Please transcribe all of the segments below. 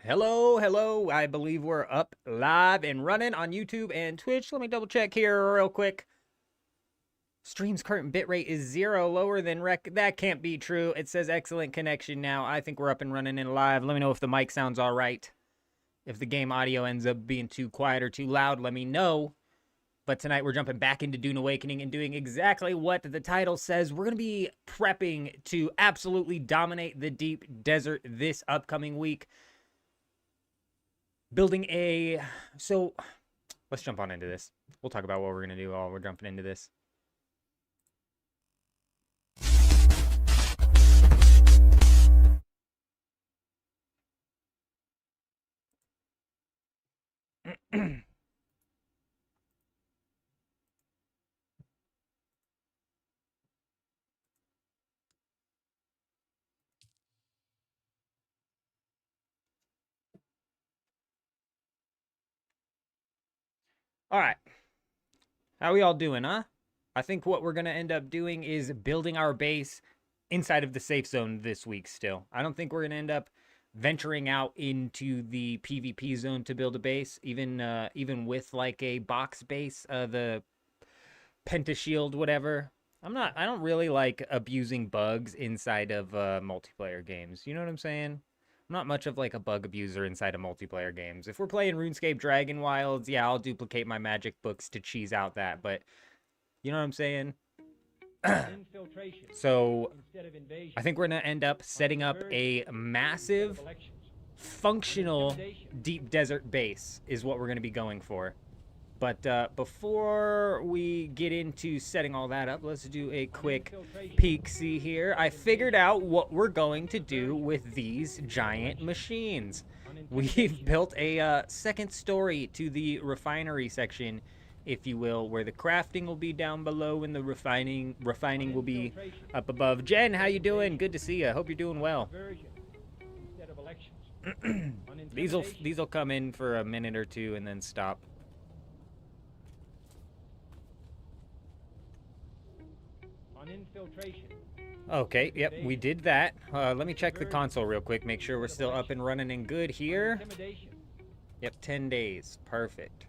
Hello, hello. I believe we're up live and running on YouTube and Twitch. Let me double check here real quick. Stream's current bitrate is 0, lower than rec. That can't be true. It says excellent connection now. I think we're up and running and live. Let me know if the mic sounds all right. If the game audio ends up being too quiet or too loud, let me know. But tonight we're jumping back into Dune Awakening and doing exactly what the title says. We're going to be prepping to absolutely dominate the deep desert this upcoming week. Building a... So, let's jump on into this. We'll talk about what we're going to do while we're jumping into this. All right. How we all doing, huh? I think what we're going to end up doing is building our base inside of the safe zone this week still. I don't think we're going to end up venturing out into the PvP zone to build a base, even with like a box base, the pentashield, whatever. I don't really like abusing bugs inside of multiplayer games. You know what I'm saying? I'm not much of like a bug abuser inside of multiplayer games. If we're playing RuneScape Dragon Wilds, yeah, I'll duplicate my magic books to cheese out that, but you know what I'm saying? So I think we're going to end up setting up a massive, functional deep desert base is what we're going to be going for. But before we get into setting all that up, let's do a quick peek-see here. I figured out what we're going to do with these giant machines. We've built a second story to the refinery section, if you will, where the crafting will be down below and the refining will be up above. Jen, how you doing? Good to see you. Hope you're doing well. These will come in for a minute or two and then stop. Okay, yep, we did that. Let me check the console real quick, make sure we're still up and running and good here. Yep, 10 days. Perfect.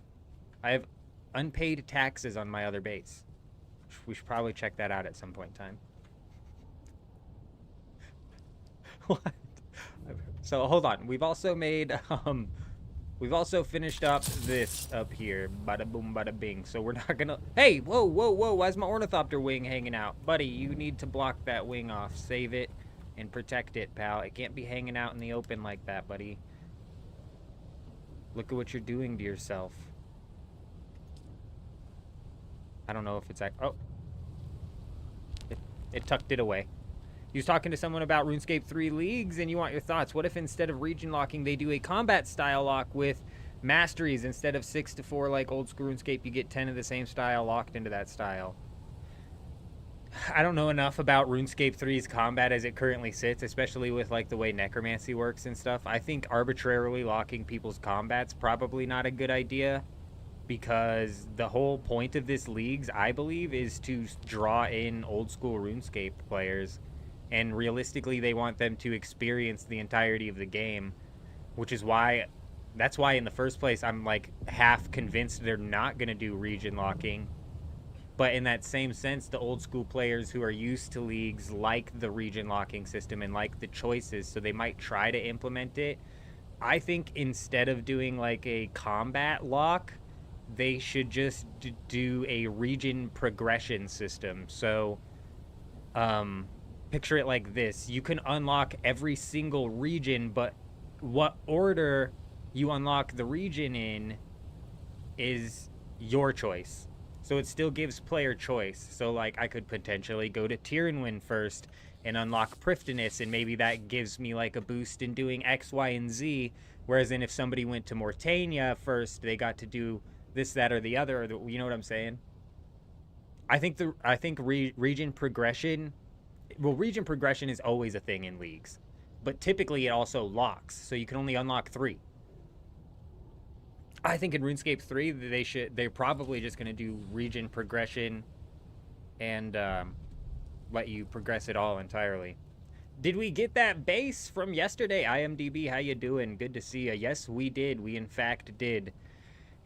I have unpaid taxes on my other base. We should probably check that out at some point in time. What? So, hold on. We've also made, we've also finished up this up here. Bada boom, bada bing. So we're not gonna... Hey, whoa, whoa, whoa. Why is my ornithopter wing hanging out? Buddy, you need to block that wing off. Save it and protect it, pal. It can't be hanging out in the open like that, buddy. Look at what you're doing to yourself. I don't know if it's... Oh. It tucked it away. You was talking to someone about RuneScape 3 leagues, and you want your thoughts. What if instead of region locking, they do a combat style lock with masteries? Instead of 6 to 4 like old school RuneScape, you get 10 of the same style locked into that style. I don't know enough about RuneScape 3's combat as it currently sits, especially with like the way necromancy works and stuff. I think arbitrarily locking people's combat's probably not a good idea, because the whole point of this leagues, I believe, is to draw in old school RuneScape players. And realistically, they want them to experience the entirety of the game, which is why, that's why in the first place, I'm like half convinced they're not going to do region locking. But in that same sense, the old school players who are used to leagues like the region locking system and like the choices, so they might try to implement it. I think instead of doing like a combat lock, they should just do a region progression system. So, picture it like this. You can unlock every single region, but what order you unlock the region in is your choice. So it still gives player choice. So like I could potentially go to Tyrannwyn first and unlock Prifddinas, and maybe that gives me like a boost in doing X, Y, and Z. Whereas then if somebody went to Mortania first, they got to do this, that, or the other. Or you know what I'm saying? I think region progression... Well, region progression is always a thing in leagues, but typically it also locks, so you can only unlock 3. I think in RuneScape 3 they're probably just going to do region progression and let you progress it all entirely. Did we get that base from yesterday? IMDb, how you doing? Good to see you. Yes, we did. We in fact did.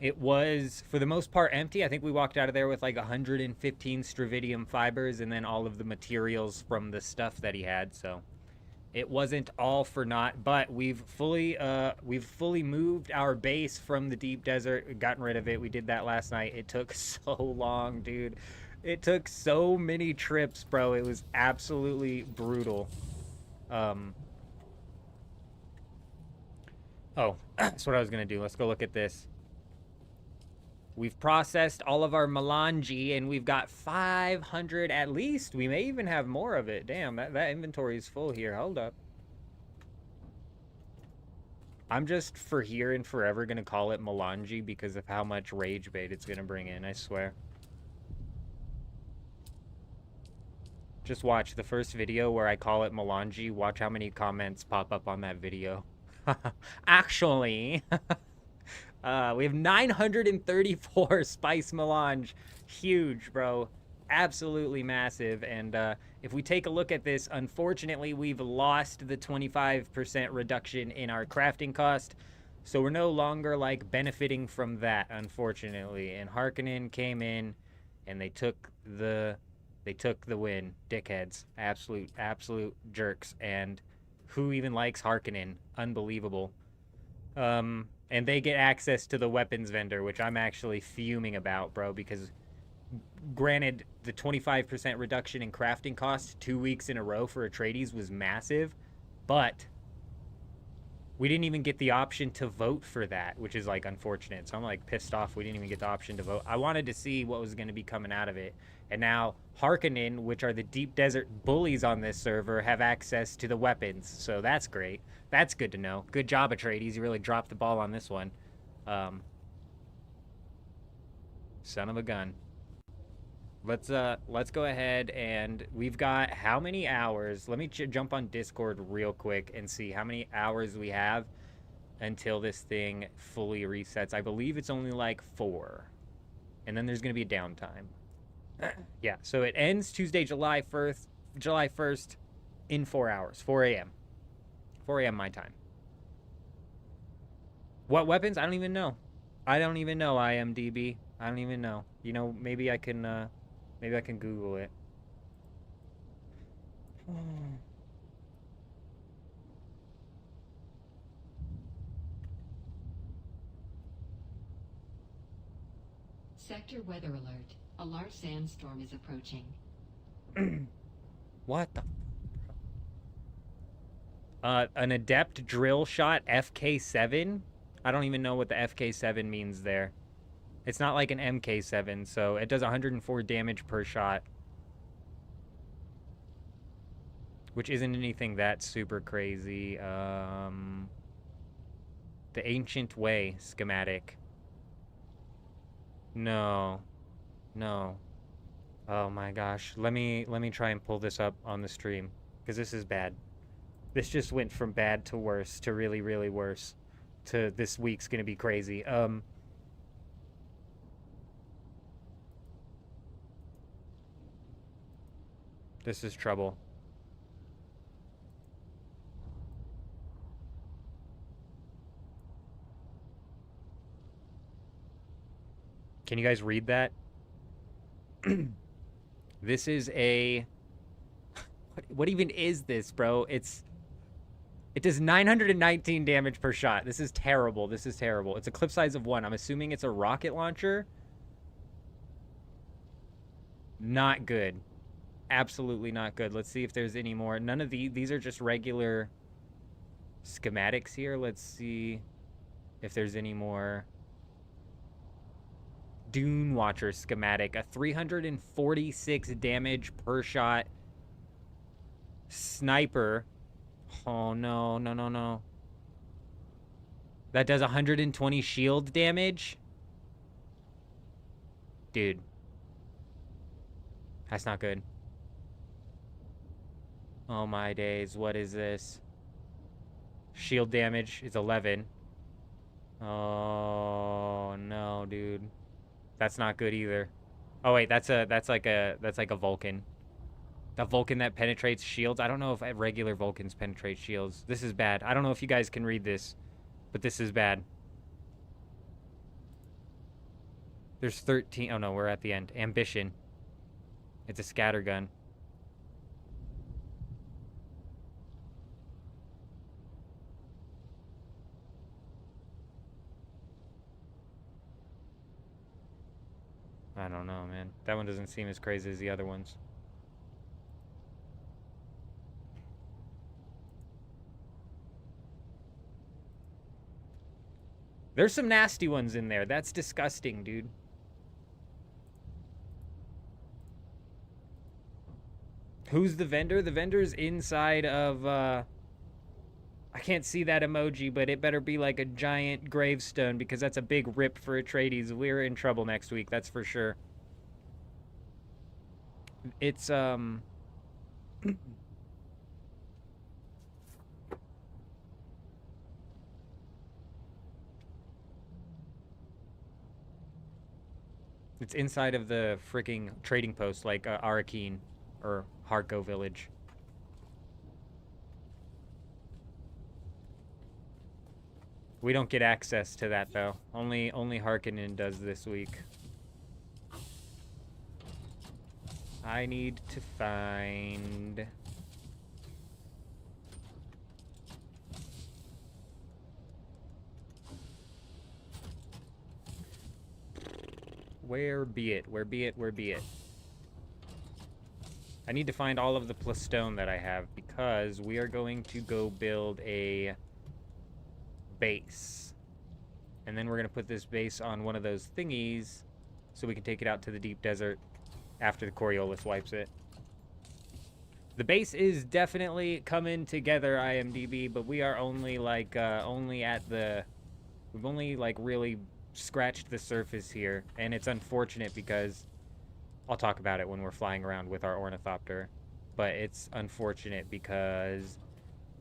It was, for the most part, empty. I think we walked out of there with like 115 stravidium fibers and then all of the materials from the stuff that he had. So it wasn't all for naught, but we've fully moved our base from the deep desert, gotten rid of it. We did that last night. It took so long, dude. It took so many trips, bro. It was absolutely brutal. Oh, that's what I was gonna do. Let's go look at this. We've processed all of our melange, and we've got 500 at least. We may even have more of it. Damn, that inventory is full here. Hold up. I'm just for here and forever going to call it melange because of how much rage bait it's going to bring in, I swear. Just watch the first video where I call it melange. Watch how many comments pop up on that video. Actually... we have 934 spice melange. Huge, bro. Absolutely massive. And if we take a look at this, unfortunately, we've lost the 25% reduction in our crafting cost. So we're no longer, like, benefiting from that, unfortunately. And Harkonnen came in, and they took the win. Dickheads. Absolute jerks. And who even likes Harkonnen? Unbelievable. And they get access to the weapons vendor, which I'm actually fuming about, bro, because granted, the 25% reduction in crafting cost 2 weeks in a row for Atreides was massive, but we didn't even get the option to vote for that, which is, like, unfortunate. So I'm, like, pissed off we didn't even get the option to vote. I wanted to see what was going to be coming out of it. And now Harkonnen, which are the deep desert bullies on this server, have access to the weapons. So that's great. That's good to know. Good job, Atreides. You really dropped the ball on this one. Son of a gun. Let's go ahead, and we've got how many hours? Let me jump on Discord real quick and see how many hours we have until this thing fully resets. I believe it's only like 4. And then there's going to be a downtime. Yeah, so it ends Tuesday, July 1st in 4 hours, 4 a.m. 4 a.m. my time. What weapons? I don't even know. I don't even know, IMDb. I don't even know. You know, maybe I can Google it. Sector weather alert. A large sandstorm is approaching. What the? An adept drill shot FK7? I don't even know what the FK7 means there. It's not like an MK7, so it does 104 damage per shot. Which isn't anything that super crazy. The Ancient Way schematic. No. Oh my gosh. Let me try and pull this up on the stream, because this is bad. This just went from bad to worse to really, really worse to this week's gonna be crazy. This is trouble. Can you guys read that? This is a... What even is this, bro? It does 919 damage per shot. This is terrible. This is terrible. It's a clip size of 1. I'm assuming it's a rocket launcher. Not good. Absolutely not good. Let's see if there's any more. None of these are just regular schematics here. Let's see if there's any more. Dune Watcher schematic. A 346 damage per shot sniper. Oh, no. That does 120 shield damage? Dude. That's not good. Oh my days, what is this? Shield damage is 11. Oh no, dude. That's not good either. Oh wait, that's like a Vulcan. The Vulcan that penetrates shields. I don't know if regular Vulcans penetrate shields. This is bad. I don't know if you guys can read this, but this is bad. There's 13. Oh no, we're at the end. Ambition. It's a scattergun. I don't know, man. That one doesn't seem as crazy as the other ones. There's some nasty ones in there. That's disgusting, dude. Who's the vendor? The vendor's inside of, I can't see that emoji, but it better be like a giant gravestone because that's a big rip for Atreides. We're in trouble next week, that's for sure. It's, it's inside of the freaking trading post, like Arakeen or Harko Village. We don't get access to that though. Only Harkonnen does this week. I need to find... Where be it? Where be it? Where be it? I need to find all of the plastone that I have because we are going to go build a base. And then we're going to put this base on one of those thingies so we can take it out to the deep desert after the Coriolis wipes it. The base is definitely coming together, IMDb, but we are only like, we've only like really scratched the surface here. And it's unfortunate because I'll talk about it when we're flying around with our ornithopter, but it's unfortunate because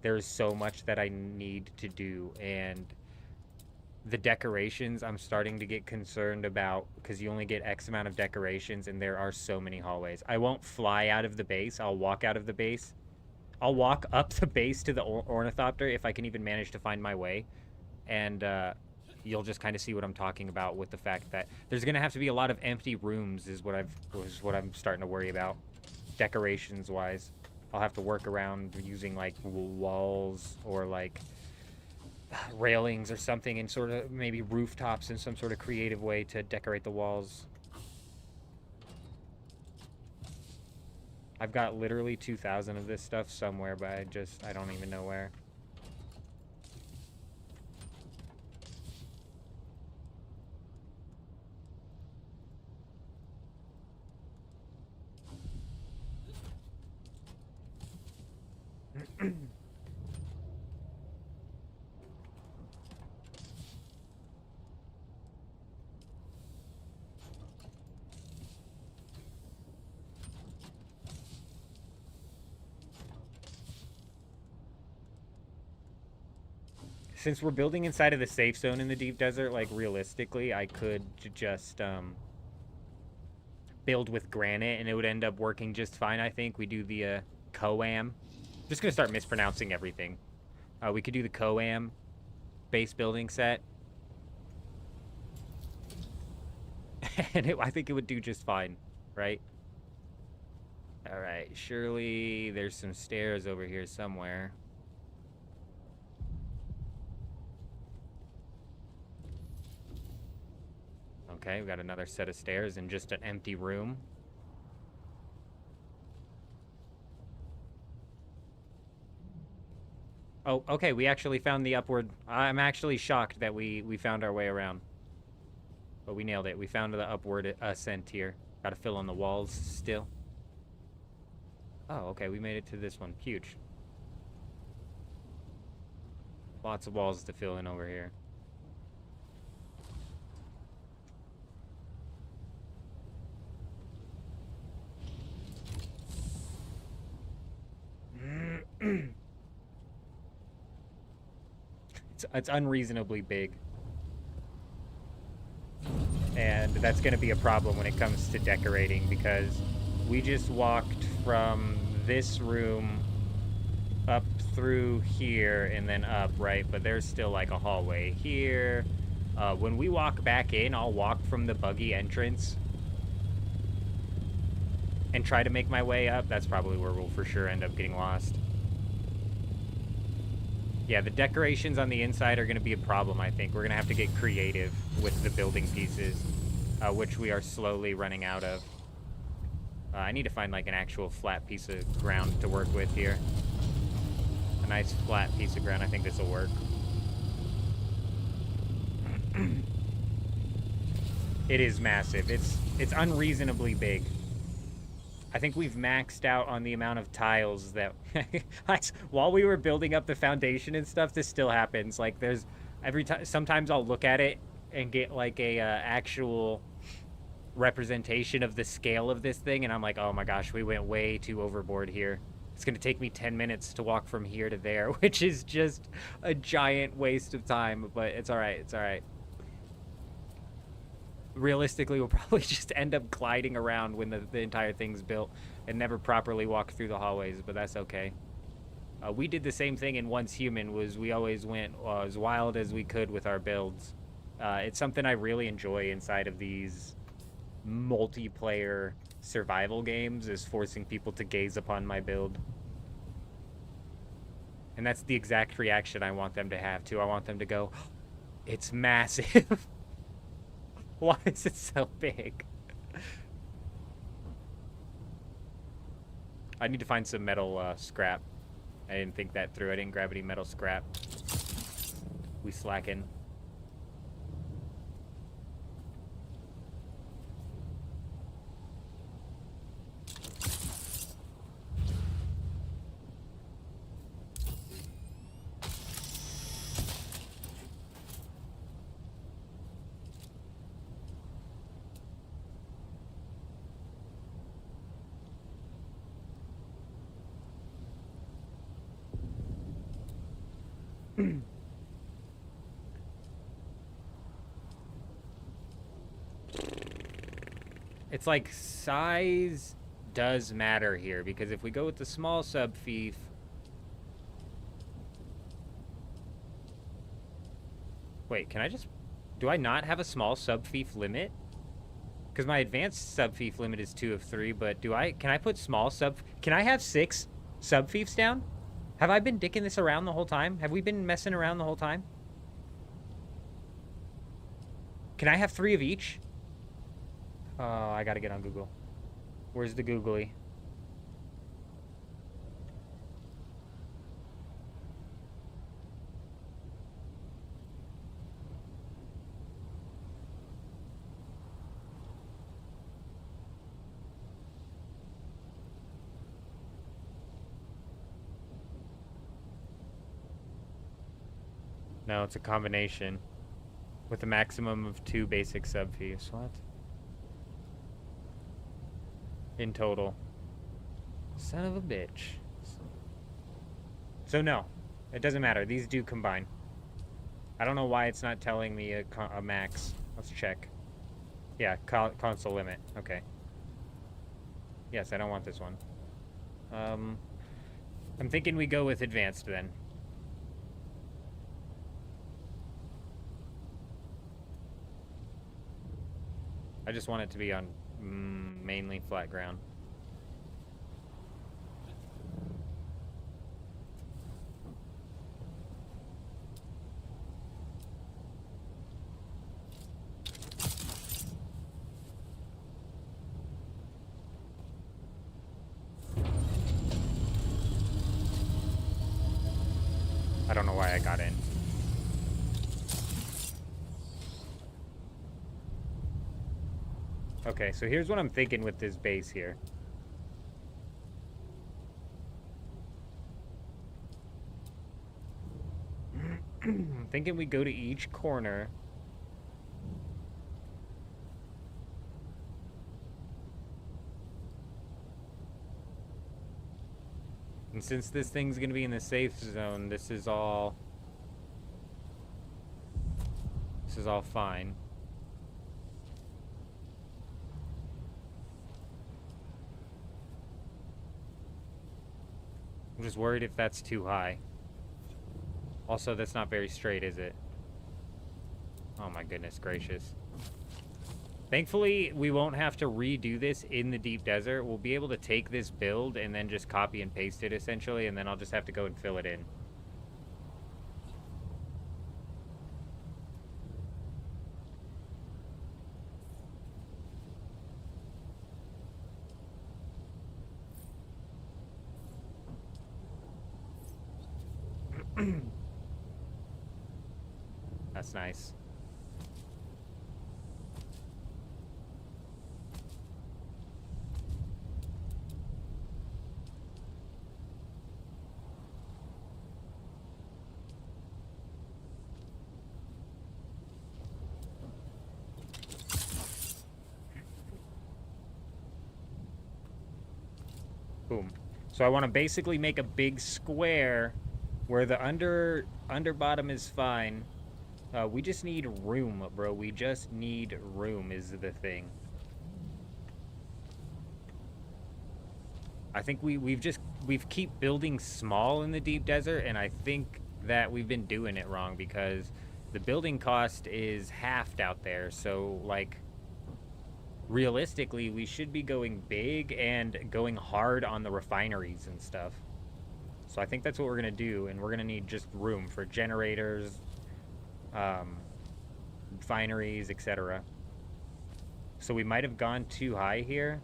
there's so much that I need to do, and the decorations I'm starting to get concerned about because you only get X amount of decorations and there are so many hallways. I won't fly out of the base. I'll walk out of the base. I'll walk up the base to the ornithopter if I can even manage to find my way, and you'll just kind of see what I'm talking about with the fact that there's going to have to be a lot of empty rooms is what I'm starting to worry about, decorations wise. I'll have to work around using like walls or like railings or something, and sort of maybe rooftops in some sort of creative way to decorate the walls. I've got literally 2,000 of this stuff somewhere, but I don't even know where. Since we're building inside of the safe zone in the deep desert, like realistically, I could just build with granite and it would end up working just fine, I think. We do the Coam. Just gonna start mispronouncing everything. We could do the Coam base building set. And I think it would do just fine, right? Alright, surely there's some stairs over here somewhere. Okay, we got another set of stairs and just an empty room. Oh, okay, we actually found the upward... I'm actually shocked that we found our way around. But we nailed it. We found the upward ascent here. Gotta fill in the walls still. Oh, okay, we made it to this one. Huge. Lots of walls to fill in over here. It's unreasonably big. And that's going to be a problem when it comes to decorating, because we just walked from this room up through here and then up, right? But there's still like a hallway here. When we walk back in, I'll walk from the buggy entrance and try to make my way up. That's probably where we'll for sure end up getting lost. Yeah, the decorations on the inside are going to be a problem, I think. We're going to have to get creative with the building pieces, which we are slowly running out of. I need to find, like, an actual flat piece of ground to work with here. A nice flat piece of ground. I think this will work. It is massive. It's unreasonably big. I think we've maxed out on the amount of tiles that... While we were building up the foundation and stuff, this still happens. Like, there's... every time... Sometimes I'll look at it and get, like, a actual representation of the scale of this thing, and I'm like, oh my gosh, we went way too overboard here. It's going to take me 10 minutes to walk from here to there, which is just a giant waste of time, but it's all right. It's all right. Realistically, we'll probably just end up gliding around when the entire thing's built and never properly walk through the hallways, but that's okay. We did the same thing in Once Human, was we always went as wild as we could with our builds. It's something I really enjoy inside of these multiplayer survival games, is forcing people to gaze upon my build. And that's the exact reaction I want them to have, too. I want them to go, it's massive. Why is it so big? I need to find some metal scrap. I didn't think that through. I didn't grab any metal scrap. We slacking. It's like size does matter here, because if we go with the small subfief, wait, can I just, do I not have a small subfief limit? Because my advanced subfief limit is 2 of 3, but can I put small can I have 6 subfiefs down? Have I been dicking this around the whole time? Have we been messing around the whole time? Can I have 3 of each? Oh, I gotta get on Google. Where's the googly? No, it's a combination with a maximum of 2 basic subfiefs. What? In total. Son of a bitch. So no, it doesn't matter. These do combine. I don't know why it's not telling me a max. Let's check. Yeah, console limit. Okay. Yes, I don't want this one. I'm thinking we go with advanced then. I just want it to be on mainly flat ground. I don't know why I got in. Okay, so here's what I'm thinking with this base here. I'm thinking we go to each corner. And since this thing's gonna be in the safe zone, this is all fine. I'm just worried if that's too high. Also, that's not very straight, is it? Oh my goodness gracious. Thankfully, we won't have to redo this in the deep desert. We'll be able to take this build and then just copy and paste it, essentially, and then I'll just have to go and fill it in. That's nice. Boom. So I want to basically make a big square where the under bottom is fine. We just need room, bro. We just need room is the thing. I think we've keep building small in the deep desert, and I think that we've been doing it wrong because the building cost is halved out there. So like realistically, we should be going big and going hard on the refineries and stuff. So I think that's what we're gonna do, and we're gonna need just room for generators, refineries, etc. So we might have gone too high here,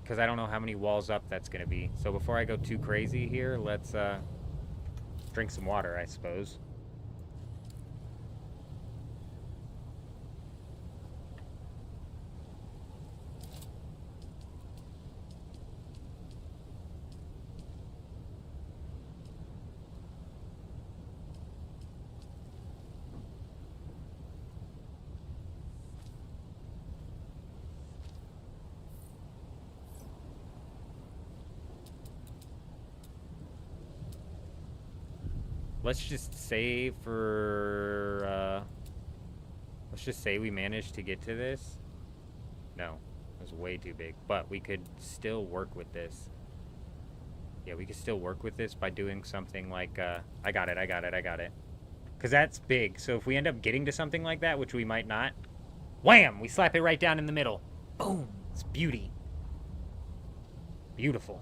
because I don't know how many walls up that's gonna be. So before I go too crazy here, let's drink some water, I suppose. Let's just say let's just say we managed to get to this. No, it was way too big, but we could still work with this. Yeah, we could still work with this by doing something like, I got it. Because that's big, so if we end up getting to something like that, which we might not, wham! We slap it right down in the middle. Boom! It's beauty. Beautiful.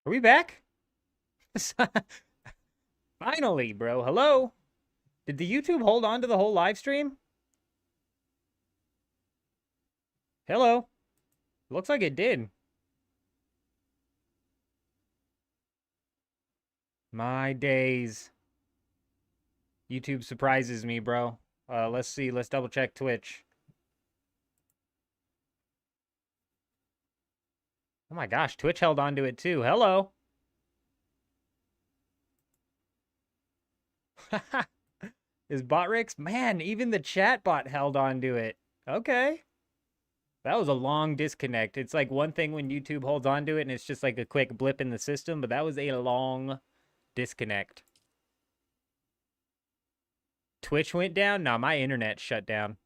Are we back? Finally, bro. Hello? Did the YouTube hold on to the whole live stream? Hello? Looks like it did. My days. YouTube surprises me, bro. Let's see. Let's double check Twitch. Oh my gosh, Twitch held on to it too. Hello. Is Botrix? Man, even the chat bot held on to it. Okay. That was a long disconnect. It's like one thing when YouTube holds on to it and it's just like a quick blip in the system, but that was a long disconnect. Twitch went down? No, my internet shut down.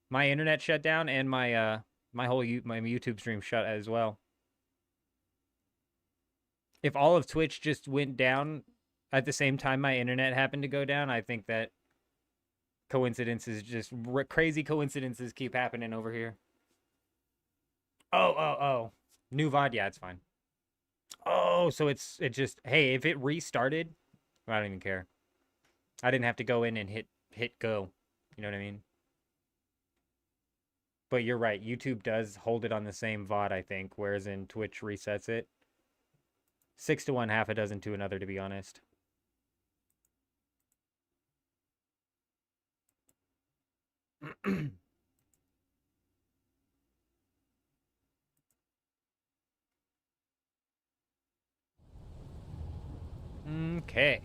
My internet shut down and my my YouTube stream shut as well. If all of Twitch just went down at the same time my internet happened to go down, I think that Coincidences, just crazy coincidences keep happening over here. Oh. New VOD, yeah, it's fine. Oh, so it just, hey, if it restarted, I don't even care. I didn't have to go in and hit go. You know what I mean? But you're right. YouTube does hold it on the same VOD, I think, whereas in Twitch resets it. 6 to 1, half a dozen to another, to be honest. Okay.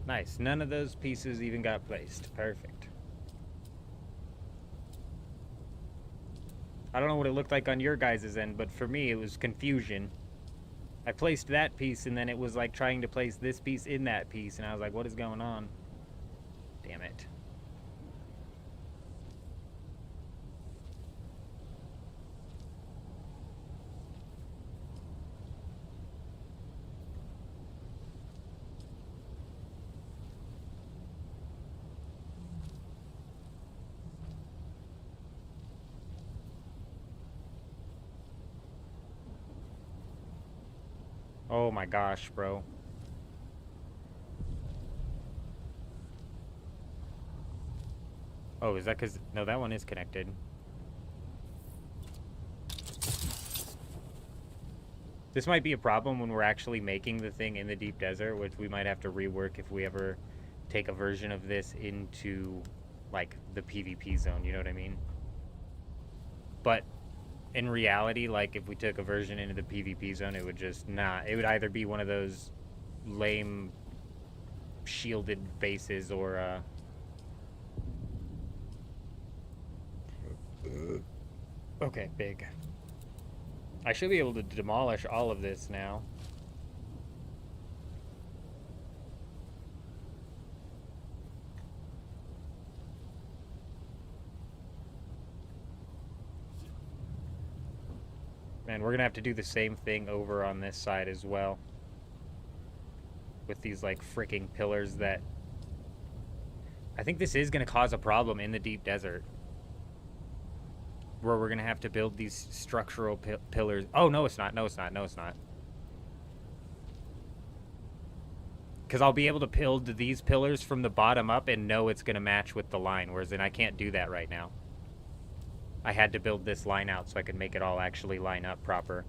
Nice. None of those pieces even got placed. Perfect. I don't know what it looked like on your guys' end, but for me, it was confusion. I placed that piece, and then it was like trying to place this piece in that piece, and I was like, what is going on? Damn it. Oh my gosh, bro. Oh, is that because... No, that one is connected. This might be a problem when we're actually making the thing in the deep desert, which we might have to rework if we ever take a version of this into, like, the PvP zone, you know what I mean? But in reality, like, if we took a version into the PvP zone, it would just not... It would either be one of those lame shielded bases or, Okay, big. I should be able to demolish all of this now. Man, we're gonna have to do the same thing over on this side as well. With these, like, freaking pillars that... I think this is gonna cause a problem in the deep desert. Where we're gonna have to build these structural pillars. Oh, no, it's not. No, it's not. No, it's not. Because I'll be able to build these pillars from the bottom up and know it's gonna match with the line, whereas then I can't do that right now. I had to build this line out so I could make it all actually line up proper.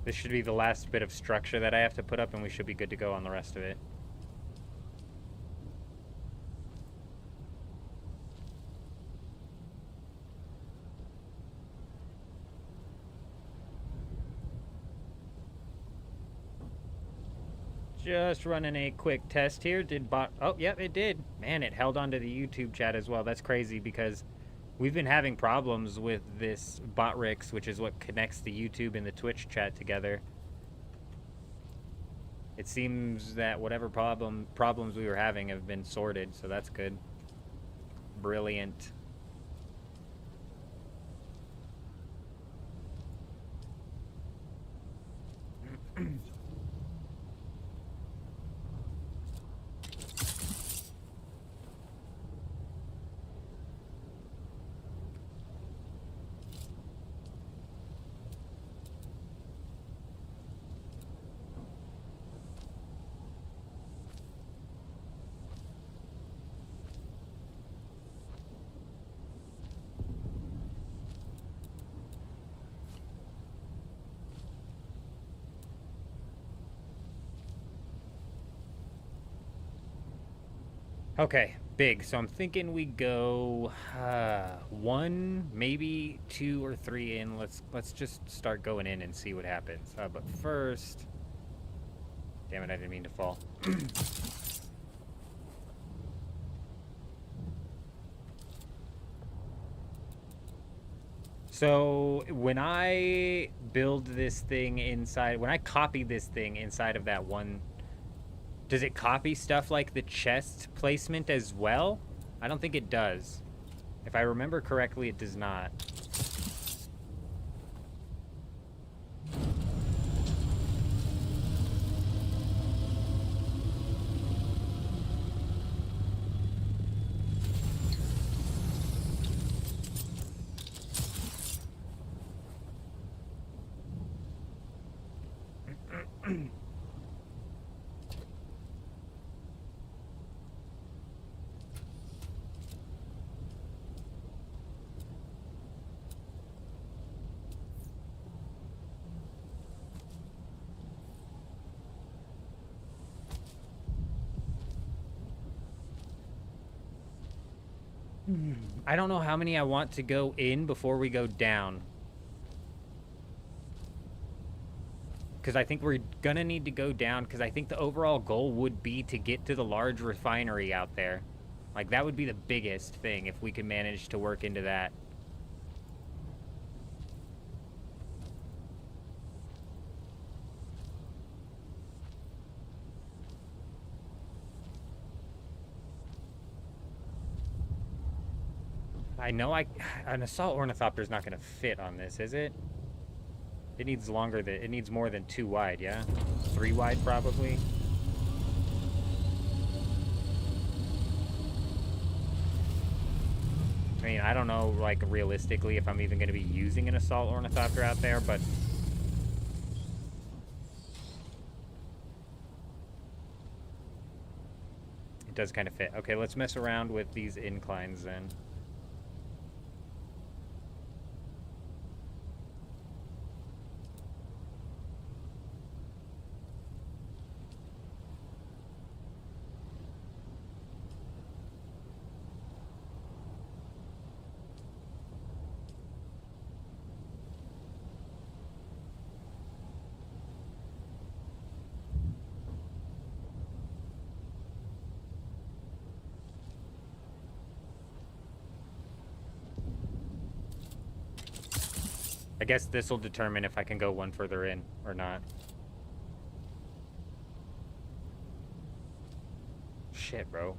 This should be the last bit of structure that I have to put up, and we should be good to go on the rest of it. Just running a quick test here. Did bot... Oh, yep, it did. Man, it held onto the YouTube chat as well. That's crazy because we've been having problems with this Botrix, which is what connects the YouTube and the Twitch chat together. It seems that whatever problems we were having have been sorted, so that's good. Brilliant. Okay, big. So I'm thinking we go one, maybe two or three in. Let's just start going in and see what happens. But first, damn it, I didn't mean to fall. So when I build this thing inside, when I copy this thing inside of that one, does it copy stuff like the chest placement as well? I don't think it does. If I remember correctly, it does not. I don't know how many I want to go in before we go down. Because I think we're going to need to go down, because I think the overall goal would be to get to the large refinery out there. Like, that would be the biggest thing if we could manage to work into that. I know an assault ornithopter is not going to fit on this, is it? It needs it needs more than 2 wide, yeah? 3 wide, probably. I mean, I don't know, like, realistically if I'm even going to be using an assault ornithopter out there, but it does kind of fit. Okay, let's mess around with these inclines then. I guess this will determine if I can go one further in or not. Shit, bro.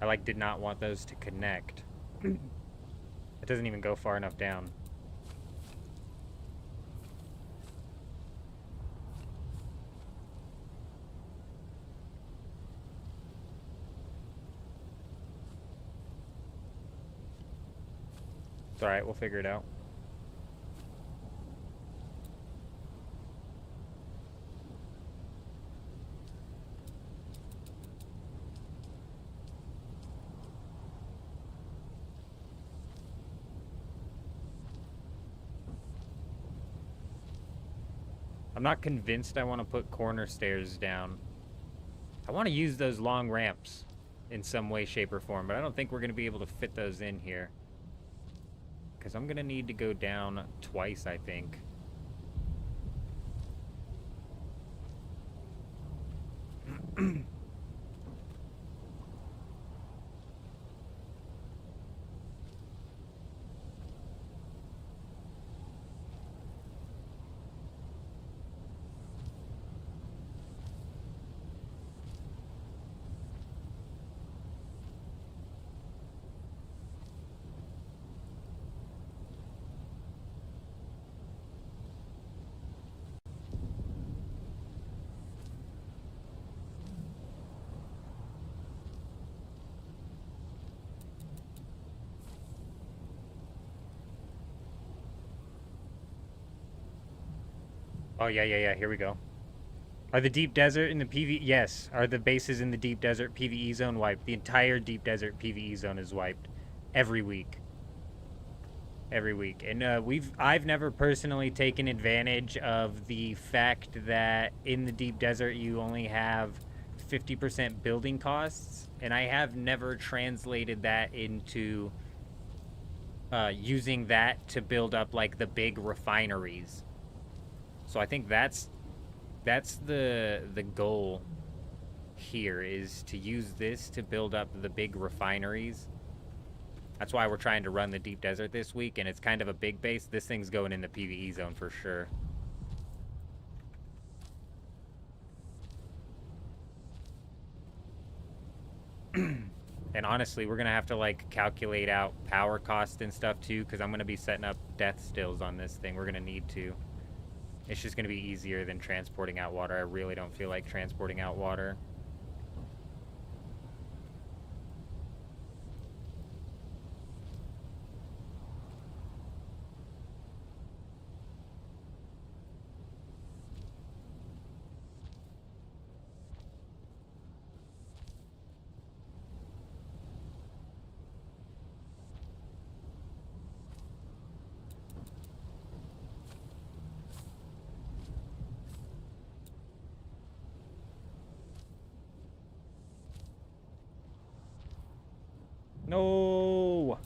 I, like, did not want those to connect. It doesn't even go far enough down. It's alright, we'll figure it out. I'm not convinced I want to put corner stairs down. I want to use those long ramps in some way, shape, or form, but I don't think we're going to be able to fit those in here. Because I'm going to need to go down twice, I think. Oh, yeah. Here we go. Are the deep desert and the PvE... Yes. Are the bases in the deep desert PvE zone wiped? The entire deep desert PvE zone is wiped. Every week. Every week. And I've never personally taken advantage of the fact that in the deep desert you only have 50% building costs, and I have never translated that into using that to build up like the big refineries. So I think that's the goal here, is to use this to build up the big refineries. That's why we're trying to run the deep desert this week, and it's kind of a big base. This thing's going in the PvE zone for sure. And honestly, we're gonna have to like calculate out power cost and stuff too, because I'm gonna be setting up death stills on this thing. We're gonna need to. It's just gonna be easier than transporting out water. I really don't feel like transporting out water. No.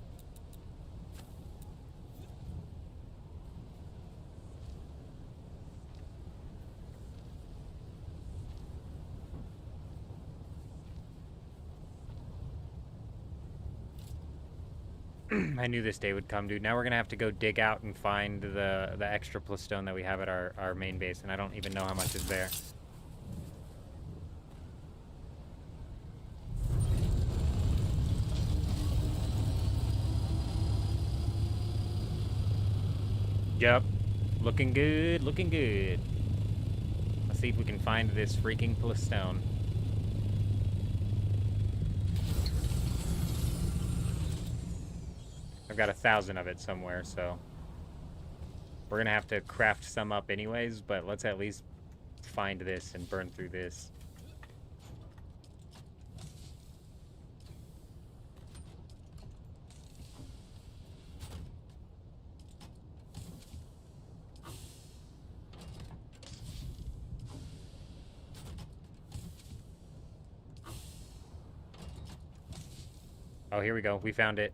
I knew this day would come, dude. Now we're gonna have to go dig out and find the extra plastone that we have at our main base, and I don't even know how much is there. Yep. Looking good, looking good. Let's see if we can find this freaking plastone. I've got 1,000 of it somewhere, so we're gonna have to craft some up anyways, but let's at least find this and burn through this. Oh, here we go. We found it.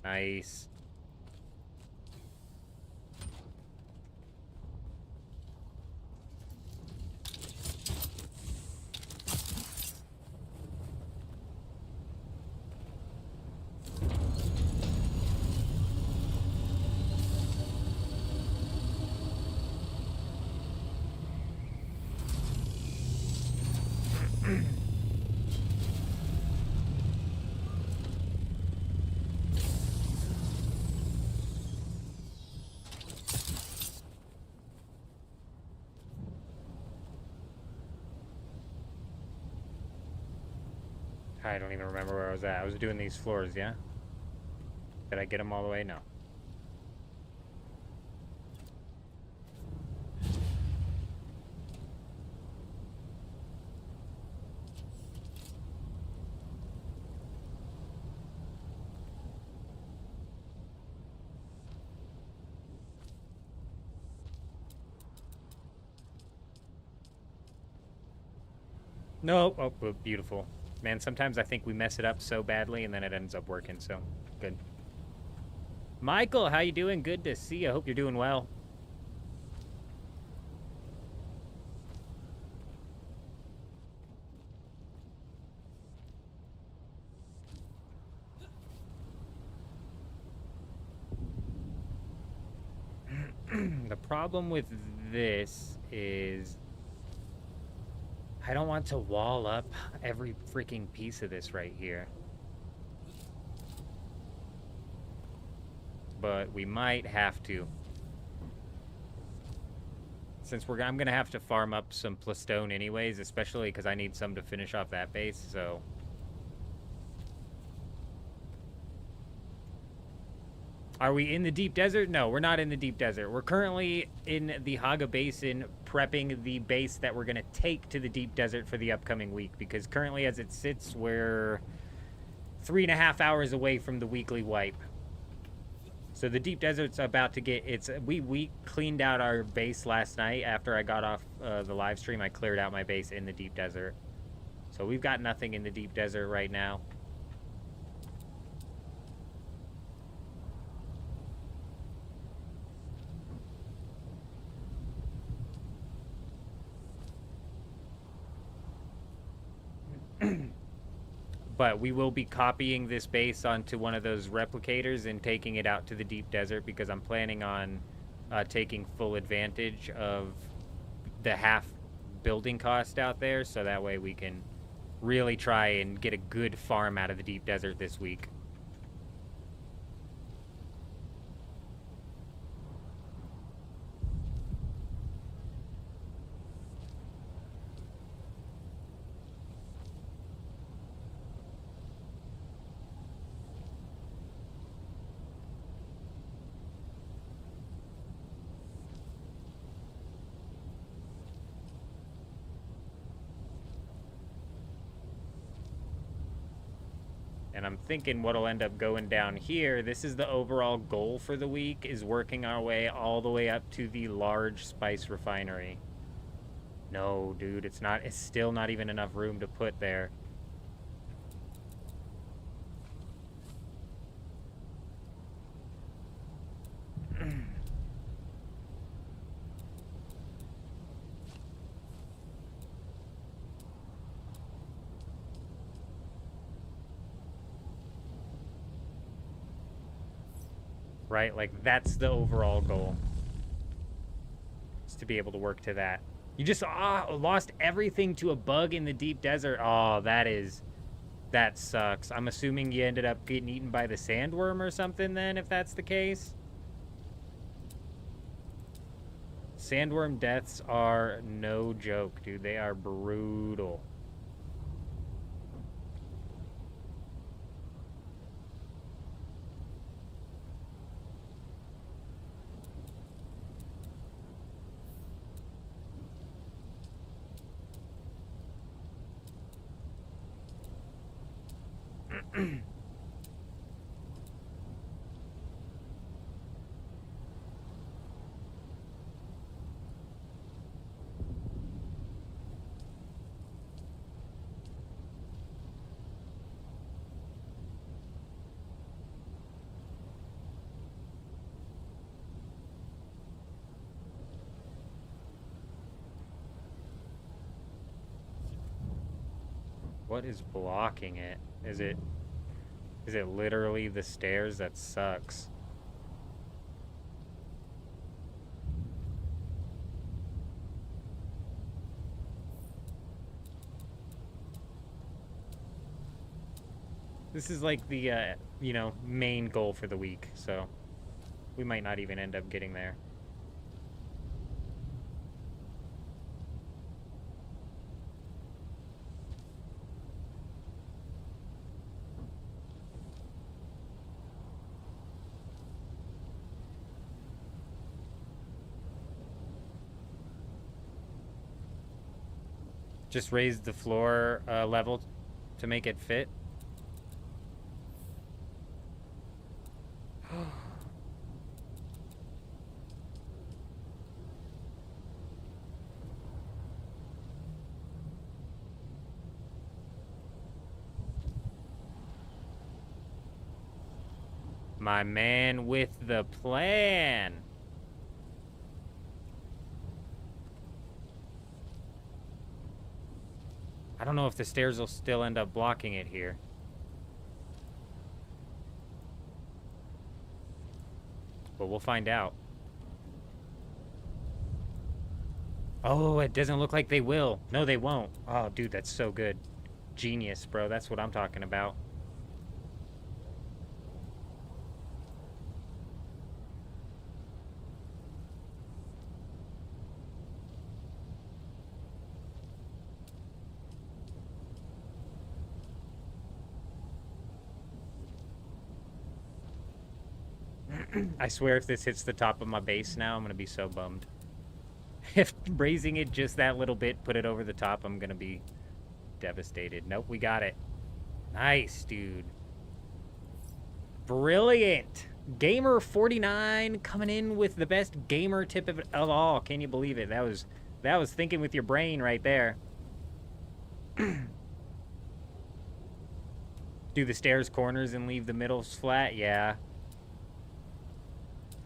Nice. I don't even remember where I was at. I was doing these floors, yeah? Did I get them all the way? No. No. Oh, beautiful. Man, sometimes I think we mess it up so badly and then it ends up working, so good. Michael, how you doing? Good to see you. I hope you're doing well. The problem with this is I don't want to wall up every freaking piece of this right here. But we might have to. Since I'm going to have to farm up some plastone anyways, especially because I need some to finish off that base, so... Are we in the deep desert? No, we're not in the deep desert. We're currently in the Haga Basin prepping the base that we're going to take to the deep desert for the upcoming week, because currently as it sits, we're 3.5 hours away from the weekly wipe. So the deep desert's about to get we cleaned out our base last night after I got off the live stream. I cleared out my base in the deep desert. So we've got nothing in the deep desert right now. But we will be copying this base onto one of those replicators and taking it out to the deep desert, because I'm planning on taking full advantage of the half building cost out there, so that way we can really try and get a good farm out of the deep desert this week. And I'm thinking what'll end up going down here, this is the overall goal for the week, is working our way all the way up to the large spice refinery. No, dude, it's still not even enough room to put there. Right? Like, that's the overall goal. Is to be able to work to that. You just lost everything to a bug in the deep desert. Oh, that sucks. I'm assuming you ended up getting eaten by the sandworm or something then, if that's the case. Sandworm deaths are no joke, dude. They are brutal. What is blocking it? Is it literally the stairs? That sucks. This is like the, you know, main goal for the week, so we might not even end up getting there. Just raise the floor level to make it fit. My man with the plan. I don't know if the stairs will still end up blocking it here. But we'll find out. Oh, it doesn't look like they will. No, they won't. Oh, dude, that's so good. Genius, bro. That's what I'm talking about. I swear if this hits the top of my base now, I'm going to be so bummed. If raising it just that little bit, put it over the top, I'm going to be devastated. Nope, we got it. Nice, dude. Brilliant. Gamer49 coming in with the best gamer tip of all. Can you believe it? That was thinking with your brain right there. Do the stairs corners and leave the middles flat? Yeah.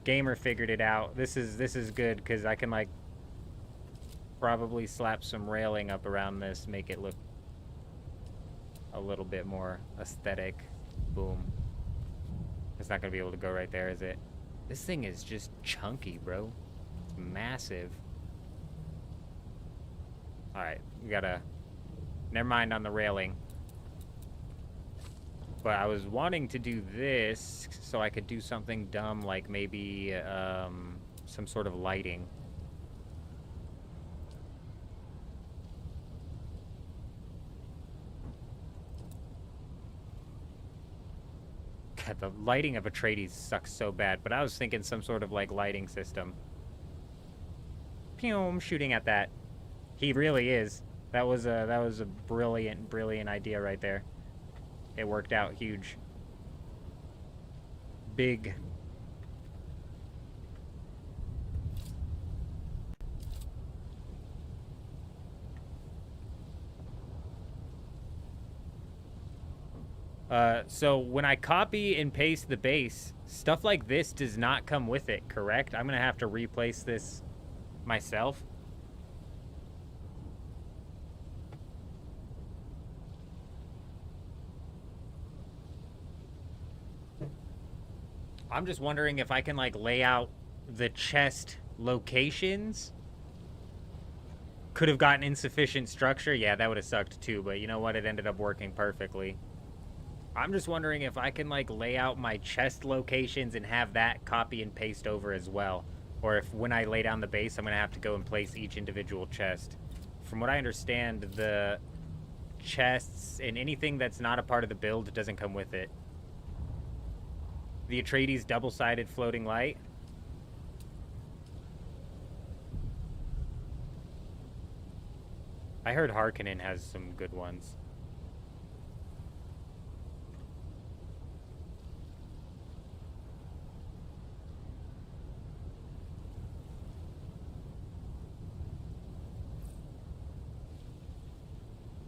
Gamer figured it out. This is good because I can like probably slap some railing up around this, make it look a little bit more aesthetic. Boom. It's not gonna be able to go right there, is it? This thing is just chunky, bro. It's massive. Alright, we gotta... Never mind on the railing. But I was wanting to do this so I could do something dumb like maybe some sort of lighting. God, the lighting of Atreides sucks so bad, but I was thinking some sort of like lighting system. Pew, I'm shooting at that. He really is. That was a brilliant idea right there. It worked out huge. Big. So when I copy and paste the base, stuff like this does not come with it, correct? I'm gonna have to replace this myself. I'm just wondering if I can like lay out the chest locations. Could have gotten insufficient structure. Yeah, that would have sucked too, but you know what? It ended up working perfectly. I'm just wondering if I can like lay out my chest locations and have that copy and paste over as well. Or if when I lay down the base, I'm going to have to go and place each individual chest. From what I understand, the chests and anything that's not a part of the build doesn't come with it. The Atreides double-sided floating light. I heard Harkonnen has some good ones.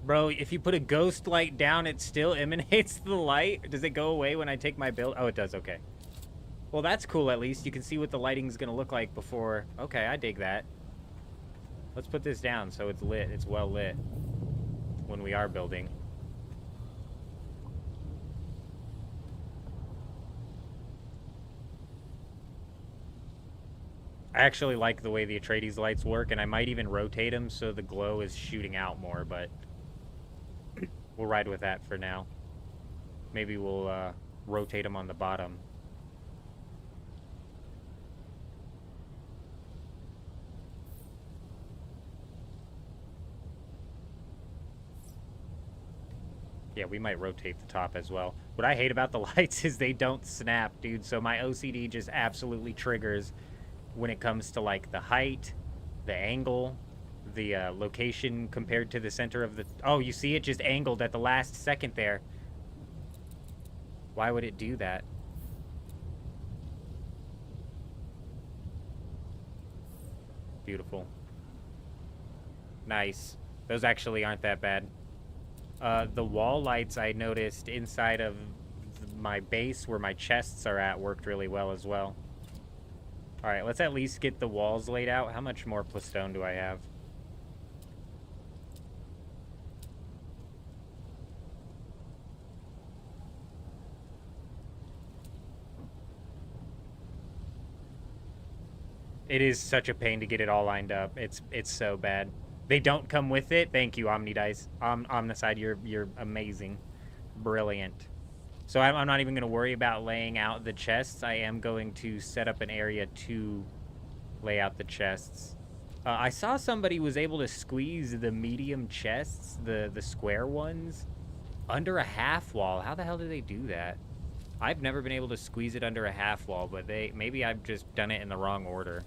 Bro, if you put a ghost light down, it still emanates the light? Does it go away when I take my build? Oh, it does, okay. Well, that's cool at least. You can see what the lighting's gonna look like before... Okay, I dig that. Let's put this down so it's lit. It's well lit when we are building. I actually like the way the Atreides lights work, and I might even rotate them so the glow is shooting out more, but... We'll ride with that for now. Maybe we'll rotate them on the bottom. Yeah, we might rotate the top as well. What I hate about the lights is they don't snap, dude. So my OCD just absolutely triggers when it comes to like the height, the angle, the location compared to the center of the... Oh, you see it just angled at the last second there. Why would it do that? Beautiful. Nice. Those actually aren't that bad. The wall lights I noticed inside of my base where my chests are at worked really well as well. Alright, let's at least get the walls laid out. How much more plastone do I have? It is such a pain to get it all lined up. It's so bad. They don't come with it. Thank you, Omnidice. Omnicide, you're amazing. Brilliant. So I'm not even going to worry about laying out the chests. I am going to set up an area to lay out the chests. I saw somebody was able to squeeze the medium chests, the square ones, under a half wall. How the hell did they do that? I've never been able to squeeze it under a half wall, but maybe I've just done it in the wrong order.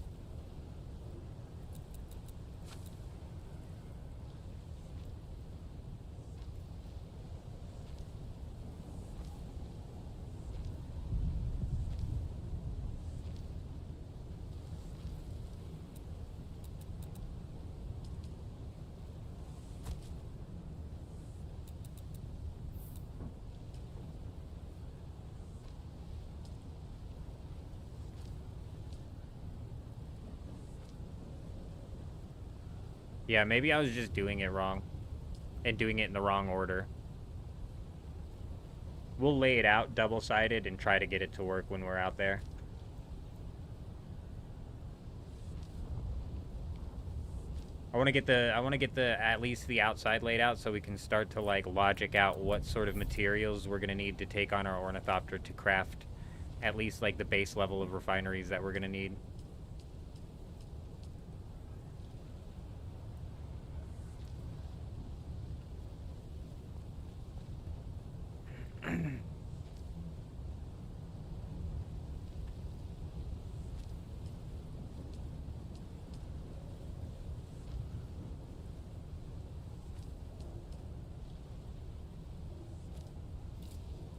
Yeah, maybe I was just doing it wrong. And doing it in the wrong order. We'll lay it out double-sided and try to get it to work when we're out there. I want to get the at least the outside laid out so we can start to like logic out what sort of materials we're going to need to take on our ornithopter to craft at least like the base level of refineries that we're going to need.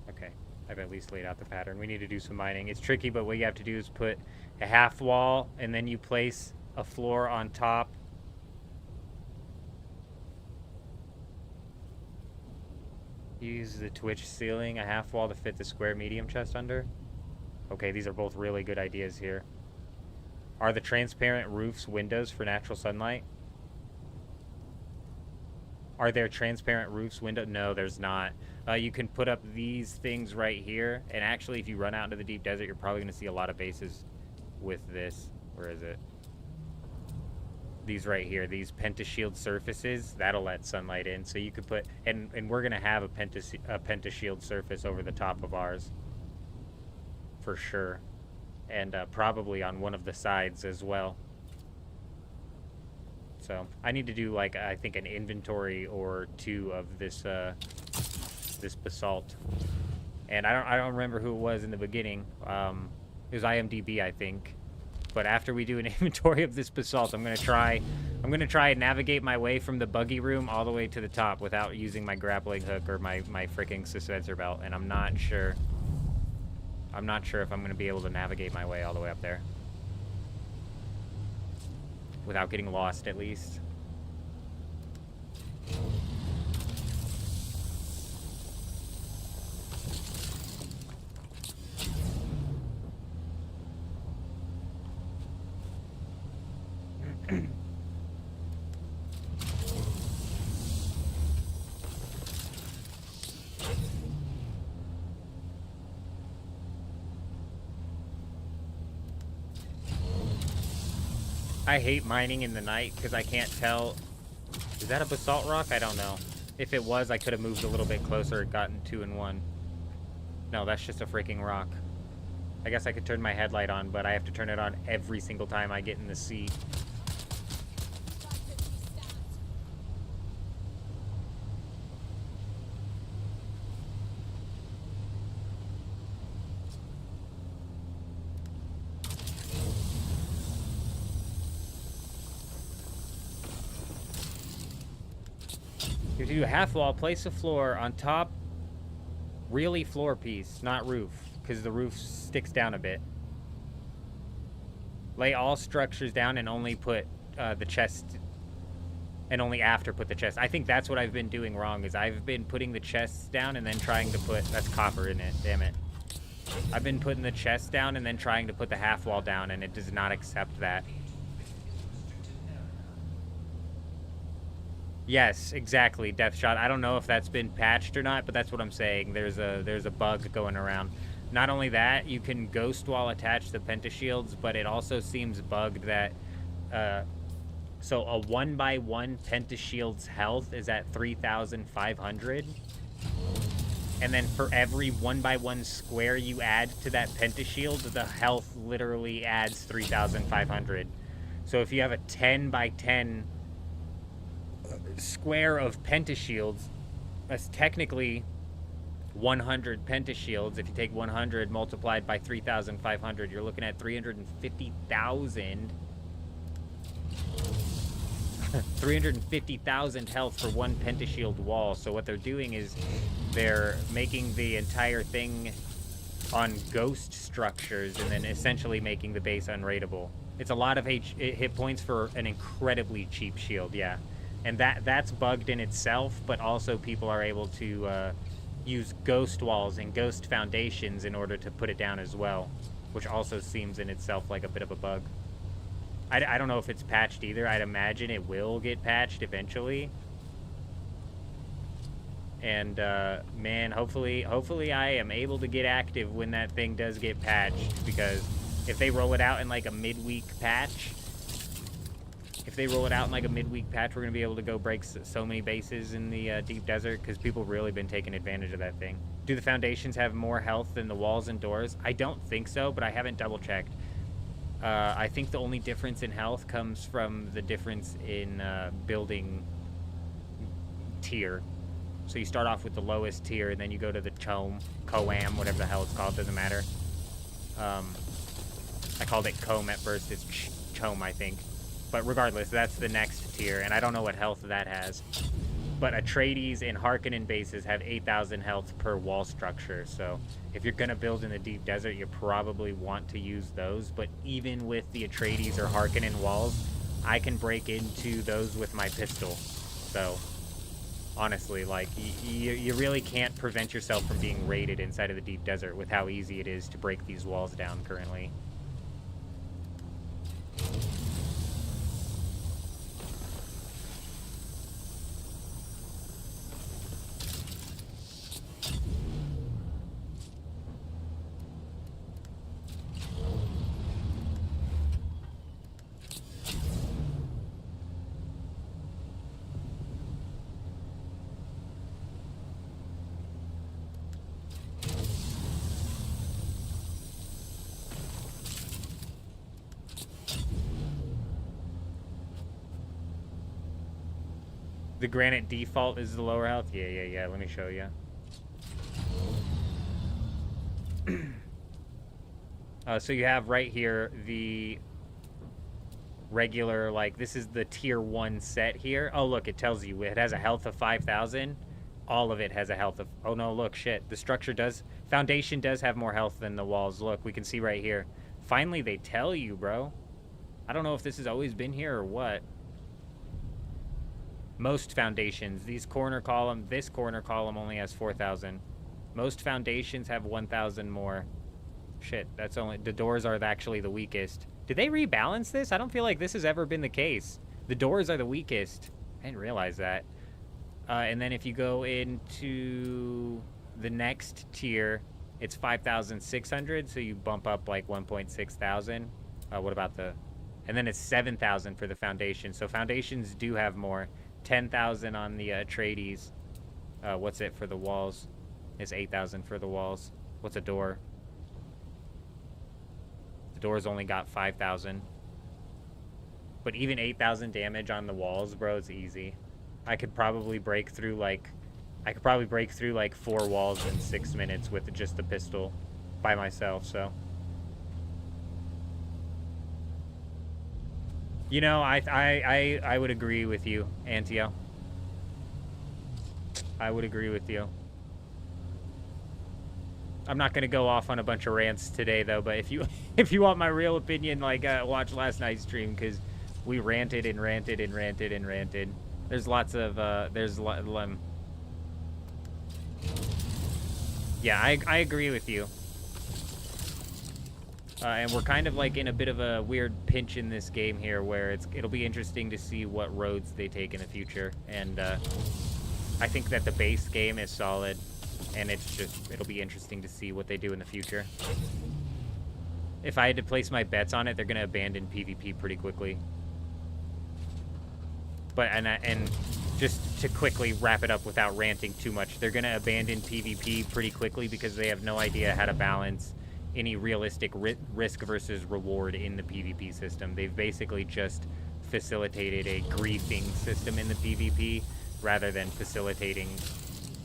Okay, I've at least laid out the pattern. We need to do some mining. It's tricky, but what you have to do is put a half wall and then you place a floor on top. Use the Twitch ceiling, a half wall to fit the square medium chest under. Okay, these are both really good ideas here. Are the transparent roofs windows for natural sunlight? Are there transparent roofs window? No, there's not. You can put up these things right here, and actually if you run out into the deep desert, you're probably going to see a lot of bases with this. Where is it? These right here, these pentashield surfaces, that'll let sunlight in. So you could put, and we're going to have a pentashield surface over the top of ours. For sure. And probably on one of the sides as well. So I need to do like I think an inventory or two of this this basalt, and I don't remember who it was in the beginning. It was IMDb, I think. But after we do an inventory of this basalt, I'm gonna try and navigate my way from the buggy room all the way to the top without using my grappling hook or my freaking suspensor belt, and I'm not sure if I'm gonna be able to navigate my way all the way up there. Without getting lost, at least. I hate mining in the night because I can't tell. Is that a basalt rock? I don't know. If it was, I could have moved a little bit closer and gotten 2 in 1. No, that's just a freaking rock. I guess I could turn my headlight on, but I have to turn it on every single time I get in the sea. If you do a half wall, place a floor on top, really floor piece, not roof, because the roof sticks down a bit. Lay all structures down and only put the chest, and only after put the chest. I think that's what I've been doing wrong, is I've been putting the chests down and then trying to put, that's copper in it, damn it. I've been putting the chest down and then trying to put the half wall down, and it does not accept that. Yes, exactly, Deathshot. I don't know if that's been patched or not, but that's what I'm saying. There's a bug going around. Not only that, you can ghost wall attach the pentashields, but it also seems bugged that so a 1x1 pentashield's health is at 3,500. And then for every 1x1 square you add to that pentashield, the health literally adds 3,500. So if you have a 10x10 square of pentashields, that's technically 100 pentashields. If you take 100 multiplied by 3,500, you're looking at 350,000 350,000 health for one pentashield wall. So what they're doing is they're making the entire thing on ghost structures and then essentially making the base unrateable. It's a lot of hit points for an incredibly cheap shield, yeah. And that's bugged in itself, but also people are able to use ghost walls and ghost foundations in order to put it down as well, which also seems in itself like a bit of a bug. I don't know if it's patched either. I'd imagine it will get patched eventually. And man, hopefully I am able to get active when that thing does get patched, because if they roll it out in like a midweek patch, we're gonna be able to go break so many bases in the deep desert, because people really been taking advantage of that thing. Do the foundations have more health than the walls and doors? I don't think so, but I haven't double checked. I think the only difference in health comes from the difference in building tier. So you start off with the lowest tier, and then you go to the Coam, whatever the hell it's called, doesn't matter. I called it Coam at first, it's Chom, I think. But regardless, that's the next tier, and I don't know what health that has. But Atreides and Harkonnen bases have 8,000 health per wall structure, so if you're going to build in the deep desert, you probably want to use those. But even with the Atreides or Harkonnen walls, I can break into those with my pistol. So, honestly, like, you really can't prevent yourself from being raided inside of the deep desert with how easy it is to break these walls down currently. The granite default is the lower health? Yeah. Let me show you. So you have right here the regular, like, this is the tier 1 set here. Oh, look, it tells you it has a health of 5,000. All of it has a health of... Oh, no, look, shit. The structure does... Foundation does have more health than the walls. Look, we can see right here. Finally, they tell you, bro. I don't know if this has always been here or what. Most foundations, this corner column only has 4,000. Most foundations have 1,000 more. Shit, that's only... The doors are actually the weakest. Did they rebalance this? I don't feel like this has ever been the case. The doors are the weakest. I didn't realize that. And then if you go into the next tier, it's 5,600, so you bump up like 1.6 thousand. What about the... And then it's 7,000 for the foundation. So foundations do have more. 10,000 on the Atreides. What's it for the walls? It's 8,000 for the walls. What's a door? The door's only got 5,000. But even 8,000 damage on the walls, bro, it's easy. I could probably break through like 4 walls in 6 minutes with just the pistol by myself, so. You know, I would agree with you, Antio. I would agree with you. I'm not gonna go off on a bunch of rants today, though. But if you want my real opinion, like watch last night's stream, because we ranted and ranted and ranted and ranted. There's lots of yeah, I agree with you. And we're kind of like in a bit of a weird pinch in this game here, where it'll be interesting to see what roads they take in the future. And I think that the base game is solid, and it'll be interesting to see what they do in the future. If I had to place my bets on it, they're gonna abandon PvP pretty quickly. But and just to quickly wrap it up without ranting too much, they're gonna abandon PvP pretty quickly because they have no idea how to balance any realistic risk versus reward in the PvP system. They've basically just facilitated a griefing system in the PvP rather than facilitating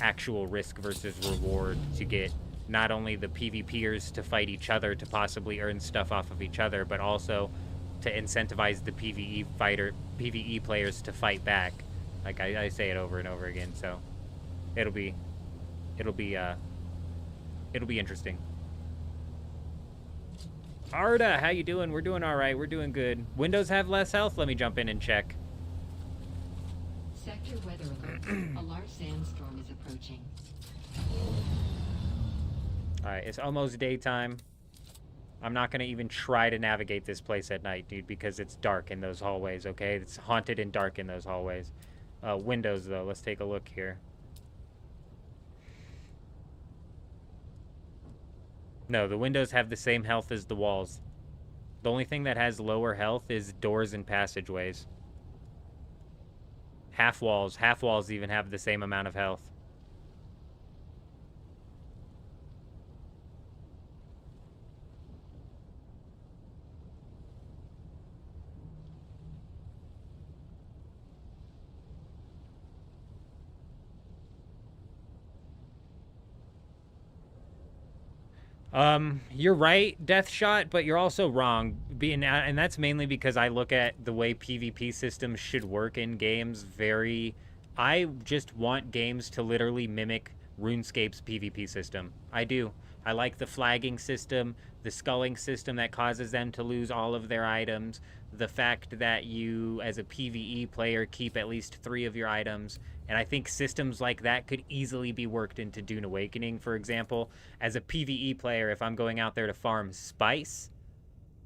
actual risk versus reward to get not only the PvPers to fight each other to possibly earn stuff off of each other, but also to incentivize the PvE players to fight back. Like I say it over and over again, so it'll be interesting. Arda, how you doing? We're doing all right. We're doing good. Windows have less health? Let me jump in and check. Sector weather alert. A large sandstorm is approaching. All right, it's almost daytime. I'm not going to even try to navigate this place at night, dude, because it's dark in those hallways, okay? It's haunted and dark in those hallways. Windows, though. Let's take a look here. No, the windows have the same health as the walls. The only thing that has lower health is doors and passageways. Half walls even have the same amount of health. You're right, Deathshot, but you're also wrong. And that's mainly because I look at the way PvP systems should work in games I just want games to literally mimic RuneScape's PvP system. I do. I like the flagging system, the sculling system that causes them to lose all of their items, the fact that you, as a PvE player, keep at least 3 of your items. And I think systems like that could easily be worked into Dune Awakening, for example. As a PvE player, if I'm going out there to farm spice,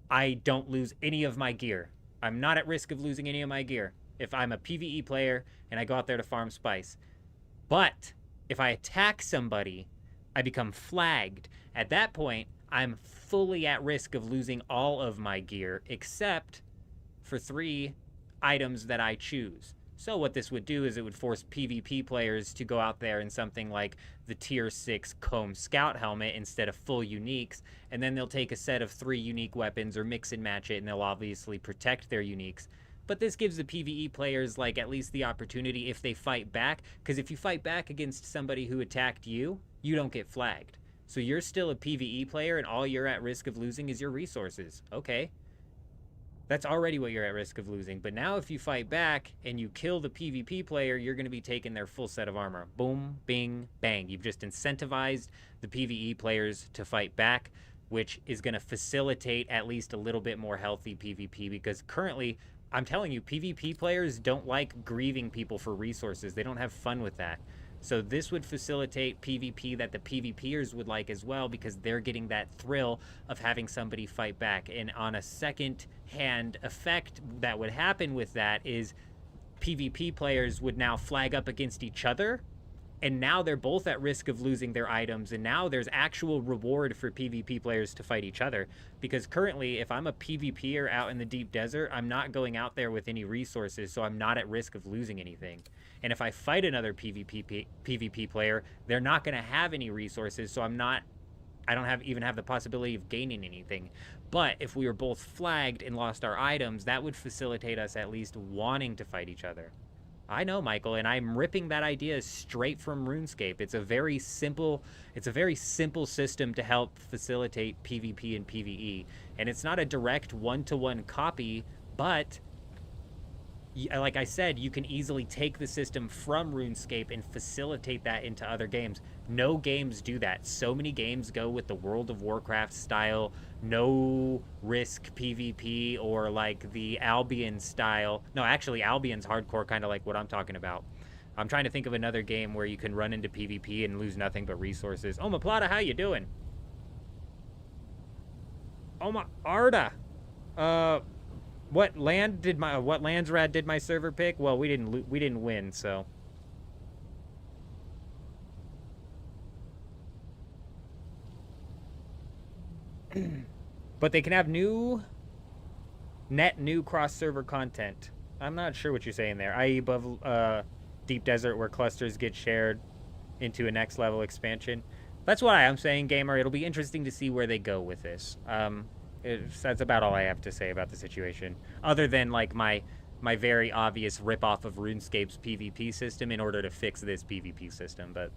I don't lose any of my gear. I'm not at risk of losing any of my gear if I'm a PvE player and I go out there to farm spice. But if I attack somebody, I become flagged. At that point, I'm fully at risk of losing all of my gear except for 3 items that I choose. So what this would do is it would force PvP players to go out there in something like the tier 6 Comb Scout helmet instead of full uniques, and then they'll take a set of 3 unique weapons or mix and match it, and they'll obviously protect their uniques. But this gives the PvE players like at least the opportunity if they fight back, because if you fight back against somebody who attacked you, you don't get flagged. So you're still a PvE player and all you're at risk of losing is your resources. Okay. That's already what you're at risk of losing. But now if you fight back and you kill the PvP player, you're going to be taking their full set of armor. Boom, bing, bang. You've just incentivized the PvE players to fight back, which is going to facilitate at least a little bit more healthy PvP, because currently, I'm telling you, PvP players don't like grieving people for resources. They don't have fun with that. So this would facilitate PvP that the PvPers would like as well, because they're getting that thrill of having somebody fight back. And on a second-hand effect that would happen with that is PvP players would now flag up against each other, and now they're both at risk of losing their items, and now there's actual reward for PvP players to fight each other. Because currently, if I'm a PvPer out in the deep desert, I'm not going out there with any resources, so I'm not at risk of losing anything. And if I fight another PvP player, they're not going to have any resources, so I don't even have the possibility of gaining anything. But if we were both flagged and lost our items, that would facilitate us at least wanting to fight each other. I know, Michael, and I'm ripping that idea straight from RuneScape. It's a very simple system to help facilitate PvP and PvE. And it's not a direct one-to-one copy, but like I said, you can easily take the system from RuneScape and facilitate that into other games. No games do that. So many games go with the World of Warcraft style, no risk PvP, or like the Albion style. No, actually, Albion's hardcore, kind of like what I'm talking about. I'm trying to think of another game where you can run into PvP and lose nothing but resources. Oh, Maplata, how you doing? Oh, my Arda. What Landsrad did my server pick? Well, we didn't win, so. But they can have new cross-server content. I'm not sure what you're saying there. I.e. above Deep Desert, where clusters get shared into a next level expansion. That's what I'm saying, gamer. It'll be interesting to see where they go with this. That's about all I have to say about the situation, other than like my very obvious ripoff of RuneScape's PvP system in order to fix this PvP system. But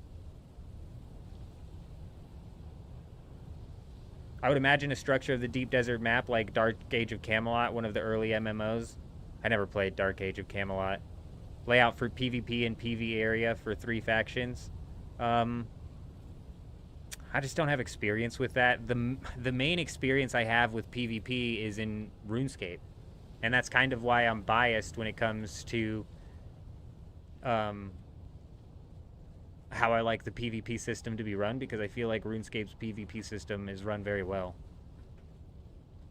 I would imagine a structure of the Deep Desert map like Dark Age of Camelot, one of the early MMOs. I never played Dark Age of Camelot. Layout for PvP and PvE area for 3 factions. I just don't have experience with that. The main experience I have with PvP is in RuneScape. And that's kind of why I'm biased when it comes to how I like the PvP system to be run, because I feel like RuneScape's PvP system is run very well.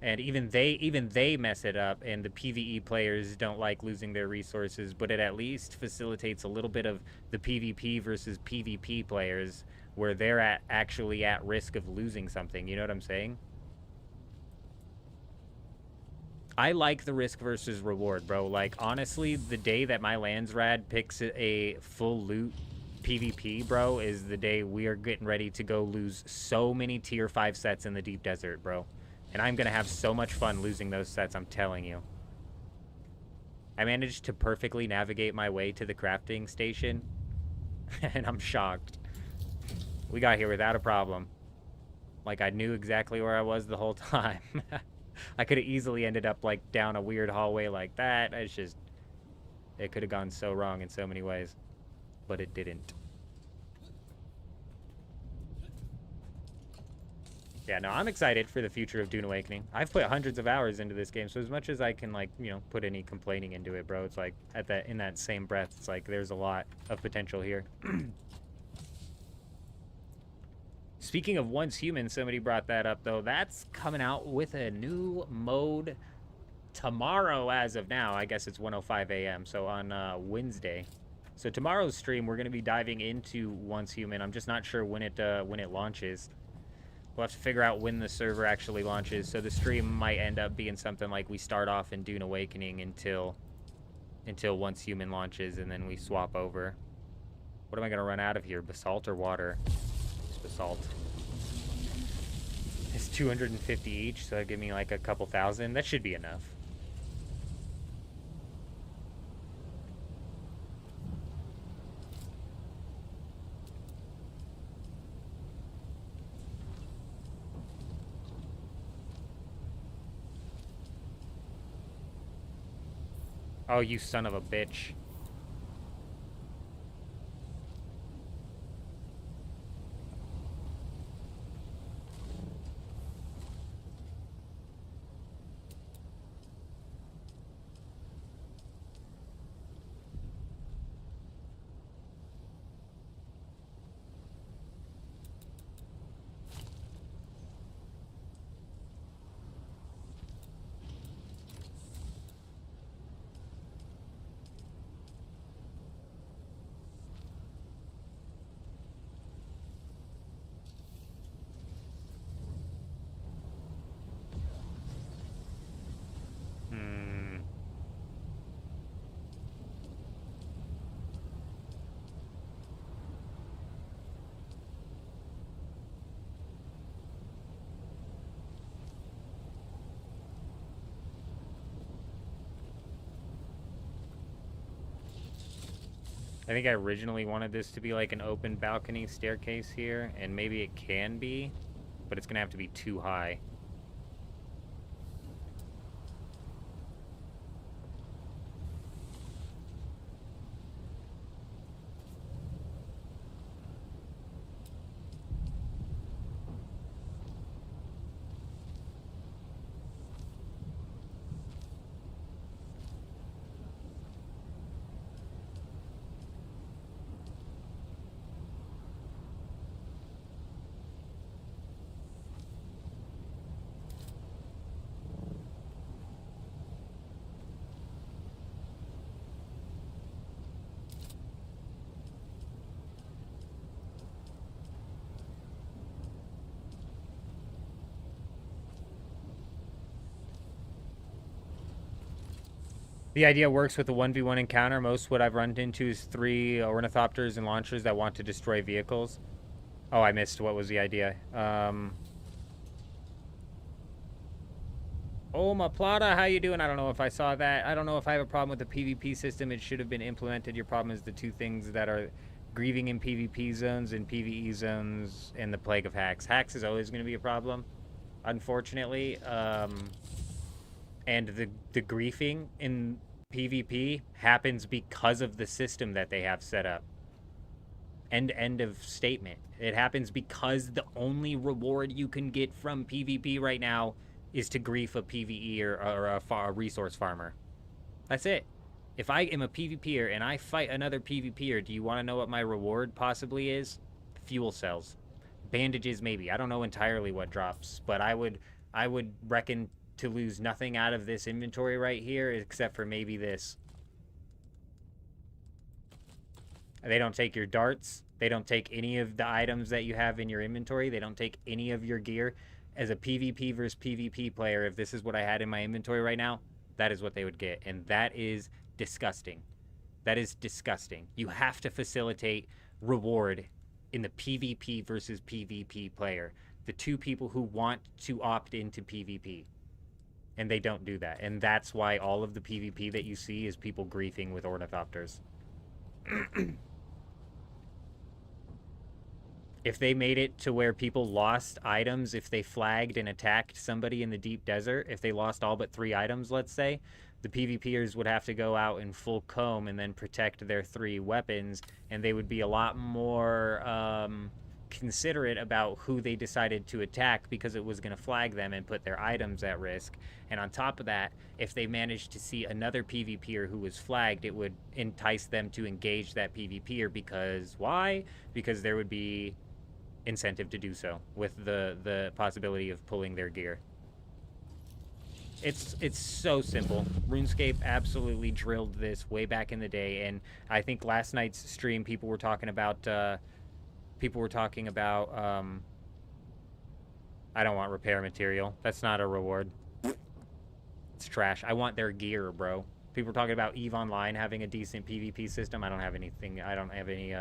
And even they mess it up, and the PvE players don't like losing their resources, but it at least facilitates a little bit of the PvP versus PvP players where they're actually at risk of losing something. You know what I'm saying? I like the risk versus reward, bro. Like, honestly, the day that my Landsrad picks a full loot PvP, bro, is the day we are getting ready to go lose so many tier 5 sets in the deep desert, bro. And I'm going to have so much fun losing those sets, I'm telling you. I managed to perfectly navigate my way to the crafting station, and I'm shocked. We got here without a problem. Like, I knew exactly where I was the whole time. I could have easily ended up, like, down a weird hallway like that. It's just... It could have gone so wrong in so many ways. But it didn't. Yeah, no, I'm excited for the future of Dune Awakening. I've put hundreds of hours into this game, so as much as I can, like, you know, put any complaining into it, bro, it's like, in that same breath, it's like, there's a lot of potential here. Speaking of Once Human, somebody brought that up, though. That's coming out with a new mode tomorrow as of now. I guess it's 1:05 a.m., so on Wednesday. So tomorrow's stream, we're going to be diving into Once Human. I'm just not sure when it launches. We'll have to figure out when the server actually launches. So the stream might end up being something like we start off in Dune Awakening until Once Human launches, and then we swap over. What am I going to run out of here? Basalt or water? It's basalt. It's 250 each, so that'd give me like a couple thousand. That should be enough. Oh, you son of a bitch. I think I originally wanted this to be like an open balcony staircase here, and maybe it can be, but it's gonna have to be too high. The idea works with the 1v1 encounter. Most what I've run into is 3 ornithopters and launchers that want to destroy vehicles. Oh, I missed. What was the idea? Oh, my Plata, how you doing? I don't know if I saw that. I don't know if I have a problem with the PvP system. It should have been implemented. Your problem is the 2 things that are grieving in PvP zones and PvE zones and the plague of hacks. Hacks is always going to be a problem, unfortunately. And the griefing in PvP happens because of the system that they have set up. End of statement. It happens because the only reward you can get from PvP right now is to grief a PvE or a resource farmer. That's it. If I am a PvPer and I fight another PvPer, do you want to know what my reward possibly is? Fuel cells. Bandages, maybe. I don't know entirely what drops, but I would reckon to lose nothing out of this inventory right here except for maybe this. They don't take your darts. They don't take any of the items that you have in your inventory. They don't take any of your gear. As a PvP versus PvP player, if this is what I had in my inventory right now, that is what they would get. And that is disgusting. That is disgusting. You have to facilitate reward in the PvP versus PvP player. The two people who want to opt into PvP. And they don't do that. And that's why all of the PvP that you see is people griefing with ornithopters. If they made it to where people lost items, if they flagged and attacked somebody in the deep desert, if they lost all but 3 items, let's say, the PvPers would have to go out in full comb and then protect their 3 weapons, and they would be a lot more considerate about who they decided to attack because it was going to flag them and put their items at risk. And on top of that, if they managed to see another PvPer who was flagged, it would entice them to engage that PvPer because why? Because there would be incentive to do so with the possibility of pulling their gear. It's so simple. RuneScape absolutely drilled this way back in the day, and I think last night's stream people were talking about I don't want repair material. That's not a reward. It's trash. I want their gear, bro. People were talking about EVE Online having a decent PvP system. I don't have anything. I don't have any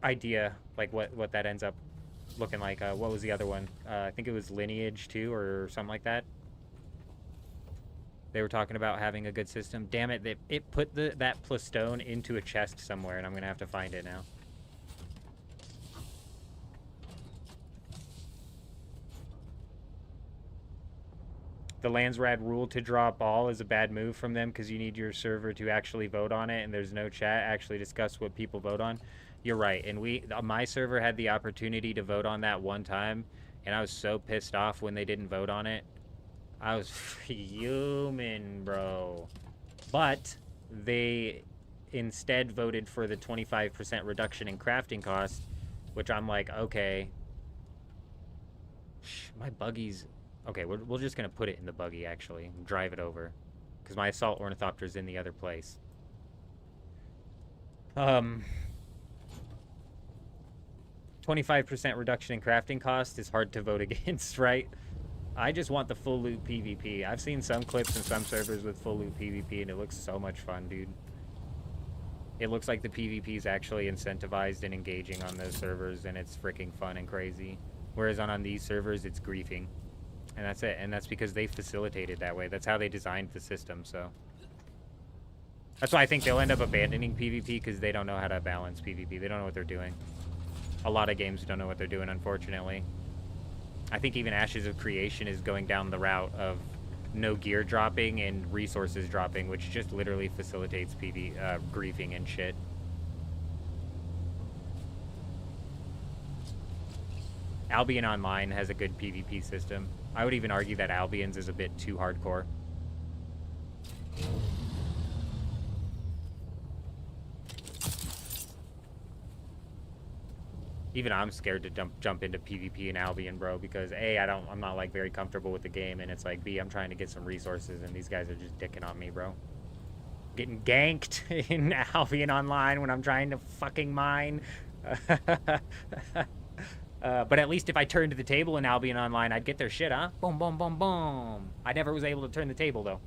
idea like what that ends up looking like. What was the other one? I think it was Lineage 2 or something like that. They were talking about having a good system. Damn it, it put that plus stone into a chest somewhere, and I'm gonna have to find it now. The Landsrad rule to drop all is a bad move from them because you need your server to actually vote on it, and there's no chat actually discuss what people vote on. You're right, and my server had the opportunity to vote on that one time, and I was so pissed off when they didn't vote on it. I was fuming, bro. But they instead voted for the 25% reduction in crafting cost, which I'm like, okay. My buggy's... Okay, we're just going to put it in the buggy, actually, and drive it over. Because my assault ornithopter's in the other place. 25% reduction in crafting cost is hard to vote against, right? I just want the full loot PvP. I've seen some clips in some servers with full loot PvP, and it looks so much fun, dude. It looks like the PvP is actually incentivized and engaging on those servers, and it's freaking fun and crazy. Whereas on these servers, it's griefing. And that's it. And that's because they facilitated that way. That's how they designed the system, so... That's why I think they'll end up abandoning PvP, because they don't know how to balance PvP. They don't know what they're doing. A lot of games don't know what they're doing, unfortunately. I think even Ashes of Creation is going down the route of no gear dropping and resources dropping, which just literally facilitates griefing and shit. Albion Online has a good PvP system. I would even argue that Albion's is a bit too hardcore. Even I'm scared to jump into PvP in Albion, bro, because A, I'm not like very comfortable with the game, and it's like B, I'm trying to get some resources, and these guys are just dicking on me, bro. Getting ganked in Albion Online when I'm trying to fucking mine. But at least if I turned to the table in Albion Online, I'd get their shit, huh? Boom, boom, boom, boom. I never was able to turn the table, though.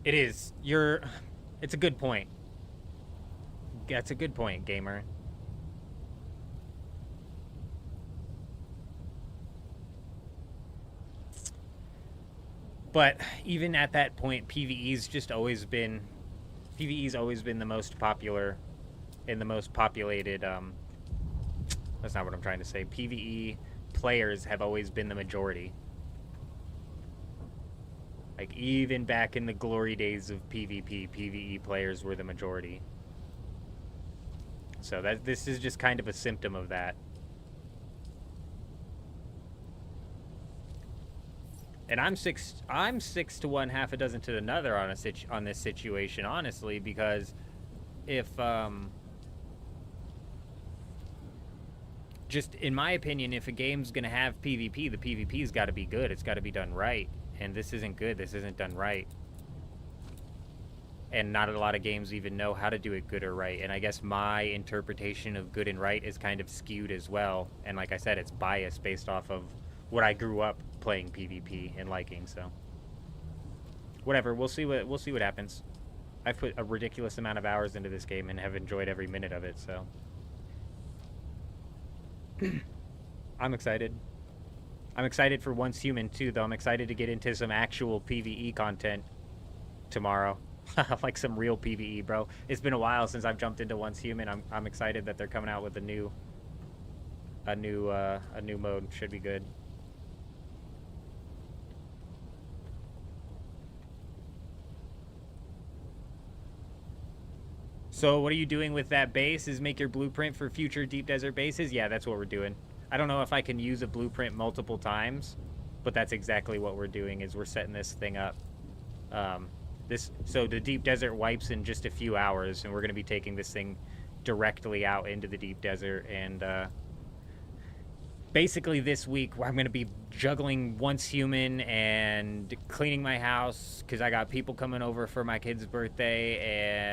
It is. It's a good point. That's a good point, gamer. But even at that point, PvE's always been the most popular and the most populated. That's not what I'm trying to say. PvE players have always been the majority. Like, even back in the glory days of PvP, PvE players were the majority. So this is just kind of a symptom of that. And I'm 6 to 1, half a dozen to another on this situation, honestly, because if just in my opinion, if a game's gonna have PvP, the PvP's got to be good. It's got to be done right, and this isn't good. This isn't done right, and not a lot of games even know how to do it good or right. And I guess my interpretation of good and right is kind of skewed as well. And like I said, it's biased based off of what I grew up playing PvP and liking. So whatever, we'll see what happens. I've put a ridiculous amount of hours into this game and have enjoyed every minute of it. So I'm excited. I'm excited for Once Human too, though. I'm excited to get into some actual PvE content tomorrow. Like some real PvE, bro. It's been a while since I've jumped into Once Human. I'm excited that they're coming out with a new mode. Should be good. So what are you doing with that base? Is make your blueprint for future deep desert bases? Yeah, that's what we're doing. I don't know if I can use a blueprint multiple times, but that's exactly what we're doing. Is we're setting this thing up. So the deep desert wipes in just a few hours, and we're going to be taking this thing directly out into the deep desert. And basically this week I'm going to be juggling Once Human and cleaning my house because I got people coming over for my kid's birthday,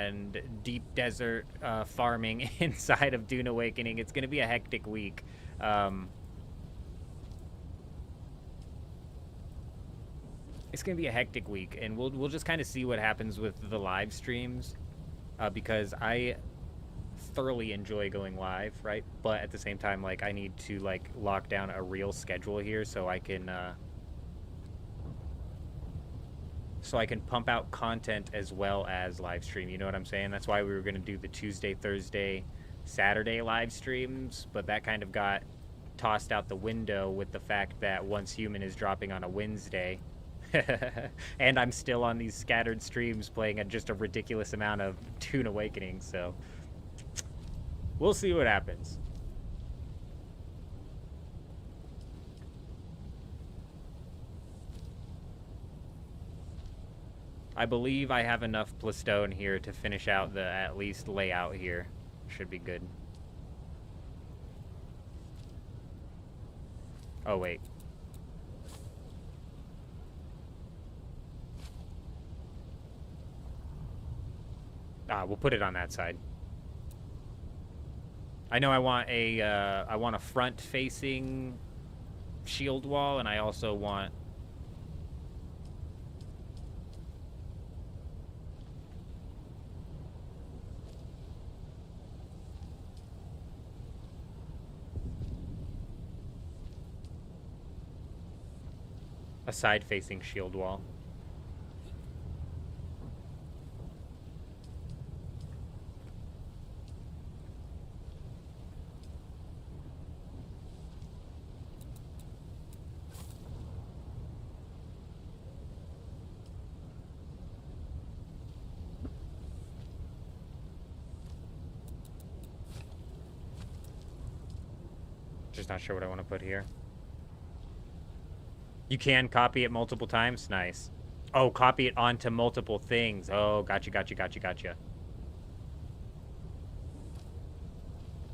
and deep desert farming inside of Dune Awakening. It's going to be a hectic week. It's going to be a hectic week, and we'll just kind of see what happens with the live streams, because I thoroughly enjoy going live, right? But at the same time, like, I need to like lock down a real schedule here so I can pump out content as well as live stream. You know what I'm saying? That's why we were going to do the Tuesday, Thursday, Saturday live streams, but that kind of got tossed out the window with the fact that Once Human is dropping on a Wednesday. And I'm still on these scattered streams playing just a ridiculous amount of Dune Awakening, so we'll see what happens. I believe I have enough plastone here to finish out the at least layout here. Should be good. Oh, wait. We'll put it on that side. I know I want a front-facing shield wall, and I also want a side-facing shield wall. Just not sure what I want to put here. You can copy it multiple times? Nice. Oh, copy it onto multiple things. Oh, gotcha.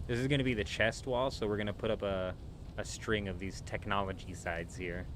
This is going to be the chest wall, so we're going to put up a string of these technology sides here.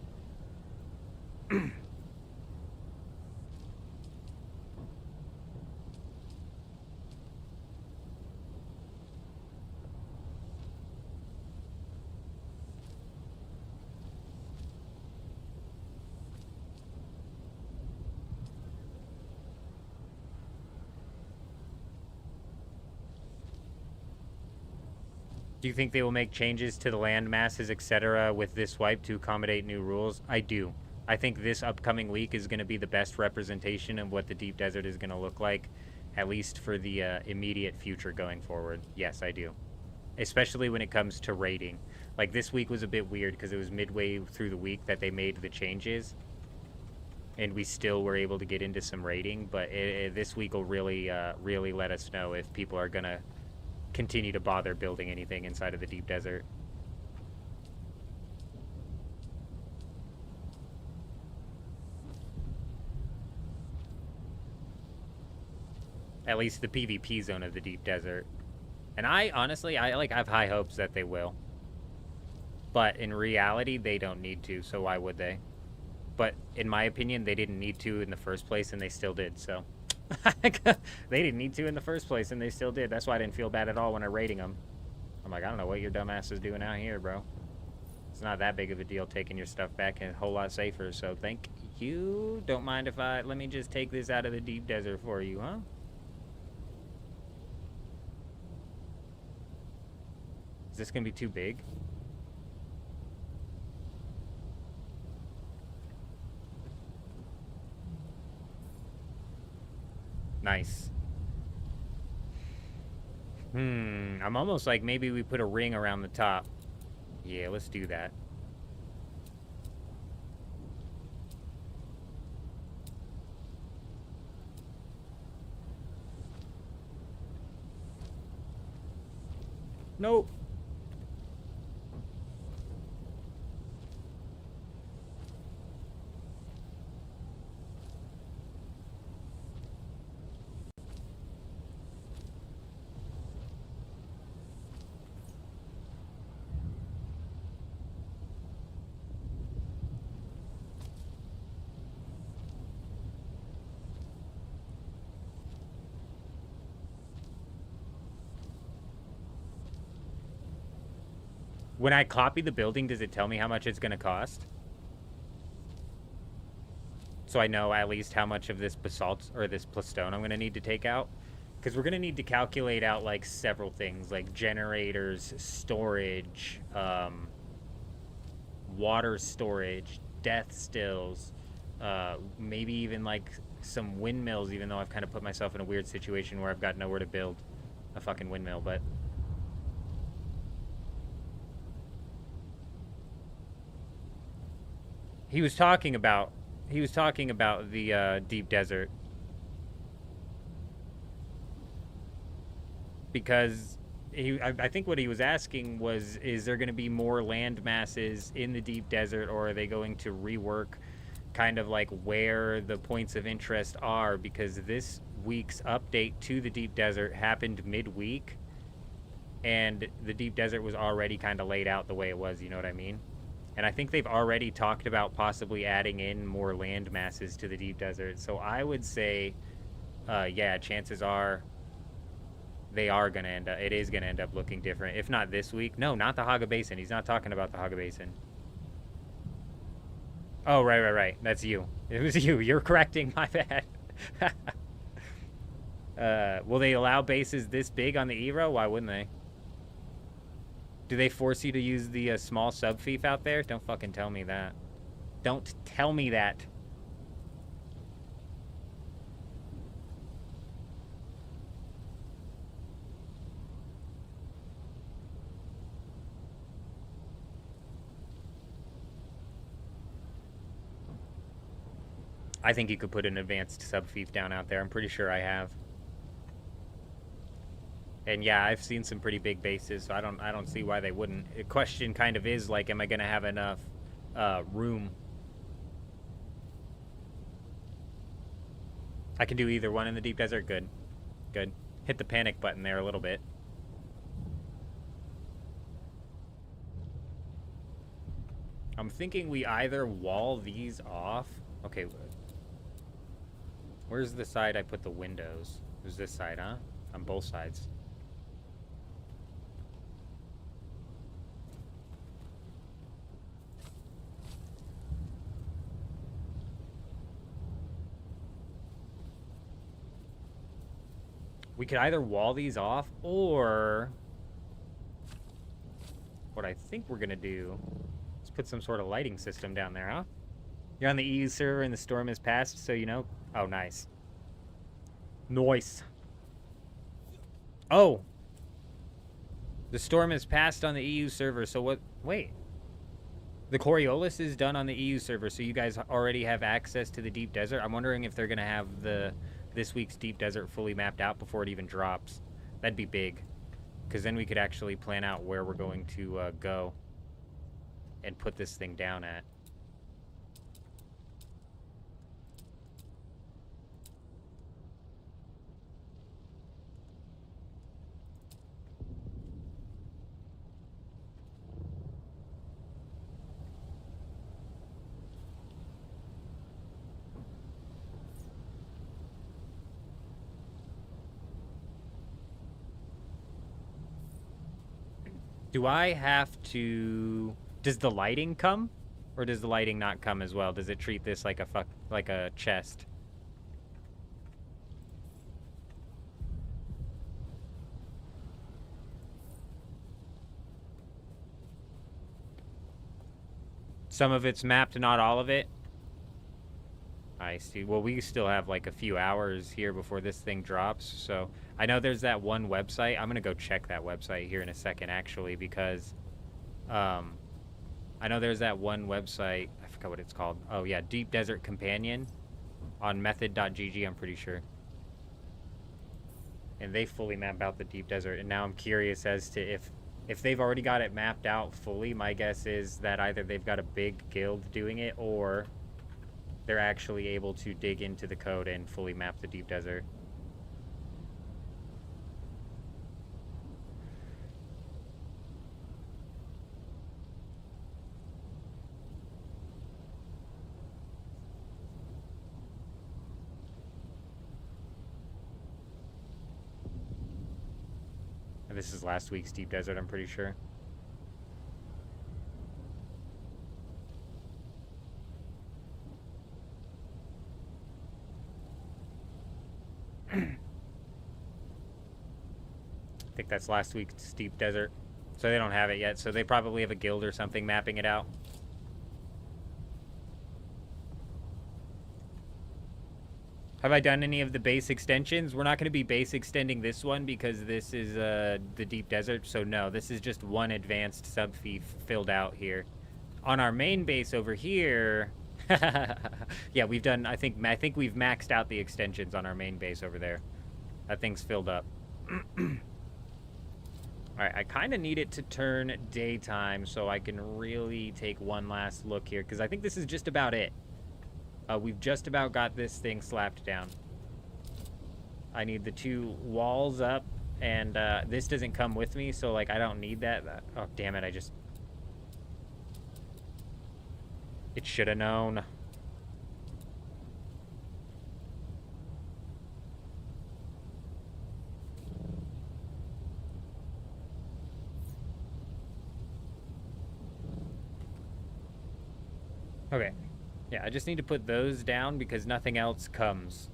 Do you think they will make changes to the land masses, etc., with this wipe to accommodate new rules? I do. I think this upcoming week is going to be the best representation of what the deep desert is going to look like, at least for the immediate future going forward. Yes, I do. Especially when it comes to raiding. Like, this week was a bit weird because it was midway through the week that they made the changes, and we still were able to get into some raiding, but this week will really let us know if people are going to continue to bother building anything inside of the deep desert. At least the PvP zone of the deep desert. And I honestly, I have high hopes that they will. But in reality, they don't need to, so why would they? But in my opinion, they didn't need to in the first place, and they still did, so. They didn't need to in the first place, and they still did. That's why I didn't feel bad at all when I rating them. I'm like, I don't know what your dumbass is doing out here, bro. It's not that big of a deal taking your stuff back, and a whole lot safer, so thank you. Don't mind if let me just take this out of the deep desert for you, huh? Is this gonna be too big? Nice. I'm almost like maybe we put a ring around the top. Yeah, let's do that. Nope. When I copy the building, does it tell me how much it's going to cost? So I know at least how much of this basalt or this plastone I'm going to need to take out. Because we're going to need to calculate out like several things, like generators, storage, water storage, death stills, maybe even like some windmills, even though I've kind of put myself in a weird situation where I've got nowhere to build a fucking windmill, but... He was talking about the deep desert. Because I think what he was asking was, is there going to be more land masses in the deep desert, or are they going to rework kind of like where the points of interest are? Because this week's update to the deep desert happened midweek, and the deep desert was already kind of laid out the way it was, you know what I mean? And I think they've already talked about possibly adding in more land masses to the deep desert. So I would say, yeah, chances are they are going to end up, it is going to end up looking different. If not this week. No, not the Haga Basin. He's not talking about the Haga Basin. Oh, right. That's you. It was you. You're correcting. My bad. Will they allow bases this big on the Eero? Why wouldn't they? Do they force you to use the small sub-fief out there? Don't fucking tell me that. Don't tell me that. I think you could put an advanced sub-fief down out there. I'm pretty sure I have. And yeah, I've seen some pretty big bases, so I don't see why they wouldn't. The question kind of is like, am I going to have enough room? I can do either one in the deep desert. Good. Hit the panic button there a little bit. I'm thinking we either wall these off. Okay. Where's the side I put the windows? There's this side, huh? On both sides. We could either wall these off, or what I think we're gonna do is put some sort of lighting system down there, huh? You're on the EU server and the storm has passed, so you know. Oh, nice. Nice. Oh, the storm has passed on the EU server. So what? Wait. The Coriolis is done on the EU server, so you guys already have access to the deep desert. I'm wondering if they're gonna have this week's deep desert fully mapped out before it even drops. That'd be big, because then we could actually plan out where we're going to go and put this thing down at. Do I have to... Does the lighting come? Or does the lighting not come as well? Does it treat this like a chest? Some of it's mapped, not all of it. I see. Well, we still have like a few hours here before this thing drops. So I know there's that one website. I'm going to go check that website here in a second, actually, because I know there's that one website. I forgot what it's called. Oh, yeah. Deep Desert Companion on method.gg, I'm pretty sure. And they fully map out the deep desert. And now I'm curious as to if they've already got it mapped out fully. My guess is that either they've got a big guild doing it, or they're actually able to dig into the code and fully map the deep desert. And this is last week's deep desert, I'm pretty sure. I think that's last week's deep desert. So they don't have it yet. So they probably have a guild or something mapping it out. Have I done any of the base extensions? We're not going to be base extending this one because this is the deep desert. So no, this is just one advanced sub-fee filled out here. On our main base over here... yeah, we've done... I think we've maxed out the extensions on our main base over there. That thing's filled up. Alright, I kind of need it to turn daytime so I can really take one last look here, because I think this is just about it. We've just about got this thing slapped down. I need the 2 walls up, and this doesn't come with me, so like I don't need that. Oh, damn it, it should have known. Okay. Yeah, I just need to put those down because nothing else comes.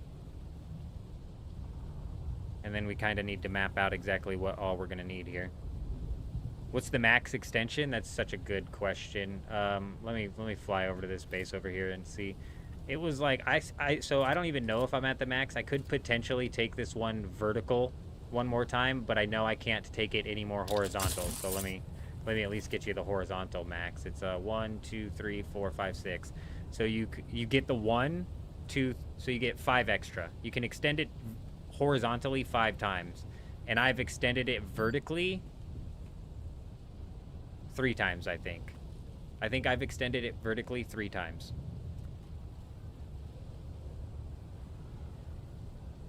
And then we kind of need to map out exactly what all we're going to need here. What's the max extension? That's such a good question. Let me fly over to this base over here and see. It was like so I don't even know if I'm at the max. I could potentially take this one vertical one more time, but I know I can't take it any more horizontal. So let me at least get you the horizontal max. It's 1, 2, 3, 4, 5, 6. So you get the 1, 2, so you get 5 extra. You can extend it horizontally 5 times, and I've extended it vertically 3 times, I think. I think I've extended it vertically 3 times.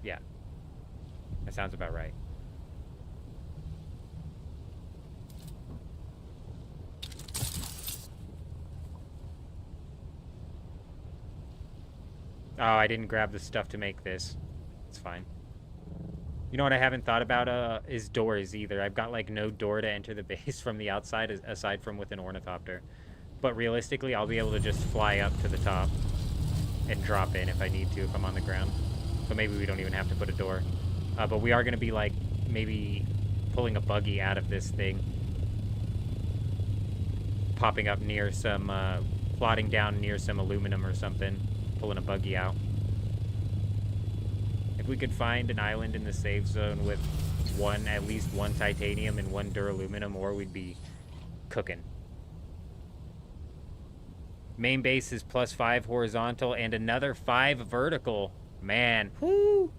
Yeah. That sounds about right. Oh, I didn't grab the stuff to make this. It's fine. You know what I haven't thought about is doors either. I've got like no door to enter the base from the outside aside from with an ornithopter. But realistically, I'll be able to just fly up to the top and drop in if I need to, if I'm on the ground. So maybe we don't even have to put a door. But we are going to be like maybe pulling a buggy out of this thing. Popping up near some, plotting down near some aluminum or something. Pulling a buggy out. If we could find an island in the safe zone with at least one titanium and 1 duraluminum ore, we'd be cooking. Main base is +5 horizontal and another 5 vertical. Man, whoo!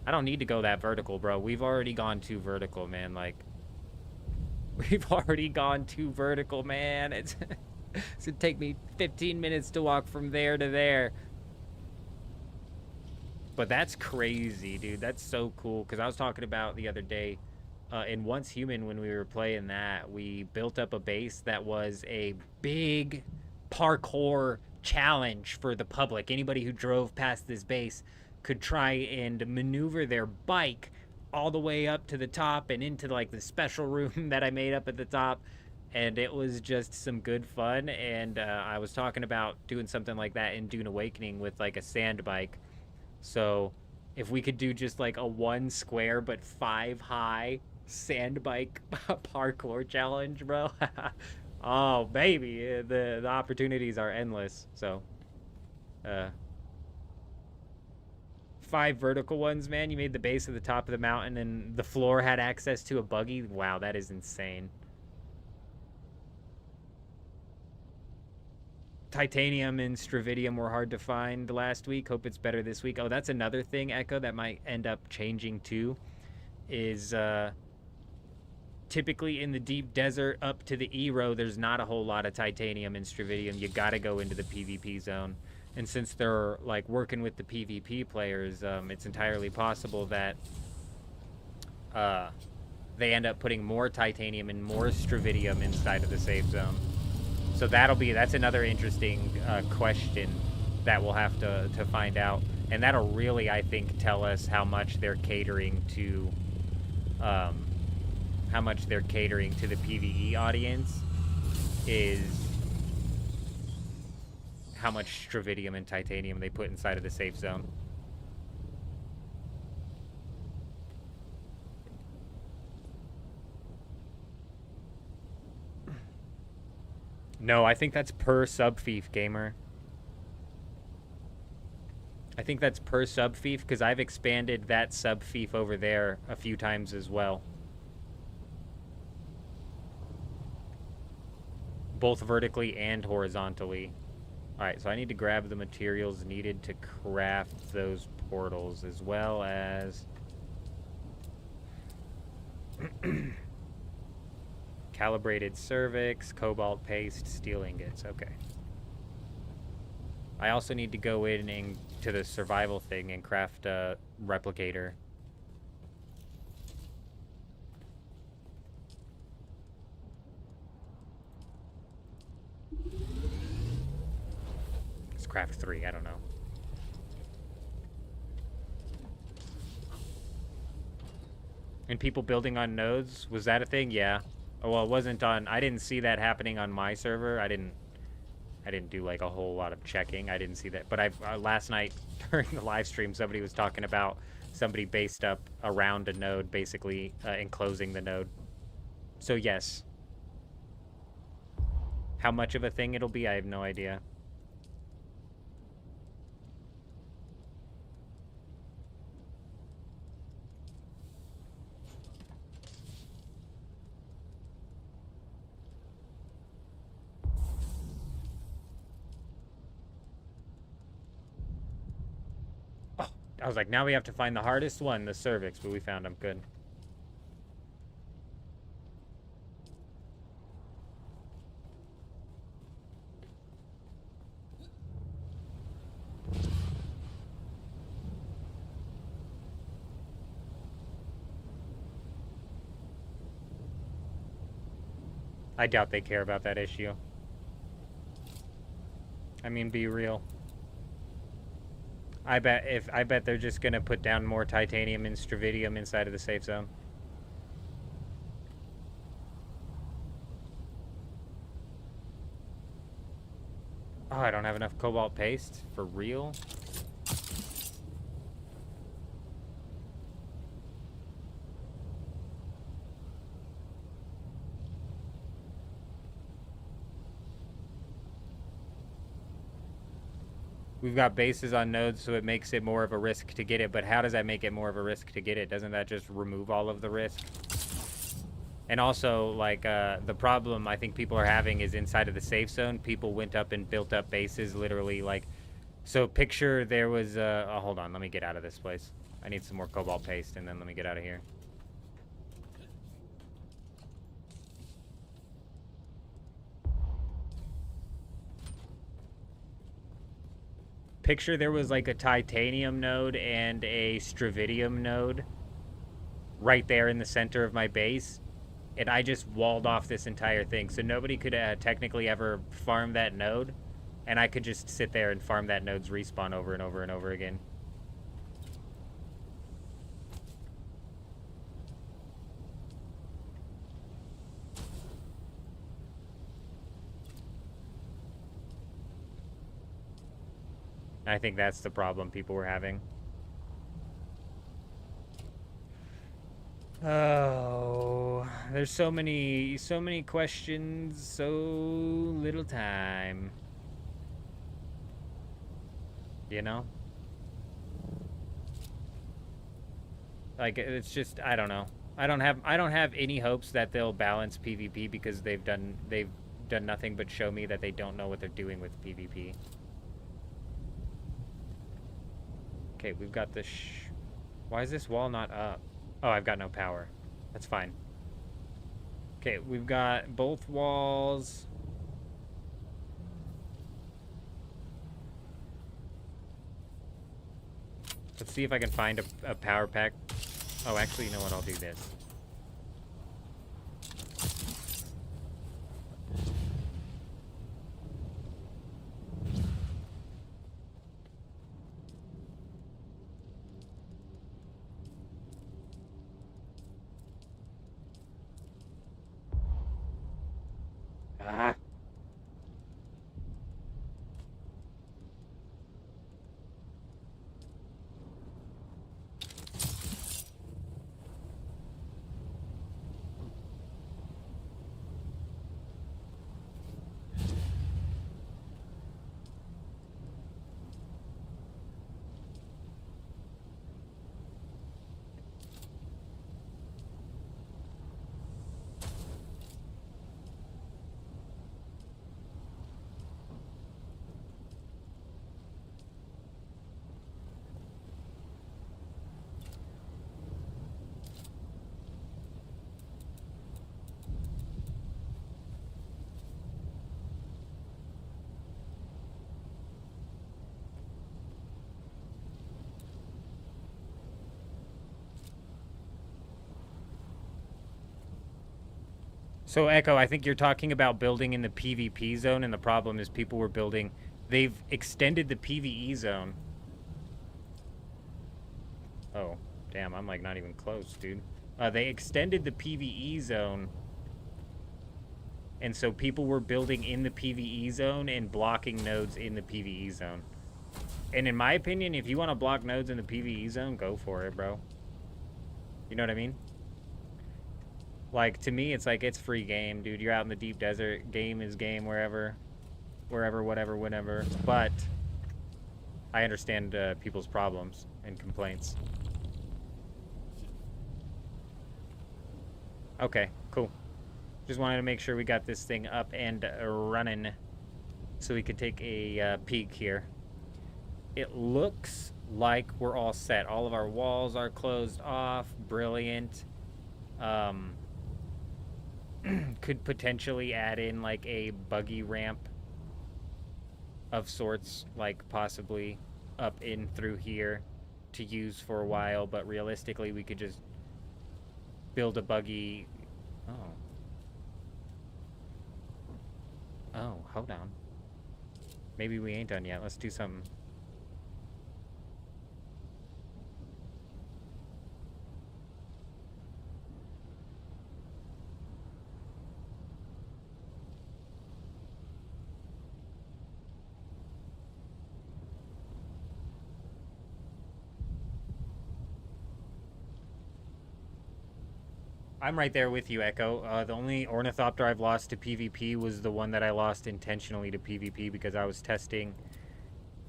I don't need to go that vertical, bro. We've already gone too vertical, man. Like, we've already gone too vertical, man. It's it'd take me 15 minutes to walk from there to there. But that's crazy, dude. That's so cool. Because I was talking about the other day, in Once Human, when we were playing that, we built up a base that was a big parkour challenge for the public. Anybody who drove past this base could try and maneuver their bike all the way up to the top and into like the special room that I made up at the top. And it was just some good fun. And I was talking about doing something like that in Dune Awakening with like a sand bike. So if we could do just like a 1 square but 5 high sand bike parkour challenge, bro. Oh, baby, the opportunities are endless. So 5 vertical ones, man. You made the base of the top of the mountain and the floor had access to a buggy. Wow, that is insane. Titanium and Stravidium were hard to find last week. Hope it's better this week. Oh, that's another thing, Echo, that might end up changing too, is typically in the deep desert up to the E-row, there's not a whole lot of titanium and Stravidium. You gotta go into the PvP zone. And since they're like working with the PvP players, it's entirely possible that they end up putting more titanium and more Stravidium inside of the safe zone. So that's another interesting question that we'll have to find out, and that'll really, I think, tell us how much they're catering to the PvE audience, is how much Stravidium and titanium they put inside of the safe zone. No, I think that's per sub-fief, gamer. I think that's per sub-fief, because I've expanded that sub-fief over there a few times as well. Both vertically and horizontally. Alright, so I need to grab the materials needed to craft those portals, as well as calibrated cervix, cobalt paste, steel ingots. Okay. I also need to go in and to the survival thing and craft a replicator. Let's craft 3, I don't know. And people building on nodes, was that a thing? Yeah. Oh, well, it wasn't on. I didn't see that happening on my server. I didn't do like a whole lot of checking. I didn't see that. But last night during the live stream, somebody was talking about somebody based up around a node, basically enclosing the node. So yes. How much of a thing it'll be, I have no idea. I was like, now we have to find the hardest one, the cervix, but we found him. Good. I doubt they care about that issue. I mean, be real. I bet they're just gonna put down more titanium and Stravidium inside of the safe zone. Oh, I don't have enough cobalt paste? For real? We've got bases on nodes, so it makes it more of a risk to get it. But how does that make it more of a risk to get it? Doesn't that just remove all of the risk? And also, like, the problem I think people are having is inside of the safe zone, people went up and built up bases, literally, like... So picture there was... oh, hold on, let me get out of this place. I need some more cobalt paste, and then let me get out of here. Picture there was like a titanium node and a Stravidium node right there in the center of my base, and I just walled off this entire thing, so nobody could technically ever farm that node, and I could just sit there and farm that node's respawn over and over and over again. I think that's the problem people were having. Oh, there's so many questions, so little time. You know? Like, it's just, I don't know. I don't have any hopes that they'll balance PvP because they've done nothing but show me that they don't know what they're doing with PvP. Okay, we've got this. Why is this wall not up? Oh, I've got no power. That's fine. Okay, we've got both walls. Let's see if I can find a power pack. Oh, actually, you know what? I'll do this. Ah. So, Echo, I think you're talking about building in the PvP zone, and the problem is people were building... They've extended the PvE zone. Oh, damn, I'm, like, not even close, dude. They extended the PvE zone, and so people were building in the PvE zone and blocking nodes in the PvE zone. And in my opinion, if you want to block nodes in the PvE zone, go for it, bro. You know what I mean? Like, to me, it's like, it's free game, dude. You're out in the deep desert. Game is game wherever, whatever, whenever. But I understand people's problems and complaints. Okay, cool. Just wanted to make sure we got this thing up and running so we could take a peek here. It looks like we're all set. All of our walls are closed off. Brilliant. Could potentially add in like a buggy ramp of sorts, like possibly up in through here to use for a while, but realistically we could just build a buggy. Oh, hold on. Maybe we ain't done yet. Let's do something. I'm right there with you, Echo. The only Ornithopter I've lost to PvP was the one that I lost intentionally to PvP because I was testing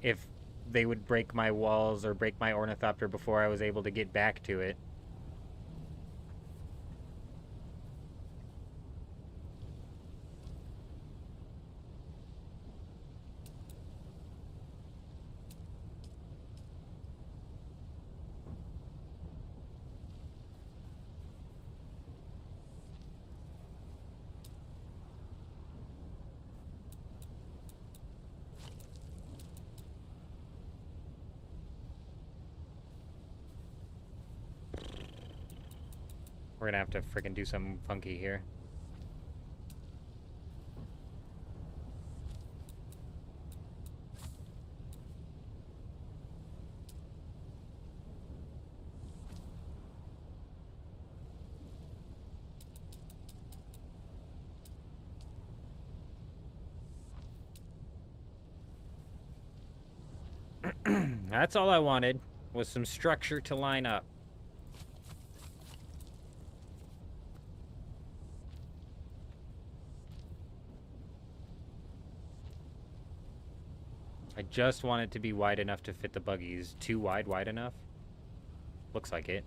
if they would break my walls or break my Ornithopter before I was able to get back to it. We're gonna have to freaking do something funky here. That's all I wanted, was some structure to line up. I just want it to be wide enough to fit the buggies. Too wide enough? Looks like it.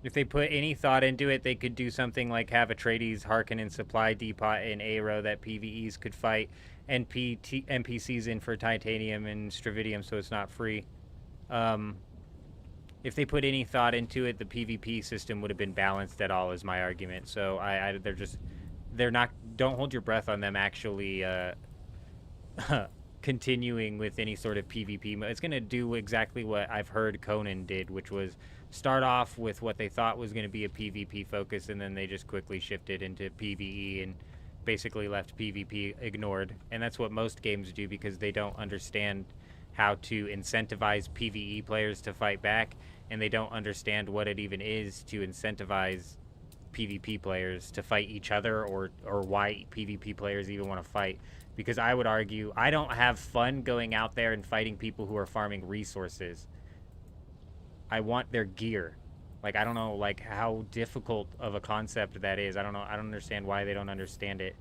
If they put any thought into it, they could do something like have Atreides, Harkonnen Supply Depot, and Aero that PvEs could fight NPCs in for titanium and stravidium, so it's not free. If they put any thought into it, the PvP system would have been balanced at all, is my argument. So they're not. Don't hold your breath on them actually continuing with any sort of PvP. It's going to do exactly what I've heard Conan did, which was start off with what they thought was going to be a PvP focus, and then they just quickly shifted into PvE and basically left PvP ignored. And that's what most games do, because they don't understand how to incentivize PvE players to fight back, and they don't understand what it even is to incentivize PvP players to fight each other, or why PvP players even want to fight. Because I would argue, I don't have fun going out there and fighting people who are farming resources. I want their gear. Like, I don't know, like, how difficult of a concept that is. I don't know. I don't understand why they don't understand it.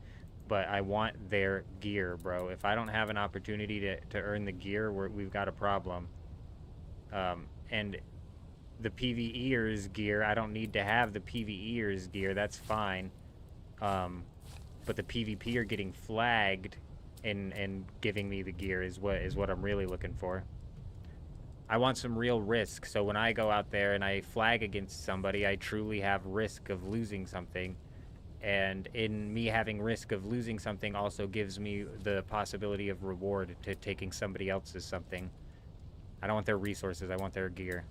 But I want their gear, bro. If I don't have an opportunity to earn the gear, we've got a problem. And the PvEers gear, I don't need to have the PvEers gear. That's fine. But the PvP are getting flagged and giving me the gear is what I'm really looking for. I want some real risk, so when I go out there and I flag against somebody, I truly have risk of losing something. And in me having risk of losing something also gives me the possibility of reward to taking somebody else's something. I don't want their resources, I want their gear.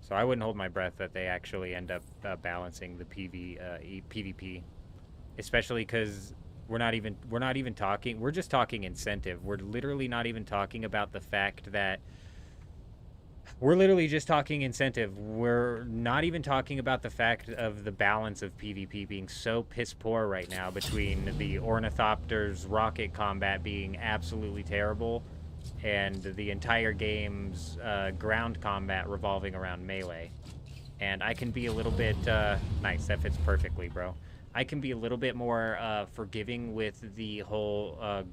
So I wouldn't hold my breath that they actually end up balancing the PvP, especially because we're not even talking. We're just talking incentive. We're literally not even talking about the fact that we're literally just talking incentive. We're not even talking about the fact of the balance of PvP being so piss poor right now, between the Ornithopter's rocket combat being absolutely terrible and the entire game's ground combat revolving around melee. And I can be a little bit... nice, that fits perfectly, bro. I can be a little bit more forgiving with the whole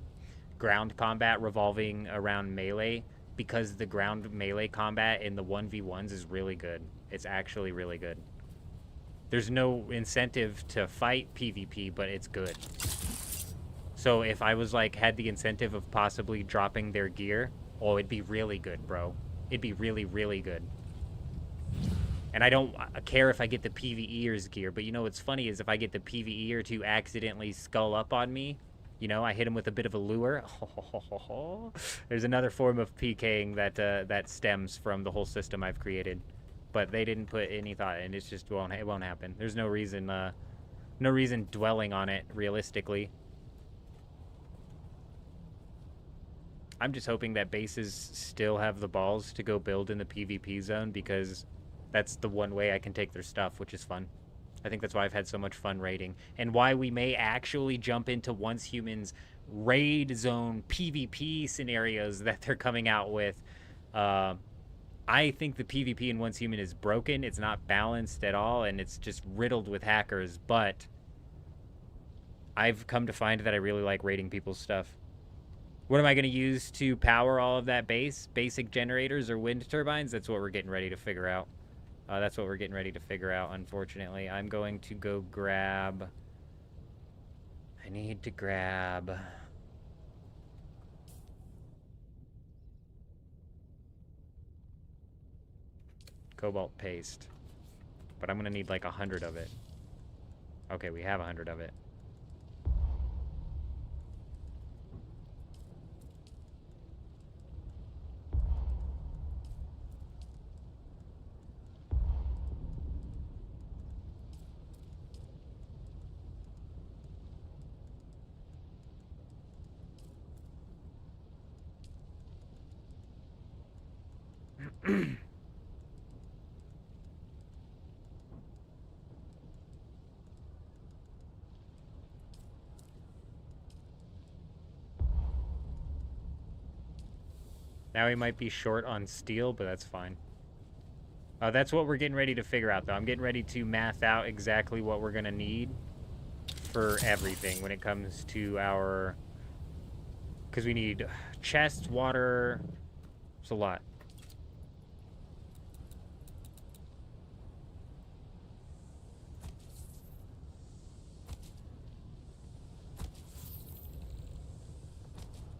ground combat revolving around melee, because the ground melee combat in the 1v1s is really good. It's actually really good. There's no incentive to fight PvP, but it's good. So if I was like, had the incentive of possibly dropping their gear, oh, it'd be really good, bro. It'd be really, really good. And I don't care if I get the PvEer's gear, but you know what's funny is if I get the PvEer to accidentally skull up on me, you know, I hit him with a bit of a lure. There's another form of PKing that stems from the whole system I've created, but they didn't put any thought, and it just won't happen. There's no reason dwelling on it realistically. I'm just hoping that bases still have the balls to go build in the PvP zone, because that's the one way I can take their stuff, which is fun. I think that's why I've had so much fun raiding, and why we may actually jump into Once Humans raid zone PvP scenarios that they're coming out with. I think the PvP in Once Human is broken. It's not balanced at all, and it's just riddled with hackers, but I've come to find that I really like raiding people's stuff. What am I going to use to power all of that base? Basic generators or wind turbines? That's what we're getting ready to figure out. That's what we're getting ready to figure out, unfortunately. I'm going to go grab... I need to grab... cobalt paste. But I'm going to need like 100 of it. Okay, we have 100 of it. Now we might be short on steel, but that's fine. That's what we're getting ready to figure out, though. I'm getting ready to math out exactly what we're going to need for everything when it comes to our... Because we need chests, water... It's a lot.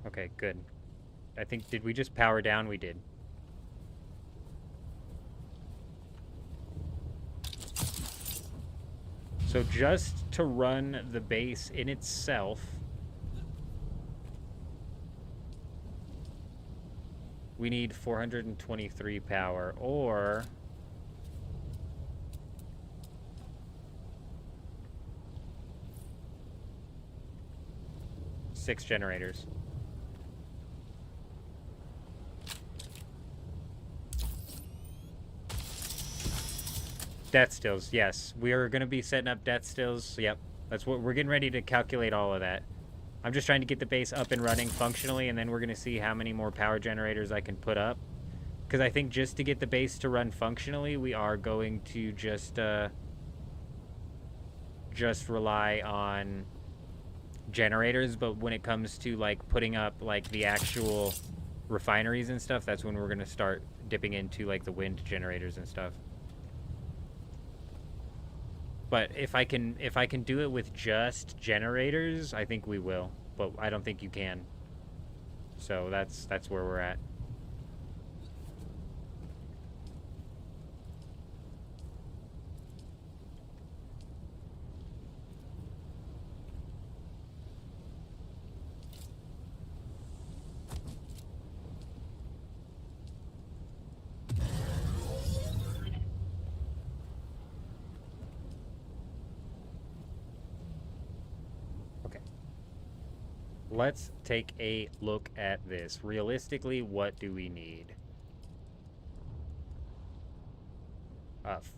Okay, good. I think, did we just power down? We did. So just to run the base in itself, we need 423 power, or... six generators. Death stills, yes. We are going to be setting up death stills. Yep, that's what we're getting ready to calculate all of that. I'm just trying to get the base up and running functionally, and then we're going to see how many more power generators I can put up. Because I think just to get the base to run functionally, we are going to just rely on generators. But when it comes to, like, putting up, like, the actual refineries and stuff, that's when we're going to start dipping into, like, the wind generators and stuff. But if I can do it with just generators, I think we will. But I don't think you can. So that's where we're at. Let's take a look at this. Realistically, what do we need?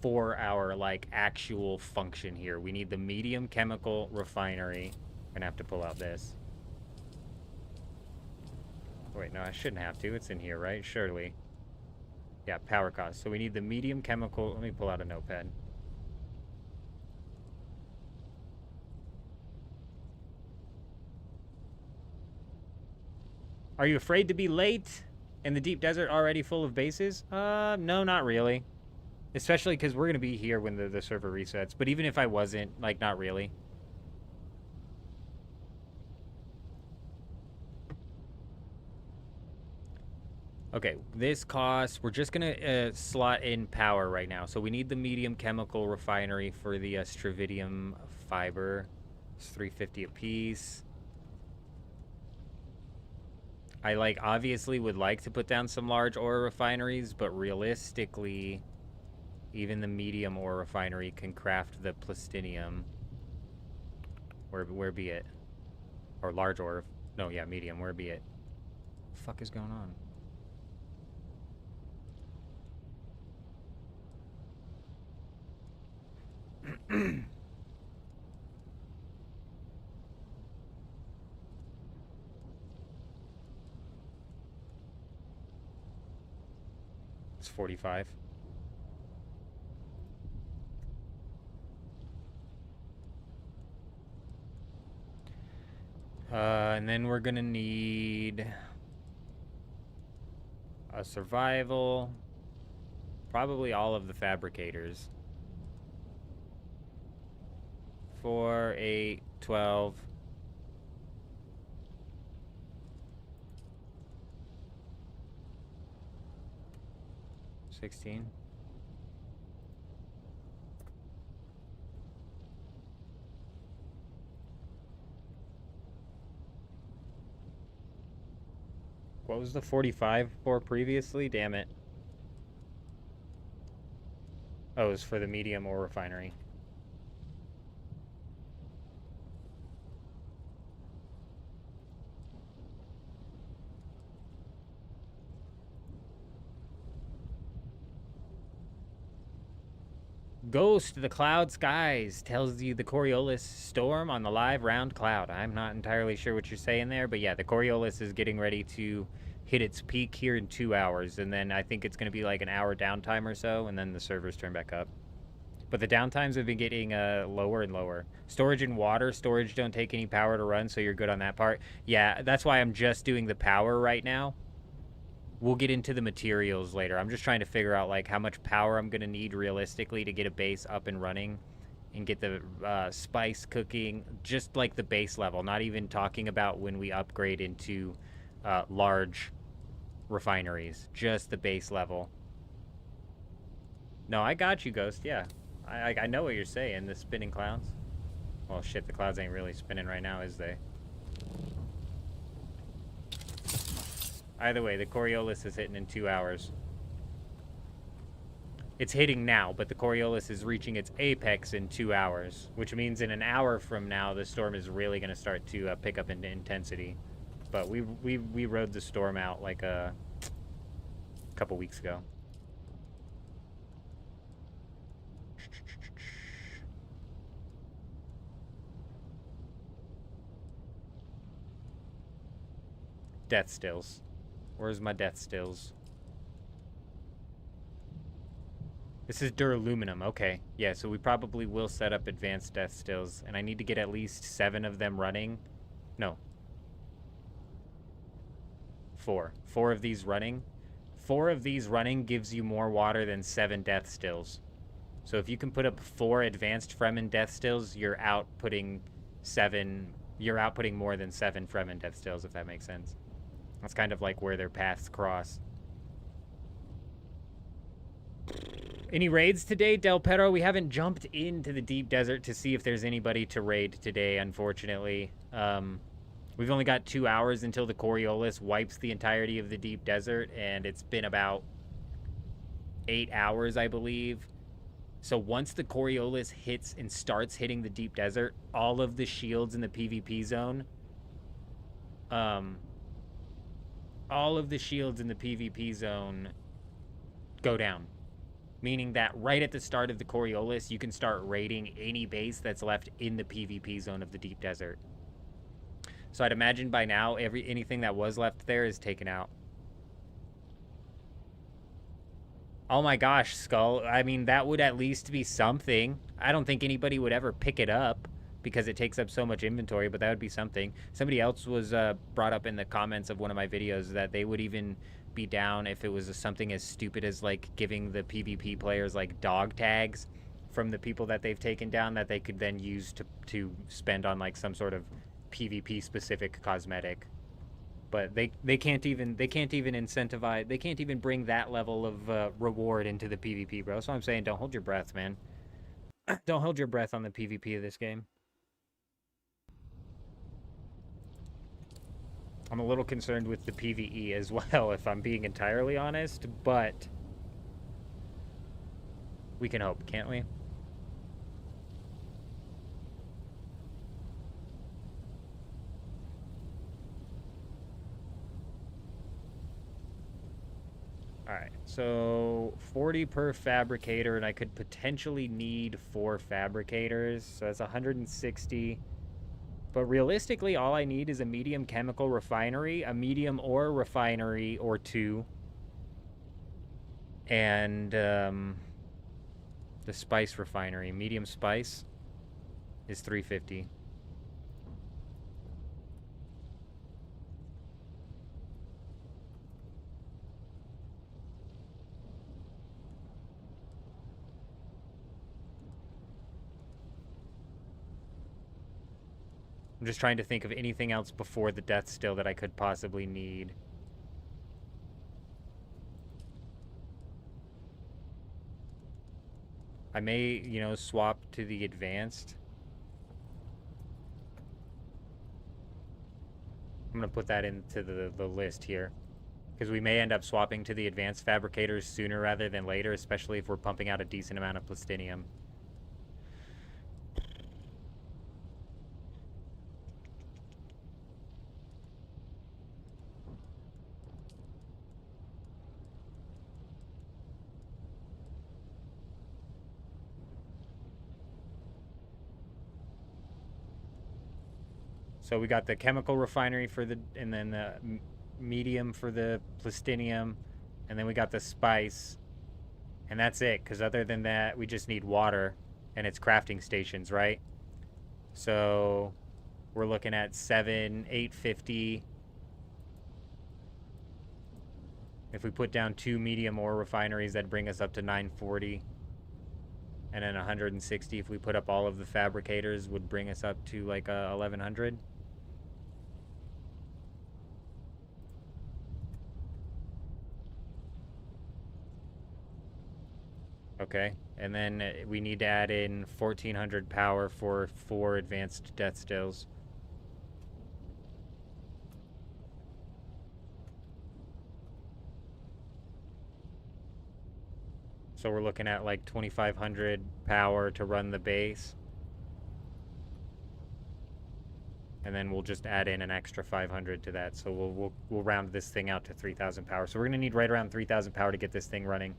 For our, like, actual function here. We need the medium chemical refinery. I'm gonna have to pull out this. Wait, no, I shouldn't have to. It's in here, right? Surely. Yeah, power cost. So we need the medium chemical... Let me pull out a notepad. Are you afraid to be late? In the deep desert already full of bases? No, not really. Especially because we're going to be here when the server resets. But even if I wasn't, like, not really. Okay, this costs... We're just going to slot in power right now. So we need the medium chemical refinery for the stravidium fiber. It's $350 a piece. I, like, obviously would like to put down some large ore refineries, but realistically, even the medium ore refinery can craft the plastinium. Where be it? Or large ore. No, yeah, medium. Where be it? What the fuck is going on? It's 45. And then we're gonna need a survival. Probably all of the fabricators. 4, 8, 12. 16. What was the 45 for previously? Damn it. Oh, it was for the medium ore refinery. Ghost, the cloud skies, tells you the Coriolis storm on the live round cloud. I'm not entirely sure what you're saying there, but yeah, the Coriolis is getting ready to hit its peak here in 2 hours, and then I think it's going to be like an hour downtime or so, and then the servers turn back up. But the downtimes have been getting lower and lower. Storage and water storage don't take any power to run, so you're good on that part. Yeah, that's why I'm just doing the power right now. We'll get into the materials later. I'm just trying to figure out like how much power I'm going to need realistically to get a base up and running and get the spice cooking, just like the base level, not even talking about when we upgrade into large refineries, just the base level. No, I got you, Ghost. Yeah, I know what you're saying. The spinning clouds. Well, shit, the clouds ain't really spinning right now, is they? Either way, the Coriolis is hitting in 2 hours. It's hitting now, but the Coriolis is reaching its apex in 2 hours, which means in an hour from now, the storm is really going to start to pick up in intensity. But we rode the storm out like a couple weeks ago. Death stills. Where's my death stills? This is duraluminum. Okay. Yeah, so we probably will set up advanced death stills. And I need to get at least 7 of them running. No. 4. 4 of these running. 4 of these running gives you more water than 7 death stills. So if you can put up 4 advanced Fremen death stills, you're outputting more than 7 Fremen death stills, if that makes sense. That's kind of like where their paths cross. Any raids today, Del Perro? We haven't jumped into the deep desert to see if there's anybody to raid today, unfortunately. We've only got 2 hours until the Coriolis wipes the entirety of the deep desert, and it's been about 8 hours, I believe. So once the Coriolis hits and starts hitting the deep desert, all of the shields in the PvP zone, go down. Meaning that right at the start of the Coriolis, you can start raiding any base that's left in the PvP zone of the deep desert. So I'd imagine by now, anything that was left there is taken out. Oh my gosh, Skull. I mean, that would at least be something. I don't think anybody would ever pick it up because it takes up so much inventory, but that would be something. Somebody else was brought up in the comments of one of my videos that they would even be down if it was something as stupid as like giving the PvP players like dog tags from the people that they've taken down that they could then use to spend on like some sort of PvP specific cosmetic. But they can't even incentivize, they can't even bring that level of reward into the PvP, bro. So I'm saying don't hold your breath, man. Don't hold your breath on the PvP of this game. I'm a little concerned with the PvE as well, if I'm being entirely honest, but we can hope, can't we? Alright, so 40 per fabricator, and I could potentially need 4 fabricators, so that's 160. But realistically, all I need is a medium chemical refinery, a medium ore refinery or 2, and the spice refinery. Medium spice is 350. I'm just trying to think of anything else before the death still that I could possibly need. I may, you know, swap to the advanced. I'm going to put that into the list here. Because we may end up swapping to the advanced fabricators sooner rather than later, especially if we're pumping out a decent amount of plastinium. So we got the chemical refinery for the, and then the medium for the plastinium, and then we got the spice, and that's it. Because other than that, we just need water, and it's crafting stations, right? So we're looking at 850. If we put down 2 medium ore refineries, that'd bring us up to 940. And then 160 if we put up all of the fabricators would bring us up to like 1100. Okay, and then we need to add in 1400 power for 4 advanced death stills. So we're looking at like 2500 power to run the base. And then we'll just add in an extra 500 to that. So we'll round this thing out to 3000 power. So we're gonna need right around 3000 power to get this thing running.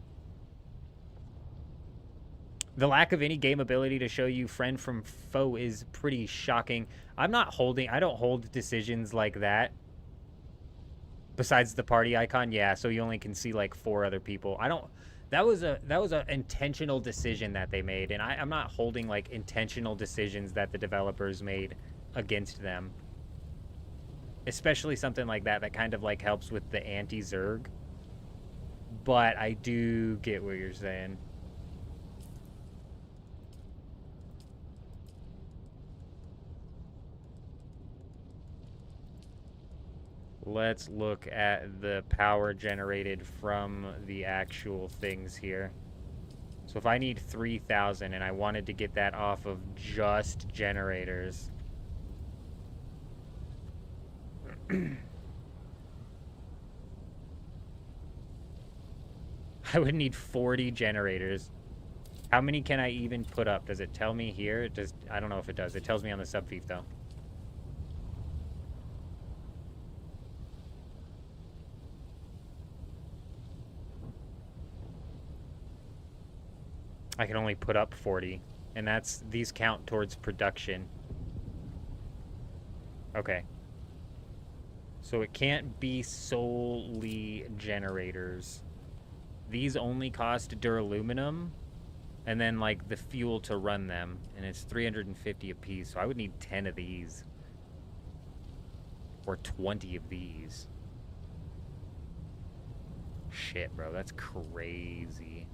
The lack of any game ability to show you friend from foe is pretty shocking. I don't hold decisions like that. Besides the party icon, yeah, so you only can see like 4 other people. That was a intentional decision that they made, and I'm not holding like intentional decisions that the developers made against them. Especially something like that kind of like helps with the anti-Zerg. But I do get what you're saying. Let's look at the power generated from the actual things here. So if I need 3000 and I wanted to get that off of just generators. I would need 40 generators. How many can I even put up? Does it tell me here? I don't know if it does. It tells me on the subfief though. I can only put up 40, and these count towards production. Okay. So it can't be solely generators. These only cost duraluminum, and then like the fuel to run them, and it's 350 a piece. So I would need 10 of these, or 20 of these. Shit, bro, that's crazy.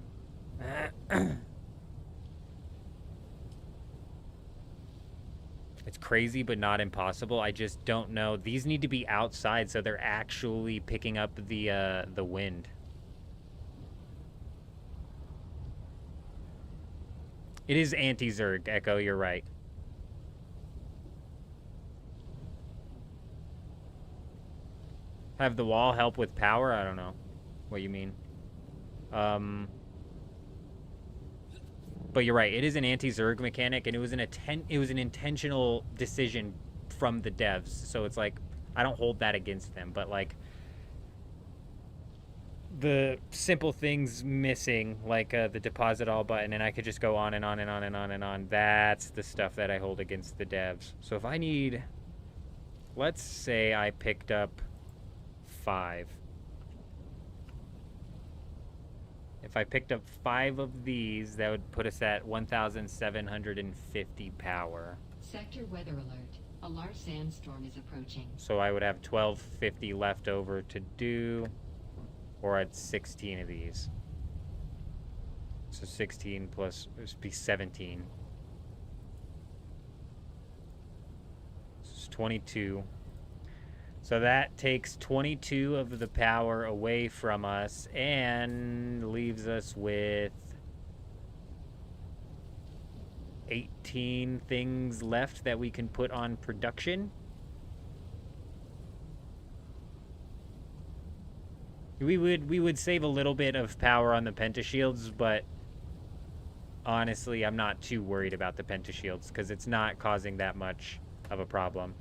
It's crazy, but not impossible. I just don't know. These need to be outside, so they're actually picking up the wind. It is anti-Zerg, Echo. You're right. Have the wall help with power? I don't know what you mean. But you're right. It is an anti-Zerg mechanic, and it was an intentional decision from the devs. So it's like I don't hold that against them, but like the simple things missing, like the deposit all button, and I could just go on and on and on and on and on. That's the stuff that I hold against the devs. So if I need, let's say I picked up 5. If I picked up 5 of these, that would put us at 1,750 power. Sector weather alert. A large sandstorm is approaching. So I would have 1,250 left over to do, or at 16 of these. So 16 plus, it would be 17. So it's 22. So that takes 22 of the power away from us and leaves us with 18 things left that we can put on production. We would save a little bit of power on the pentashields, but honestly, I'm not too worried about the pentashields because it's not causing that much of a problem.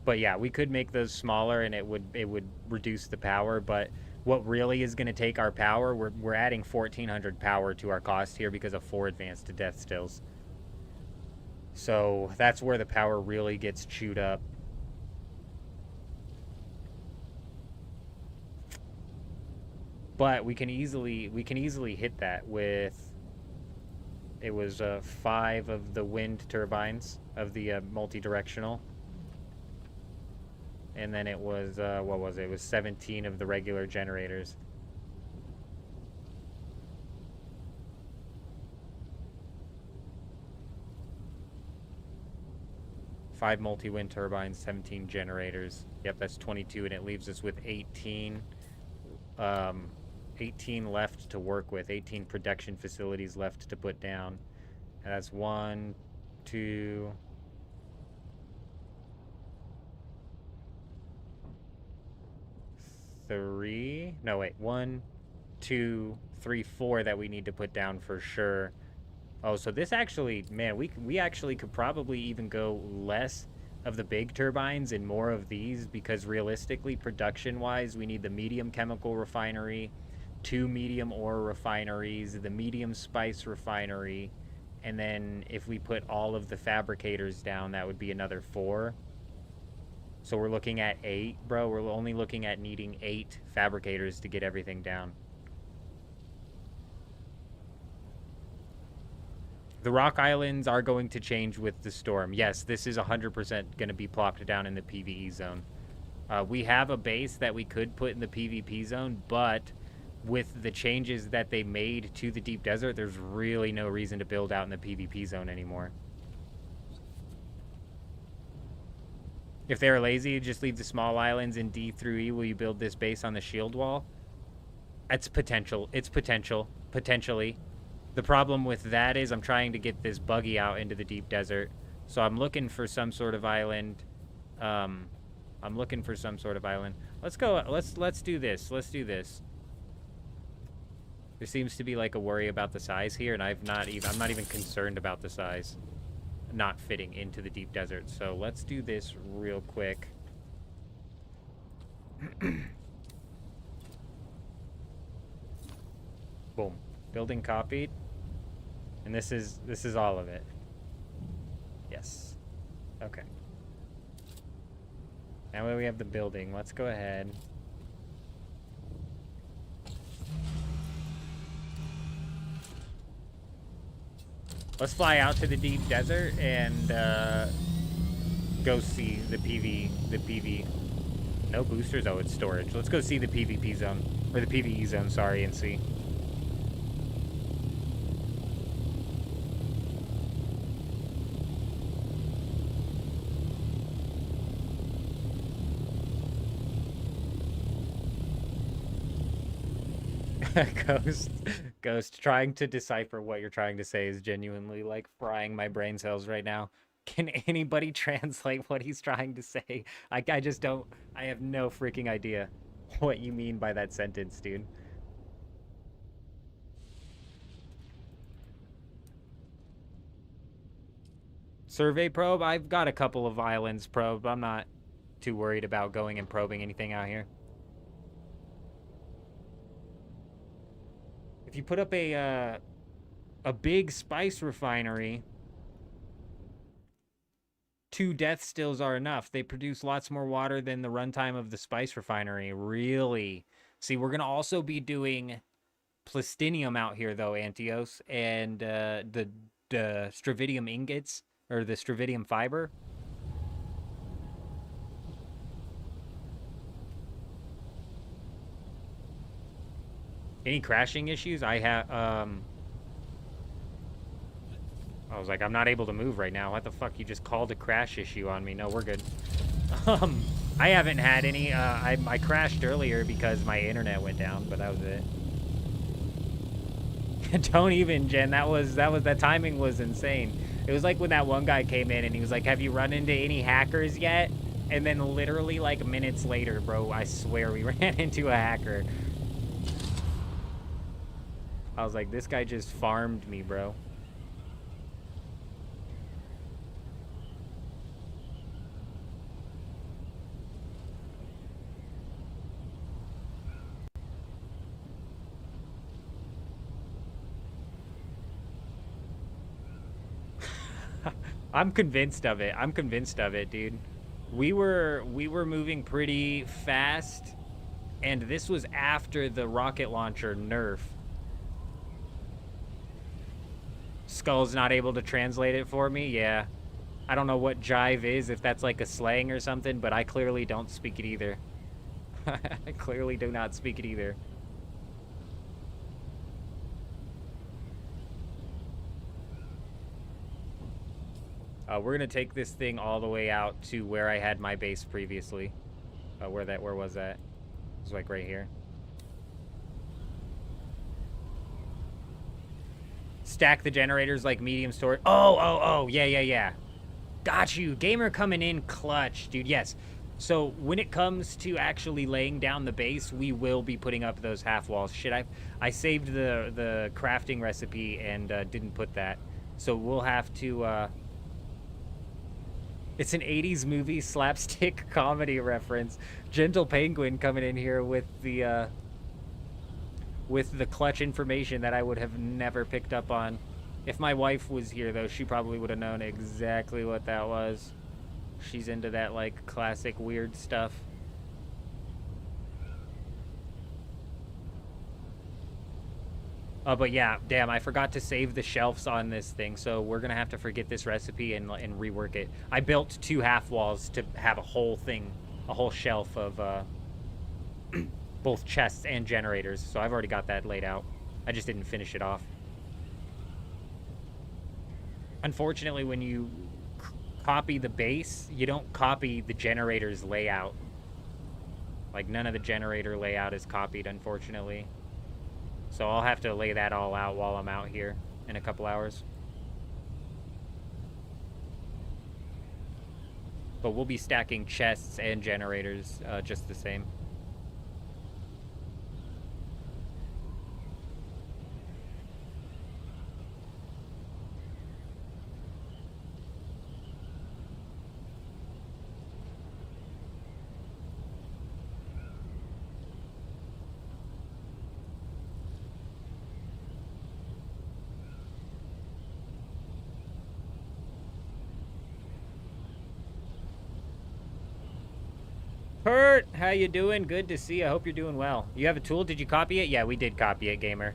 But yeah, we could make those smaller and it would reduce the power, but what really is going to take our power, we're adding 1400 power to our cost here because of 4 advanced death stills. So that's where the power really gets chewed up. But we can easily hit that with, it was 5 of the wind turbines of the multi-directional, and then it was what was it? It was 17 of the regular generators. Five multi-wind turbines, 17 generators. Yep, that's 22, and it leaves us with 18. 18 left to work with. 18 production facilities left to put down. And that's 1, 2, 3. No, wait. 1, 2, 3, 4 that we need to put down for sure. Oh, so this actually, man, we actually could probably even go less of the big turbines and more of these, because realistically, production-wise, we need the medium chemical refinery, 2 medium ore refineries, the medium spice refinery, and then if we put all of the fabricators down, that would be another 4. So we're looking at 8, bro. We're only looking at needing 8 fabricators to get everything down. The rock islands are going to change with the storm. Yes, this is 100% going to be plopped down in the PvE zone. We have a base that we could put in the PvP zone, but with the changes that they made to the deep desert, there's really no reason to build out in the PvP zone anymore. If they're lazy, just leave the small islands in D through E. Will you build this base on the shield wall? It's potential. It's potential. Potentially. The problem with that is I'm trying to get this buggy out into the deep desert. So I'm looking for some sort of island. I'm looking for some sort of island. Let's go. Let's do this. Let's do this. There seems to be like a worry about the size here, and I'm not even concerned about the size not fitting into the deep desert. So let's do this real quick. Boom. Building copied. And this is all of it. Yes. Okay. Now we have the building. Let's go ahead. Let's fly out to the deep desert and go see the PV. No boosters? Oh, it's storage. Let's go see the PvP zone. Or the PvE zone, sorry, and see. Ghost, trying to decipher what you're trying to say is genuinely like frying my brain cells right now. Can anybody translate what he's trying to say? I just don't, I have no freaking idea what you mean by that sentence, dude. Survey probe? I've got a couple of islands probed. I'm not too worried about going and probing anything out here. If you put up a big spice refinery, 2 death stills are enough. They produce lots more water than the runtime of the spice refinery. Really? See, we're gonna also be doing plastinium out here, though, Antios, and the stravidium ingots, or the stravidium fiber. Any crashing issues? I was like, I'm not able to move right now. What the fuck? You just called a crash issue on me. No, we're good. I haven't had any. I crashed earlier because my internet went down, but that was it. Don't even, Jen. That timing was insane. It was like when that one guy came in and he was like, have you run into any hackers yet? And then literally like minutes later, bro, I swear we ran into a hacker. I was like, this guy just farmed me, bro. I'm convinced of it. I'm convinced of it, dude. We were moving pretty fast, and this was after the rocket launcher nerf. Skull's not able to translate it for me. Yeah. I don't know what jive is, if that's like a slang or something, but I clearly don't speak it either. I clearly do not speak it either. We're gonna take this thing all the way out to where I had my base previously. Where was that? It was like right here. Stack the generators like medium storage. Oh, yeah. Got you. Gamer coming in clutch, dude. Yes. So when it comes to actually laying down the base, we will be putting up those half walls. Shit, I saved the crafting recipe and didn't put that. So we'll have to... It's an 80s movie slapstick comedy reference. Gentle Penguin coming in here with the clutch information that I would have never picked up on. If my wife was here, though, she probably would have known exactly what that was. She's into that, like, classic weird stuff. But yeah, damn, I forgot to save the shelves on this thing, so we're gonna have to forget this recipe and rework it. I built 2 half walls to have a whole thing, a whole shelf of both chests and generators, so I've already got that laid out. I just didn't finish it off. Unfortunately, when you copy the base, you don't copy the generator's layout. Like, none of the generator layout is copied, unfortunately. So I'll have to lay that all out while I'm out here in a couple hours. But we'll be stacking chests and generators just the same. Kurt, how you doing? Good to see you. I hope you're doing well. You have a tool? Did you copy it? Yeah, we did copy it, gamer.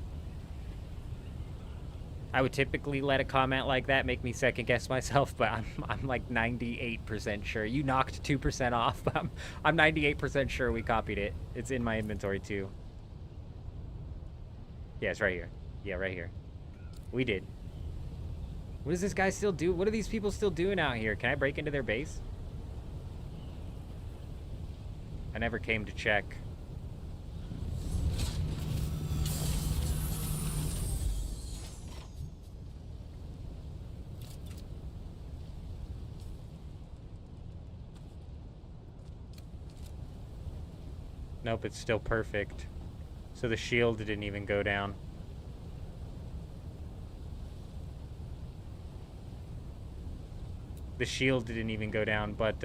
I would typically let a comment like that make me second guess myself, but I'm like 98% sure. You knocked 2% off, but I'm 98% sure we copied it. It's in my inventory too. Yeah, it's right here. Yeah, right here. We did. What does this guy still do? What are these people still doing out here? Can I break into their base? I never came to check. Nope, it's still perfect. So the shield didn't even go down. The shield didn't even go down, but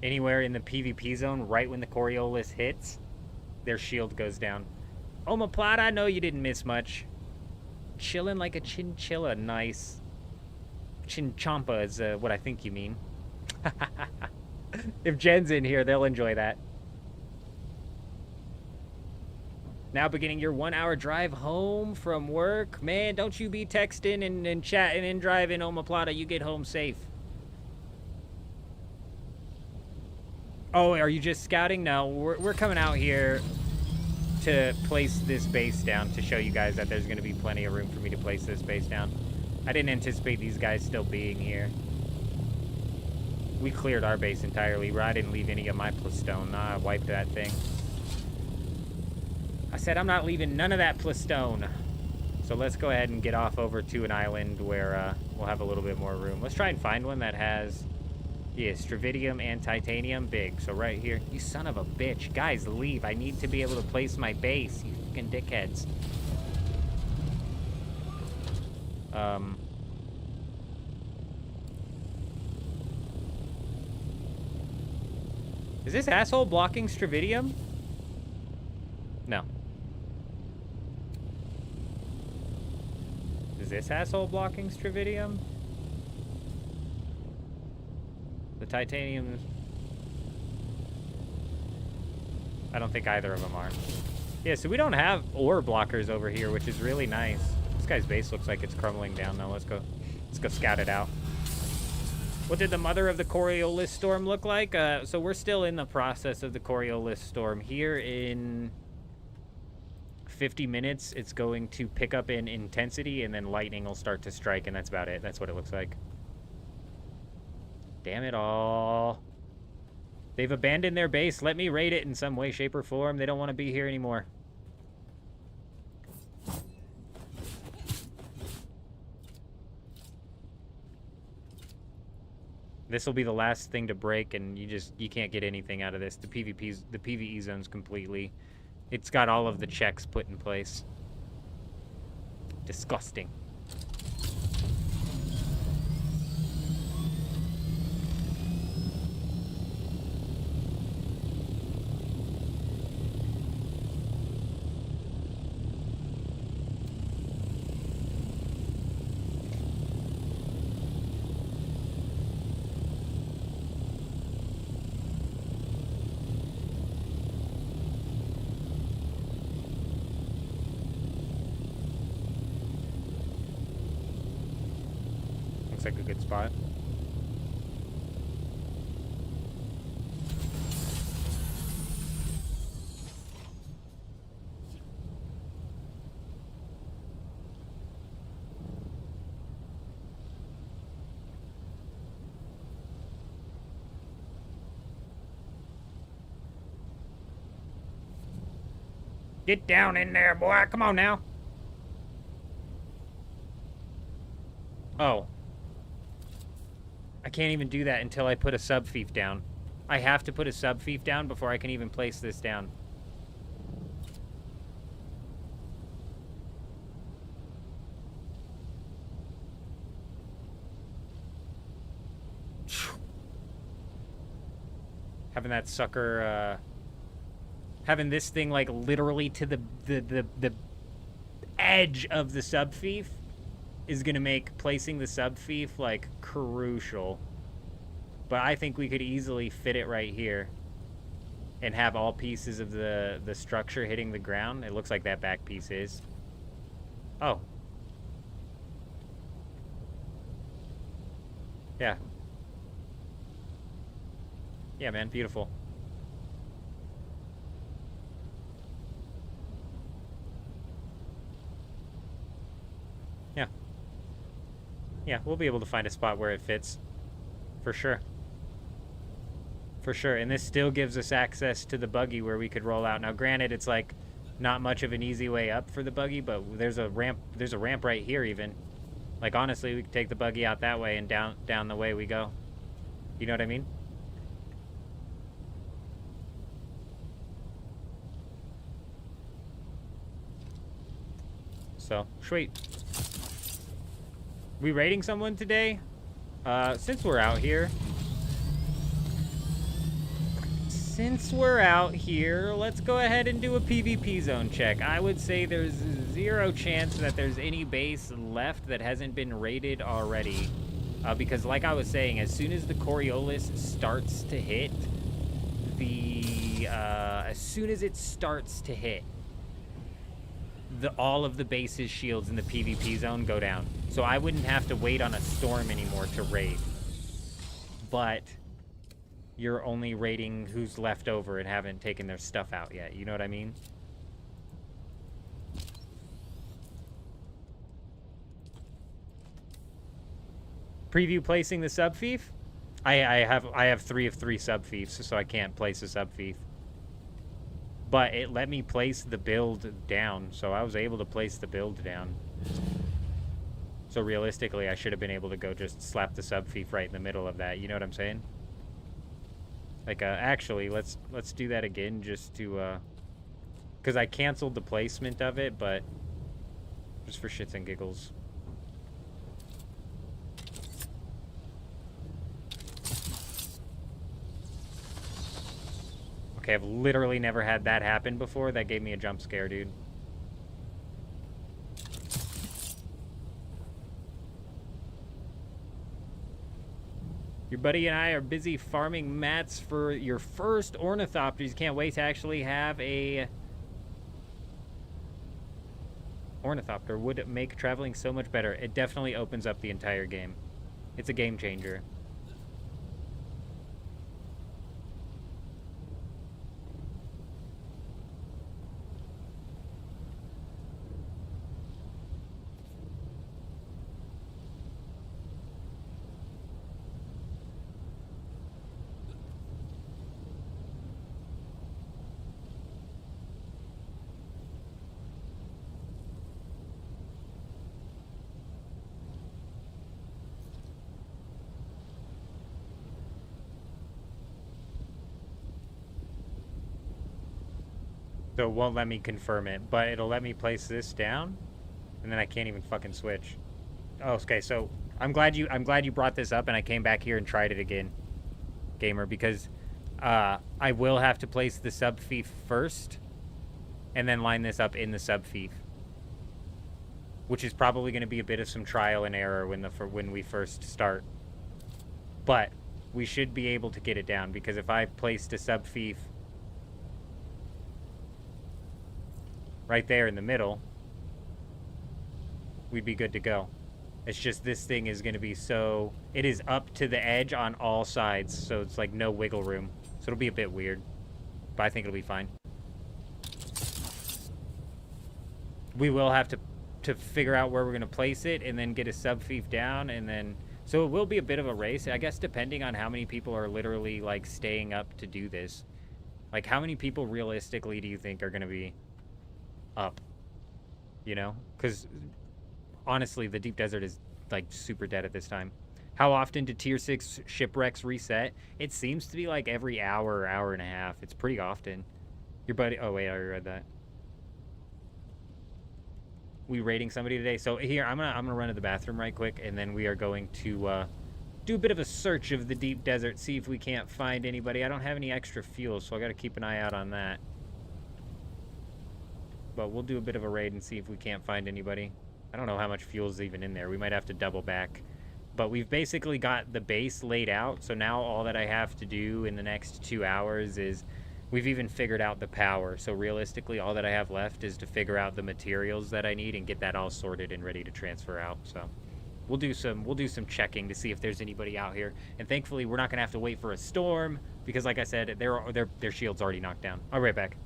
anywhere in the PvP zone, right when the Coriolis hits, their shield goes down. Omoplata, I know you didn't miss much. Chilling like a chinchilla, nice. Chinchompa is what I think you mean. If Jen's in here, they'll enjoy that. Now beginning your 1-hour drive home from work. Man, don't you be texting and chatting and driving, Omoplata. You get home safe. Oh, are you just scouting? No, we're coming out here to place this base down to show you guys that there's going to be plenty of room for me to place this base down. I didn't anticipate these guys still being here. We cleared our base entirely, bro. I didn't leave any of my plastone. Nah, I wiped that thing. I said I'm not leaving none of that plastone. So let's go ahead and get off over to an island where we'll have a little bit more room. Let's try and find one that has... Yeah, Stravidium and Titanium, big. So right here, you son of a bitch. Guys, leave. I need to be able to place my base, you fucking dickheads. Is this asshole blocking Stravidium? No. Is this asshole blocking Stravidium? The titanium... I don't think either of them are. Yeah, so we don't have ore blockers over here, which is really nice. This guy's base looks like it's crumbling down, though. Let's go scout it out. What did the mother of the Coriolis storm look like? So we're still in the process of the Coriolis storm. Here in 50 minutes, it's going to pick up in intensity, and then lightning will start to strike, and that's about it. That's what it looks like. Damn it all. They've abandoned their base. Let me raid it in some way, shape, or form. They don't want to be here anymore. This will be the last thing to break, and you can't get anything out of this. The PvE zone's completely... It's got all of the checks put in place. Disgusting. Looks like a good spot. Get down in there, boy. Come on now. Oh. I can't even do that until I put a sub-fief down. I have to put a sub-fief down before I can even place this down. Having that sucker, having this thing, like, literally to the edge of the sub-fief is going to make placing the sub-fief, like, crucial. But I think we could easily fit it right here and have all pieces of the structure hitting the ground. It looks like that back piece is. Oh. Yeah. Yeah, man, beautiful. Yeah. Yeah, we'll be able to find a spot where it fits. For sure. For sure. And this still gives us access to the buggy where we could roll out. Now, granted, it's like not much of an easy way up for the buggy, but there's a ramp right here even. Like, honestly, we could take the buggy out that way and down the way we go. You know what I mean? So, sweet. We raiding someone today? Since we're out here, let's go ahead and do a PvP zone check. I would say there's 0 chance that there's any base left that hasn't been raided already. Because like I was saying, as soon as the Coriolis starts to hit, all of the base's shields in the PvP zone go down. So I wouldn't have to wait on a storm anymore to raid. But you're only raiding who's left over and haven't taken their stuff out yet. You know what I mean? Preview placing the sub-fief? I have 3 of 3 sub-fiefs, so I can't place a sub-fief. But it let me place the build down, so I was able to place the build down. So realistically, I should have been able to go just slap the sub-fief right in the middle of that. You know what I'm saying? Like, actually, let's do that again just to, because I canceled the placement of it, but just for shits and giggles. Okay, I've literally never had that happen before. That gave me a jump scare, dude. Your buddy and I are busy farming mats for your first ornithopters. Can't wait to actually have a ornithopter. Would make traveling so much better. It definitely opens up the entire game. It's a game changer. So it won't let me confirm it, but it'll let me place this down, and then I can't even fucking switch. Oh, okay. So I'm glad you brought this up, and I came back here and tried it again, gamer, because I will have to place the sub fief first, and then line this up in the sub fief, which is probably going to be a bit of some trial and error when we first start. But we should be able to get it down, because if I placed a sub fief right there in the middle, we'd be good to go. It's just this thing is going to be so... It is up to the edge on all sides, so it's like no wiggle room. So it'll be a bit weird, but I think it'll be fine. We will have to figure out where we're going to place it and then get a sub-fief down, and then... So it will be a bit of a race, I guess, depending on how many people are literally, like, staying up to do this. Like, how many people realistically do you think are going to be up? You know? Because, honestly, the deep desert is, like, super dead at this time. How often do tier 6 shipwrecks reset? It seems to be, like, every hour or hour and a half. It's pretty often. Your buddy... Oh, wait, I already read that. We raiding somebody today. So here, I'm gonna run to the bathroom right quick, and then we are going to do a bit of a search of the deep desert, see if we can't find anybody. I don't have any extra fuel, so I got to keep an eye out on that. But we'll do a bit of a raid and see if we can't find anybody. I don't know how much fuel is even in there. We might have to double back. But we've basically got the base laid out, so now all that I have to do in the next 2 hours is... We've even figured out the power, so realistically all that I have left is to figure out the materials that I need and get that all sorted and ready to transfer out. So we'll do some checking to see if there's anybody out here. And thankfully we're not gonna have to wait for a storm, because like I said, their shield's already knocked down. I'll be right back.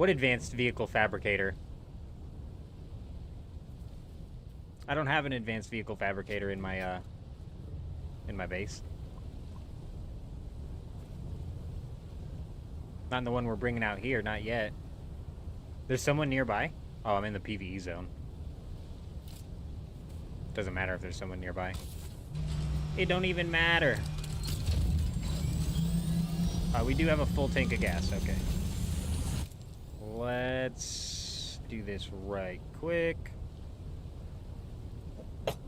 What advanced vehicle fabricator? I don't have an advanced vehicle fabricator in my base. Not in the one we're bringing out here, not yet. There's someone nearby? Oh, I'm in the PvE zone. Doesn't matter if there's someone nearby. It don't even matter. We do have a full tank of gas, okay. Let's do this right quick.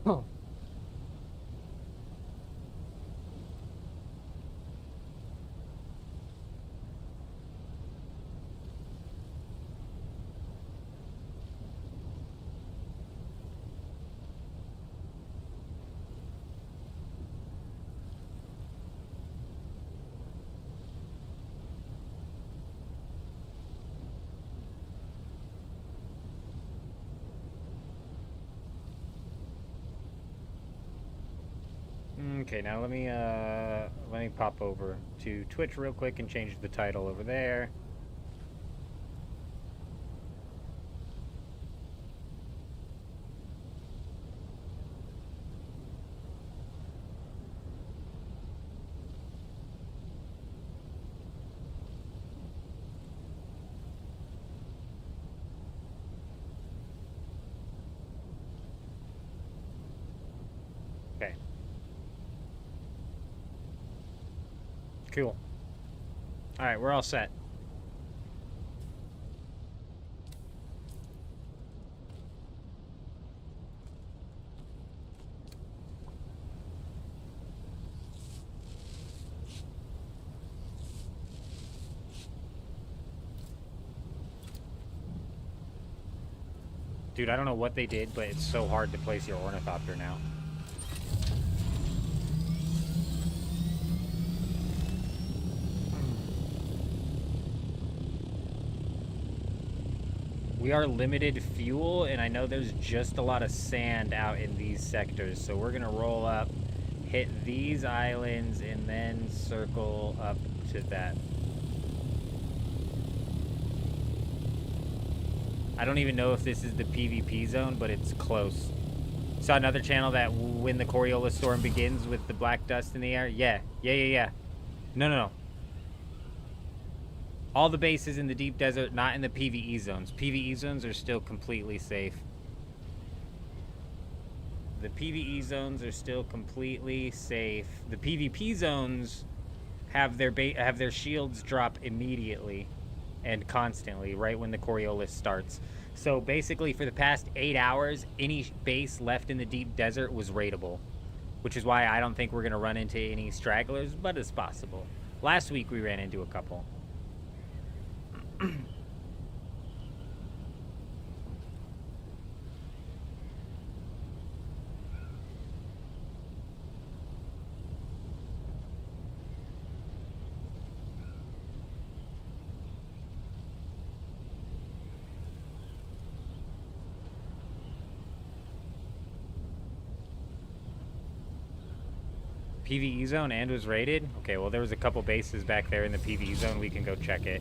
Oh. Okay, now let me pop over to Twitch real quick and change the title over there. Okay. Cool. Alright, we're all set. Dude, I don't know what they did, but it's so hard to place your ornithopter now. We are limited fuel, and I know there's just a lot of sand out in these sectors, so we're gonna roll up, hit these islands, and then circle up to that. I don't even know if this is the PvP zone, but it's close. Saw another channel that when the Coriolis storm begins with the black dust in the air. Yeah. No. All the bases in the deep desert, not in the PvE zones. PvE zones are still completely safe. The PvE zones are still completely safe. The PvP zones have their shields drop immediately and constantly right when the Coriolis starts. So basically for the past 8 hours, any base left in the deep desert was raidable, which is why I don't think we're going to run into any stragglers, but it's possible. Last week we ran into a couple. PvE zone and was raided? Okay, well there was a couple bases back there in the PvE zone. We can go check it.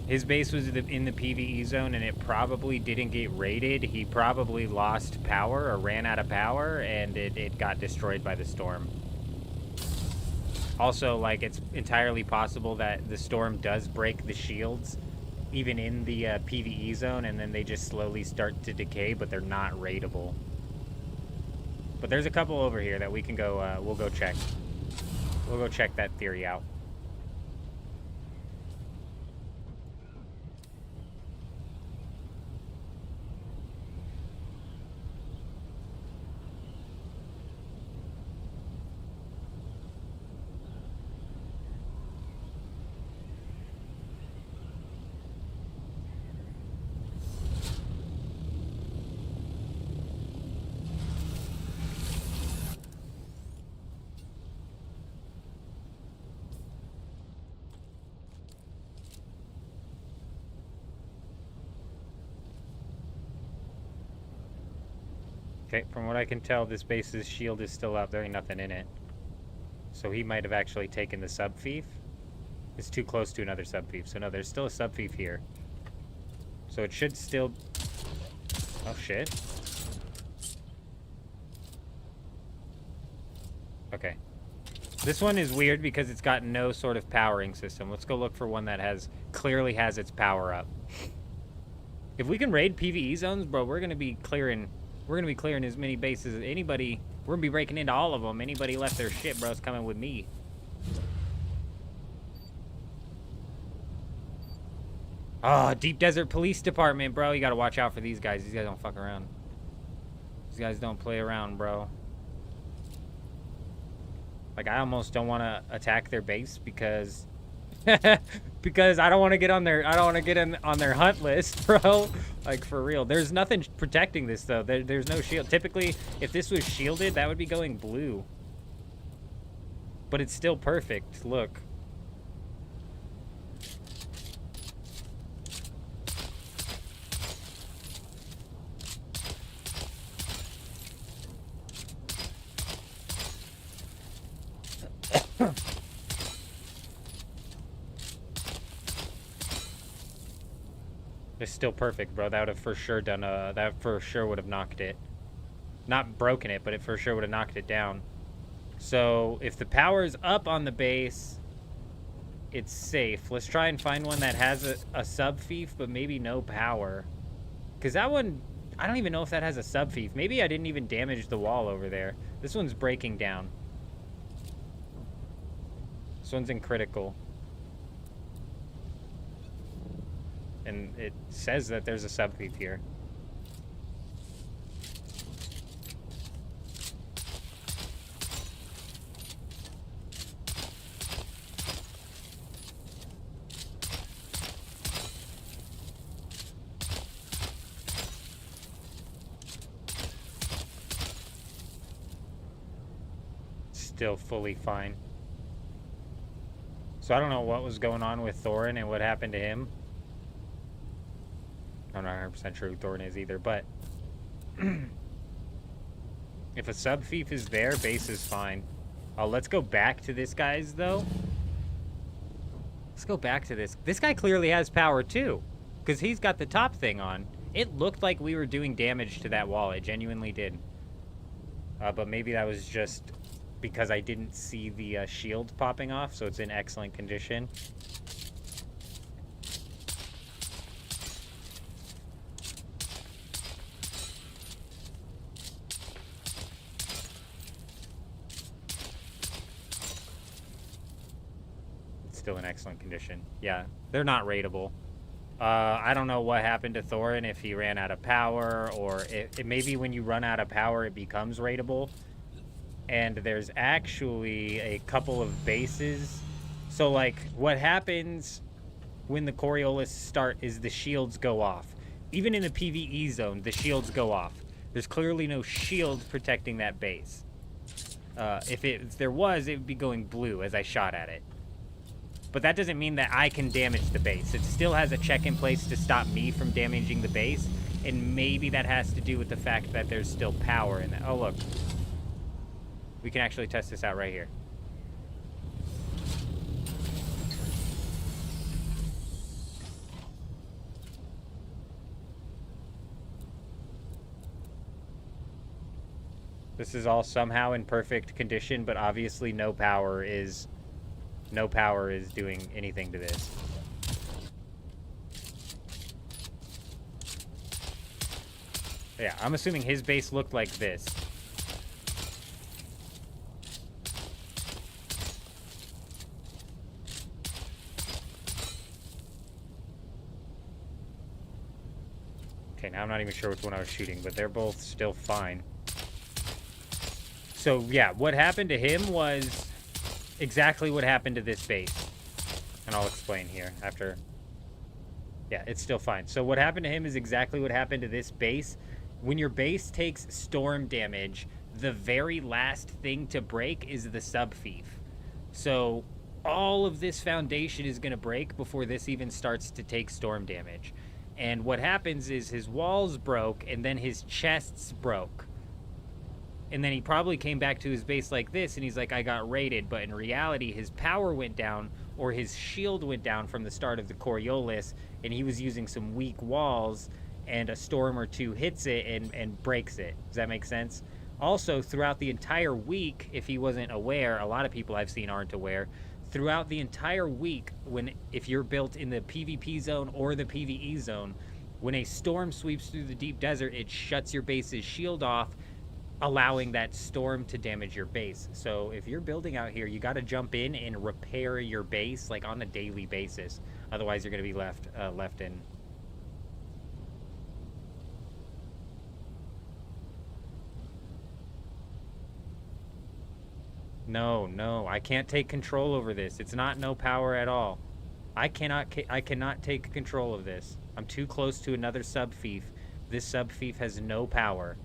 His base was in the PvE zone and it probably didn't get raided. He probably lost power or ran out of power and it got destroyed by the storm. Also, like, it's entirely possible that the storm does break the shields even in the PvE zone, and then they just slowly start to decay, but they're not raidable. But there's a couple over here that we can go, we'll go check. We'll go check that theory out. Okay, from what I can tell, this base's shield is still up. There ain't nothing in it. So he might have actually taken the sub-fief. It's too close to another sub-thief. So no, there's still a sub-thief here. So it should still... Oh, shit. Okay. This one is weird because it's got no sort of powering system. Let's go look for one that clearly has its power up. If we can raid PvE zones, bro, we're gonna be clearing as many bases as anybody. We're gonna be breaking into all of them. Anybody left their shit, bro, is coming with me. Oh, Deep Desert Police Department, bro. You gotta watch out for these guys. These guys don't fuck around. These guys don't play around, bro. Like, I almost don't want to attack their base because... because I don't want to get on their... I don't want to get on their hunt list, bro. Like, for real. There's nothing protecting this, though. There's no shield. Typically, if this was shielded, that would be going blue. But it's still perfect. Look. It's still perfect, bro. That would have for sure done that for sure would have knocked it. Not broken it, but it for sure would have knocked it down. So if the power's up on the base, it's safe. Let's try and find one that has a sub-thief, but maybe no power. Because that one, I don't even know if that has a sub-thief. Maybe I didn't even damage the wall over there. This one's breaking down. This one's in critical. And it says that there's a sub-thief here. Still fully fine. So I don't know what was going on with Thorin and what happened to him. I'm not 100% sure who Thorin is either, but if a sub-thief is there, base is fine. Let's go back to this guy's, though. Let's go back to this. This guy clearly has power, too, because he's got the top thing on. It looked like we were doing damage to that wall. It genuinely did. But maybe that was just because I didn't see the shield popping off, so it's in excellent condition. Still in excellent condition. Yeah, they're not raidable. I don't know what happened to Thorin, if he ran out of power, or it maybe when you run out of power it becomes raidable. And there's actually a couple of bases. So like what happens when the Coriolis start is the shields go off. Even in a PvE zone, the shields go off. There's clearly no shield protecting that base. If there was, it would be going blue as I shot at it. But that doesn't mean that I can damage the base. It still has a check in place to stop me from damaging the base. And maybe that has to do with the fact that there's still power in it. Oh, look. We can actually test this out right here. This is all somehow in perfect condition, but obviously no power is doing anything to this. Yeah, I'm assuming his base looked like this. Okay, now I'm not even sure which one I was shooting, but they're both still fine. So, yeah, what happened to him was exactly what happened to this base. And I'll explain here after. Yeah, it's still fine. So what happened to him is exactly what happened to this base. When your base takes storm damage, the very last thing to break is the sub-thief. So all of this foundation is going to break before this even starts to take storm damage. And what happens is his walls broke, and then his chests broke. And then he probably came back to his base like this, and he's like, I got raided. But in reality, his power went down or his shield went down from the start of the Coriolis, and he was using some weak walls, and a storm or two hits it and breaks it. Does that make sense? Also, throughout the entire week, if he wasn't aware, a lot of people I've seen aren't aware, throughout the entire week, if you're built in the PvP zone or the PvE zone, when a storm sweeps through the deep desert, it shuts your base's shield off, allowing that storm to damage your base. So if you're building out here, you got to jump in and repair your base like on a daily basis. Otherwise, you're going to be left in. No, I can't take control over this. It's not no power at all. I cannot take control of this. I'm too close to another sub-fief. This sub-fief has no power.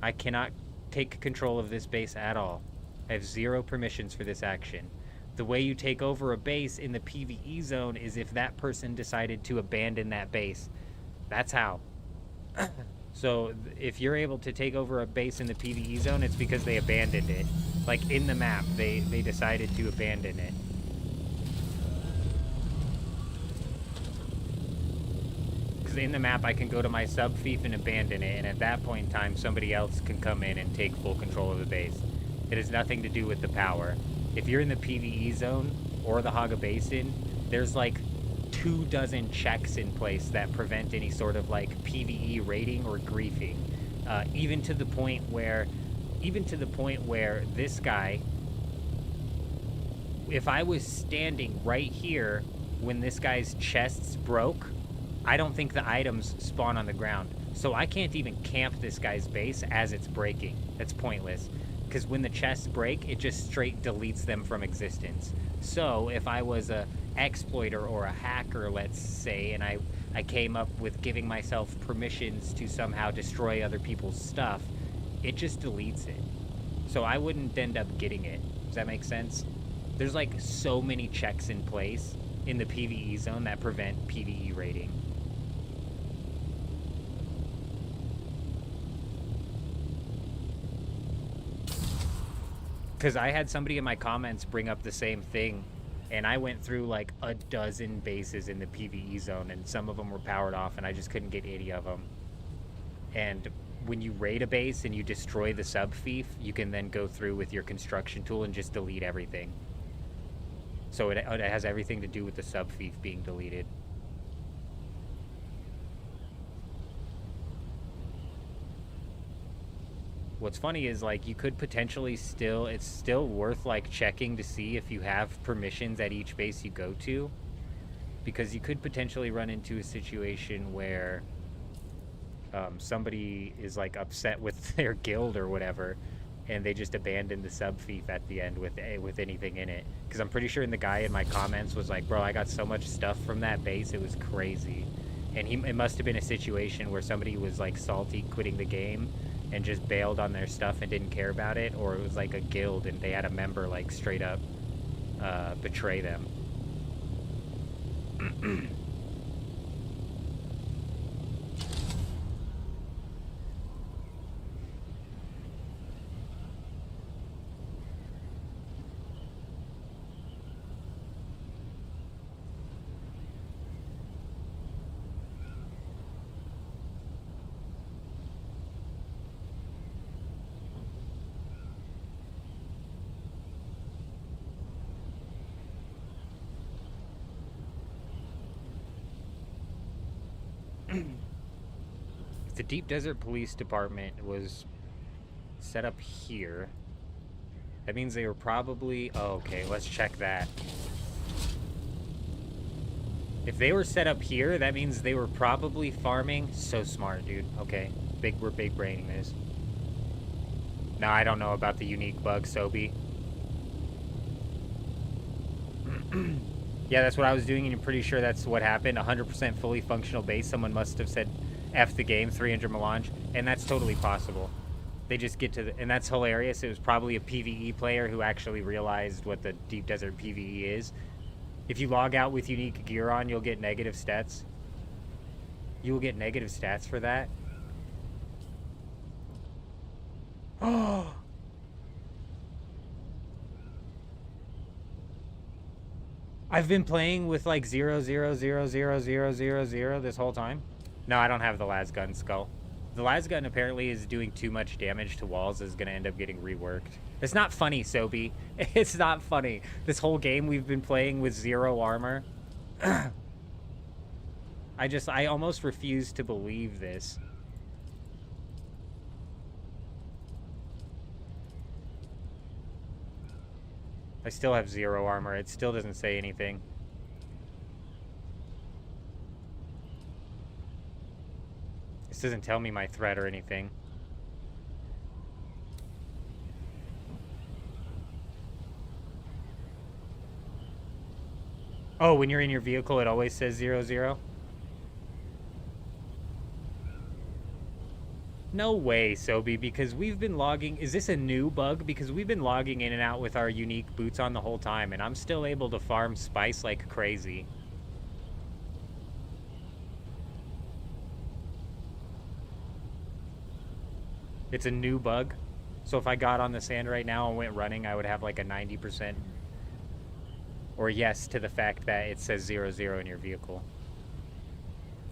I cannot take control of this base at all. I have 0 permissions for this action. The way you take over a base in the PvE zone is if that person decided to abandon that base. That's how. So if you're able to take over a base in the PvE zone, it's because they abandoned it. Like in the map, they decided to abandon it. Because in the map, I can go to my sub-fief and abandon it, and at that point in time, somebody else can come in and take full control of the base. It has nothing to do with the power. If you're in the PvE zone or the Haga Basin, there's like 24 checks in place that prevent any sort of like PvE raiding or griefing. Even to the point where this guy, if I was standing right here when this guy's chests broke, I don't think the items spawn on the ground. So I can't even camp this guy's base as it's breaking. That's pointless. Because when the chests break, it just straight deletes them from existence. So if I was a exploiter or a hacker, let's say, and I came up with giving myself permissions to somehow destroy other people's stuff, it just deletes it. So I wouldn't end up getting it. Does that make sense? There's like so many checks in place in the PvE zone that prevent PvE raiding. Because I had somebody in my comments bring up the same thing, and I went through like a dozen bases in the PvE zone, and some of them were powered off, and I just couldn't get any of them. And when you raid a base and you destroy the sub-fief, you can then go through with your construction tool and just delete everything. So it has everything to do with the sub-fief being deleted. What's funny is, like, you could potentially it's still worth, like, checking to see if you have permissions at each base you go to. Because you could potentially run into a situation where somebody is, like, upset with their guild or whatever, and they just abandon the sub-fief at the end with anything in it. Because I'm pretty sure the guy in my comments was like, bro, I got so much stuff from that base, it was crazy. And it must have been a situation where somebody was, like, salty quitting the game and just bailed on their stuff and didn't care about it, or it was like a guild and they had a member like straight up betray them. If the Deep Desert Police Department was set up here, that means they were probably... Oh, okay, let's check that. If they were set up here, that means they were probably farming... So smart, dude. Okay, we're big braining this. Now, I don't know about the unique bug, Sobi. Yeah, that's what I was doing, and I'm pretty sure that's what happened. 100% fully functional base. Someone must have said, F the game, 300 melange, and that's totally possible. They just get to the... And that's hilarious. It was probably a PvE player who actually realized what the Deep Desert PvE is. If you log out with unique gear on, you'll get negative stats. You will get negative stats for that. Oh! I've been playing with like 0 0 0 0 0 0 0 this whole time. No, I don't have the las gun skull. The las gun apparently is doing too much damage to walls, is going to end up getting reworked. It's not funny, Sobi. It's not funny. This whole game we've been playing with 0 armor. I almost refuse to believe this. I still have 0 armor. It still doesn't say anything. This doesn't tell me my threat or anything. Oh, when you're in your vehicle, it always says 0 0? No way, Sobi, because we've been logging... Is this a new bug? Because we've been logging in and out with our unique boots on the whole time, and I'm still able to farm spice like crazy. It's a new bug. So if I got on the sand right now and went running, I would have like a 90% or yes to the fact that it says 0 0 in your vehicle.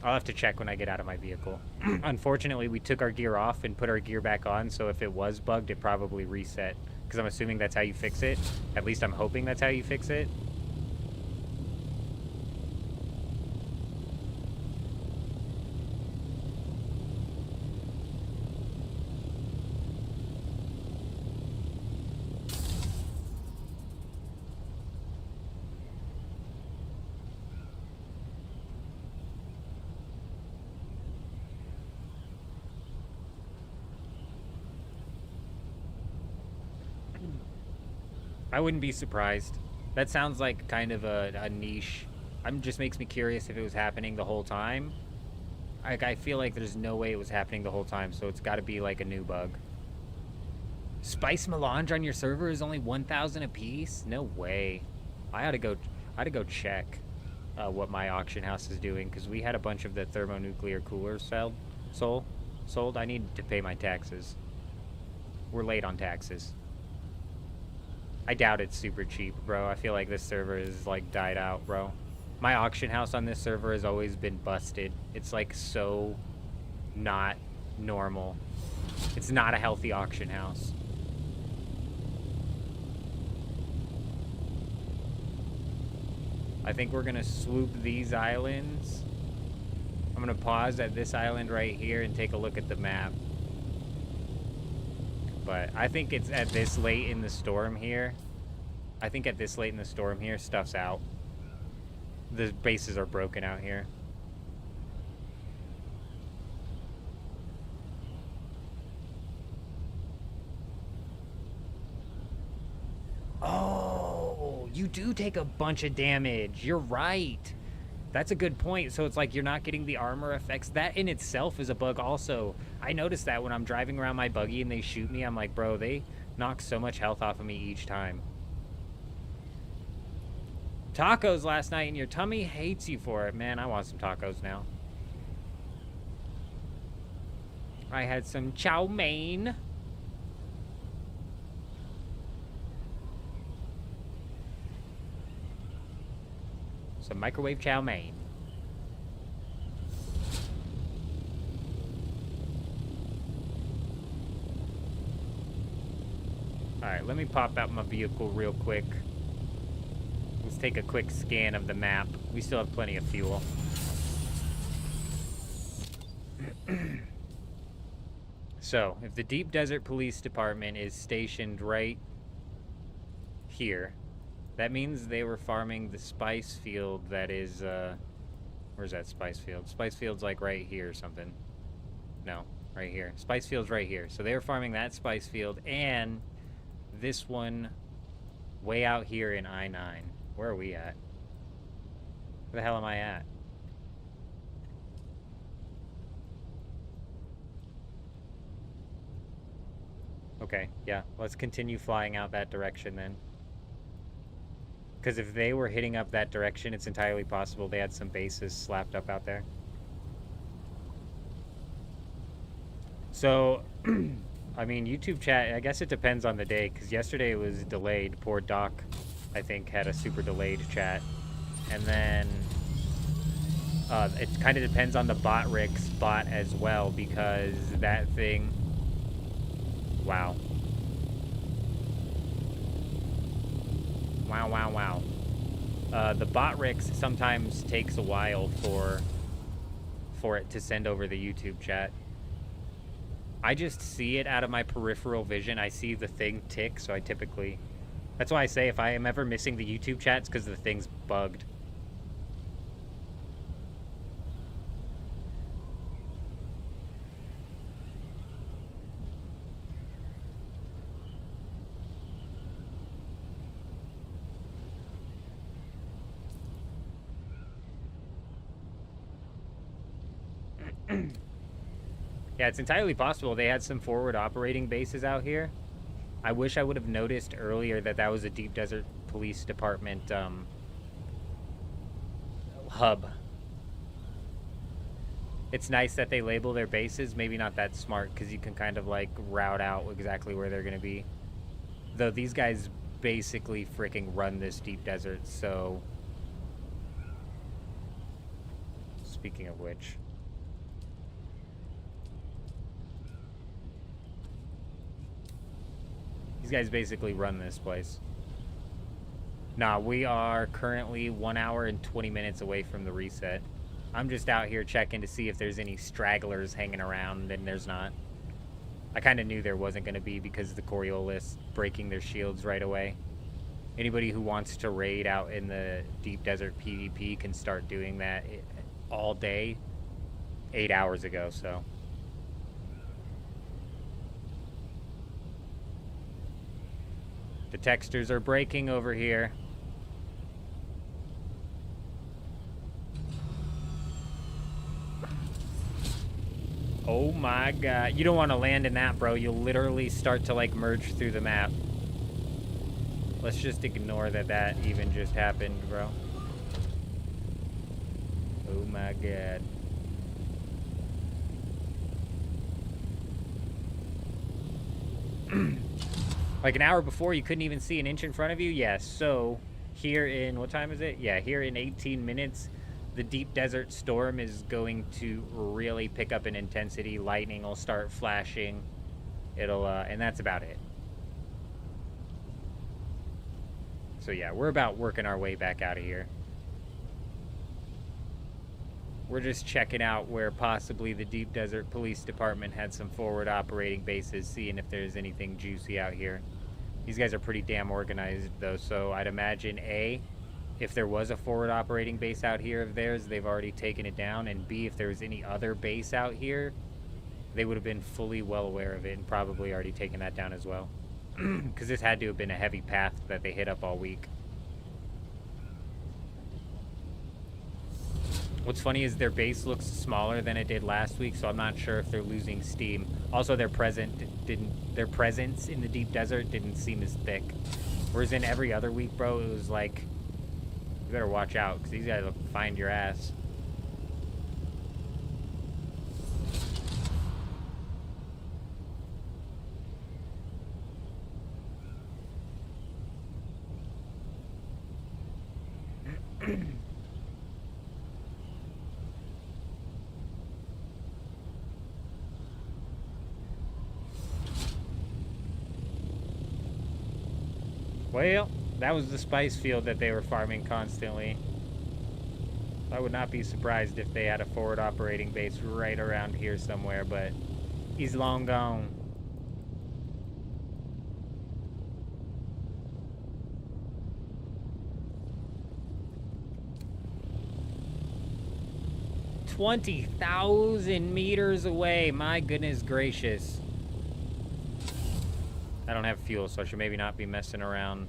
I'll have to check when I get out of my vehicle. Unfortunately, we took our gear off and put our gear back on, so if it was bugged, it probably reset. Because I'm assuming that's how you fix it. At least I'm hoping that's how you fix it. I wouldn't be surprised. That sounds like kind of a niche. Just makes me curious if it was happening the whole time. I feel like there's no way it was happening the whole time, so it's got to be like a new bug. Spice melange on your server is only 1,000 a piece? No way. I ought to go check what my auction house is doing, because we had a bunch of the thermonuclear coolers sold. I need to pay my taxes. We're late on taxes. I doubt it's super cheap, bro. I feel like this server is, like, died out, bro. My auction house on this server has always been busted. It's, like, so not normal. It's not a healthy auction house. I think we're gonna swoop these islands. I'm gonna pause at this island right here and take a look at the map. But I think it's at this late in the storm here. I think at this late in the storm here, stuff's out. The bases are broken out here. Oh, you do take a bunch of damage. You're right. That's a good point. So it's like you're not getting the armor effects. That in itself is a bug also. I noticed that when I'm driving around my buggy and they shoot me, I'm like, bro, they knock so much health off of me each time. Tacos last night and your tummy hates you for it. Man, I want some tacos now. I had some chow mein. Some microwave chow mein. Alright, let me pop out my vehicle real quick. Let's take a quick scan of the map. We still have plenty of fuel. So, if the Deep Desert Police Department is stationed right here, that means they were farming the spice field that is, where's that spice field? Spice field's like right here or something. No, right here. Spice field's right here. So they were farming that spice field and this one way out here in I-9. Where are we at? Where the hell am I at? Okay, yeah. Let's continue flying out that direction then. Because if they were hitting up that direction, it's entirely possible they had some bases slapped up out there. So, I mean, YouTube chat, I guess it depends on the day, because yesterday it was delayed. Poor Doc, I think, had a super delayed chat. And then it kind of depends on the bot rig spot as well, because that thing... Wow. Wow, wow, wow. The bot rig sometimes takes a while for it to send over the YouTube chat. I just see it out of my peripheral vision. I see the thing tick, so I typically... That's why I say if I am ever missing the YouTube chat, it's because the thing's bugged. Yeah, it's entirely possible they had some forward operating bases out here. I wish I would have noticed earlier that that was a Deep Desert Police Department hub. It's nice that they label their bases. Maybe not that smart, because you can kind of like route out exactly where they're going to be. Though these guys basically freaking run this deep desert, so... Speaking of which... These guys basically run this place. Nah, we are currently 1 hour and 20 minutes away from the reset. I'm just out here checking to see if there's any stragglers hanging around, and there's not. I kind of knew there wasn't going to be because of the Coriolis breaking their shields right away. Anybody who wants to raid out in the Deep Desert PvP can start doing that all day, 8 hours ago, so... The textures are breaking over here. Oh my god. You don't want to land in that, bro. You'll literally start to, like, merge through the map. Let's just ignore that that even just happened, bro. Oh my god. Like an hour before, you couldn't even see an inch in front of you? Yes, so here in, what time is it? Yeah, here in 18 minutes, the Deep Desert Storm is going to really pick up in intensity. Lightning will start flashing. It'll, and that's about it. So yeah, we're about working our way back out of here. We're just checking out where possibly the Deep Desert Police Department had some forward operating bases, seeing if there's anything juicy out here. These guys are pretty damn organized, though, so I'd imagine, A, if there was a forward operating base out here of theirs, they've already taken it down, and B, if there was any other base out here, they would have been fully well aware of it and probably already taken that down as well. Because this had to have been a heavy path that they hit up all week. What's funny is their base looks smaller than it did last week, so I'm not sure if they're losing steam. Also, their presence in the deep desert didn't seem as thick. Whereas in every other week, bro, it was like, you better watch out, because these guys will find your ass. Well, that was the spice field that they were farming constantly. I would not be surprised if they had a forward operating base right around here somewhere, but he's long gone. $20,000 meters away, my goodness gracious. I don't have fuel, so I should maybe not be messing around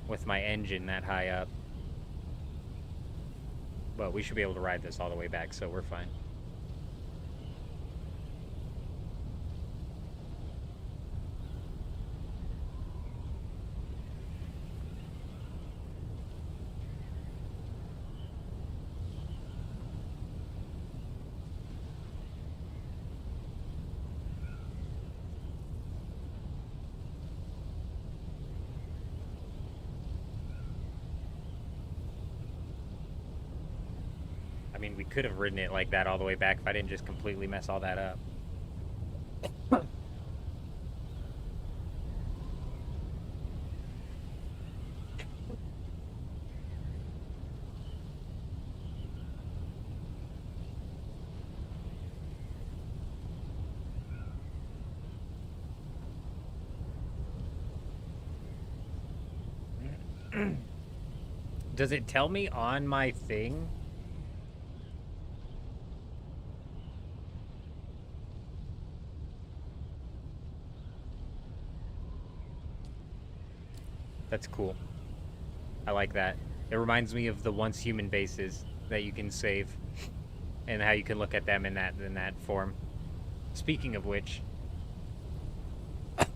with my engine that high up. But we should be able to ride this all the way back, so we're fine. mean, we could have written it like that all the way back if I didn't just completely mess all that up. Does it tell me on my thing? That's cool. I like that. It reminds me of the once human bases that you can save and how you can look at them in that form. Speaking of which,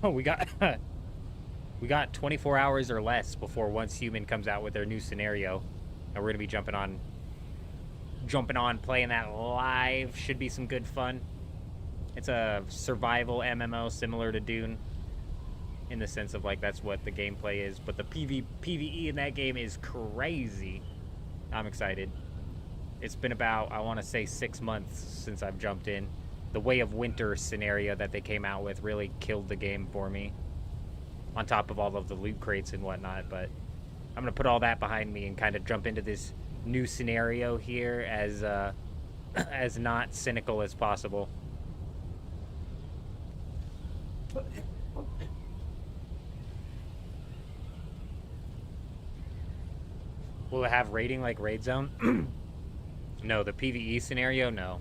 we got we got 24 hours or less before Once Human comes out with their new scenario, and we're gonna be jumping on, playing that live. Should be some good fun. It's a survival MMO similar to Dune, in the sense of like that's what the gameplay is, but the PvE in that game is crazy. I'm excited. It's been about, I want to say, 6 months since I've jumped in. The Way of Winter scenario that they came out with really killed the game for me, on top of all of the loot crates and whatnot. But I'm going to put all that behind me and kind of jump into this new scenario here as not cynical as possible. Will it have rating like Raid Zone? No, the PvE scenario, no.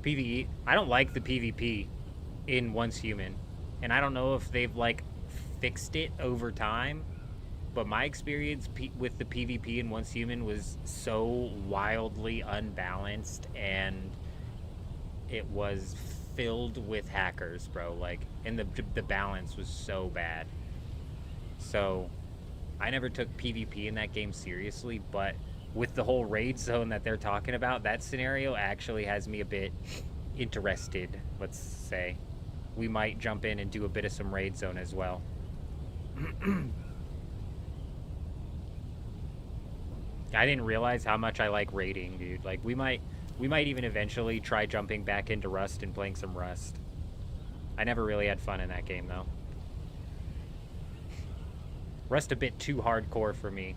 PvE, I don't like the PvP in Once Human, and I don't know if they've like fixed it over time, but my experience with the PvP in Once Human was so wildly unbalanced, and it was filled with hackers, bro. Like, and the balance was so bad. So I never took PvP in that game seriously, but with the whole raid zone that they're talking about, that scenario actually has me a bit interested, let's say. We might jump in and do a bit of some raid zone as well. I didn't realize how much I like raiding, dude. Like, we might even eventually try jumping back into Rust and playing some Rust. I never really had fun in that game, though. Rust a bit too hardcore for me.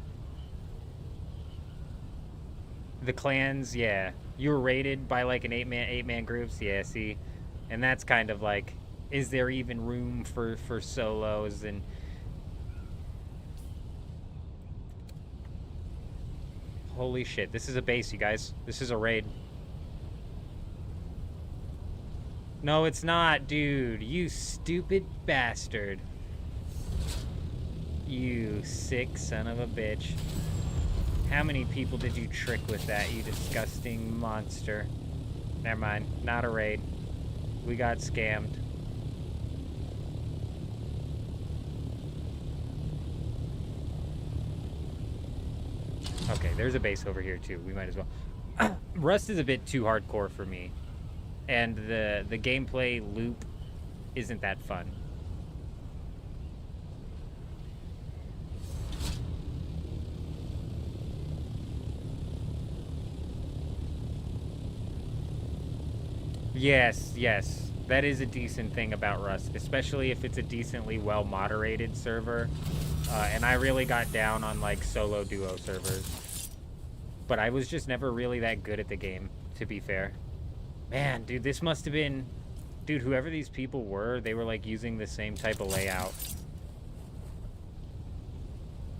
The clans, yeah. You were raided by like an eight man groups, yeah, see? And that's kind of like, is there even room for solos? And holy shit, this is a base, you guys. This is a raid. No, it's not, dude. You stupid bastard. You sick son of a bitch. How many people did you trick with that, you disgusting monster? Never mind. Not a raid. We got scammed. Okay, there's a base over here, too. We might as well. Rust is a bit too hardcore for me. And the gameplay loop isn't that fun. Yes, yes. That is a decent thing about Rust, especially if it's a decently well-moderated server. And I really got down on, like, solo duo servers. But I was just never really that good at the game, to be fair. Man, dude, this must have been... Dude, whoever these people were, they were, like, using the same type of layout.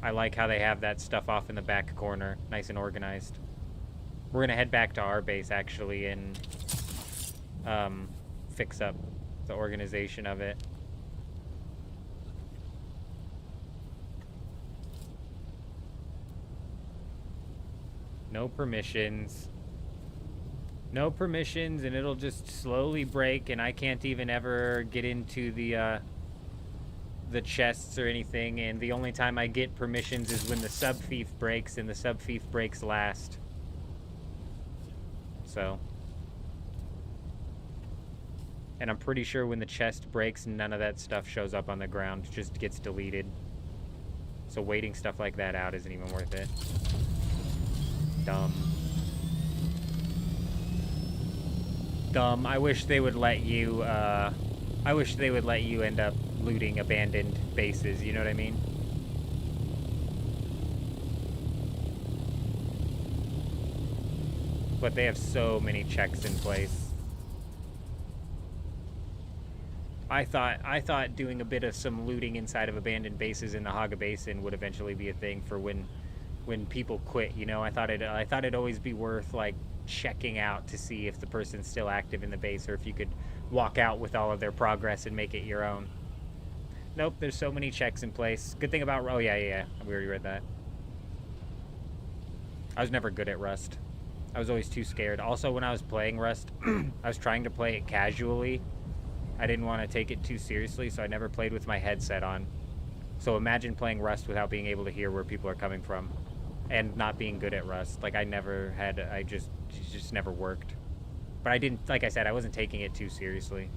I like how they have that stuff off in the back corner, nice and organized. We're gonna head back to our base, actually, and... fix up the organization of it. No permissions. No permissions, and it'll just slowly break, and I can't even ever get into the chests or anything, and the only time I get permissions is when the sub-fief breaks, and the sub-fief breaks last. So... And I'm pretty sure when the chest breaks, none of that stuff shows up on the ground. It just gets deleted. So waiting stuff like that out isn't even worth it. Dumb. dumb. I wish they would let you, I wish they would let you end up looting abandoned bases, you know what I mean? But they have so many checks in place. I thought doing a bit of some looting inside of abandoned bases in the Haga Basin would eventually be a thing for when people quit, you know? I thought it'd always be worth like checking out to see if the person's still active in the base or if you could walk out with all of their progress and make it your own. Nope, there's so many checks in place. Good thing about, oh yeah, we already read that. I was never good at Rust. I was always too scared. Also, when I was playing Rust, I was trying to play it casually. I didn't want to take it too seriously, so I never played with my headset on. So imagine playing Rust without being able to hear where people are coming from and not being good at Rust. Like, it just never worked. But I didn't, like I said, I wasn't taking it too seriously.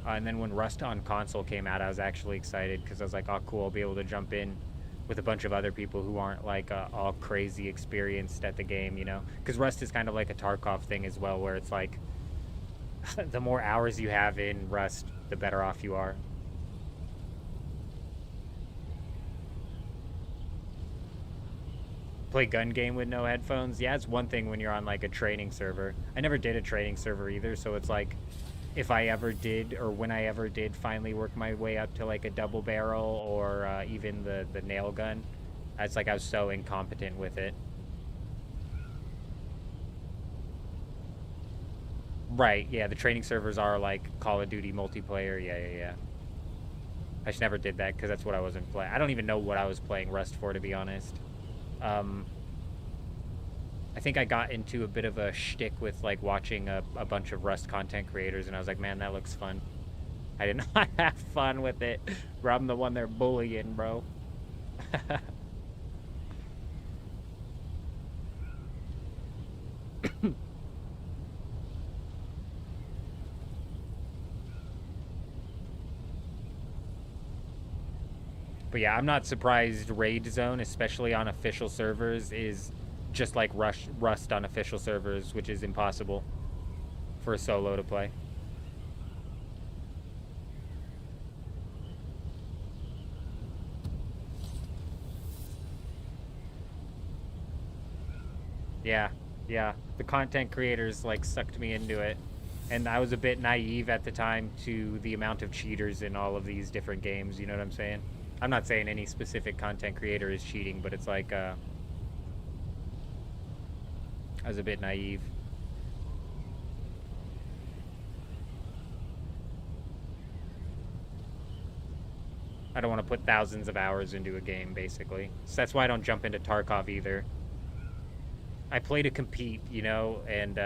And then when Rust on console came out, I was actually excited because I was like, oh, cool, I'll be able to jump in with a bunch of other people who aren't, like, all crazy experienced at the game, you know? Because Rust is kind of like a Tarkov thing as well, where it's like, the more hours you have in Rust, the better off you are. Play gun game with no headphones? Yeah, it's one thing when you're on like a training server. I never did a training server either, so it's like if I ever did, or when I ever did finally work my way up to like a double barrel or even the nail gun, it's like I was so incompetent with it. Right, yeah, the training servers are like Call of Duty multiplayer, yeah. I just never did that because that's what I wasn't playing. I don't even know what I was playing Rust for, to be honest. I think I got into a bit of a shtick with like watching a bunch of Rust content creators, and I was like, man, that looks fun. I did not have fun with it. Bro, I'm the one they're bullying, bro. But yeah, I'm not surprised Raid Zone, especially on official servers, is just like Rust on official servers, which is impossible for a solo to play. Yeah. The content creators like sucked me into it. And I was a bit naive at the time to the amount of cheaters in all of these different games, you know what I'm saying? I'm not saying any specific content creator is cheating, but it's like, I was a bit naive. I don't want to put thousands of hours into a game, basically. So that's why I don't jump into Tarkov either. I play to compete, you know, and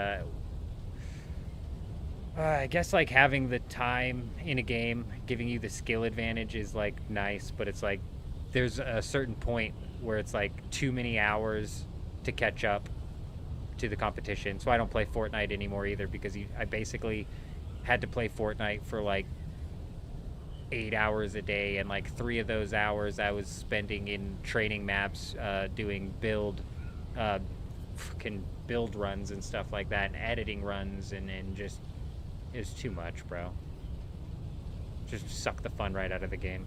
I guess like having the time in a game, giving you the skill advantage is like nice, but it's like there's a certain point where it's like too many hours to catch up to the competition. So I don't play Fortnite anymore either because I basically had to play Fortnite for like 8 hours a day, and like 3 of those hours I was spending in training maps, doing fucking build runs and stuff like that, and editing runs, and just it was too much, bro. Just suck the fun right out of the game.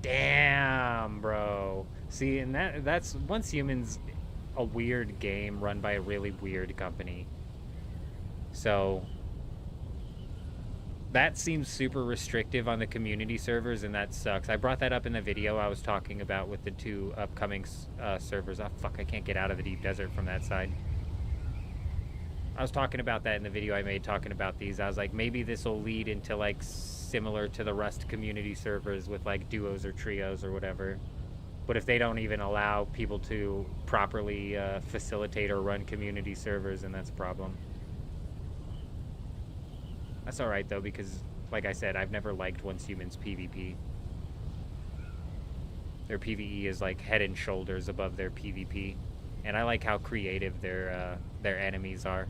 Damn, bro. See, and that's Once Human's a weird game run by a really weird company. So that seems super restrictive on the community servers, and that sucks. I brought that up in the video I was talking about with the 2 upcoming servers. Oh, fuck, I can't get out of the deep desert from that side. I was talking about that in the video I made, talking about these. I was like, maybe this will lead into, like, similar to the Rust community servers with, like, duos or trios or whatever. But if they don't even allow people to properly facilitate or run community servers, then that's a problem. That's alright, though, because, like I said, I've never liked Once Human's PvP. Their PvE is, like, head and shoulders above their PvP. And I like how creative their enemies are.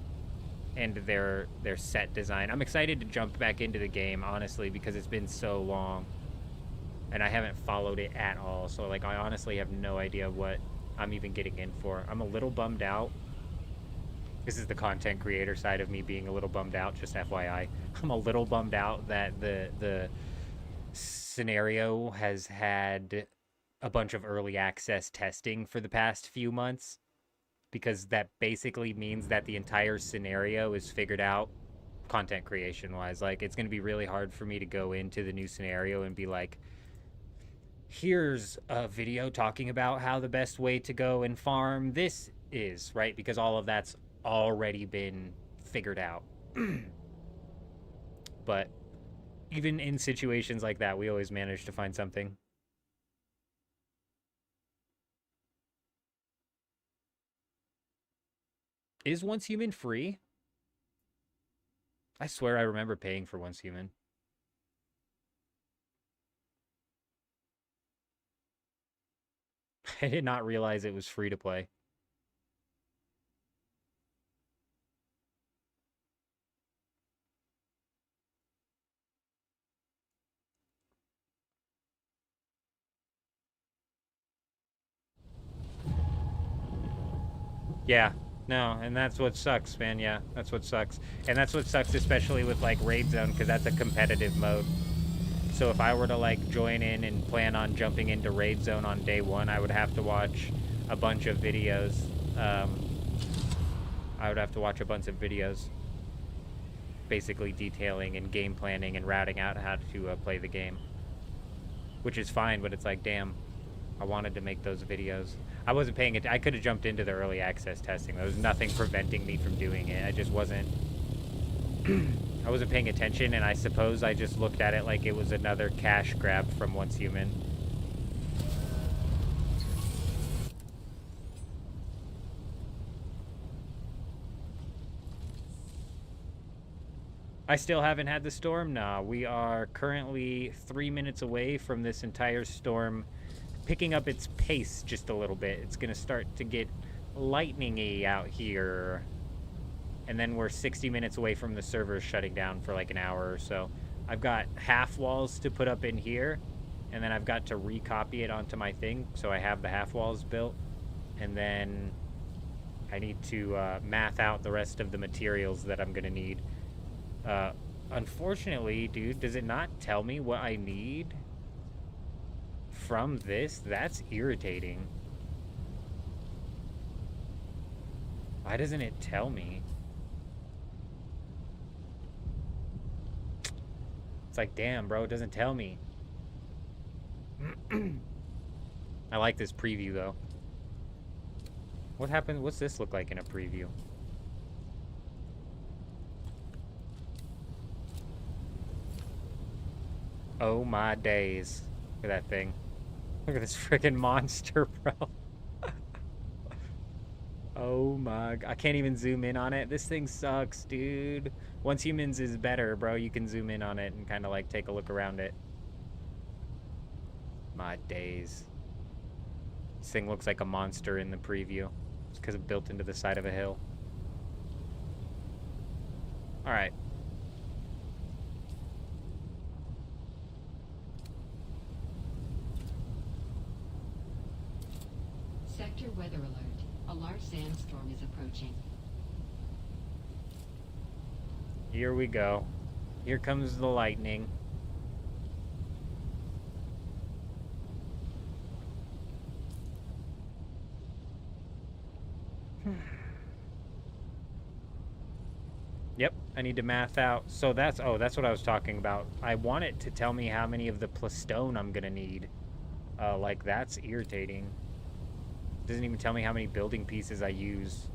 And their set design. I'm excited to jump back into the game, honestly, because it's been so long. And I haven't followed it at all. So, like, I honestly have no idea what I'm even getting in for. I'm a little bummed out. This is the content creator side of me being a little bummed out, just FYI. I'm a little bummed out that the scenario has had a bunch of early access testing for the past few months, because that basically means that the entire scenario is figured out content creation wise. Like, it's going to be really hard for me to go into the new scenario and be like, here's a video talking about how the best way to go and farm this is, right? Because all of that's already been figured out. But even in situations like that, we always manage to find something. Is Once Human free? I swear I remember paying for Once Human. I did not realize it was free to play. Yeah, no, and that's what sucks, man. Yeah, that's what sucks. And that's what sucks, especially with, like, Raid Zone, because that's a competitive mode. So if I were to, like, join in and plan on jumping into Raid Zone on day one, I would have to watch a bunch of videos. I would have to watch a bunch of videos basically detailing and game planning and routing out how to play the game. Which is fine, but it's like, damn, I wanted to make those videos. I wasn't paying it. I could have jumped into the early access testing. There was nothing preventing me from doing it. I just wasn't. I wasn't paying attention, and I suppose I just looked at it like it was another cash grab from Once Human. I still haven't had the storm? Nah, we are currently 3 minutes away from this entire storm picking up its pace just a little bit. It's going to start to get lightning-y out here. And then we're 60 minutes away from the servers shutting down for like an hour or so. I've got half walls to put up in here, and then I've got to recopy it onto my thing, so I have the half walls built. And then I need to math out the rest of the materials that I'm going to need. Unfortunately, dude, does it not tell me what I need from this? That's irritating. Why doesn't it tell me? It's like, damn, bro, it doesn't tell me. I like this preview, though. What happens? What's this look like in a preview? Oh my days. Look at that thing. Look at this freaking monster, bro. Oh my... I can't even zoom in on it. This thing sucks, dude. Once Humans is better, bro. You can zoom in on it and kind of like take a look around it. My days. This thing looks like a monster in the preview. It's because it's built into the side of a hill. Alright. Sector weather alert. A large sandstorm is approaching. Here we go. Here comes the lightning. Yep, I need to math out. So that's what I was talking about. I want it to tell me how many of the plastone I'm gonna need. Like, that's irritating. Doesn't even tell me how many building pieces I use.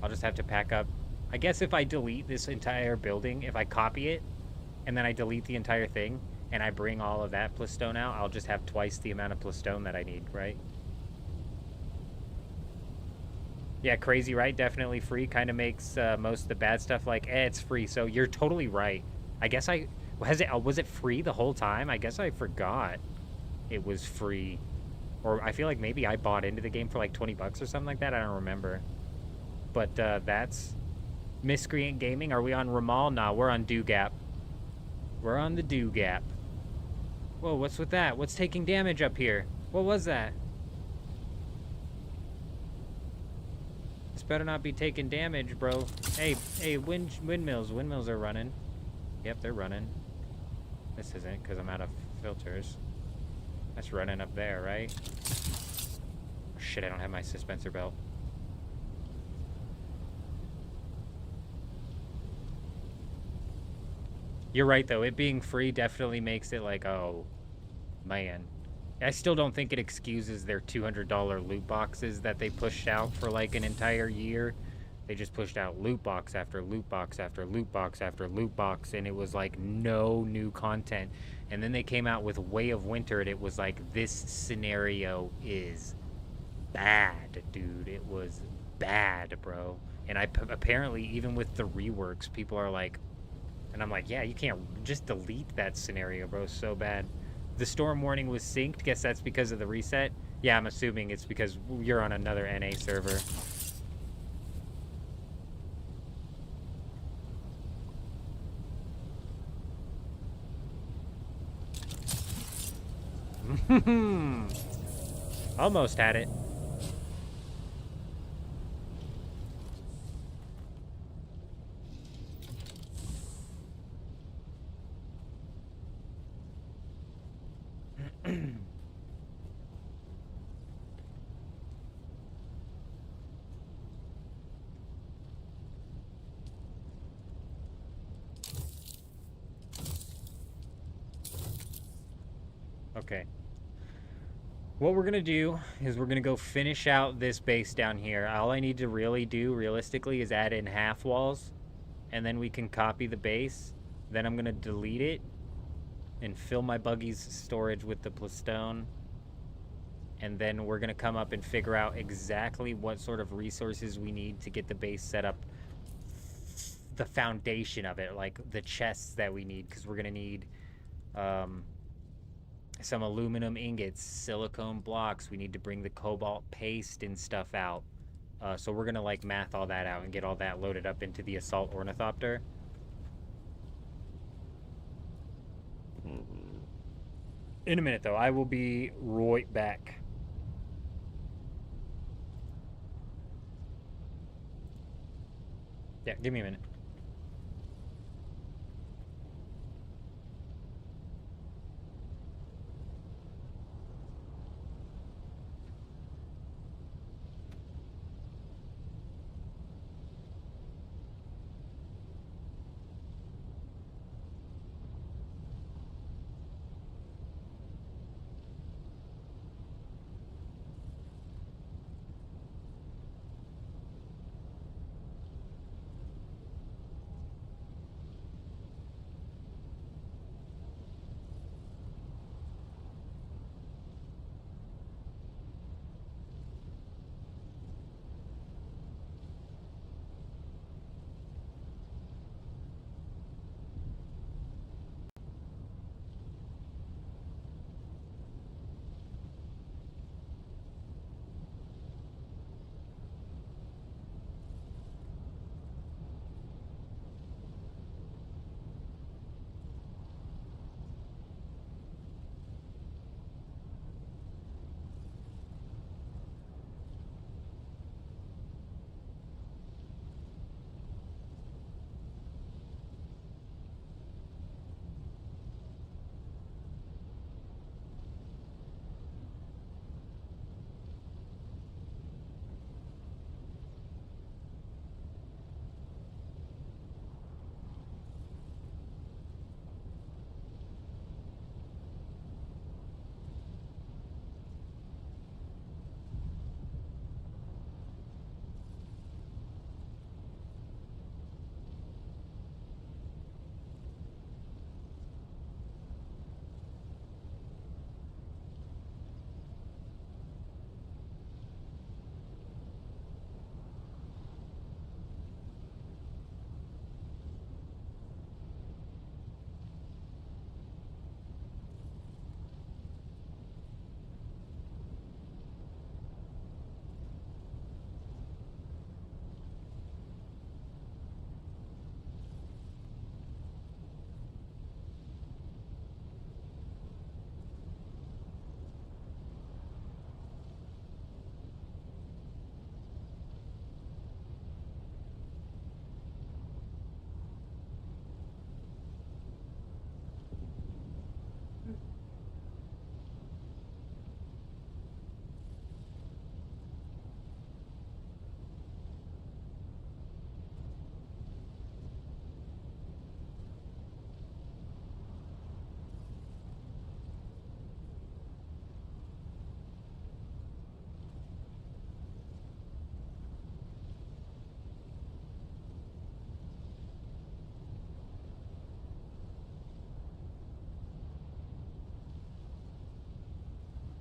I'll just have to pack up. I guess if I delete this entire building, if I copy it, and then I delete the entire thing, and I bring all of that plastone out, I'll just have twice the amount of plastone that I need, right? Yeah, crazy, right? Definitely free. Kind of makes most of the bad stuff like, it's free. So you're totally right. I guess was it free the whole time? I guess I forgot it was free. Or I feel like maybe I bought into the game for like 20 bucks or something like that. I don't remember. But that's Miscreant Gaming. Are we on Ramal? Nah, we're on Dew Gap. We're on the Dew Gap. Whoa, what's with that? What's taking damage up here? What was that? units better not be taking damage, bro. Hey, windmills. Windmills are running. Yep, they're running. This isn't, because I'm out of filters. That's running up there, right? Oh, shit, I don't have my suspensor belt. You're right, though. It being free definitely makes it like, oh, man. I still don't think it excuses their $200 loot boxes that they pushed out for like an entire year. They just pushed out loot box after loot box after loot box after loot box, and it was like no new content. And then they came out with Way of Winter, and it was like, this scenario is bad, dude. It was bad, bro. And apparently, even with the reworks, people are like, and I'm like, yeah, you can't just delete that scenario, bro. So bad. The storm warning was synced. Guess that's because of the reset. Yeah, I'm assuming it's because you're on another NA server. Almost had it. Okay. What we're going to do is we're going to go finish out this base down here. All I need to really do, realistically, is add in half walls. And then we can copy the base. Then I'm going to delete it and fill my buggy's storage with the plastone. And then we're going to come up and figure out exactly what sort of resources we need to get the base set up. The foundation of it, like the chests that we need, because we're going to need some aluminum ingots, silicone blocks. We need to bring the cobalt paste and stuff out. So we're going to like math all that out and get all that loaded up into the assault ornithopter. In a minute, though. I will be right back. Yeah, give me a minute.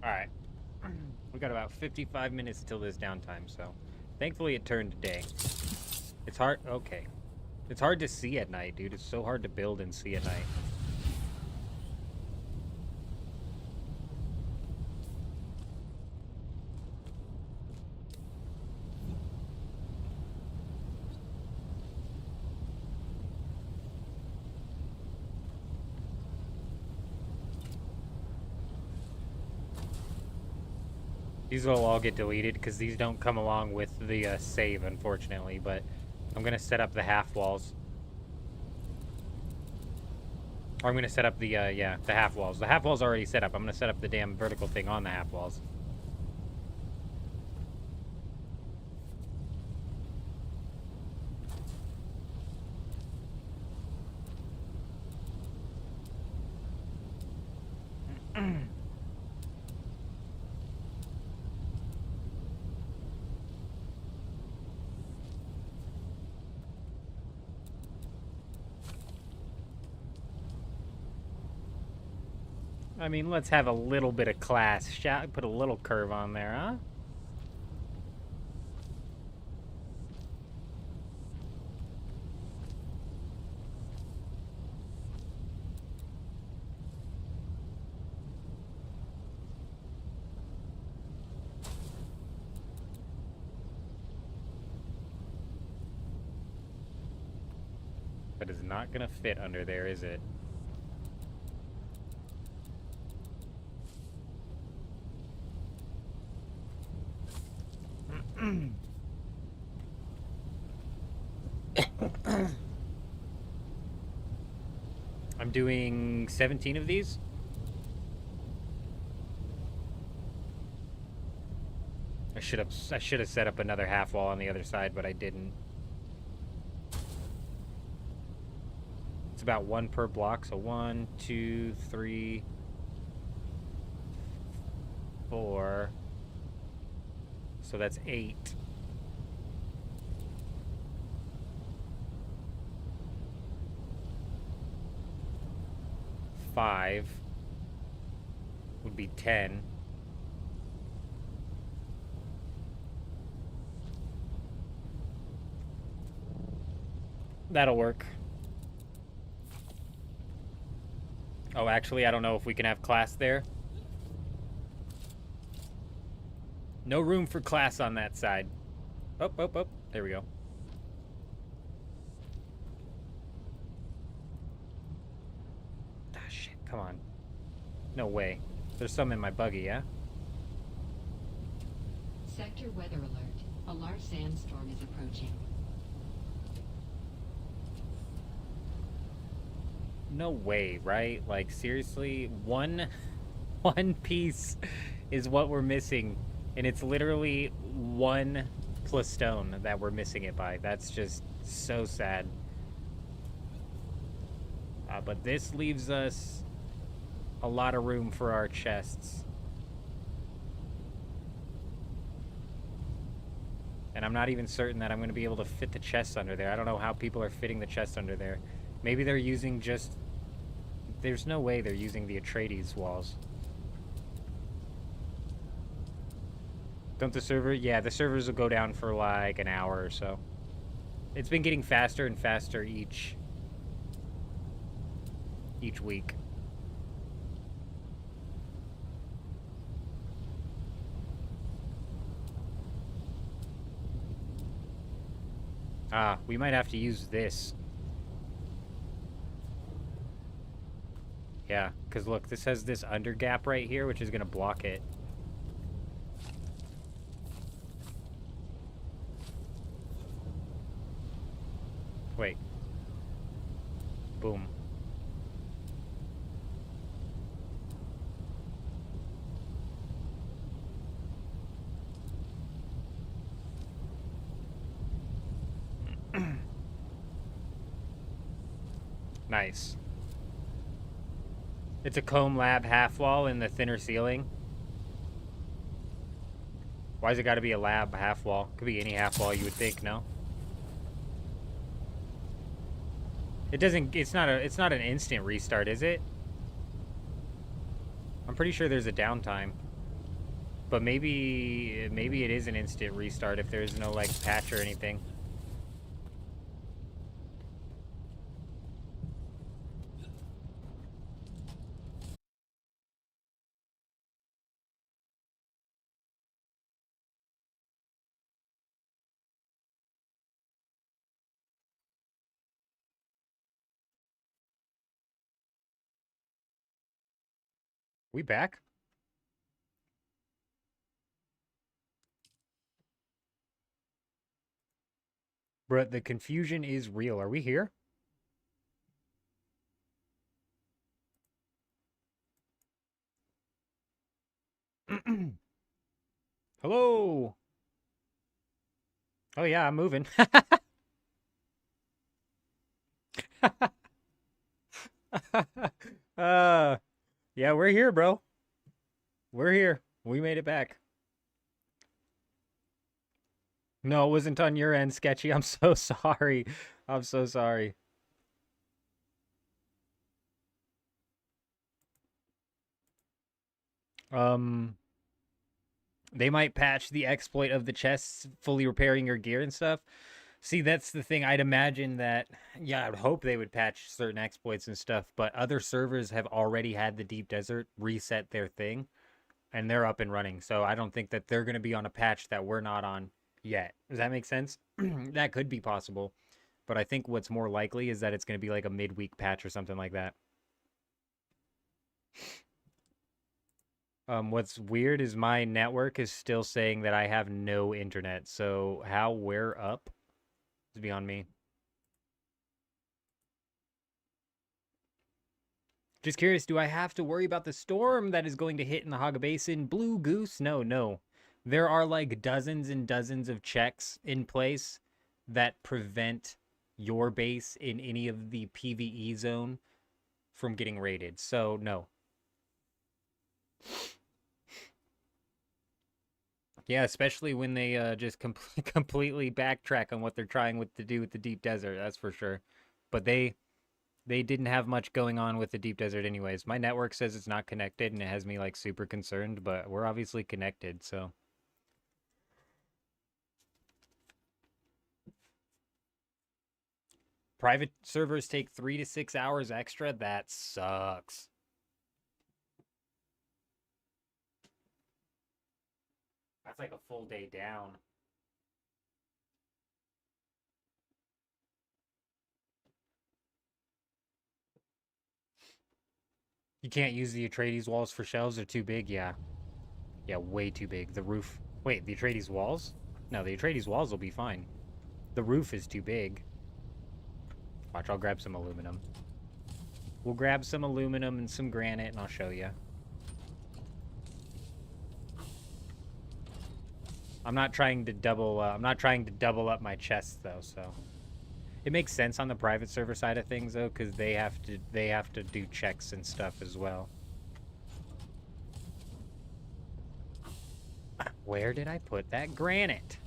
Alright. We got about 55 minutes till this downtime, so thankfully it turned day. It's hard. Okay. It's hard to see at night, dude. It's so hard to build and see at night. These will all get deleted because these don't come along with the save, unfortunately, but I'm going to set up the half walls. Or I'm going to set up the, yeah, the half walls. The half walls are already set up. I'm going to set up the damn vertical thing on the half walls. I mean, let's have a little bit of class. Shall put a little curve on there, huh? But it's not gonna fit under there, is it? I'm doing 17 of these. I should have set up another half wall on the other side, but I didn't. It's about one per block, so 1, 2, 3, 4. So that's 8. Five would be 10. That'll work. Oh, actually, I don't know if we can have class there. No room for class on that side. Oh, oh, oh. There we go. Ah, shit. Come on. No way. There's some in my buggy, yeah? Sector weather alert. A large sandstorm is approaching. No way, right? Like, seriously? One piece is what we're missing. And it's literally 1 plus stone that we're missing it by. That's just so sad. But this leaves us a lot of room for our chests. And I'm not even certain that I'm going to be able to fit the chests under there. I don't know how people are fitting the chests under there. Maybe they're using just... There's no way they're using the Atreides walls. Don't the server? Yeah, the servers will go down for like an hour or so. It's been getting faster and faster each week. Ah, we might have to use this. Yeah, because look, this has this under gap right here, which is going to block it. Wait. Boom. Nice. It's a comb lab half wall in the thinner ceiling. Why's it got to be a lab half wall? Could be any half wall you would think, no? It doesn't, it's not an instant restart, is it? I'm pretty sure there's a downtime. But maybe it is an instant restart if there's no like patch or anything. We back? Bruh, the confusion is real. Are we here? Hello. Oh yeah, I'm moving. uh, yeah, we're here, bro. We're here. We made it back. No, it wasn't on your end, Sketchy. I'm so sorry. I'm so sorry. Um, they might patch the exploit of the chests fully repairing your gear and stuff. See, that's the thing. I'd imagine that, yeah, I would hope they would patch certain exploits and stuff, but other servers have already had the Deep Desert reset their thing, and they're up and running. So I don't think that they're going to be on a patch that we're not on yet. Does that make sense? That could be possible. But I think what's more likely is that it's going to be like a midweek patch or something like that. What's weird is my network is still saying that I have no internet. So how we're up is beyond me. Just curious, do I have to worry about the storm that is going to hit in the Haga Basin? Blue Goose? No, no. There are like dozens and dozens of checks in place that prevent your base in any of the PvE zone from getting raided. So, no. Yeah, especially when they just completely backtrack on what they're trying to do with the Deep Desert, that's for sure. But they didn't have much going on with the Deep Desert anyways. My network says it's not connected and it has me like super concerned, but we're obviously connected, so. Private servers take 3 to 6 hours extra. That sucks. That's like a full day down. You can't use the Atreides walls for shelves. They're too big. Yeah. Yeah, way too big. The roof. Wait, the Atreides walls? No, the Atreides walls will be fine. The roof is too big. Watch, I'll grab some aluminum. We'll grab some aluminum and some granite and I'll show you. I'm not trying to double up my chests though, so. It makes sense on the private server side of things though, because they have to do checks and stuff as well. Where did I put that granite?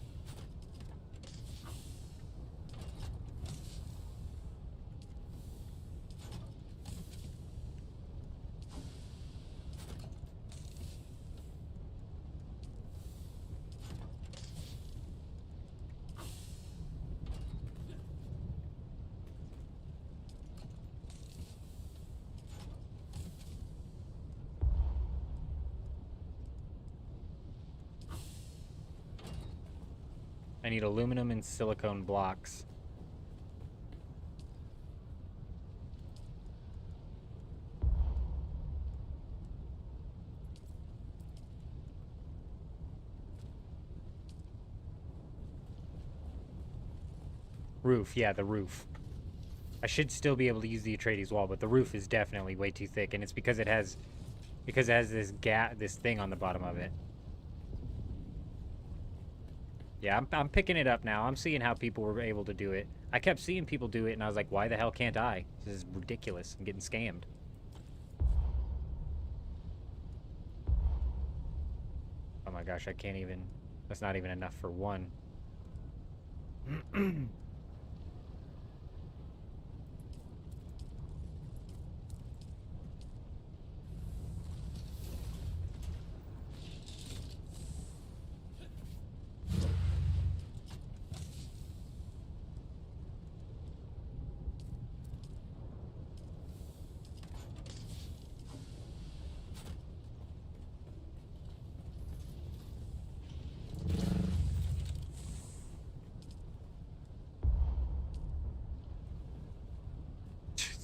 I need aluminum and silicone blocks. Roof, yeah, the roof. I should still be able to use the Atreides wall, but the roof is definitely way too thick, and it's because it has this thing on the bottom of it. Yeah, I'm picking it up now. I'm seeing how people were able to do it. I kept seeing people do it, and I was like, why the hell can't I? This is ridiculous. I'm getting scammed. Oh my gosh, I can't even... That's not even enough for one.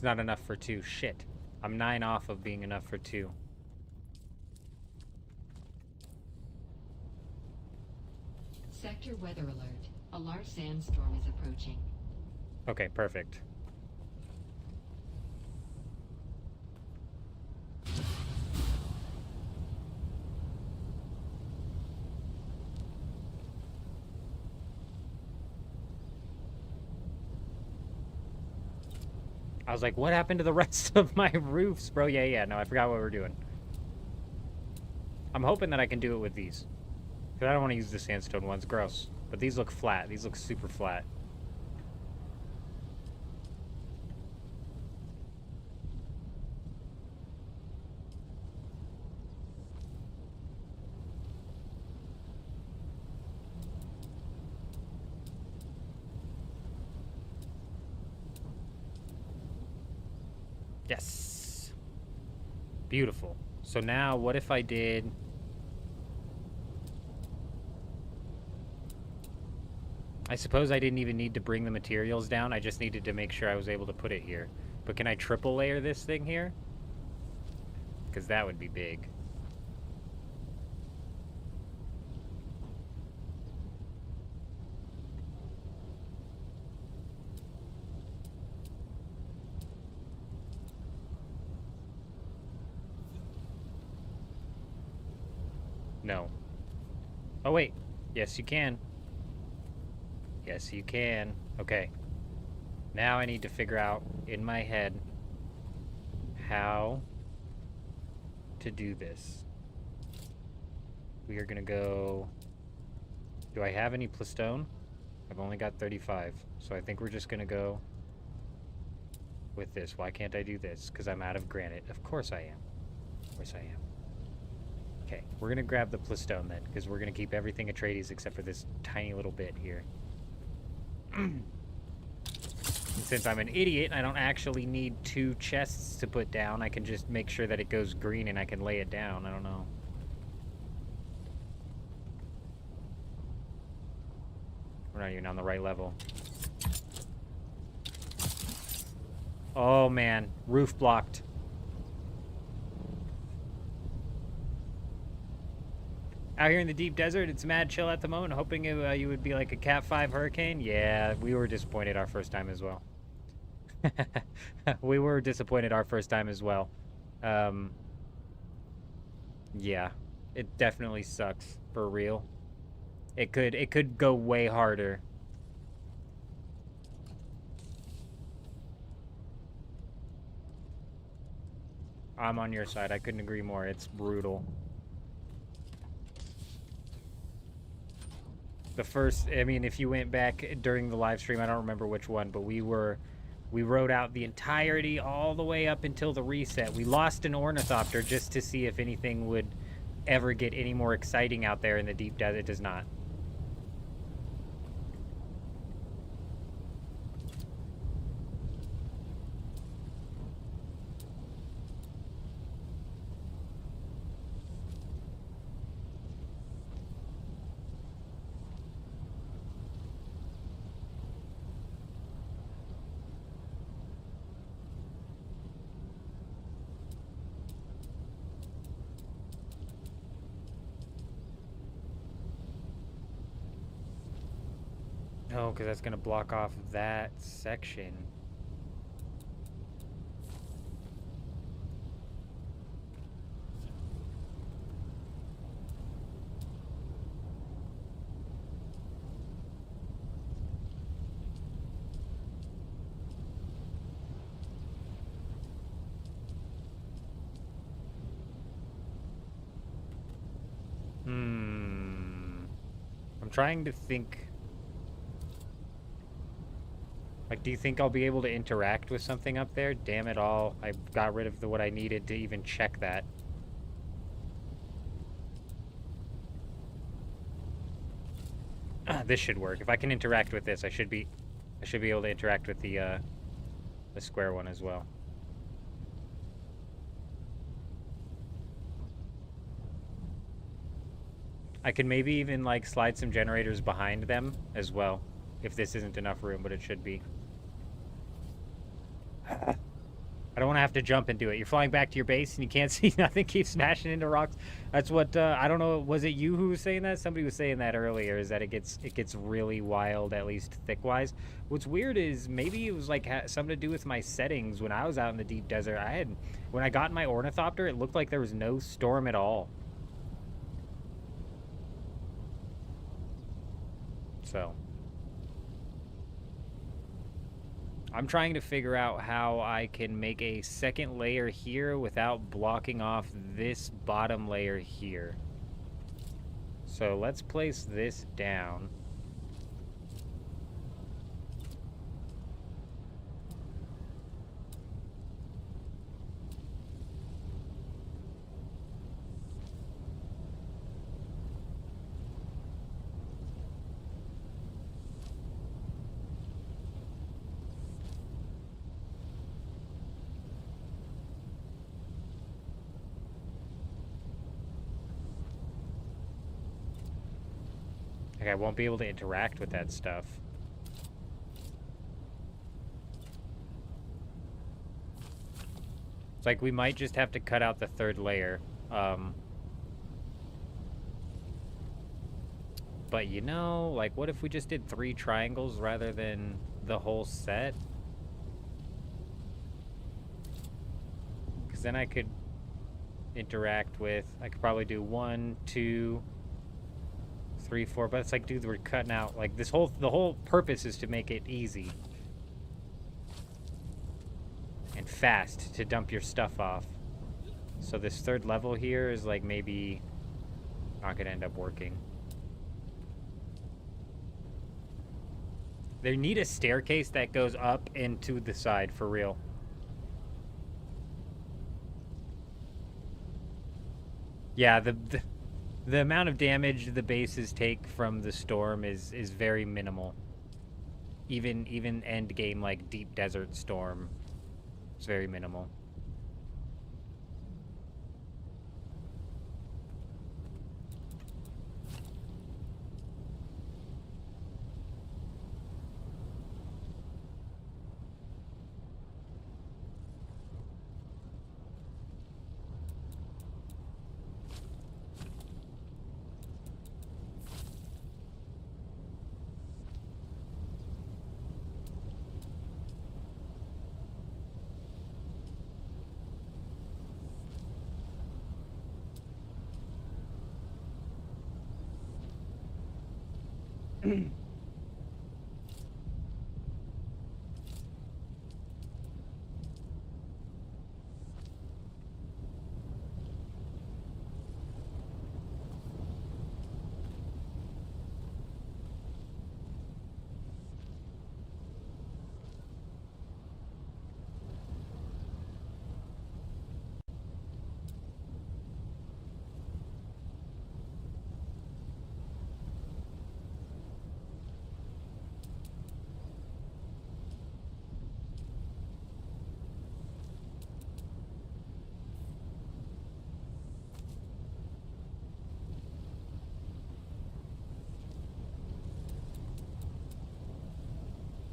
It's not enough for 2. Shit. I'm 9 off of being enough for 2. Sector weather alert. A large sandstorm is approaching. Okay, perfect. I was like, what happened to the rest of my roofs, bro? Yeah, no, I forgot what we're doing. I'm hoping that I can do it with these. Because I don't want to use the sandstone ones. Gross. But these look flat. These look super flat. Yes. Beautiful. So now, what if I did... I suppose I didn't even need to bring the materials down. I just needed to make sure I was able to put it here. But can I triple layer this thing here? Because that would be big. No. Oh, wait. Yes, you can. Yes, you can. Okay. Now I need to figure out in my head how to do this. We are gonna go... Do I have any plastone? I've only got 35. So I think we're just gonna go with this. Why can't I do this? Because I'm out of granite. Of course I am. Of course I am. Okay, we're gonna grab the plastone then, because we're gonna keep everything Atreides except for this tiny little bit here. And since I'm an idiot, I don't actually need 2 chests to put down. I can just make sure that it goes green and I can lay it down. I don't know. We're not even on the right level. Oh man, roof blocked. Out here in the deep desert, it's mad chill at the moment. Hoping you would be like a Cat 5 hurricane. Yeah, we were disappointed our first time as well. We were disappointed our first time as well. Yeah, it definitely sucks for real. It could go way harder. I'm on your side. I couldn't agree more. It's brutal. The first, I mean, if you went back during the live stream, I don't remember which one, but we rode out the entirety all the way up until the reset. We lost an ornithopter just to see if anything would ever get any more exciting out there in the deep desert. It does not. No, because that's going to block off that section. I'm trying to think... Like, do you think I'll be able to interact with something up there? Damn it all. I got rid of what I needed to even check that. This should work. If I can interact with this, I should be able to interact with the square one as well. I can maybe even, like, slide some generators behind them as well. If this isn't enough room, but it should be. don't want to have to jump and do it. You're flying back to your base and you can't see nothing, keep smashing into rocks. That's what, I don't know, was it you who was saying that? Somebody was saying that earlier, is that it gets really wild, at least thick-wise. What's weird is maybe it was like something to do with my settings when I was out in the deep desert. When I got in my ornithopter, it looked like there was no storm at all. So I'm trying to figure out how I can make a second layer here without blocking off this bottom layer here. So let's place this down. Like, I won't be able to interact with that stuff. It's like we might just have to cut out the third layer. But you know, like, what if we just did 3 triangles rather than the whole set? Because then I could interact with, I could probably do 1, 2, 3, 4, but it's like, dude, we're cutting out, like, the whole purpose is to make it easy and fast to dump your stuff off. So this third level here is like maybe not gonna end up working. They need a staircase that goes up and to the side for real. Yeah, the amount of damage the bases take from the storm is very minimal. Even end game like Deep Desert Storm is very minimal.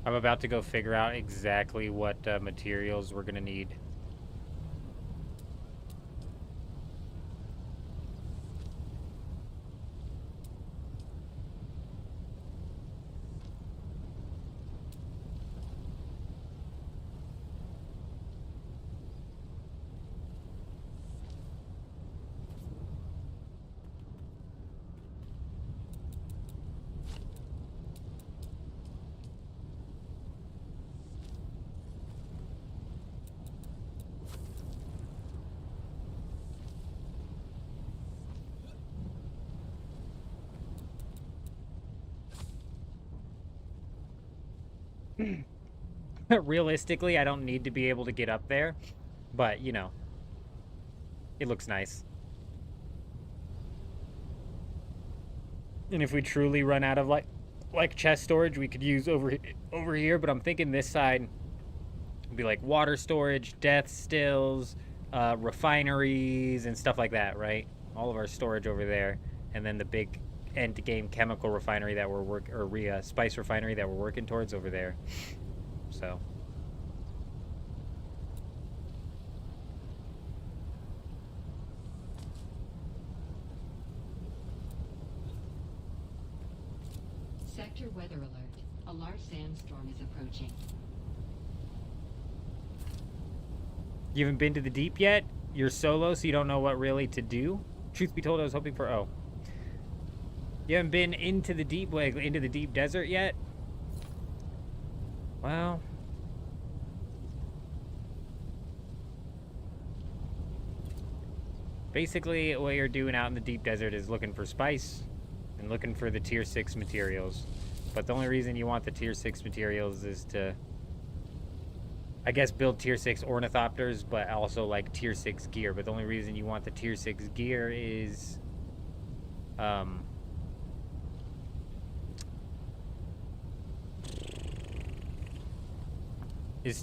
I'm about to go figure out exactly what materials we're gonna need. Realistically, I don't need to be able to get up there, but, you know, it looks nice. And if we truly run out of, like chest storage, we could use over here, but I'm thinking this side would be, like, water storage, death stills, refineries, and stuff like that, right? All of our storage over there, and then the big end-game chemical refinery that we're spice refinery that we're working towards over there. So Sector weather alert. A large sandstorm is approaching. You haven't been to the deep yet? You're solo, so you don't know what really to do? Truth be told, I was hoping for... Oh. You haven't been into the deep, like, into the deep desert yet? Well... basically, what you're doing out in the deep desert is looking for spice and looking for the tier 6 materials. But the only reason you want the tier 6 materials is to, I guess, build tier 6 ornithopters, but also like tier 6 gear. But the only reason you want the tier 6 gear is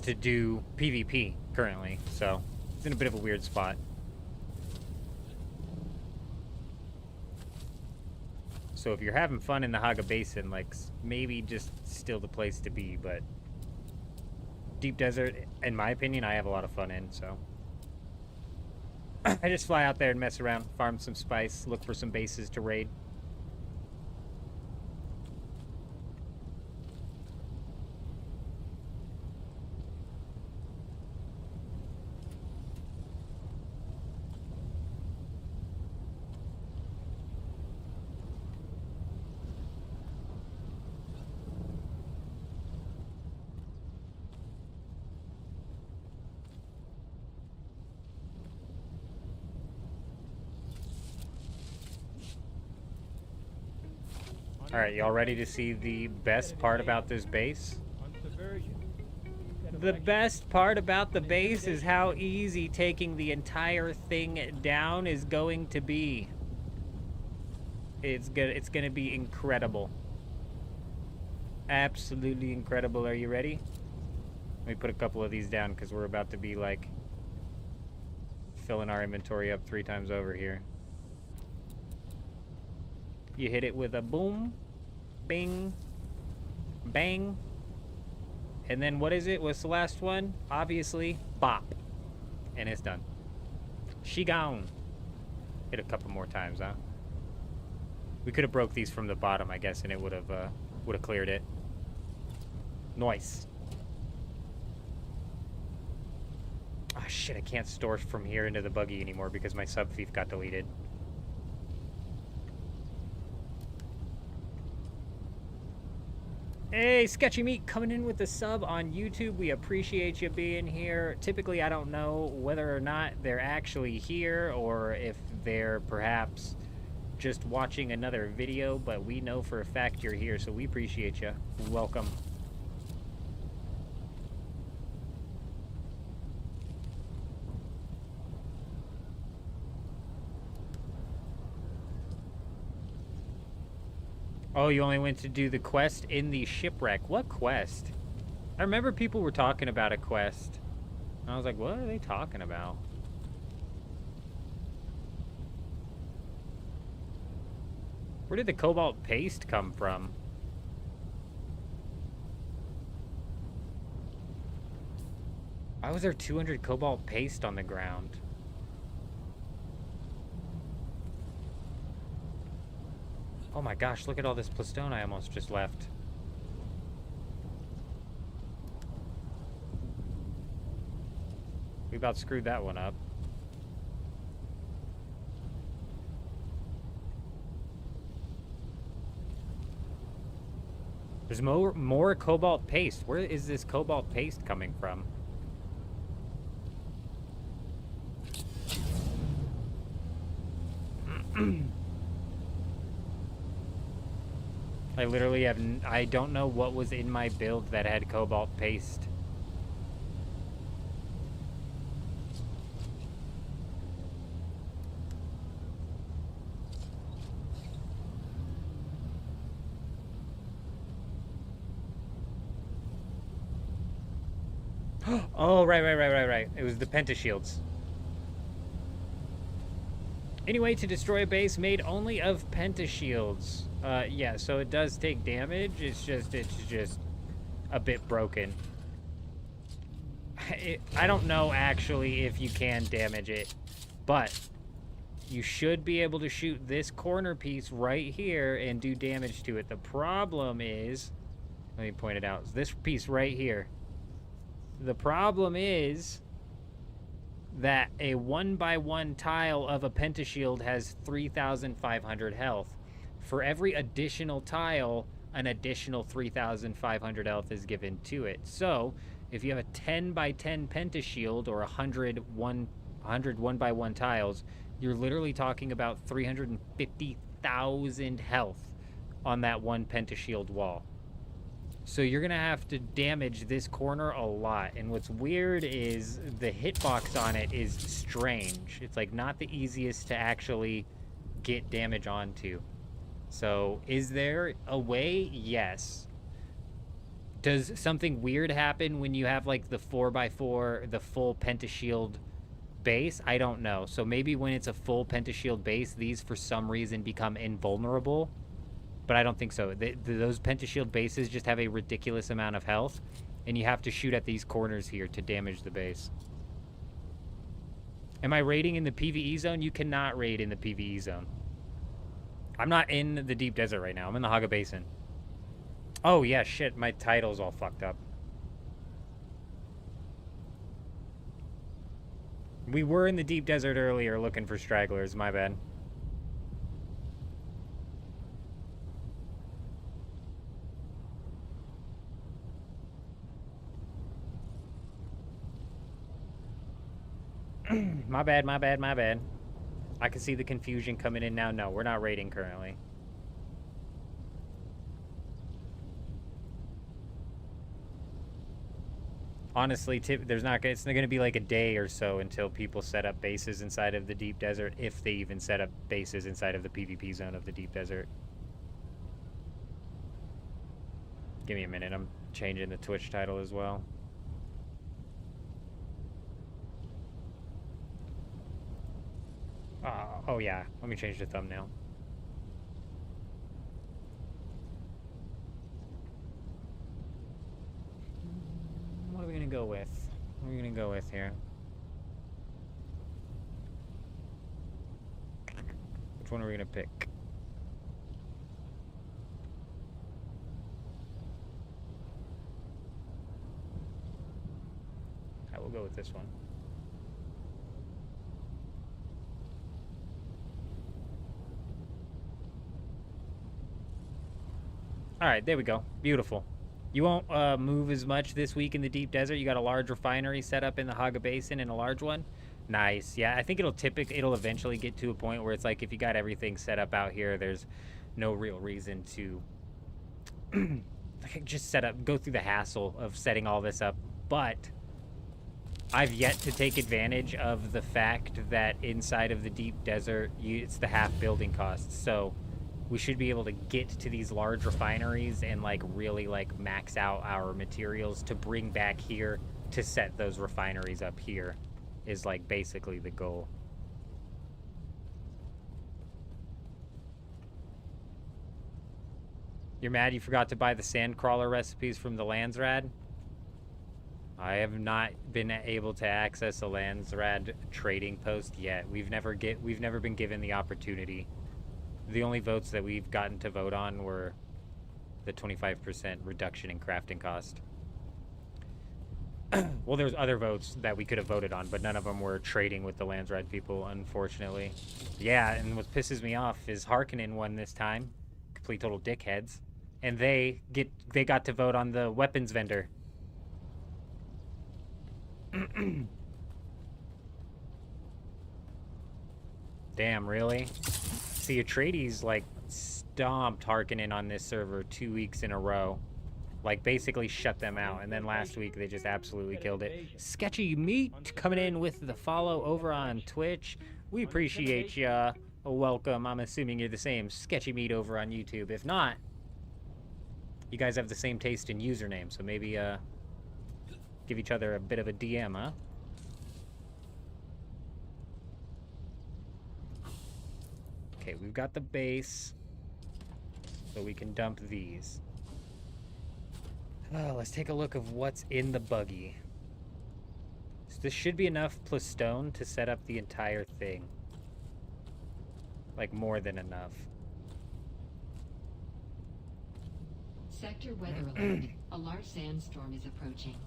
to do PvP currently. So it's in a bit of a weird spot. So if you're having fun in the Haga Basin, like, maybe just still the place to be, but Deep Desert, in my opinion, I have a lot of fun in, so. I just fly out there and mess around, farm some spice, look for some bases to raid. Alright, y'all ready to see the best part about this base? The best part about the base is how easy taking the entire thing down is going to be. It's gonna be incredible. Absolutely incredible. Are you ready? Let me put a couple of these down because we're about to be like filling our inventory up 3 times over here. You hit it with a boom, bing, bang, and then what is it? What's the last one? Obviously, bop, and it's done. She gone. Hit a couple more times, huh? We could have broke these from the bottom, I guess, and it would have cleared it. Nice. Ah, shit! I can't store from here into the buggy anymore because my sub thief got deleted. Hey, Sketchy Meat coming in with the sub on YouTube. We appreciate you being here. Typically, I don't know whether or not they're actually here or if they're perhaps just watching another video, but we know for a fact you're here, so we appreciate you. Welcome. Oh, you only went to do the quest in the shipwreck. What quest? I remember people were talking about a quest. And I was like, what are they talking about? Where did the cobalt paste come from? Why was there 200 cobalt paste on the ground? Oh my gosh, look at all this plastone I almost just left. We about screwed that one up. There's more cobalt paste. Where is this cobalt paste coming from? I literally have... I don't know what was in my build that had cobalt paste. Oh, right. It was the pentashields. Anyway, to destroy a base made only of pentashields. Yeah, so it does take damage. It's just a bit broken. I don't know actually if you can damage it, but you should be able to shoot this corner piece right here and do damage to it. The problem is, let me point it out, this piece right here. The problem is that a 1x1 tile of a pentashield has 3,500 health. For every additional tile, an additional 3,500 health is given to it. So, if you have a 10x10 pentashield or 100 1x1 tiles, you're literally talking about 350,000 health on that one pentashield wall. So you're going to have to damage this corner a lot. And what's weird is the hitbox on it is strange. It's like not the easiest to actually get damage onto. So is there a way? Yes. Does something weird happen when you have like the 4x4, the full pentashield base? I don't know. So maybe when it's a full pentashield base, these for some reason become invulnerable. But I don't think so. Those pentashield bases just have a ridiculous amount of health, and you have to shoot at these corners here to damage the base. Am I raiding in the PvE zone? You cannot raid in the PvE zone. I'm not in the deep desert right now. I'm in the Haga Basin. Oh, yeah, shit. My title's all fucked up. We were in the deep desert earlier looking for stragglers. My bad. My bad, my bad, my bad. I can see the confusion coming in now. No, we're not raiding currently. Honestly, it's not going to be like a day or so until people set up bases inside of the deep desert, if they even set up bases inside of the PvP zone of the deep desert. Give me a minute. I'm changing the Twitch title as well. Oh yeah, let me change the thumbnail. What are we gonna go with? What are we gonna go with here? Which one are we gonna pick? I will go with this one. All right, there we go. Beautiful. You won't move as much this week in the deep desert. You got a large refinery set up in the Haga Basin and a large one. Nice. Yeah, I think it'll eventually get to a point where it's like if you got everything set up out here, there's no real reason to just go through the hassle of setting all this up. But I've yet to take advantage of the fact that inside of the deep desert, it's the half building cost. So we should be able to get to these large refineries and like really like max out our materials to bring back here to set those refineries up here is like basically the goal. You're mad you forgot to buy the sandcrawler recipes from the Landsrad? I have not been able to access a Landsrad trading post yet. We've never been given the opportunity. The only votes that we've gotten to vote on were the 25% reduction in crafting cost. Well, there's other votes that we could have voted on, but none of them were trading with the Landsrad people, unfortunately. Yeah, and what pisses me off is Harkonnen won this time. Complete total dickheads. And they got to vote on the weapons vendor. Damn, really? See, Atreides, like, stomped Harkonnen on this server 2 weeks in a row. Like, basically shut them out. And then last week, they just absolutely killed it. Sketchy Meat coming in with the follow over on Twitch. We appreciate ya. Welcome. I'm assuming you're the same Sketchy Meat over on YouTube. If not, you guys have the same taste in username. So maybe, give each other a bit of a DM, huh? Okay, we've got the base, so we can dump these. Let's take a look of what's in the buggy. So this should be enough plus stone to set up the entire thing. Like, more than enough. Sector weather alert. A large sandstorm is approaching.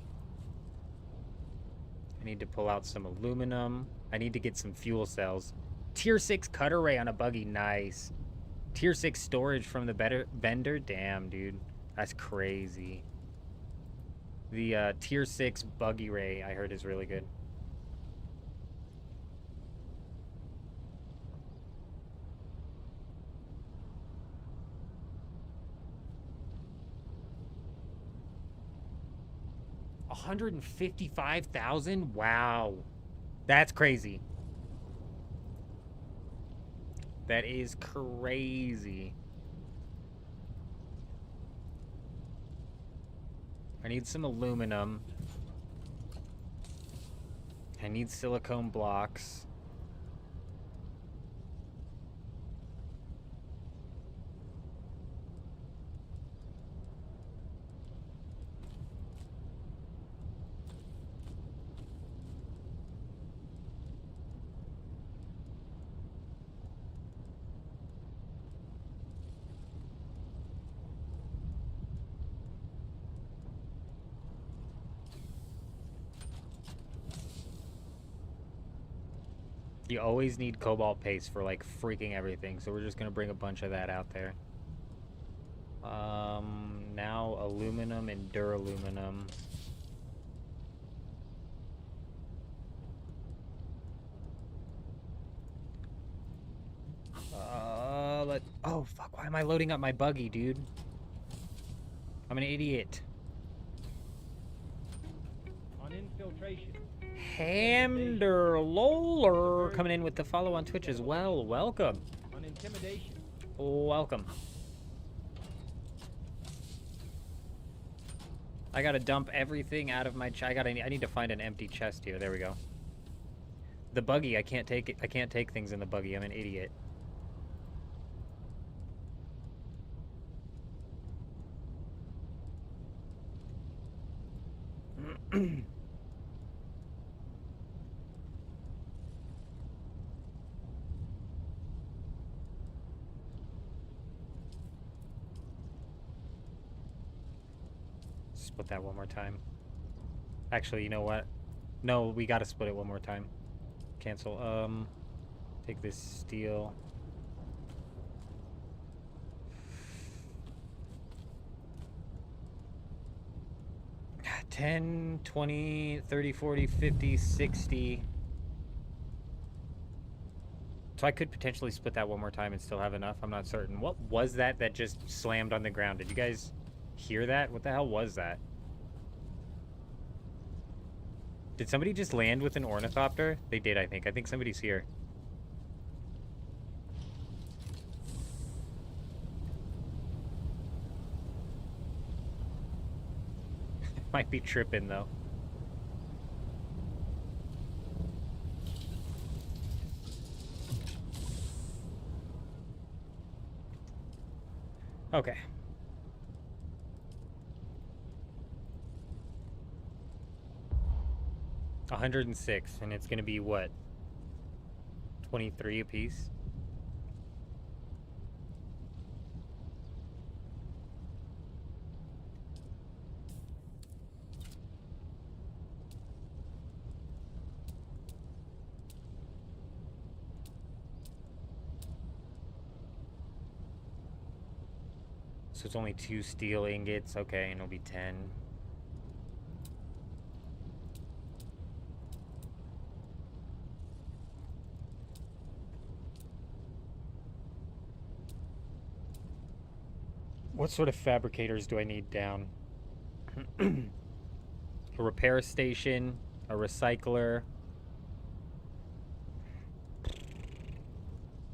I need to pull out some aluminum. I need to get some fuel cells. Tier 6 cutter ray on a buggy. Nice. Tier 6 storage from the vendor. Damn, dude. That's crazy. The Tier 6 buggy ray I heard is really good. $155,000? Wow. That's crazy. That is crazy. I need some aluminum. I need silicone blocks. You always need cobalt paste for, like, freaking everything, so we're just gonna bring a bunch of that out there. Now aluminum and duraluminum. Oh, fuck, why am I loading up my buggy, dude? I'm an idiot. On infiltration. Hamder Loler coming in with the follow on Twitch as well. Welcome. On intimidation. Welcome. I gotta dump everything out of my I need to find an empty chest here. There we go. The buggy, I can't take it. I can't take things in the buggy. I'm an idiot. Split that one more time. Actually, you know what? No, we gotta split it one more time. Cancel. Take this steel. $10, $20, $30, $40, $50, $60. So I could potentially split that one more time and still have enough. I'm not certain. What was that just slammed on the ground? Did you guys hear that? What the hell was that? Did somebody just land with an ornithopter? They did, I think. I think somebody's here. Might be tripping, though. Okay. $106, and it's gonna be what? 23 apiece? So it's only 2 steel ingots, okay, and it'll be 10. What sort of fabricators do I need down? A repair station, a recycler.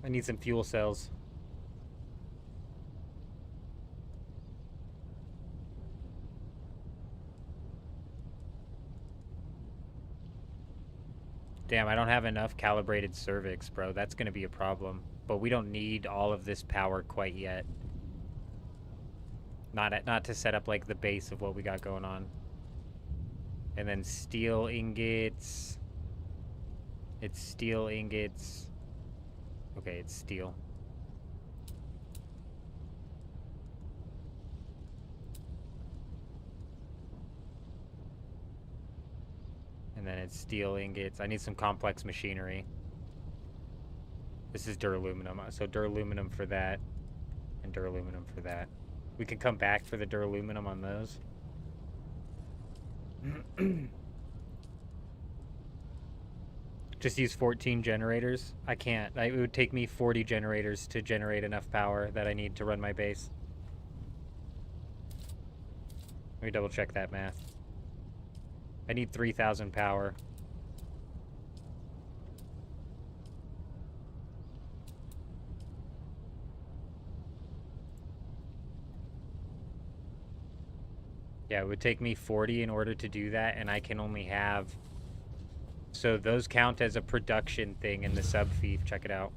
I need some fuel cells. Damn, I don't have enough calibrated cervix, bro. That's gonna be a problem. But we don't need all of this power quite yet. Not to set up, like, the base of what we got going on. And then steel ingots. It's steel ingots. Okay, it's steel. And then it's steel ingots. I need some complex machinery. This is duraluminum, so duraluminum for that, and duraluminum for that. We can come back for the duraluminum on those. Just use 14 generators. I can't. It would take me 40 generators to generate enough power that I need to run my base. Let me double check that math. I need 3,000 power. Yeah, it would take me 40 in order to do that, and I can only have... So those count as a production thing in the sub-fief. Check it out.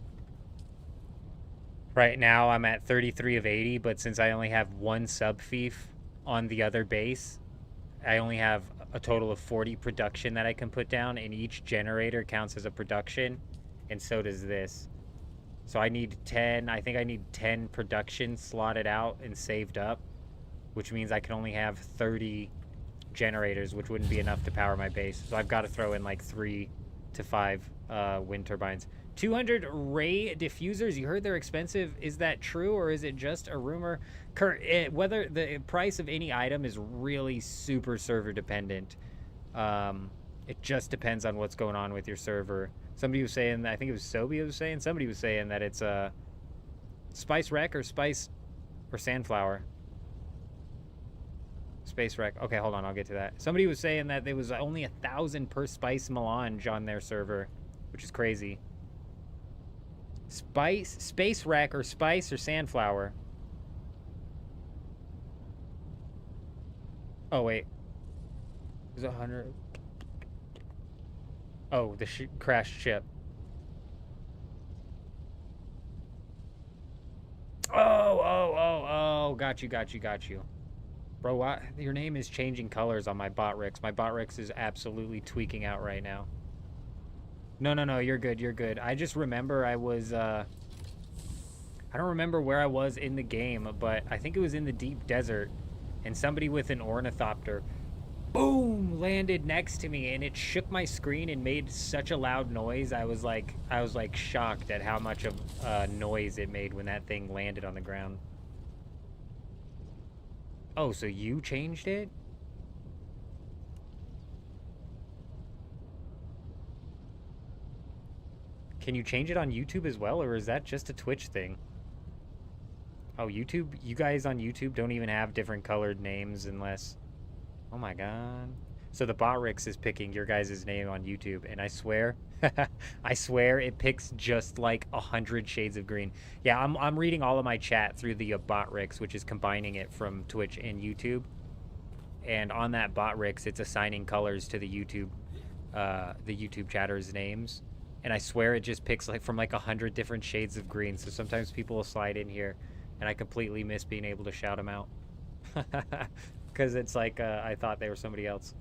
Right now, I'm at 33 of 80, but since I only have one sub-fief on the other base, I only have a total of 40 production that I can put down, and each generator counts as a production, and so does this. So I need 10, I think I need 10 production slotted out and saved up, which means I can only have 30 generators, which wouldn't be enough to power my base. So I've got to throw in like 3 to 5 wind turbines. 200 ray diffusers, you heard they're expensive. Is that true, or is it just a rumor? Whether the price of any item is really super server dependent. It just depends on what's going on with your server. Somebody was saying, I think it was Sobi was saying, somebody was saying that it's Spice Wreck or Spice or Sandflower. Space Wreck. Okay, hold on, I'll get to that. Somebody was saying that there was only 1,000 per Spice Melange on their server, which is crazy. Space Wreck or Spice or Sandflower. Oh, wait. There's 100. Oh, the crashed ship. Oh. Got you. Bro, your name is changing colors on my Botrix. My Botrix is absolutely tweaking out right now. No, you're good. I just remember I was, I don't remember where I was in the game, but I think it was in the deep desert, and somebody with an ornithopter, boom, landed next to me, and it shook my screen and made such a loud noise. I was like shocked at how much of noise it made when that thing landed on the ground. Oh, so you changed it? Can you change it on YouTube as well, or is that just a Twitch thing? Oh, YouTube? You guys on YouTube don't even have different colored names unless... Oh my god. So the Botrix is picking your guys' name on YouTube, and I swear, I swear it picks just like 100 shades of green. Yeah, I'm reading all of my chat through the Botrix, which is combining it from Twitch and YouTube. And on that Botrix, it's assigning colors to the YouTube chatters' names. And I swear it just picks like from like 100 different shades of green. So sometimes people will slide in here, and I completely miss being able to shout them out. Because it's like I thought they were somebody else.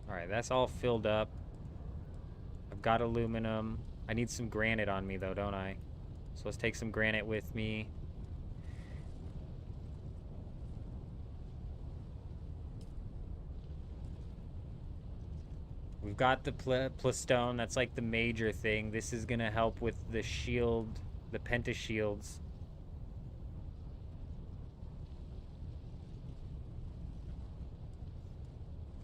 Alright, that's all filled up. I've got aluminum. I need some granite on me though, don't I? So let's take some granite with me. We've got the plastone. That's like the major thing. This is gonna help with the shield, the pentashields.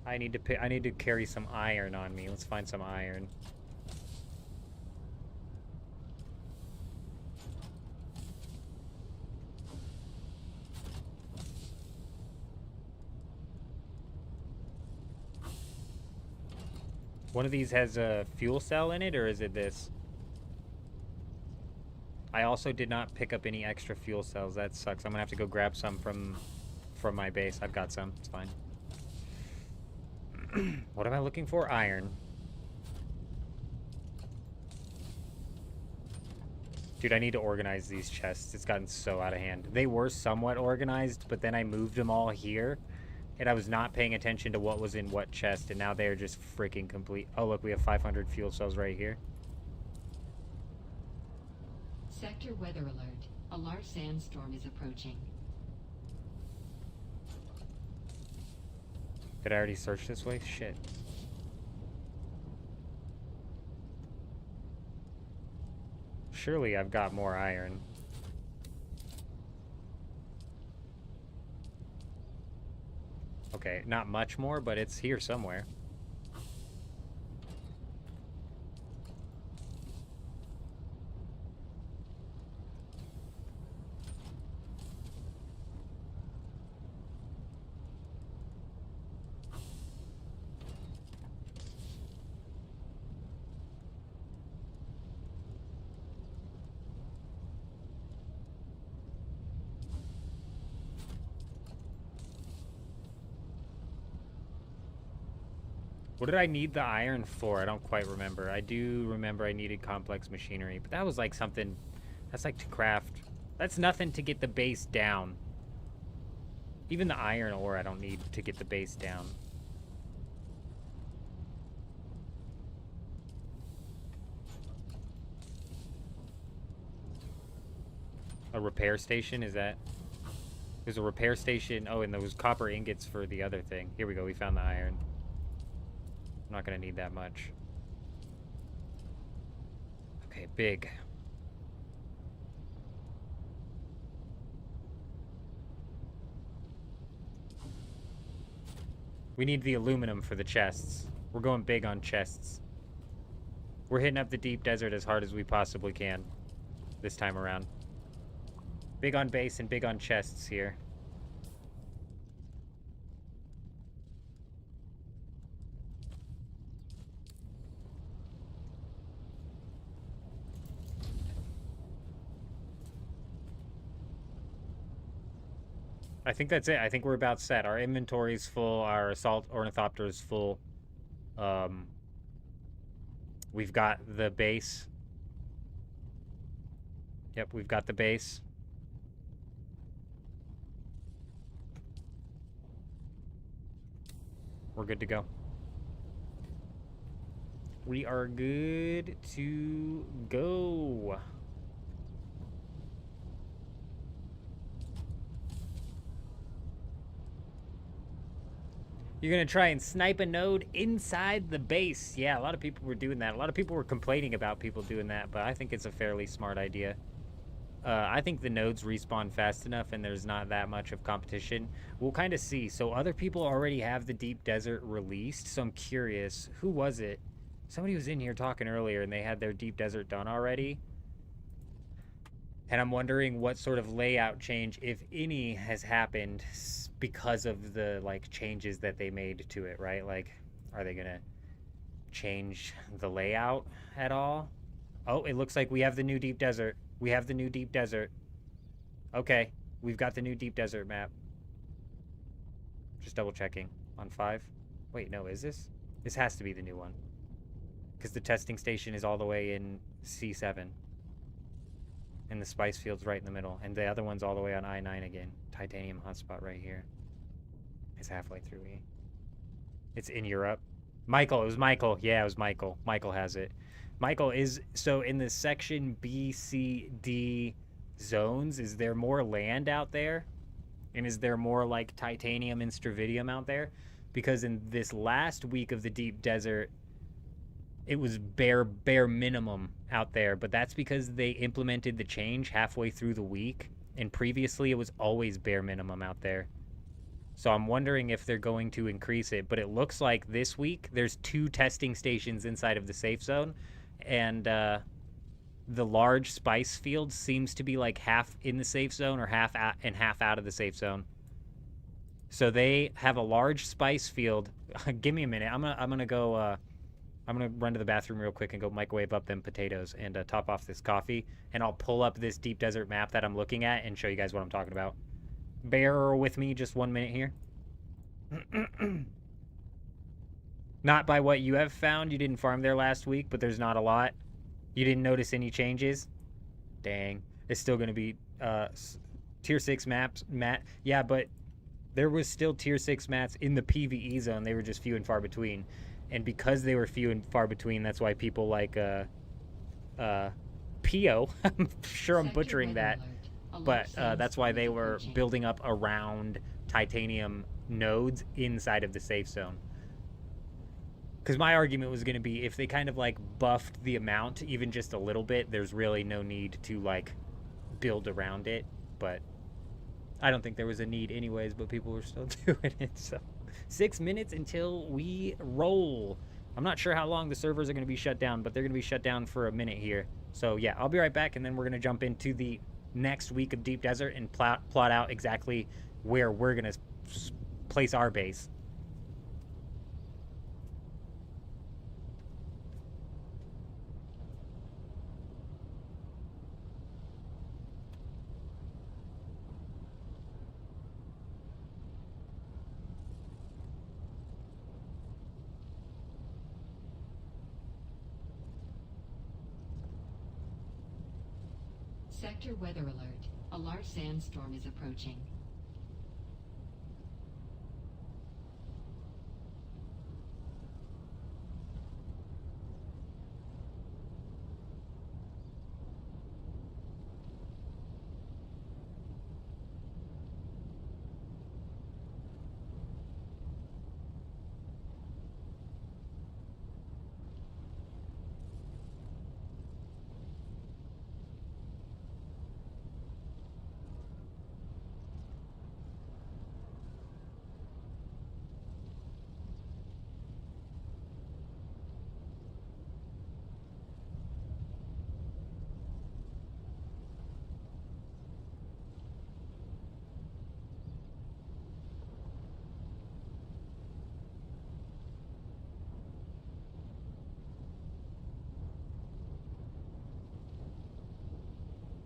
I need to carry some iron on me. Let's find some iron. One of these has a fuel cell in it, or is it this? I also did not pick up any extra fuel cells. That sucks. I'm gonna have to go grab some from my base. I've got some. It's fine. What am I looking for? Iron. Dude, I need to organize these chests. It's gotten so out of hand. They were somewhat organized, but then I moved them all here, and I was not paying attention to what was in what chest, and now they're just freaking complete. Oh, look, we have 500 fuel cells right here. Sector weather alert. A large sandstorm is approaching. Did I already search this way? Shit. Surely I've got more iron. Okay, not much more, but it's here somewhere. What did I need the iron for? I don't quite remember. I do remember I needed complex machinery, but that was like something... That's like to craft... That's nothing to get the base down. Even the iron ore I don't need to get the base down. A repair station, is that... There's a repair station. Oh, and those copper ingots for the other thing. Here we go, we found the iron. I'm not gonna need that much. Okay, big. We need the aluminum for the chests. We're going big on chests. We're hitting up the deep desert as hard as we possibly can this time around. Big on base and big on chests here. I think that's it. I think we're about set. Our inventory's full. Our assault ornithopter is full. We've got the base. Yep, we've got the base. We're good to go. We are good to go. You're going to try and snipe a node inside the base. Yeah, a lot of people were doing that. A lot of people were complaining about people doing that, but I think it's a fairly smart idea. I think the nodes respawn fast enough and there's not that much of competition. We'll kind of see. So other people already have the deep desert released, so I'm curious. Who was it? Somebody was in here talking earlier and they had their deep desert done already. And I'm wondering what sort of layout change, if any, has happened because of the, like, changes that they made to it, right? Like, are they gonna change the layout at all? Oh, it looks like we have the new deep desert. We have the new deep desert. Okay, we've got the new deep desert map. Just double checking on 5. Wait, no, is this? This has to be the new one. Because the testing station is all the way in C7. And the spice field's right in the middle. And the other one's all the way on I-9 again. Titanium hotspot right here. It's halfway through E. It's in Europe. Michael, it was Michael. Yeah, it was Michael. Michael has it. Michael is, so in the section B, C, D zones, is there more land out there? And is there more like titanium and stravidium out there? Because in this last week of the deep desert, it was bare minimum out there, but that's because they implemented the change halfway through the week, and previously it was always bare minimum out there. So I'm wondering if they're going to increase it, but it looks like this week there's 2 testing stations inside of the safe zone, and the large spice field seems to be like half in the safe zone or half out of the safe zone. So they have a large spice field. Give me a minute. I'm gonna go. I'm going to run to the bathroom real quick and go microwave up them potatoes and top off this coffee. And I'll pull up this deep desert map that I'm looking at and show you guys what I'm talking about. Bear with me just 1 minute here. Not by what you have found. You didn't farm there last week, but there's not a lot. You didn't notice any changes? Dang. It's still going to be tier 6 maps. Yeah, but there was still tier 6 mats in the PvE zone. They were just few and far between. And because they were few and far between, that's why people like Pio, I'm sure I'm butchering that, but that's why they were building up around titanium nodes inside of the safe zone. Because my argument was going to be, if they kind of like buffed the amount even just a little bit, there's really no need to like build around it. But I don't think there was a need anyways, but people were still doing it. So 6 minutes until we roll. I'm not sure how long the servers are going to be shut down, but they're going to be shut down for a minute here. So yeah, I'll be right back, and then we're going to jump into the next week of Deep Desert and plot out exactly where we're going to place our base. Sector weather alert. A large sandstorm is approaching.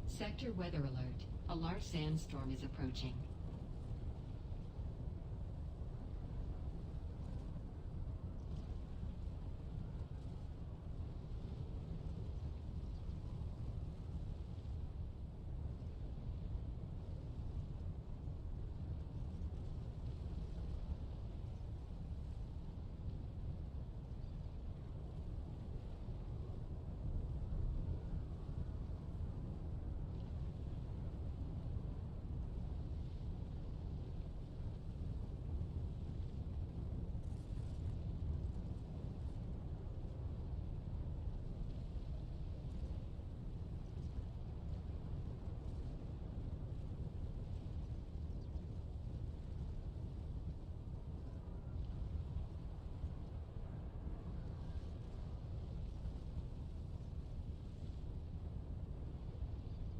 Sector weather alert. A large sandstorm is approaching.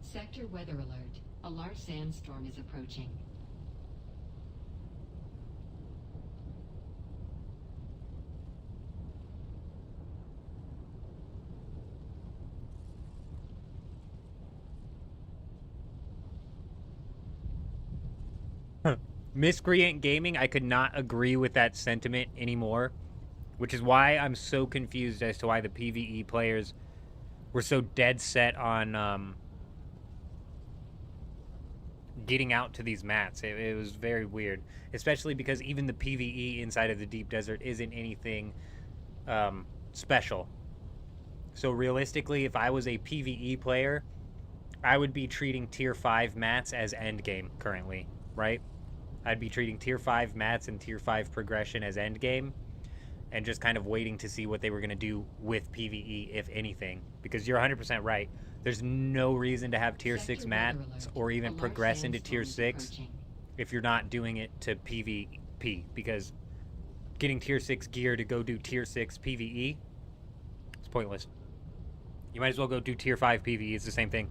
Sector weather alert. A large sandstorm is approaching. Miscreant Gaming, I could not agree with that sentiment anymore, which is why I'm so confused as to why the PvE players were so dead set on getting out to these mats. It was very weird, especially because even the PvE inside of the Deep Desert isn't anything special. So realistically, if I was a PvE player, I would be treating tier 5 mats as endgame currently, right? I'd be treating tier 5 mats and tier 5 progression as endgame, and just kind of waiting to see what they were going to do with PvE, if anything. Because you're 100% right. There's no reason to have tier 6 mats or even progress into tier 6 if you're not doing it to PvP. Because getting tier 6 gear to go do tier 6 PvE, it's pointless. You might as well go do tier 5 PvE. It's the same thing.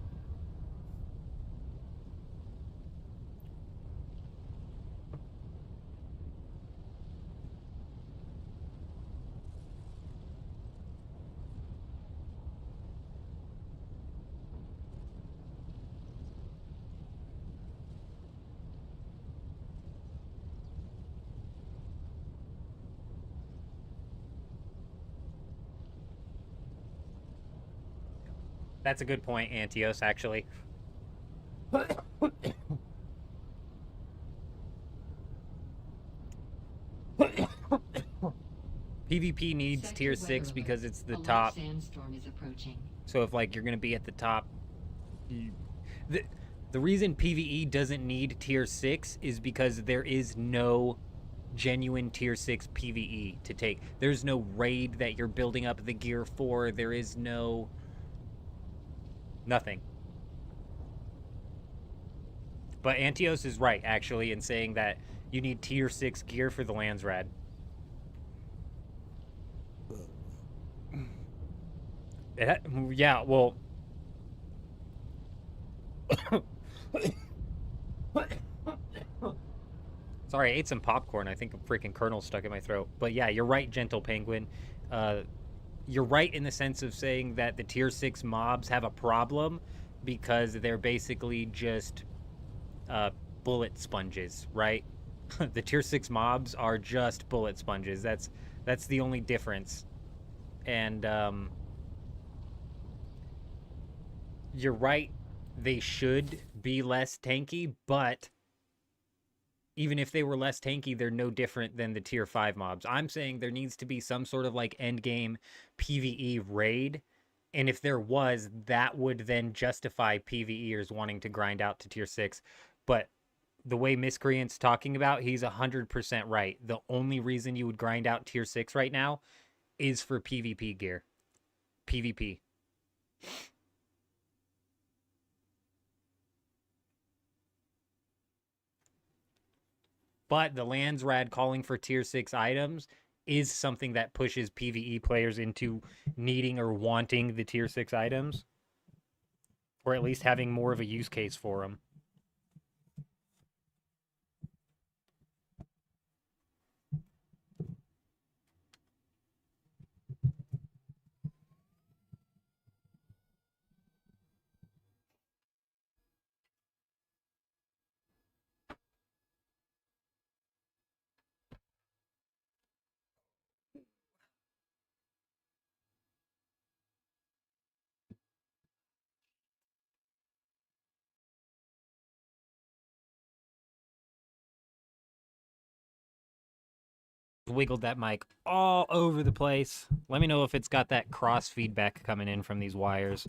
That's a good point, Antios, actually. PvP needs Sector tier weather 6 alert. because it's the A large top. sandstorm is approaching. So if like you're gonna be at the top, the the reason PvE doesn't need tier 6 is because there is no genuine tier 6 PvE to take. There's no raid that you're building up the gear for. There is no nothing. But Antios is right actually in saying that you need tier 6 gear for the Landsrad. Yeah, well, sorry, I ate some popcorn. I think a freaking kernel stuck in my throat. But yeah, you're right, Gentle Penguin. You're right in the sense of saying that the tier 6 mobs have a problem because they're basically just bullet sponges, right? The tier 6 mobs are just bullet sponges. That's the only difference. And you're right, they should be less tanky, but even if they were less tanky, they're no different than the tier 5 mobs. I'm saying there needs to be some sort of like end game PvE raid. And if there was, that would then justify PvEers wanting to grind out to tier 6. But the way Miscreant's talking about, he's 100% right. The only reason you would grind out tier 6 right now is for PvP gear. PvP. But the Landsrad calling for tier 6 items is something that pushes PvE players into needing or wanting the tier 6 items, or at least having more of a use case for them. Wiggled that mic all over the place. Let me know if it's got that cross feedback coming in from these wires.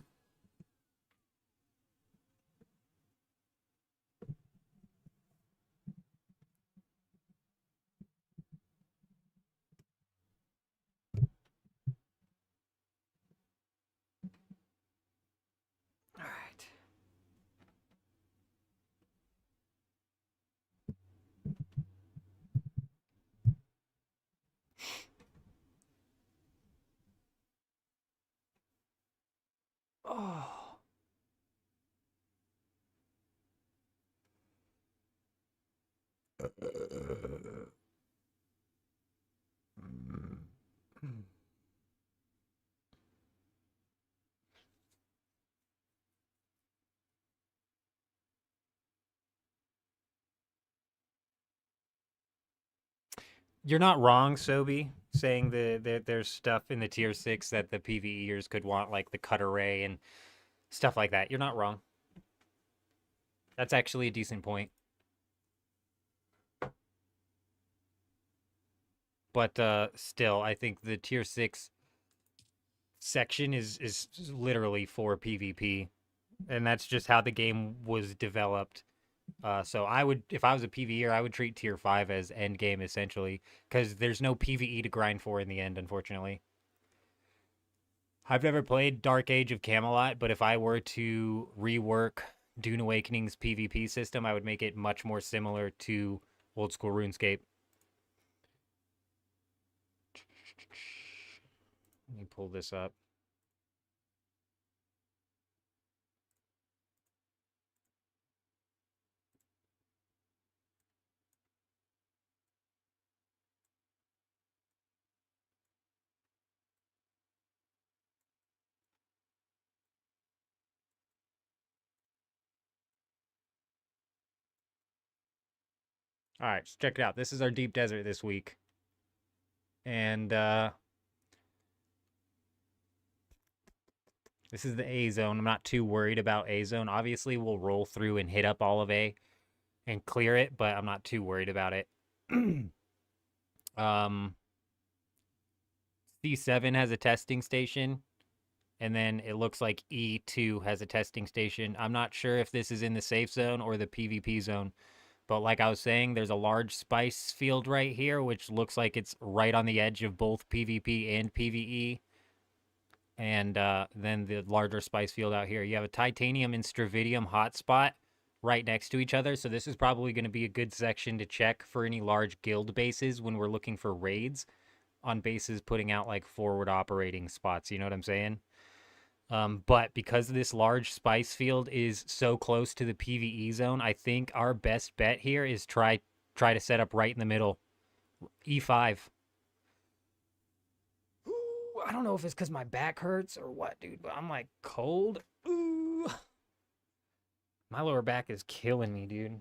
All right. Oh. You're not wrong, Sobi, saying that there's stuff in the tier 6 that the PvEers could want, like the cut array and stuff like that. You're not wrong. That's actually a decent point. But still, I think the tier 6 section is literally for PvP. And that's just how the game was developed. So I would, if I was a PvEer, I would treat tier 5 as end game essentially, because there's no PvE to grind for in the end, unfortunately. I've never played Dark Age of Camelot, but if I were to rework Dune Awakening's PvP system, I would make it much more similar to old school RuneScape. Let me pull this up. All right, so check it out. This is our deep desert this week. And this is the A zone. I'm not too worried about A zone. Obviously, we'll roll through and hit up all of A and clear it, but I'm not too worried about it. um C7 has a testing station, and then it looks like E2 has a testing station. I'm not sure if this is in the safe zone or the PvP zone, but like I was saying, there's a large spice field right here, which looks like it's right on the edge of both PvP and PvE. And then the larger spice field out here. You have a titanium and stravidium hotspot right next to each other. So this is probably going to be a good section to check for any large guild bases when we're looking for raids on bases putting out like forward operating spots. You know what I'm saying? But because this large spice field is so close to the PvE zone, I think our best bet here is try to set up right in the middle. E5. Ooh, I don't know if it's because my back hurts or what, dude, but I'm like cold. Ooh. My lower back is killing me, dude.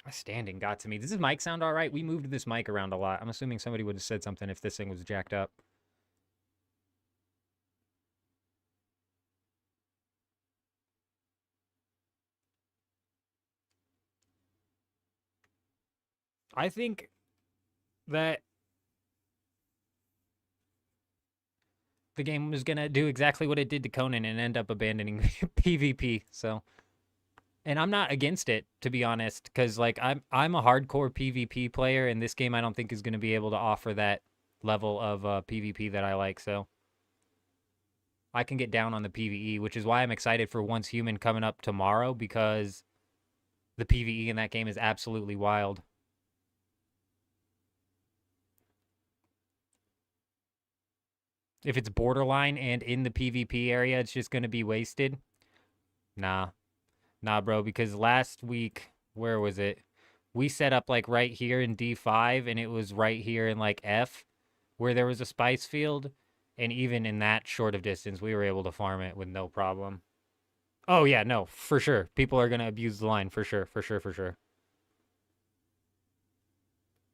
My standing got to me. Does this mic sound all right? We moved this mic around a lot. I'm assuming somebody would have said something if this thing was jacked up. I think that the game was going to do exactly what it did to Conan and end up abandoning PvP. So, and I'm not against it, to be honest, because like I'm a hardcore PvP player, and this game I don't think is going to be able to offer that level of PvP that I like. So I can get down on the PvE, which is why I'm excited for Once Human coming up tomorrow, because the PvE in that game is absolutely wild. If it's borderline and in the PvP area, it's just going to be wasted. Nah, bro, because last week, where was it? We set up like right here in D5, and it was right here in like F, where there was a spice field. And even in that short of distance, we were able to farm it with no problem. Oh, yeah, no, for sure. People are going to abuse the line, for sure, for sure, for sure.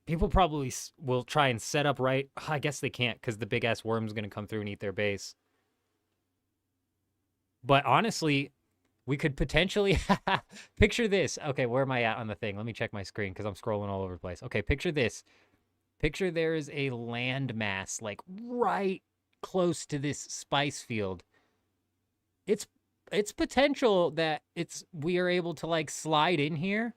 People probably will try and set up right. I guess they can't because the big-ass worm's going to come through and eat their base. But honestly, we could potentially... Picture this. Okay, where am I at on the thing? Let me check my screen because I'm scrolling all over the place. Okay, picture this. Picture there is a landmass, like, right close to this spice field. It's potential that we are able to, like, slide in here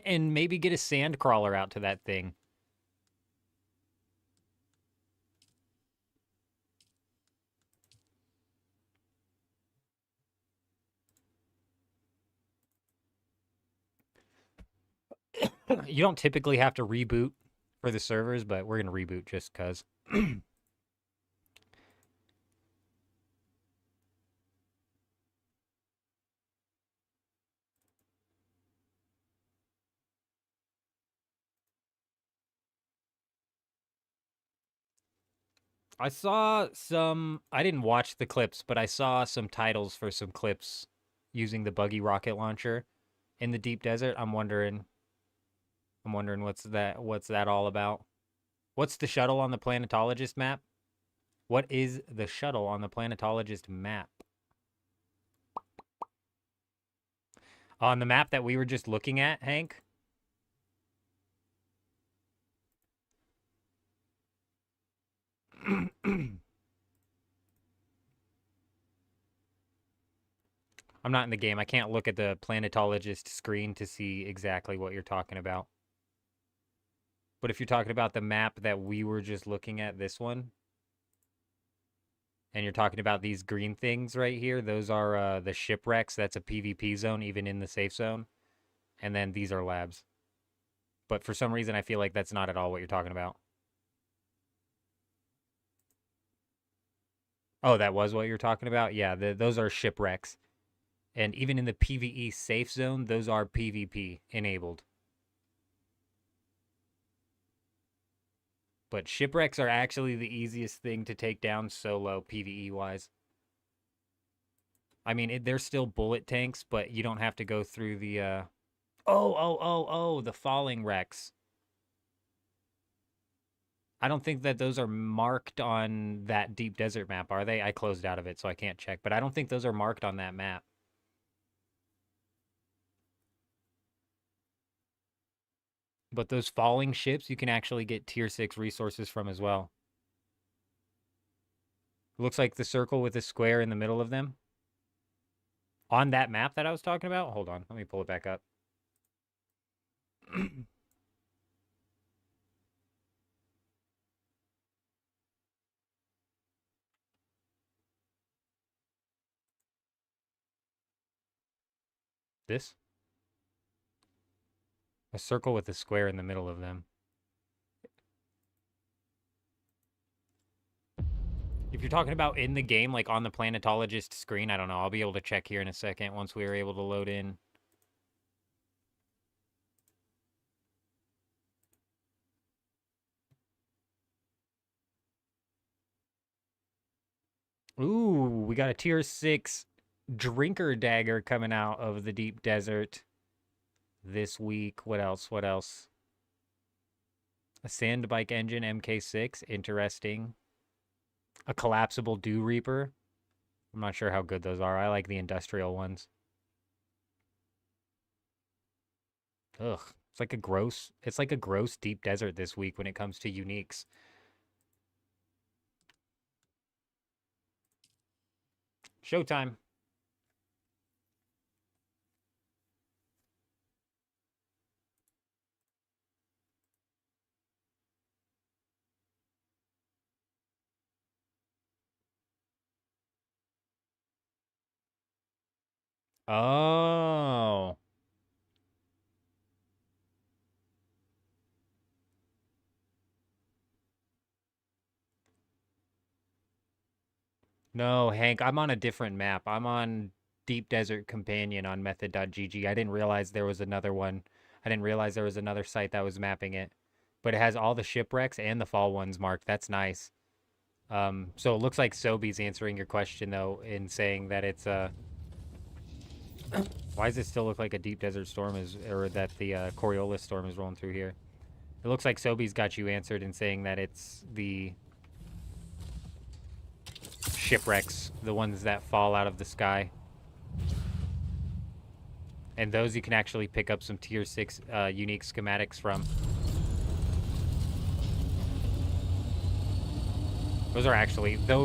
and maybe get a sand crawler out to that thing. You don't typically have to reboot for the servers, but we're going to reboot just because. I saw some, I didn't watch the clips, but I saw some titles for some clips using the buggy rocket launcher in the deep desert. I'm wondering what's that all about? What's the shuttle on the planetologist map? What is the shuttle on the planetologist map? On the map that we were just looking at, Hank? I'm not in the game. I can't look at the planetologist screen to see exactly what you're talking about. But if you're talking about the map that we were just looking at, this one, and you're talking about these green things right here, those are the shipwrecks. That's a PvP zone, even in the safe zone. And then these are labs. But for some reason, I feel like that's not at all what you're talking about. Oh, that was what you're talking about? Yeah, those are shipwrecks. And even in the PvE safe zone, those are PvP enabled. But shipwrecks are actually the easiest thing to take down solo, PvE-wise. I mean, they're still bullet tanks, but you don't have to go through the, the falling wrecks. I don't think that those are marked on that deep desert map, are they? I closed out of it, so I can't check. But I don't think those are marked on that map. But those falling ships, you can actually get tier 6 resources from as well. It looks like the circle with a square in the middle of them. On that map that I was talking about? Hold on, let me pull it back up. This? A circle with a square in the middle of them. If you're talking about in the game, like on the planetologist screen, I don't know. I'll be able to check here in a second once we are able to load in. Ooh, we got a tier 6 drinker dagger coming out of the deep desert this week. What else? What else? A sand bike engine MK6. Interesting. A collapsible Dew Reaper. I'm not sure how good those are. I like the industrial ones. Ugh. It's like a gross deep desert this week when it comes to uniques. Showtime. Oh. No, Hank, I'm on a different map. I'm on Deep Desert Companion on method.gg. I didn't realize there was another one. I didn't realize there was another site that was mapping it. But it has all the shipwrecks and the fall ones marked. That's nice. So it looks like Sobe's answering your question, though, in saying that it's why does it still look like a Deep Desert Storm is, or that the Coriolis Storm is rolling through here? It looks like Sobe's got you answered in saying that it's the shipwrecks, the ones that fall out of the sky. And those you can actually pick up some tier 6 unique schematics from. Those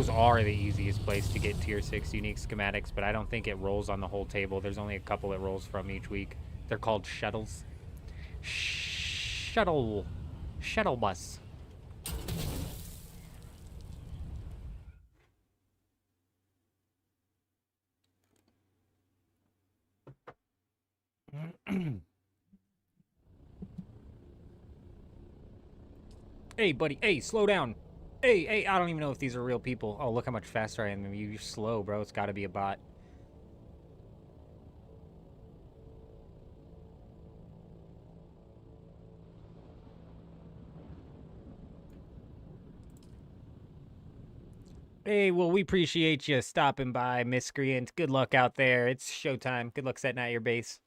are the easiest place to get tier 6 unique schematics, but I don't think it rolls on the whole table. There's only a couple it rolls from each week. They're called shuttles. Shuttle bus. Hey, buddy. Hey, slow down. Hey, I don't even know if these are real people. Oh, look how much faster I am. You're slow, bro. It's got to be a bot. Hey, well, we appreciate you stopping by, Miscreant. Good luck out there. It's showtime. Good luck setting out your base.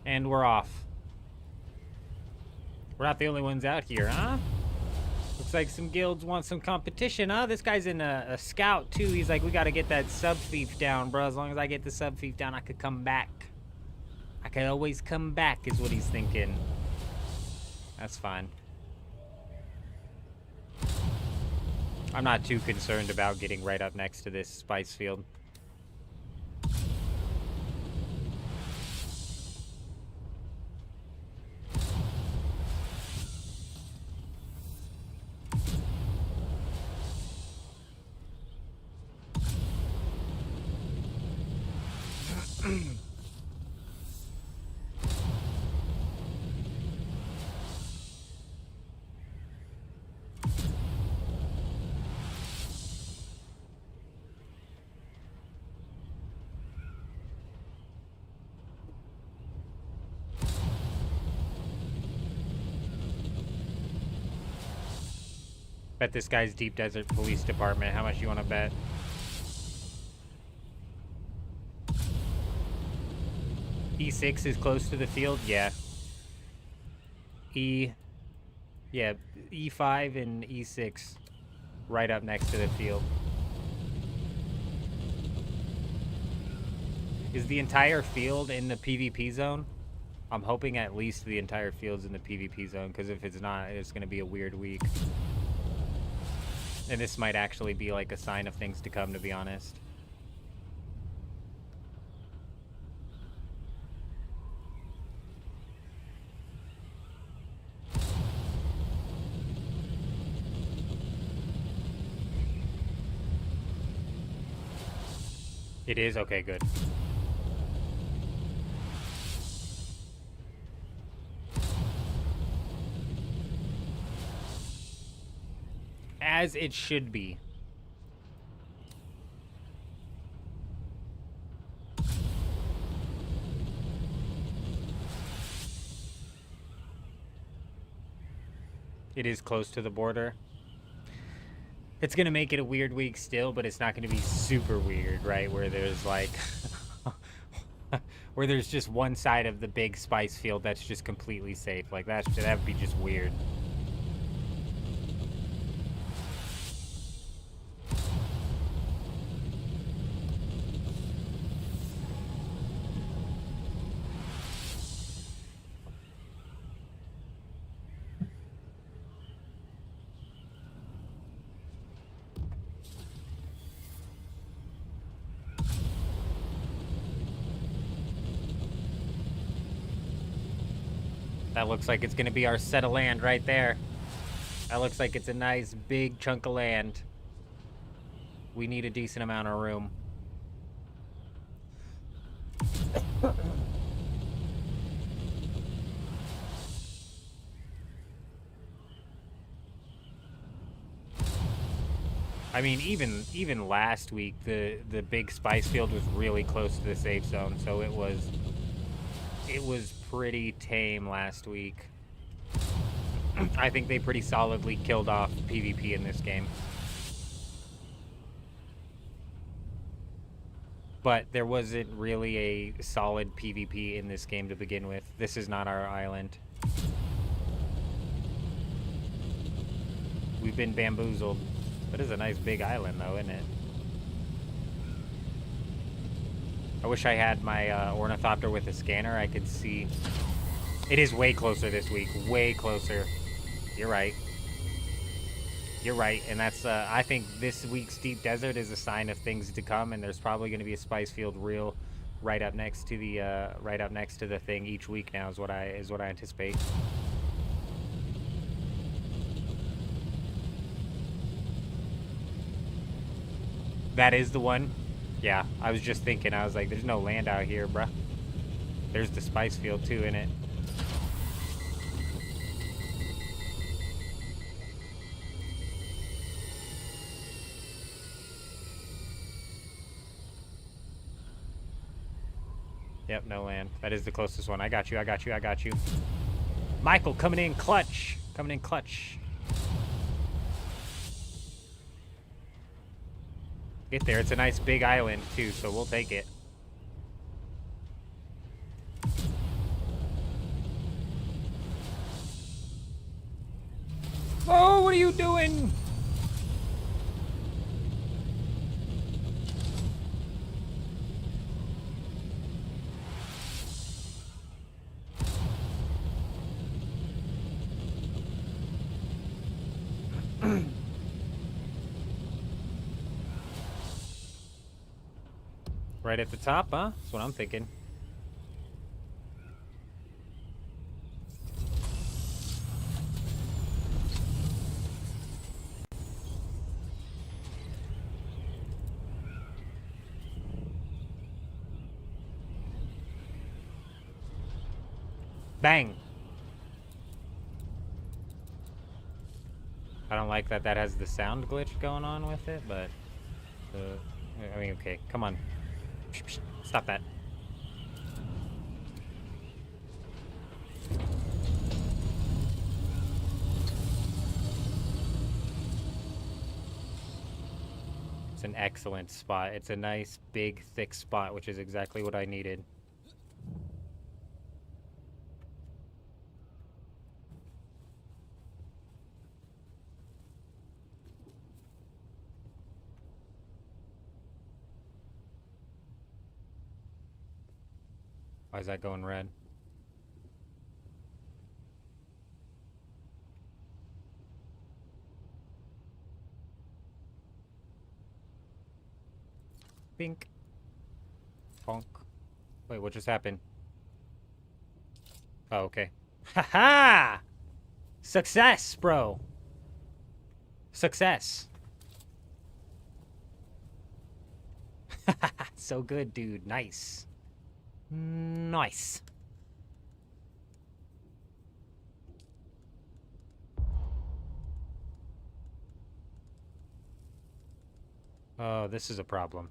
And we're off. We're not the only ones out here, huh? Looks like some guilds want some competition, huh? This guy's in a scout, too. He's like, we gotta get that sub-thief down, bro. As long as I get the sub-thief down, I could come back. I could always come back, is what he's thinking. That's fine. I'm not too concerned about getting right up next to this spice field. Bet this guy's Deep Desert Police Department. How much you want to bet? E6 is close to the field? Yeah. Yeah, E5 and E6 right up next to the field. Is the entire field in the PvP zone? I'm hoping at least the entire field's in the PvP zone, because if it's not, it's going to be a weird week. And this might actually be like a sign of things to come, to be honest. It is? Okay, good. As it should be. It is close to the border. It's going to make it a weird week still, but it's not going to be super weird, right? Where there's like... where there's just one side of the big spice field that's just completely safe. Like, that would be just weird. That looks like it's going to be our set of land right there. That looks like it's a nice big chunk of land. We need a decent amount of room. I mean, even last week, the big spice field was really close to the safe zone, so it was pretty tame last week. I think they pretty solidly killed off PvP in this game. But there wasn't really a solid PvP in this game to begin with. This is not our island. We've been bamboozled. But it's a nice big island, though, isn't it? I wish I had my ornithopter with a scanner. I could see. It is way closer this week. Way closer. You're right. You're right. And that's, I think this week's Deep Desert is a sign of things to come. And there's probably going to be a spice field real right up next to the thing each week now is what I anticipate. That is the one? Yeah, I was just thinking, I was like, there's no land out here, bruh. There's the spice field, too, in it. Yep, no land. That is the closest one. I got you, I got you, I got you. Michael, coming in clutch. Coming in clutch. Get there. It's a nice big island, too, so we'll take it. Oh, what are you doing? Right at the top, huh? That's what I'm thinking. Bang! I don't like that that has the sound glitch going on with it, but... I mean, okay, come on. Stop that. It's an excellent spot. It's a nice, big, thick spot, which is exactly what I needed. Why is that going red? Bink. Bonk. Wait, what just happened? Oh, okay. Ha-ha! Success, bro. Success. So good, dude. Nice. Nice. Oh, this is a problem.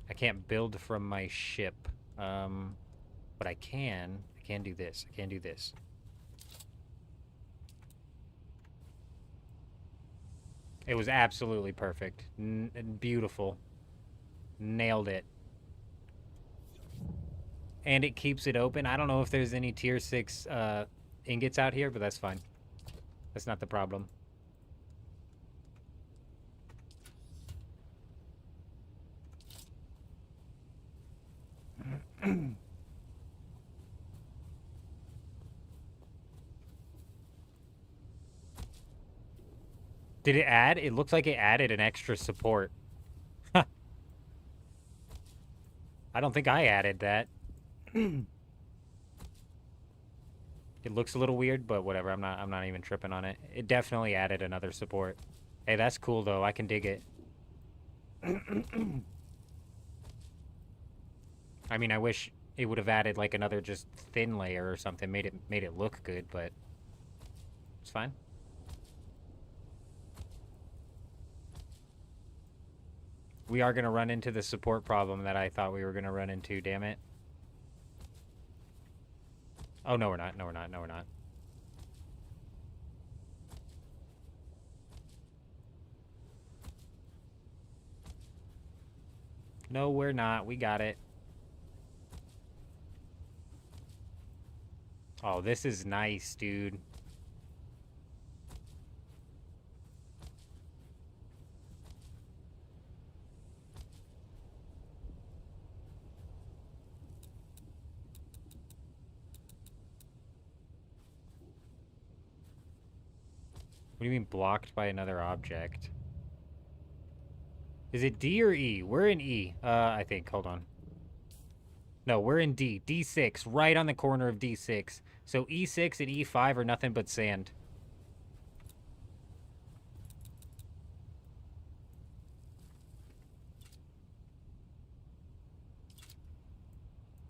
I can't build from my ship. But I can do this. I can do this. It was absolutely perfect. Beautiful. Nailed it. And it keeps it open. I don't know if there's any tier 6 ingots out here, but that's fine. That's not the problem. Did it add? It looks like it added an extra support. I don't think I added that. It looks a little weird, but whatever. I'm not even tripping on it. It definitely added another support. Hey, that's cool though. I can dig it. I mean, I wish it would have added like another just thin layer or something, made it look good, but it's fine. We are going to run into the support problem that I thought we were going to run into, damn it. Oh, no, we're not. No, we're not. No, we're not. No, we're not. We got it. Oh, this is nice, dude. What do you mean blocked by another object? Is it D or E? We're in E, I think. Hold on. No, we're in D. D6, right on the corner of D6. So E6 and E5 are nothing but sand.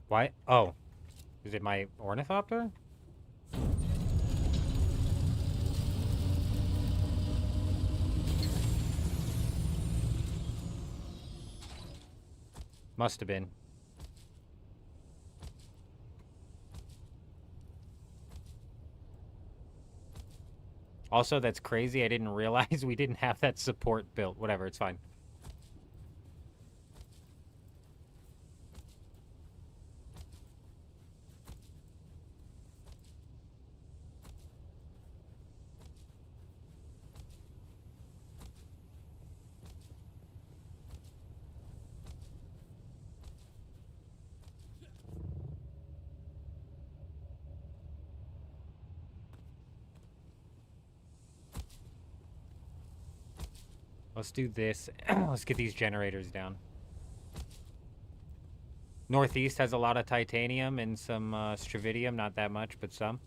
Why? Oh. Is it my ornithopter? Must have been. Also, that's crazy. I didn't realize we didn't have that support built. Whatever, it's fine. Let's do this. Let's get these generators down. Northeast has a lot of titanium and some stravidium. Not that much, but some.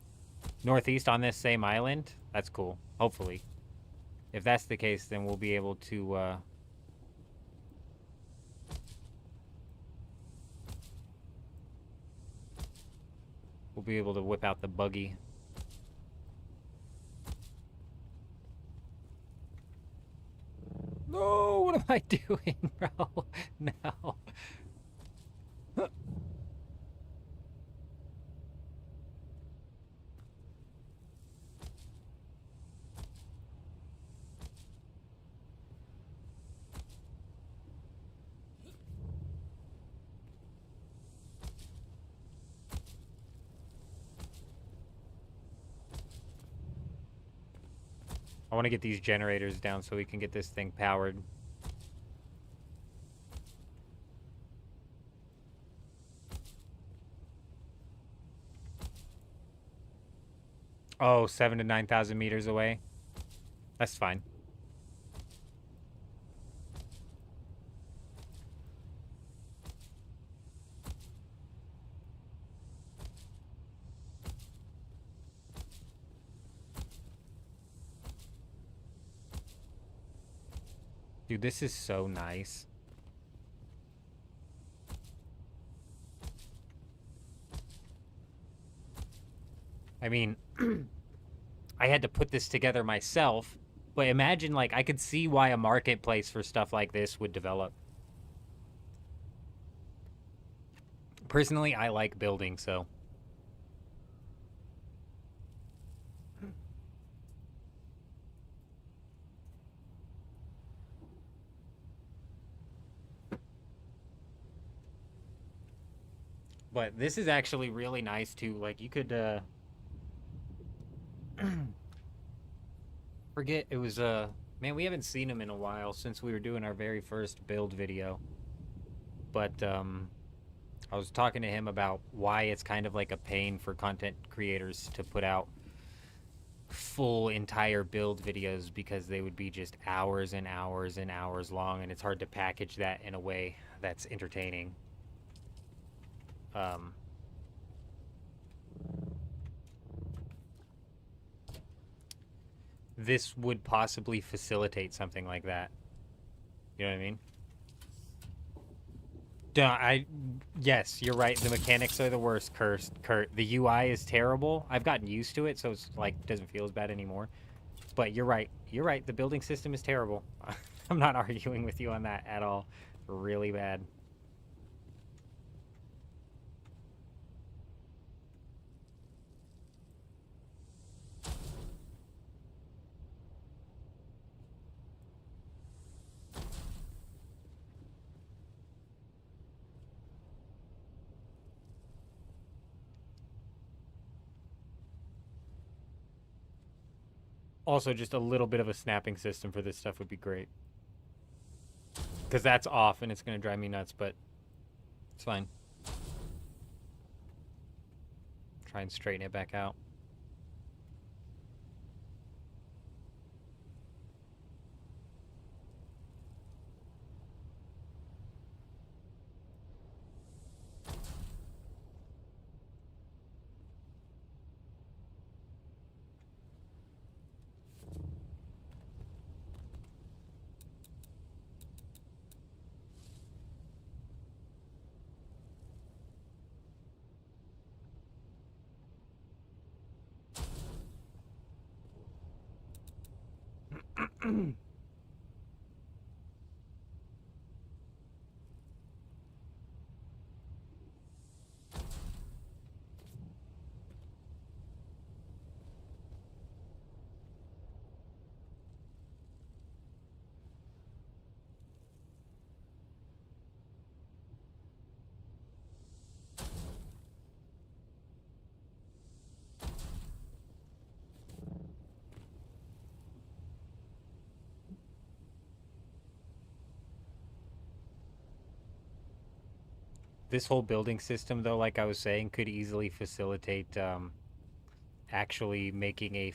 Northeast on this same island. That's cool. Hopefully. If that's the case, then we'll be able to... be able to whip out the buggy. No, what am I doing, bro? No. I want to get these generators down so we can get this thing powered. Oh, 7,000 to 9,000 meters away. That's fine. Dude, this is so nice. I mean, I had to put this together myself, but imagine, like, I could see why a marketplace for stuff like this would develop. Personally, I like building, so. But this is actually really nice, too. Like, you could, forget, it was, man, we haven't seen him in a while since we were doing our very first build video. But, I was talking to him about why it's kind of like a pain for content creators to put out full entire build videos, because they would be just hours and hours and hours long, and it's hard to package that in a way that's entertaining. This would possibly facilitate something like that. You know what I mean? Yes, you're right. The mechanics are the worst, Kurt. The UI is terrible. I've gotten used to it, so it's like doesn't feel as bad anymore. But you're right. You're right. The building system is terrible. I'm not arguing with you on that at all. Really bad. Also, just a little bit of a snapping system for this stuff would be great. Because that's off and it's going to drive me nuts, but it's fine. Try and straighten it back out. This whole building system, though, like I was saying, could easily facilitate actually making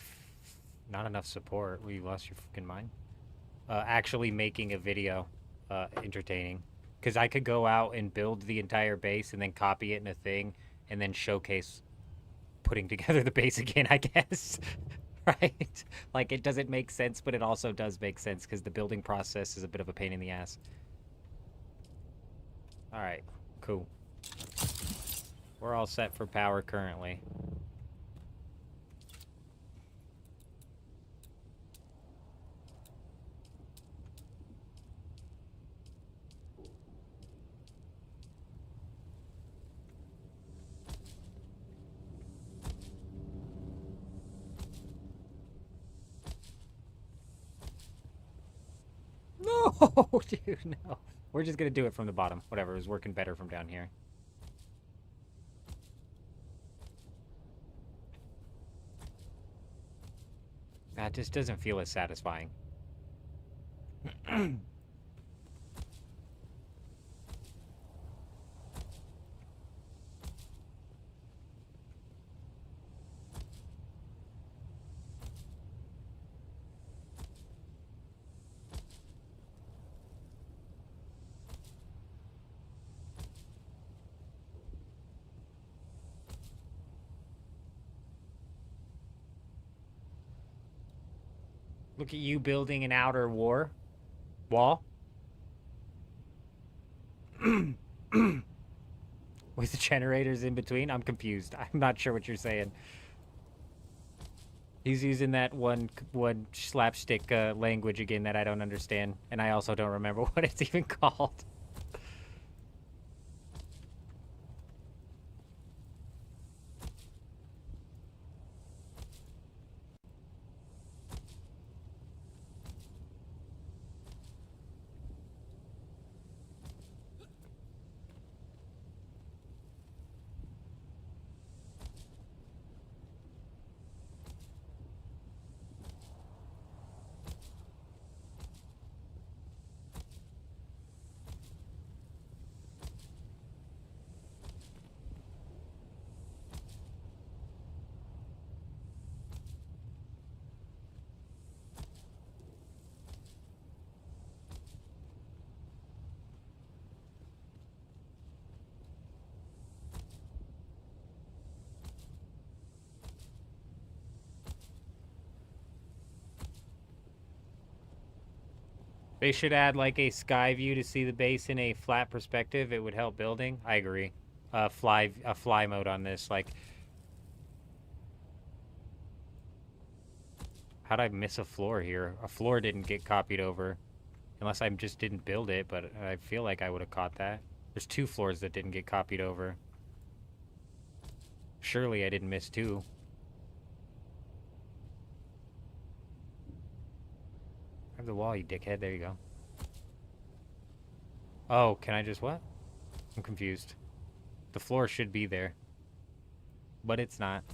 not enough support. Well, you lost your freaking mind. Actually making a video entertaining. Because I could go out and build the entire base and then copy it in a thing and then showcase putting together the base again, I guess. Right? Like, it doesn't make sense, but it also does make sense because the building process is a bit of a pain in the ass. Alright. Cool. We're all set for power currently. No, dude, no. We're just gonna do it from the bottom. Whatever, it was working better from down here. That just doesn't feel as satisfying. Look at you building an outer wall. With the generators in between? I'm confused. I'm not sure what you're saying. He's using that one slapstick language again that I don't understand. And I also don't remember what it's even called. They should add like a sky view to see the base in a flat perspective. It would help building. I agree. A fly mode on this. Like, how'd I miss a floor here? A floor didn't get copied over. Unless I just didn't build it, but I feel like I would have caught that. There's 2 floors that didn't get copied over. Surely I didn't miss 2. Grab the wall, you dickhead. There you go. Oh, can I just what? I'm confused. The floor should be there. But it's not.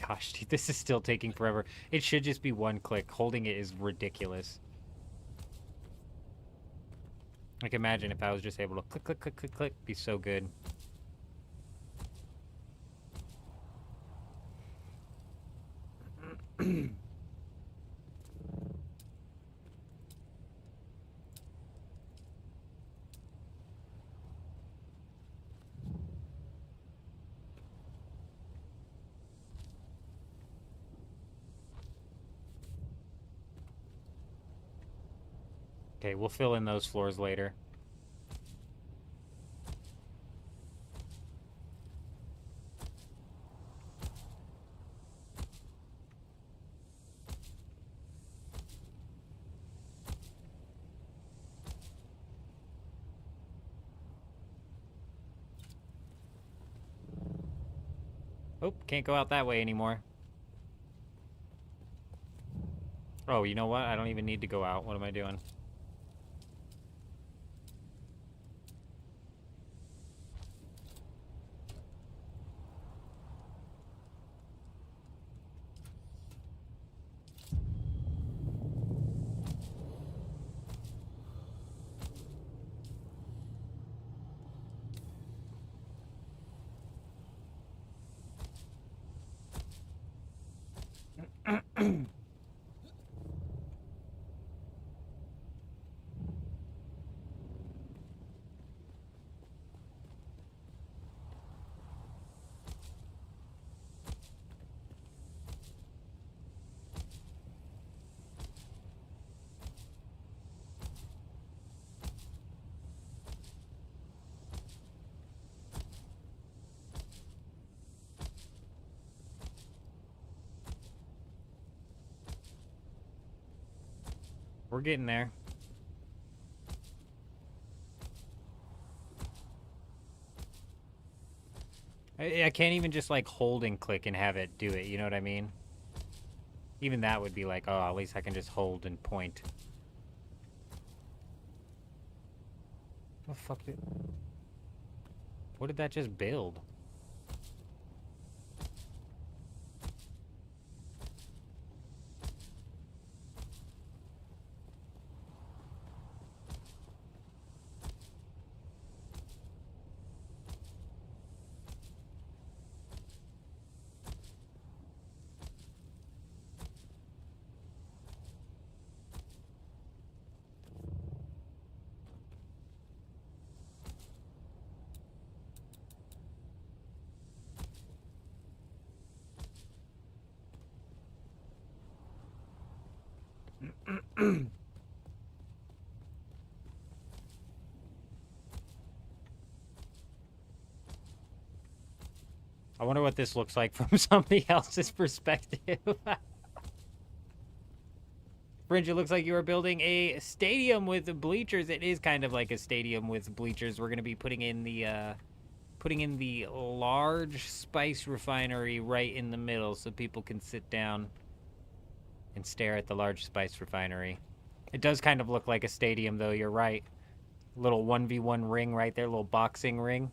Gosh, dude, this is still taking forever. It should just be one click. Holding it is ridiculous. Like, imagine if I was just able to click, click, click, click, click. Be so good. Okay, we'll fill in those floors later. Oh, can't go out that way anymore. Oh, you know what? I don't even need to go out. What am I doing? We're getting there. I can't even just like hold and click and have it do it, you know what I mean? Even that would be like, oh, at least I can just hold and point. What the fuck did... What did that just build? I wonder what this looks like from somebody else's perspective. Fringe, it looks like you are building a stadium with bleachers. It is kind of like a stadium with bleachers. We're going to be putting in the large spice refinery right in the middle so people can sit down and stare at the large spice refinery. It does kind of look like a stadium, though. You're right. Little 1v1 ring right there, little boxing ring.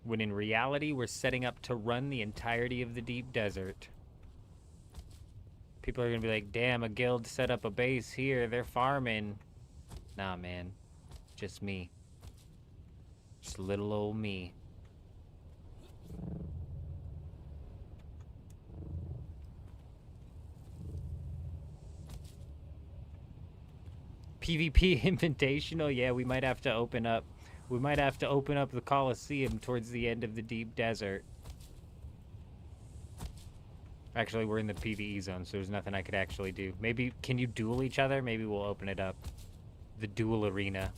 When in reality, we're setting up to run the entirety of the deep desert. People are going to be like, damn, a guild set up a base here. They're farming. Nah, man. Just me. Just little old me. PvP Invitational? Yeah, we might have to open up. We might have to open up the Coliseum towards the end of the deep desert. Actually, we're in the PvE zone, so there's nothing I could actually do. Maybe, can you duel each other? Maybe we'll open it up. The duel arena.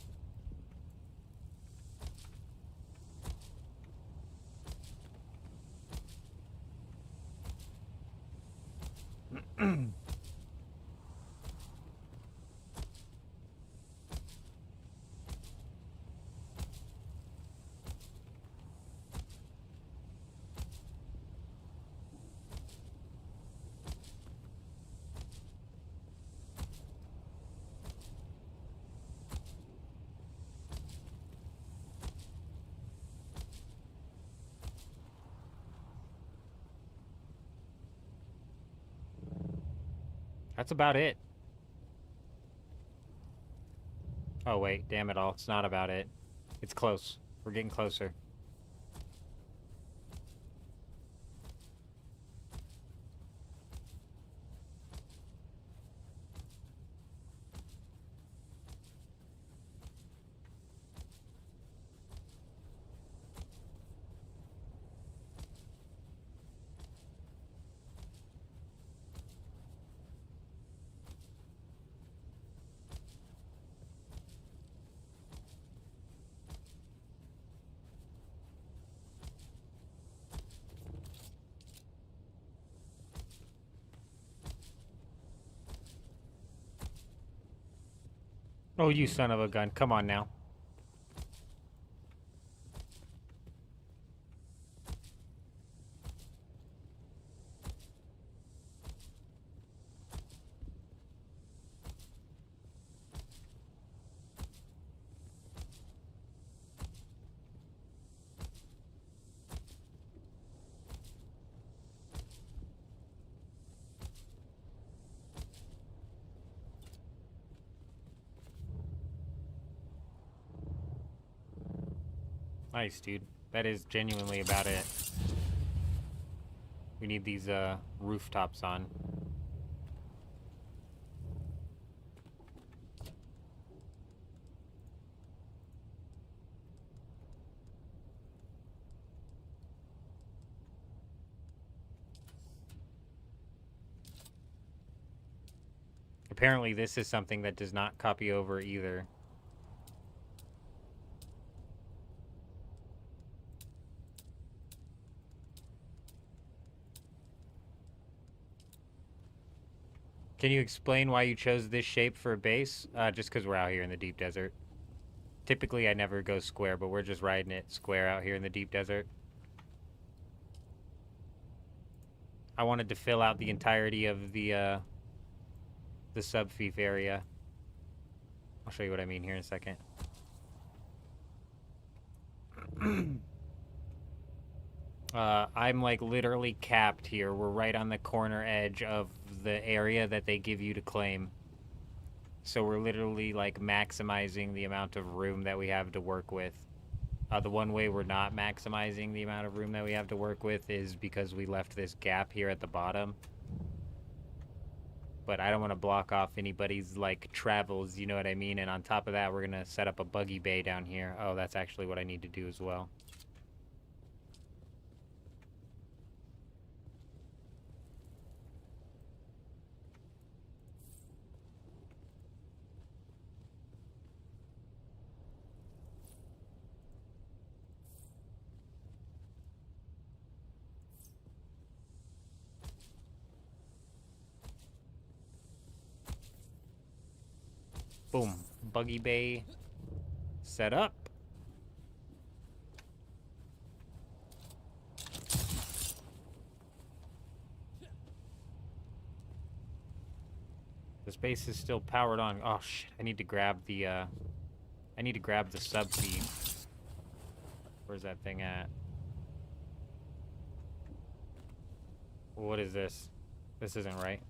That's about it. Oh, wait. Damn it all. It's not about it. It's close. We're getting closer. Oh, you son of a gun. Come on now. Nice, dude. That is genuinely about it. We need these rooftops on. Apparently this is something that does not copy over either. Can you explain why you chose this shape for a base? Just because we're out here in the deep desert. Typically I never go square, but we're just riding it square out here in the deep desert. I wanted to fill out the entirety of the subfief area. I'll show you what I mean here in a second. I'm like literally capped here. We're right on the corner edge of the area that they give you to claim. So we're literally like maximizing the amount of room that we have to work with. The one way we're not maximizing the amount of room that we have to work with is because we left this gap here at the bottom. But I don't want to block off anybody's like travels, you know what I mean? And on top of that, we're gonna set up a buggy bay down here. Oh, that's actually what I need to do as well. Boom. Buggy bay set up. This base is still powered on. Oh shit, I need to grab the sub feed. Where's that thing at? What is this? This isn't right.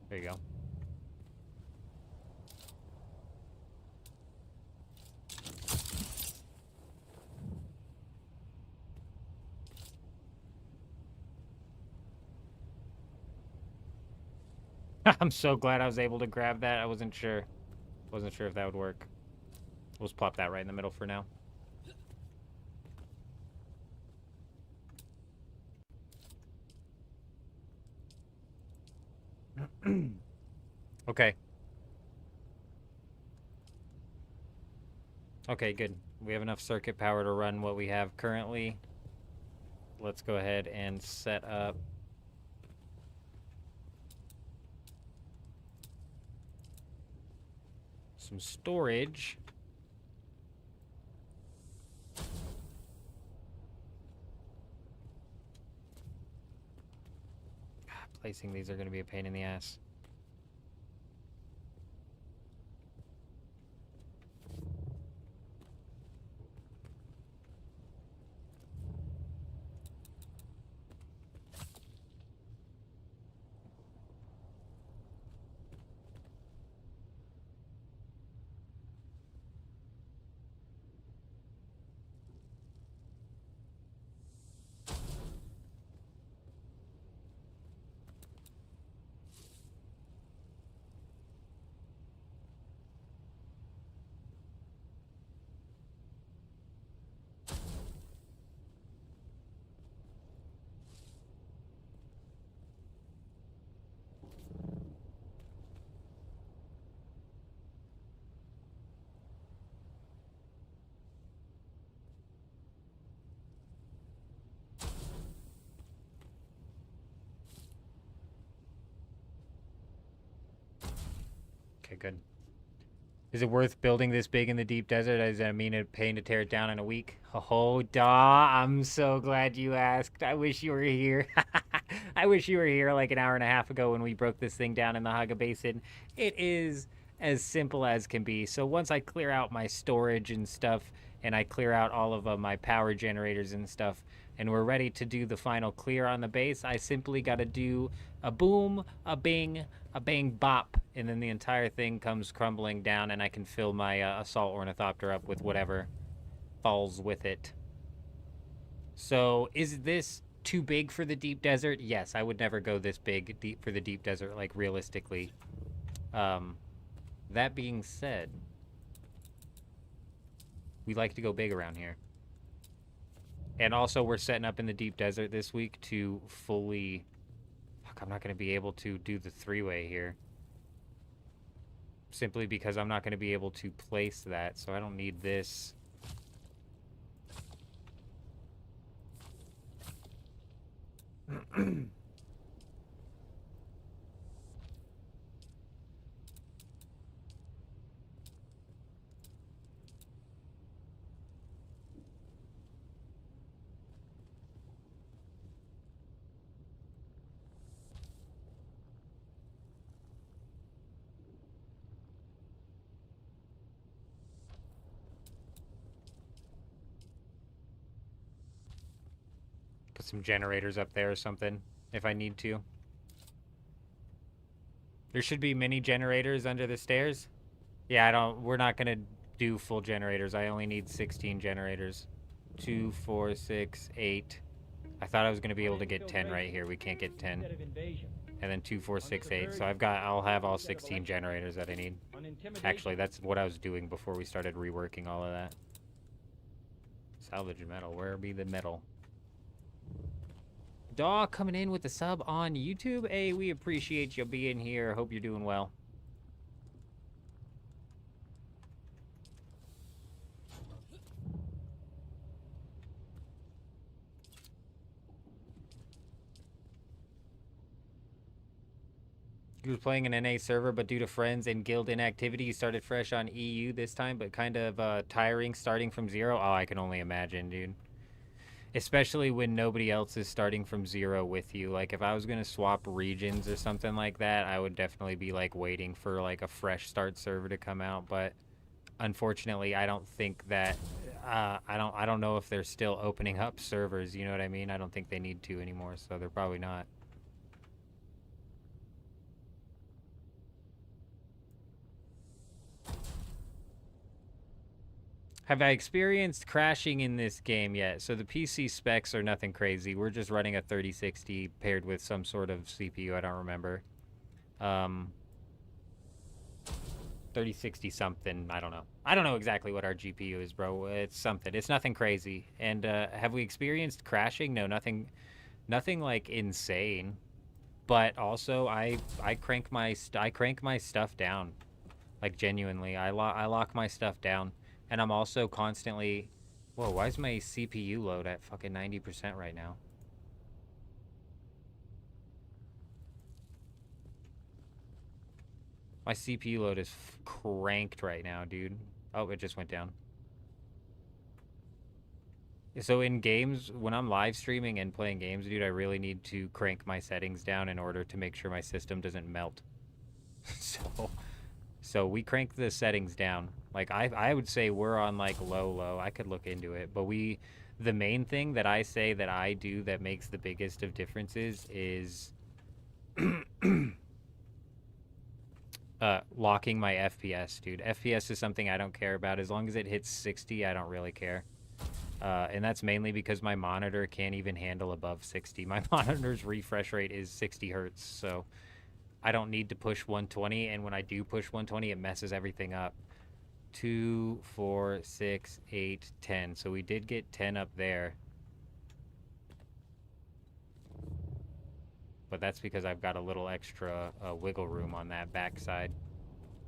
There you go. I'm so glad I was able to grab that. I wasn't sure. Wasn't sure if that would work. We'll just plop that right in the middle for now. Okay. Okay, good. We have enough circuit power to run what we have currently. Let's go ahead and set up some storage. Placing these are going to be a pain in the ass. Okay, good. Is it worth building this big in the deep desert? Does that mean it paying to tear it down in a week? Oh, I'm so glad you asked. I wish you were here. I wish you were here like an hour and a half ago when we broke this thing down in the Haga Basin. It is as simple as can be. So once I clear out my storage and stuff, and I clear out all of my power generators and stuff, and we're ready to do the final clear on the base, I simply got to do a boom, a bing, a bang bop, and then the entire thing comes crumbling down, and I can fill my assault ornithopter up with whatever falls with it. So is this too big for the deep desert? Yes, I would never go this big deep for the deep desert, like realistically. That being said, we like to go big around here. And also, we're setting up in the deep desert this week to fully... Fuck, I'm not going to be able to do the three-way here. Simply because I'm not going to be able to place that, so I don't need this. Put some generators up there or something, if I need to. There should be mini generators under the stairs. Yeah, we're not gonna do full generators. I only need 16 generators. 2, 4, 6, 8. I thought I was gonna be able to get 10 right here. We can't get 10. And then 2, 4, 6, 8. So I'll have all 16 generators that I need. Actually, that's what I was doing before we started reworking all of that. Salvage metal. Where be the metal? Dog coming in with the sub on YouTube. Hey, we appreciate you being here. Hope you're doing well. He was playing an NA server, but due to friends and guild inactivity, he started fresh on EU this time, but kind of tiring starting from zero. Oh, I can only imagine, dude. Especially when nobody else is starting from zero with you. Like, if I was going to swap regions or something like that, I would definitely be, like, waiting for, like, a fresh start server to come out. But, unfortunately, I don't think that... I don't know if they're still opening up servers, you know what I mean? I don't think they need to anymore, so they're probably not. Have I experienced crashing in this game yet? So the PC specs are nothing crazy. We're just running a 3060 paired with some sort of CPU. I don't remember. 3060 something. I don't know. I don't know exactly what our GPU is, bro. It's something. It's nothing crazy. And have we experienced crashing? No, nothing like insane. But also, I crank my stuff down. Like, genuinely, I lock my stuff down. And I'm also constantly... Whoa, why is my CPU load at fucking 90% right now? My CPU load is cranked right now, dude. Oh, it just went down. So in games, when I'm live streaming and playing games, dude, I really need to crank my settings down in order to make sure my system doesn't melt. So we crank the settings down. Like, I would say we're on, like, low. I could look into it. But the main thing that I say that I do that makes the biggest of differences is locking my FPS, dude. FPS is something I don't care about. As long as it hits 60, I don't really care. And that's mainly because my monitor can't even handle above 60. My monitor's refresh rate is 60 hertz, so... I don't need to push 120, and when I do push 120, it messes everything up. 2, 4, 6, 8, 10. So we did get 10 up there. But that's because I've got a little extra wiggle room on that backside.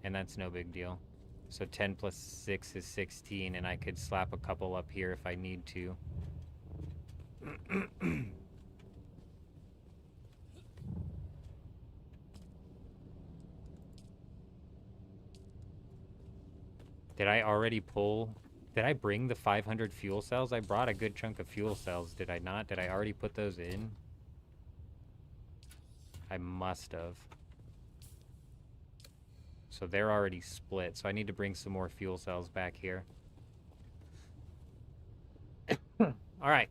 And that's no big deal. So 10 plus 6 is 16, and I could slap a couple up here if I need to. Did I bring the 500 fuel cells? I brought a good chunk of fuel cells, did I not? Did I already put those in? I must have. So they're already split. So I need to bring some more fuel cells back here. All right.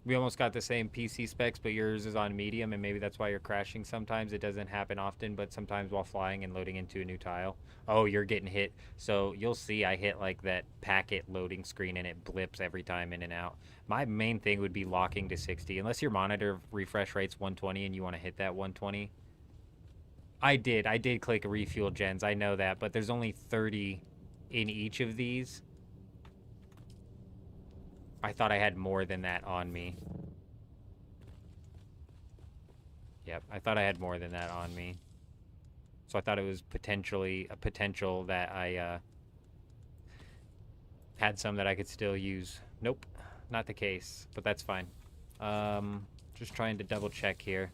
We almost got the same PC specs, but yours is on medium, and maybe that's why you're crashing sometimes. It doesn't happen often, but sometimes while flying and loading into a new tile. Oh, you're getting hit. So you'll see I hit like that packet loading screen, and it blips every time in and out. My main thing would be locking to 60, unless your monitor refresh rate's 120 and you want to hit that 120. I did click refuel gens, I know that, but there's only 30 in each of these. I thought I had more than that on me. Yep, I thought I had more than that on me. So I thought it was potentially a potential that I had some that I could still use. Nope, not the case, but that's fine. Just trying to double check here.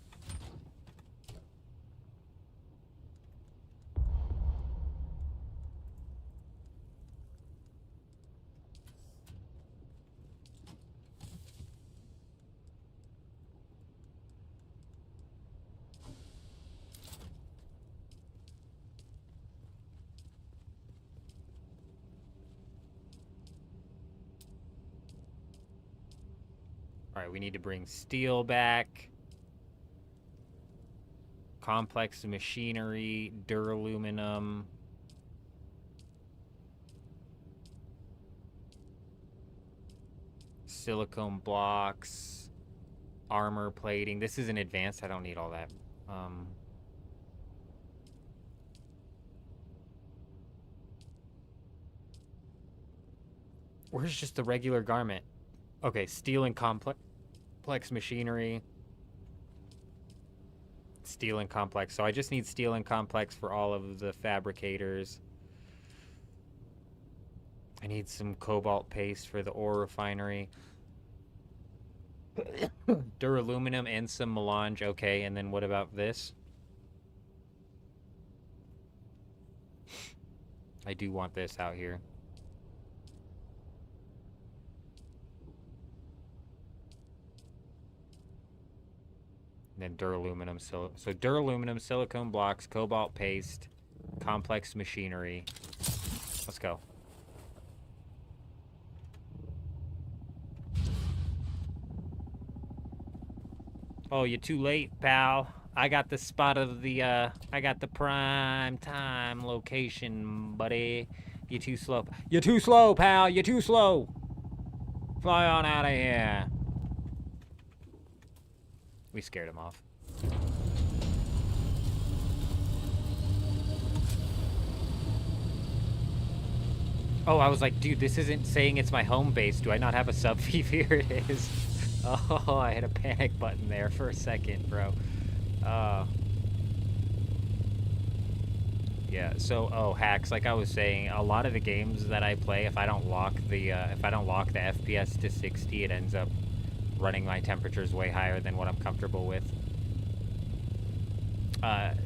All right, we need to bring steel back. Complex machinery, duraluminum. Silicone blocks. Armor plating. This isn't advanced. I don't need all that. Where's just the regular garment? Okay, steel and complex machinery. Steel and complex. So I just need steel and complex for all of the fabricators. I need some cobalt paste for the ore refinery. Duraluminum and some melange. Okay, and then what about this? I do want this out here. And then duraluminum, so duraluminum, silicone blocks, cobalt paste, complex machinery. Let's go. Oh, you're too late, pal. I got the spot of the, I got the prime time location, buddy. You're too slow. You're too slow, pal. You're too slow. Fly on out of here. We scared him off. Oh, I was like, dude, this isn't saying it's my home base. Do I not have a sub feed? Here it is. Oh, I hit a panic button there for a second, bro. Yeah, so, hacks, like I was saying, a lot of the games that I play, if I don't lock the FPS to 60, it ends up running my temperatures way higher than what I'm comfortable with.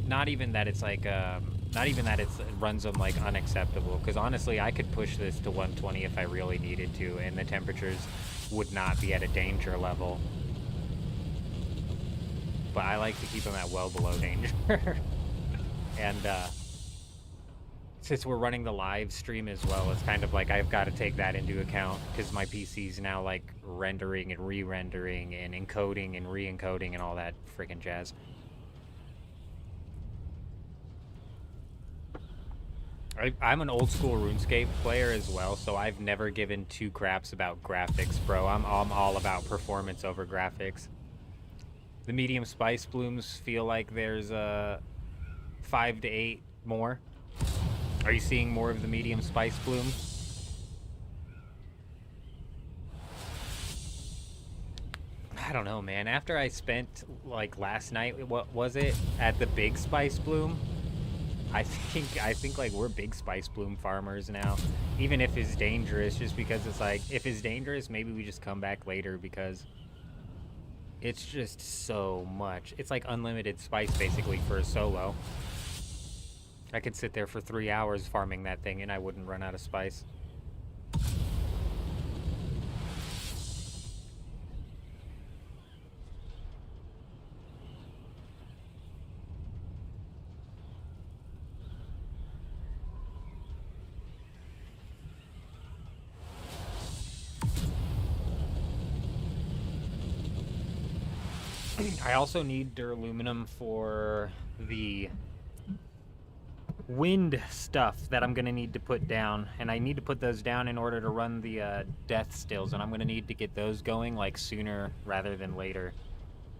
Not even that it's like, not even that it runs them like unacceptable, because honestly, I could push this to 120 if I really needed to, and the temperatures would not be at a danger level. But I like to keep them at well below danger. And, since we're running the live stream as well, it's kind of like I've got to take that into account, because my PC's now like rendering and re-rendering and encoding and re-encoding and all that freaking jazz. I'm an old school RuneScape player as well, so I've never given two craps about graphics, bro. I'm all about performance over graphics. The medium spice blooms feel like there's 5 to 8 more. Are you seeing more of the medium spice bloom? I don't know, man. After I spent like last night, what was it, at the big spice bloom? I think like we're big spice bloom farmers now. Even if it's dangerous, just because it's like, if it's dangerous, maybe we just come back later, because it's just so much. It's like unlimited spice basically for a solo. I could sit there for 3 hours farming that thing and I wouldn't run out of spice. I also need duraluminum for the wind stuff that I'm going to need to put down. And I need to put those down in order to run the death stills. And I'm going to need to get those going like sooner rather than later.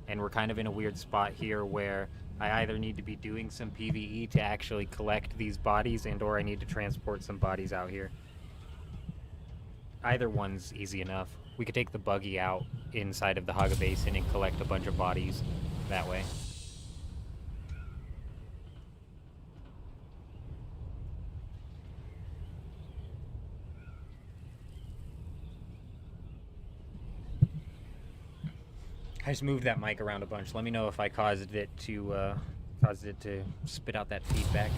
And we're kind of in a weird spot here where I either need to be doing some PvE to actually collect these bodies and or I need to transport some bodies out here. Either one's easy enough. We could take the buggy out inside of the Haga Basin and collect a bunch of bodies that way. I just moved that mic around a bunch. Let me know if I caused it to spit out that feedback.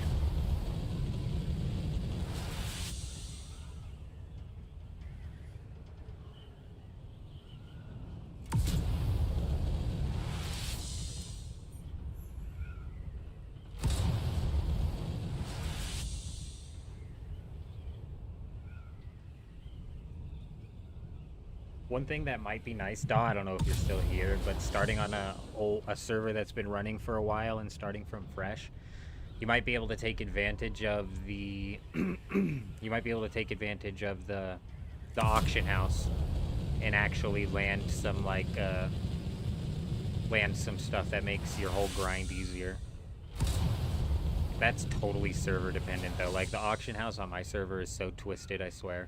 One thing that might be nice, Daw, I don't know if you're still here, but starting on a server that's been running for a while and starting from fresh, you might be able to take advantage of the you might be able to take advantage of the auction house and actually land some stuff that makes your whole grind easier. That's totally server dependent though. Like the auction house on my server is so twisted, I swear.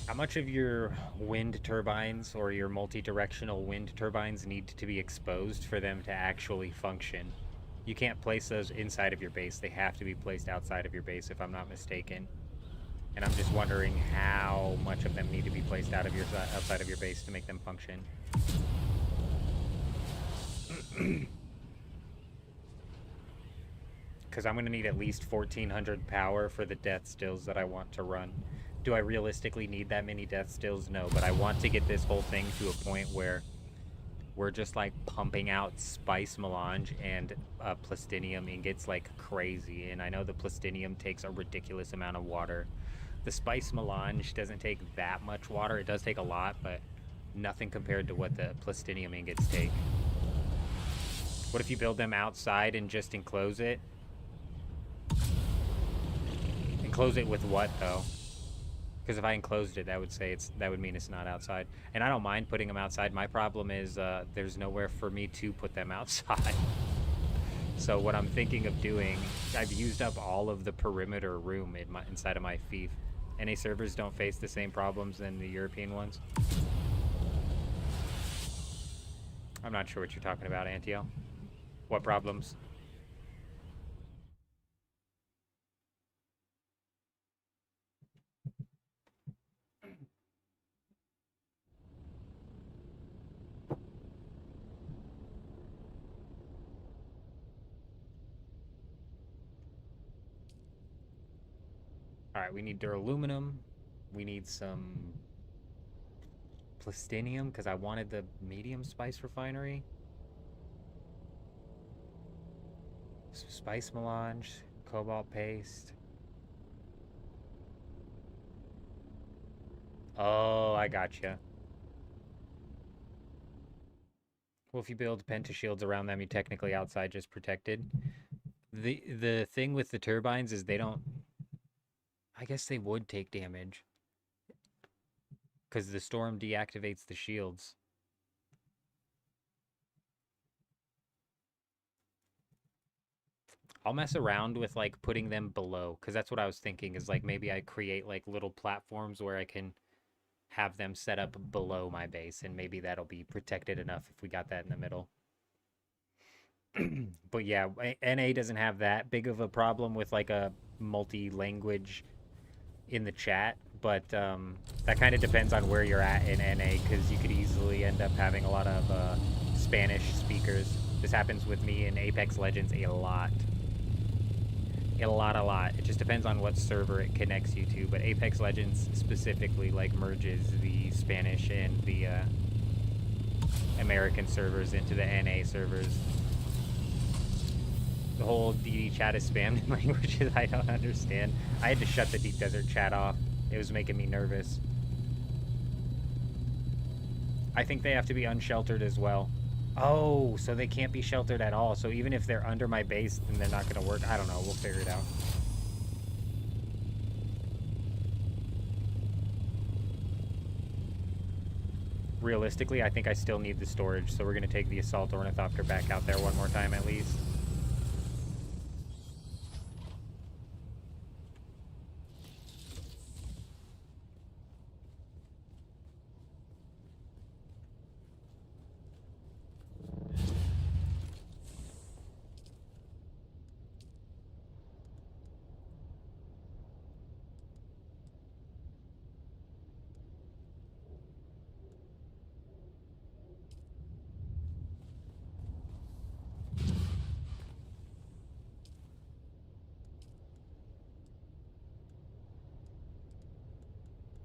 How much of your wind turbines or your multi-directional wind turbines need to be exposed for them to actually function? You can't place those inside of your base. They have to be placed outside of your base, if I'm not mistaken. And I'm just wondering how much of them need to be placed outside of your base to make them function. Because I'm going to need at least 1400 power for the death stills that I want to run. Do I realistically need that many death stills? No, but I want to get this whole thing to a point where we're just like pumping out spice melange and plastinium ingots like crazy. And I know the plastinium takes a ridiculous amount of water. The spice melange doesn't take that much water. It does take a lot, but nothing compared to what the plastinium ingots take. What if you build them outside and just enclose it? Enclose it with what though? Because if I enclosed it, that would mean it's not outside. And I don't mind putting them outside. My problem is there's nowhere for me to put them outside. So what I'm thinking of doing, I've used up all of the perimeter room inside of my fief. NA servers don't face the same problems than the European ones. I'm not sure what you're talking about, Antio. What problems? Alright, we need duraluminum. We need some plastinium, because I wanted the medium spice refinery. Some spice melange, cobalt paste. Oh, I gotcha. Well, if you build pentashields around them, you're technically outside just protected. The thing with the turbines is they don't... I guess they would take damage. Because the storm deactivates the shields. I'll mess around with like putting them below. Because that's what I was thinking is like maybe I create like little platforms where I can have them set up below my base. And maybe that'll be protected enough if we got that in the middle. But yeah, NA doesn't have that big of a problem with like a multi-language in the chat, but that kind of depends on where you're at in NA, because you could easily end up having a lot of Spanish speakers. This happens with me in Apex Legends a lot. A lot. It just depends on what server it connects you to, but Apex Legends specifically like merges the Spanish and the American servers into the NA servers. The whole DD chat is spammed in languages I don't understand. I had to shut the Deep Desert chat off. It was making me nervous. I think they have to be unsheltered as well. Oh, so they can't be sheltered at all. So even if they're under my base, then they're not going to work. I don't know. We'll figure it out. Realistically, I think I still need the storage, so we're going to take the Assault Ornithopter back out there one more time at least.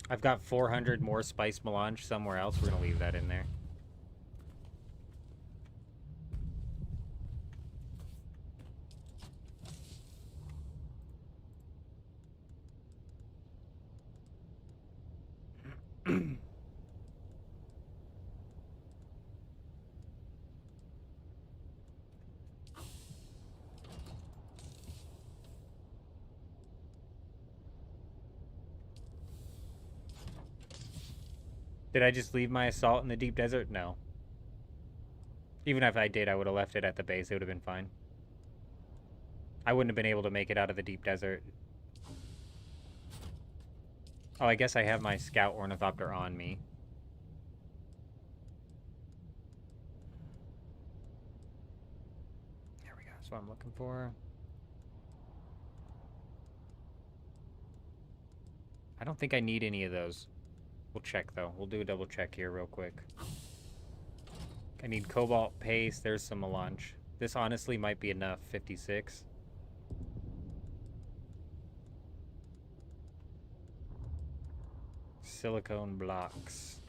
I've got 400 more Spice Melange somewhere else. We're going to leave that in there. Did I just leave my Assault in the Deep Desert? No. Even if I did, I would have left it at the base. It would have been fine. I wouldn't have been able to make it out of the Deep Desert. Oh, I guess I have my Scout Ornithopter on me. There we go. That's what I'm looking for. I don't think I need any of those. We'll check, though. We'll do a double check here real quick. I need Cobalt Paste. There's some Melange. This honestly might be enough. 56. Silicone blocks.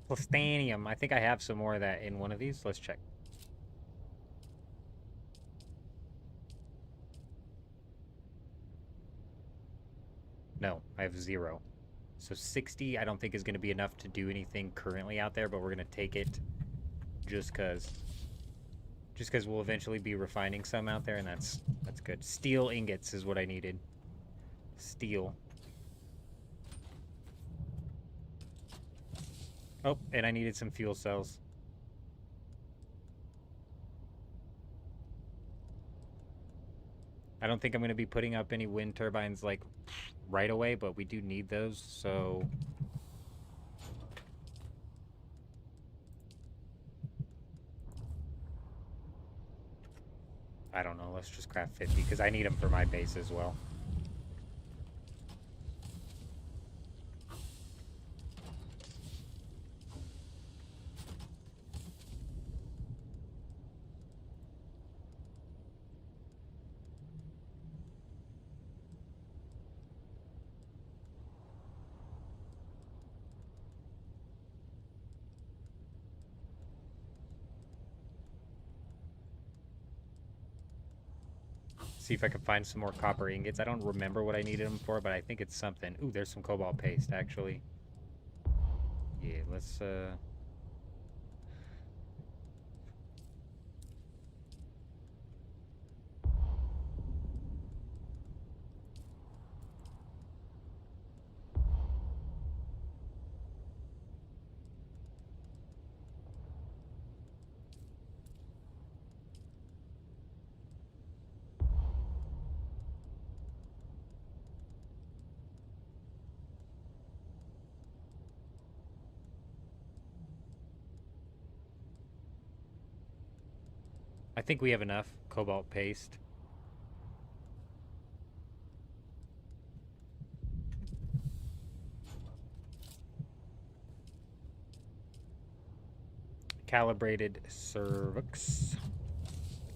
Plastanium. I think I have some more of that in one of these. Let's check. No, I have 0. So 60 I don't think is going to be enough to do anything currently out there, but we're going to take it just because we'll eventually be refining some out there, and that's good. Steel ingots is what I needed. Steel. Oh, and I needed some fuel cells. I don't think I'm going to be putting up any wind turbines, like, right away, but we do need those, so... I don't know, let's just craft 50, because I need them for my base as well. See if I can find some more copper ingots. I don't remember what I needed them for, but I think it's something. Ooh, there's some cobalt paste, actually. Yeah, let's, I think we have enough cobalt paste. Calibrated cervix.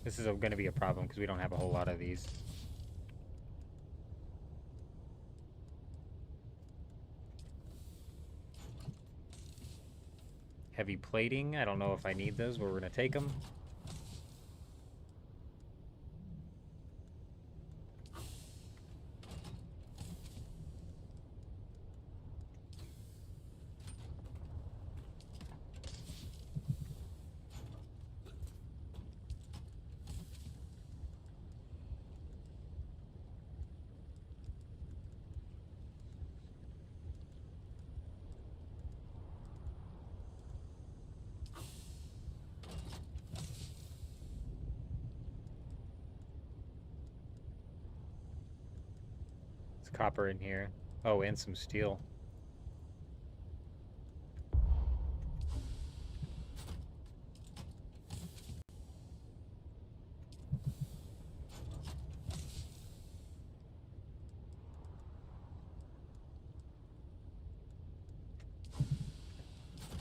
This is going to be a problem because we don't have a whole lot of these. Heavy plating. I don't know if I need those, but we're going to take them. Copper in here. Oh, and some steel.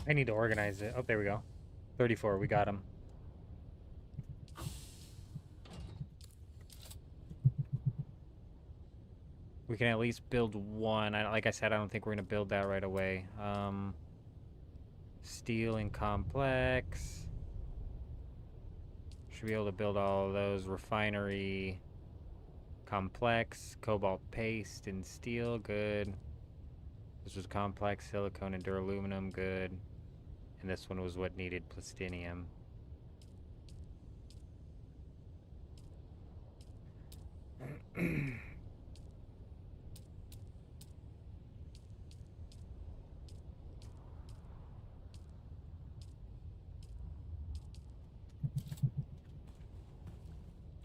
I need to organize it. Oh, there we go. 34, we got him. We can at least build one. Like I said, I don't think we're going to build that right away. Steel and complex. Should be able to build all of those. Refinery, complex, cobalt paste, and steel. Good. This was complex, silicone, and duraluminum. Good. And this one was what needed plastinium.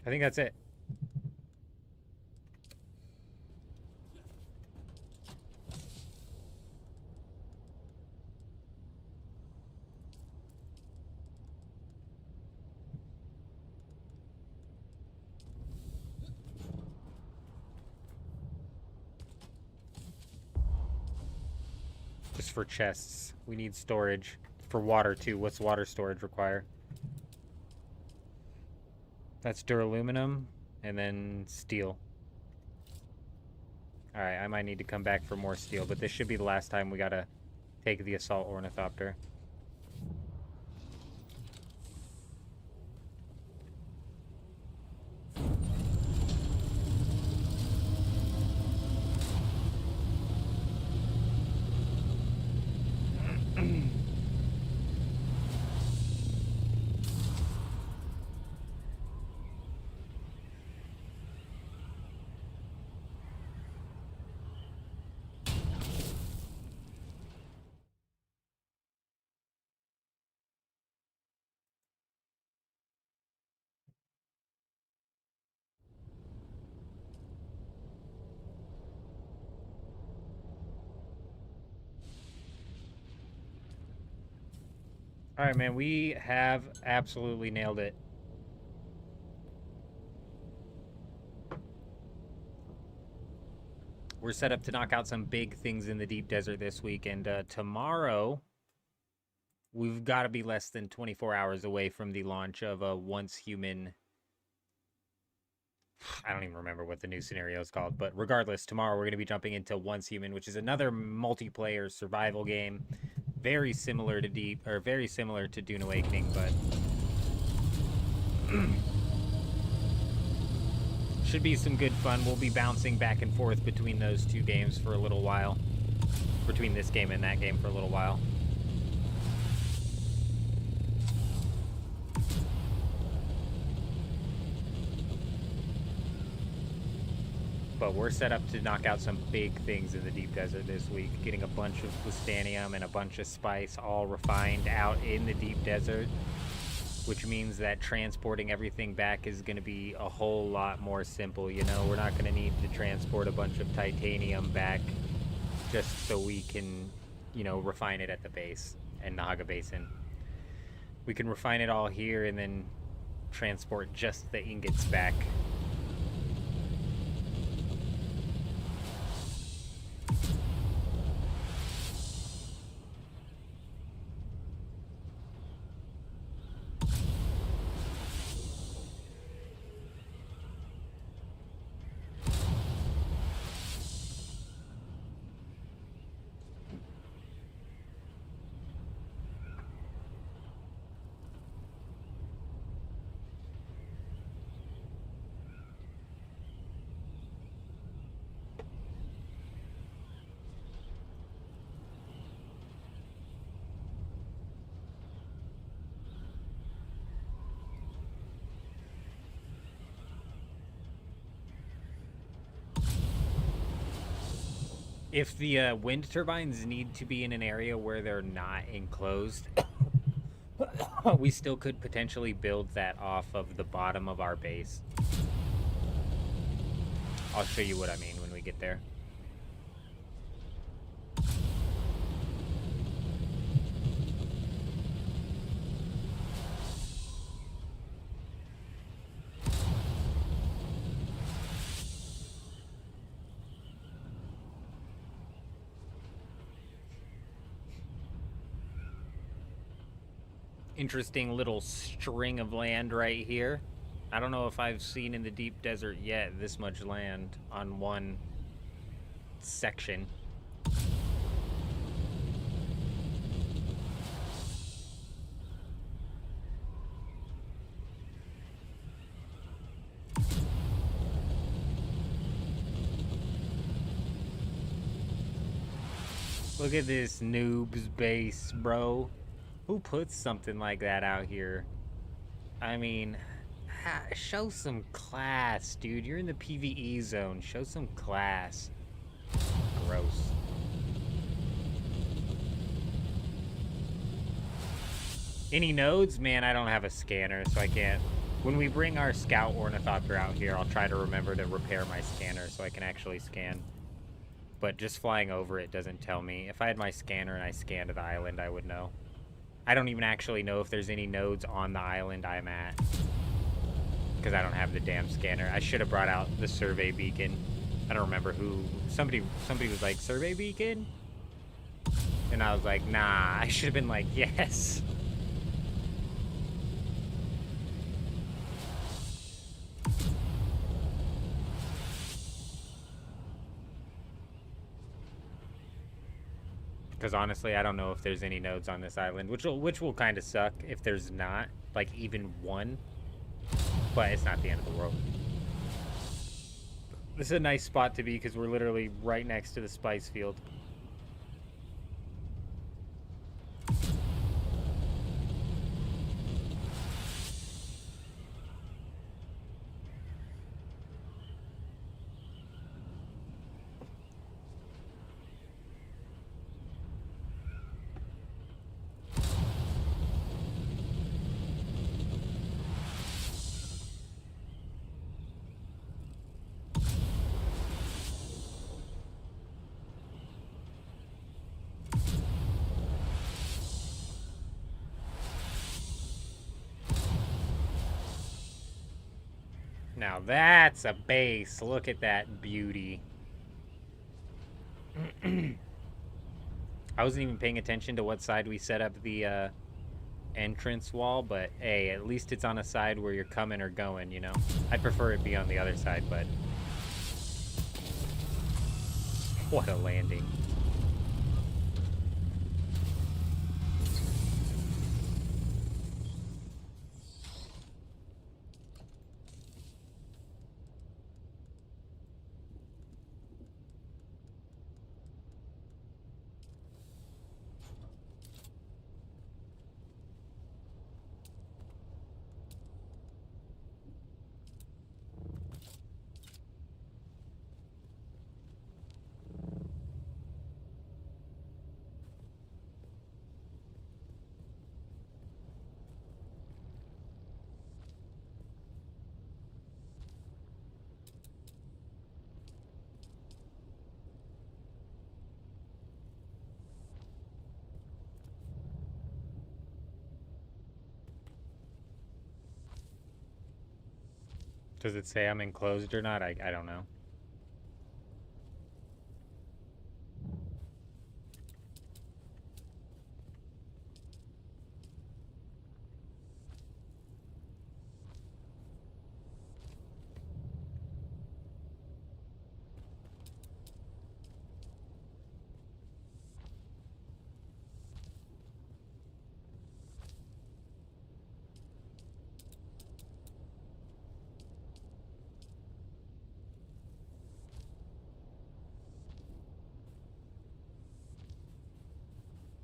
I think that's it. Just for chests. We need storage. For water, too. What's water storage require? That's duraluminum, and then steel. Alright, I might need to come back for more steel, but this should be the last time we gotta take the assault ornithopter. Alright, man, we have absolutely nailed it. We're set up to knock out some big things in the deep desert this week, and tomorrow we've got to be less than 24 hours away from the launch of a Once Human. I don't even remember what the new scenario is called, but regardless, tomorrow we're going to be jumping into Once Human, which is another multiplayer survival game, very similar to Dune Awakening, but should be some good fun. We'll be bouncing back and forth between those two games for a little while, between this game and that game for a little while. But we're set up to knock out some big things in the deep desert this week. Getting a bunch of plastanium and a bunch of spice all refined out in the deep desert. Which means that transporting everything back is going to be a whole lot more simple. You know, we're not going to need to transport a bunch of titanium back just so we can, you know, refine it at the base and Naga Basin. We can refine it all here and then transport just the ingots back. If the wind turbines need to be in an area where they're not enclosed, we still could potentially build that off of the bottom of our base. I'll show you what I mean when we get there. Interesting little string of land right here. I don't know if I've seen in the deep desert yet this much land on one section. Look at this noob's base, bro. Who puts something like that out here? I mean, show some class, dude. You're in the PvE zone. Show some class. Gross. Any nodes? Man, I don't have a scanner, so I can't. When we bring our scout ornithopter out here, I'll try to remember to repair my scanner so I can actually scan. But just flying over it doesn't tell me. If I had my scanner and I scanned the island, I would know. I don't even actually know if there's any nodes on the island I'm at, because I don't have the damn scanner. I should have brought out the survey beacon. I don't remember who. Somebody was like, survey beacon? And I was like, nah. I should have been like, yes. Because honestly, I don't know if there's any nodes on this island, which will kind of suck if there's not, like, even one. But it's not the end of the world. This is a nice spot to be because we're literally right next to the spice field. Now that's a base. Look at that beauty. I wasn't even paying attention to what side we set up the entrance wall, but hey, at least it's on a side where you're coming or going, you know? I'd prefer it be on the other side, but what a landing. Does it say I'm enclosed or not? I don't know.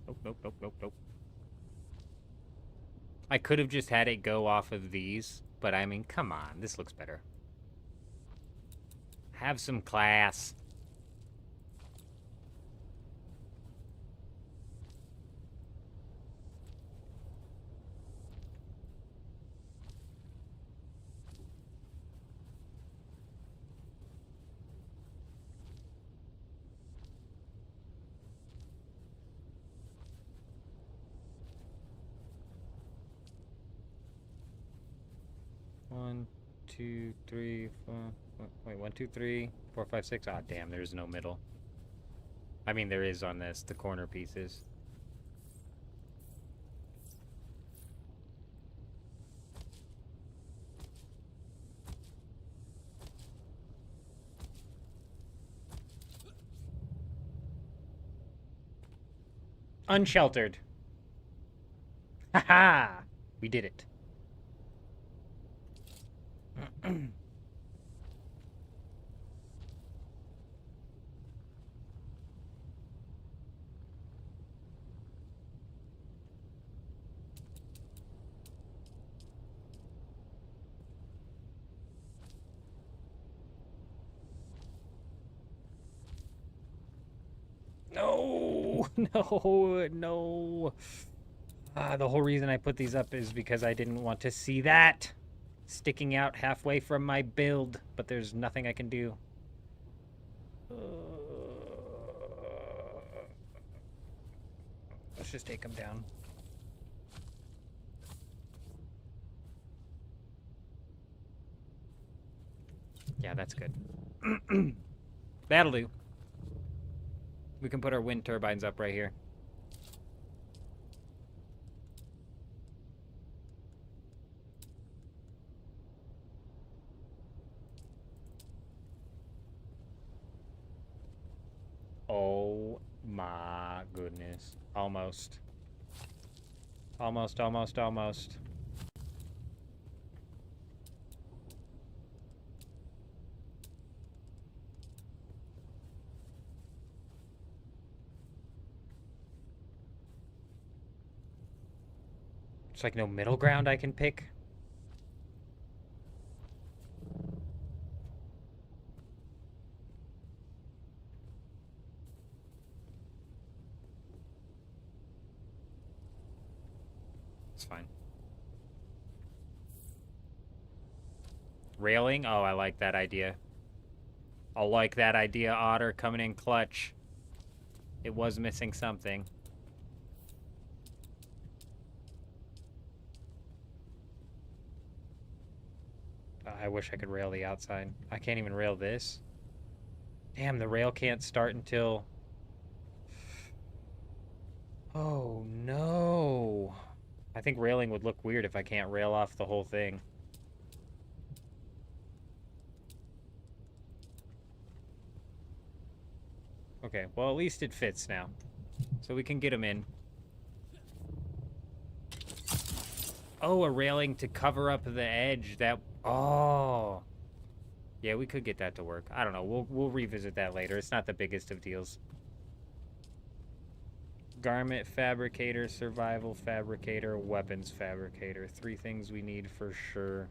Nope, nope, nope, nope, nope. I could have just had it go off of these, but I mean, come on, this looks better. Have some class. One, two, three, four. Wait, 1, 2, 3, 4, 5, 6. Ah, damn, there's no middle. I mean, there is on this, the corner pieces. Unsheltered. Haha! We did it. No, no, no. The whole reason I put these up is because I didn't want to see that sticking out halfway from my build, but there's nothing I can do. Let's just take them down. Yeah, that's good. That'll do. We can put our wind turbines up right here. Oh my goodness. Almost. Almost, almost, almost. It's like no middle ground I can pick. It's fine. Railing? Oh, I like that idea. I like that idea, Otter, coming in clutch. It was missing something. I wish I could rail the outside. I can't even rail this. Damn, the rail can't start until... Oh, no. I think railing would look weird if I can't rail off the whole thing. Okay, well, at least it fits now. So we can get them in. Oh, a railing to cover up the edge. That... Oh. Yeah, we could get that to work. I don't know. We'll revisit that later. It's not the biggest of deals. Garment fabricator, survival fabricator, weapons fabricator. 3 things we need for sure.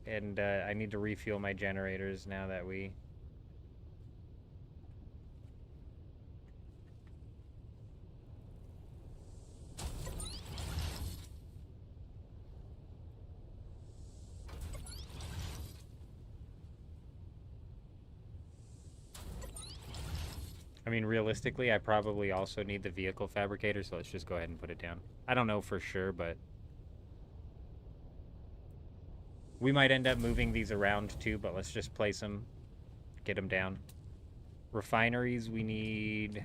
And I need to refuel my generators now that we... I mean, realistically, I probably also need the vehicle fabricator, so let's just go ahead and put it down. I don't know for sure, but... We might end up moving these around too, but let's just place them, get them down. Refineries, we need,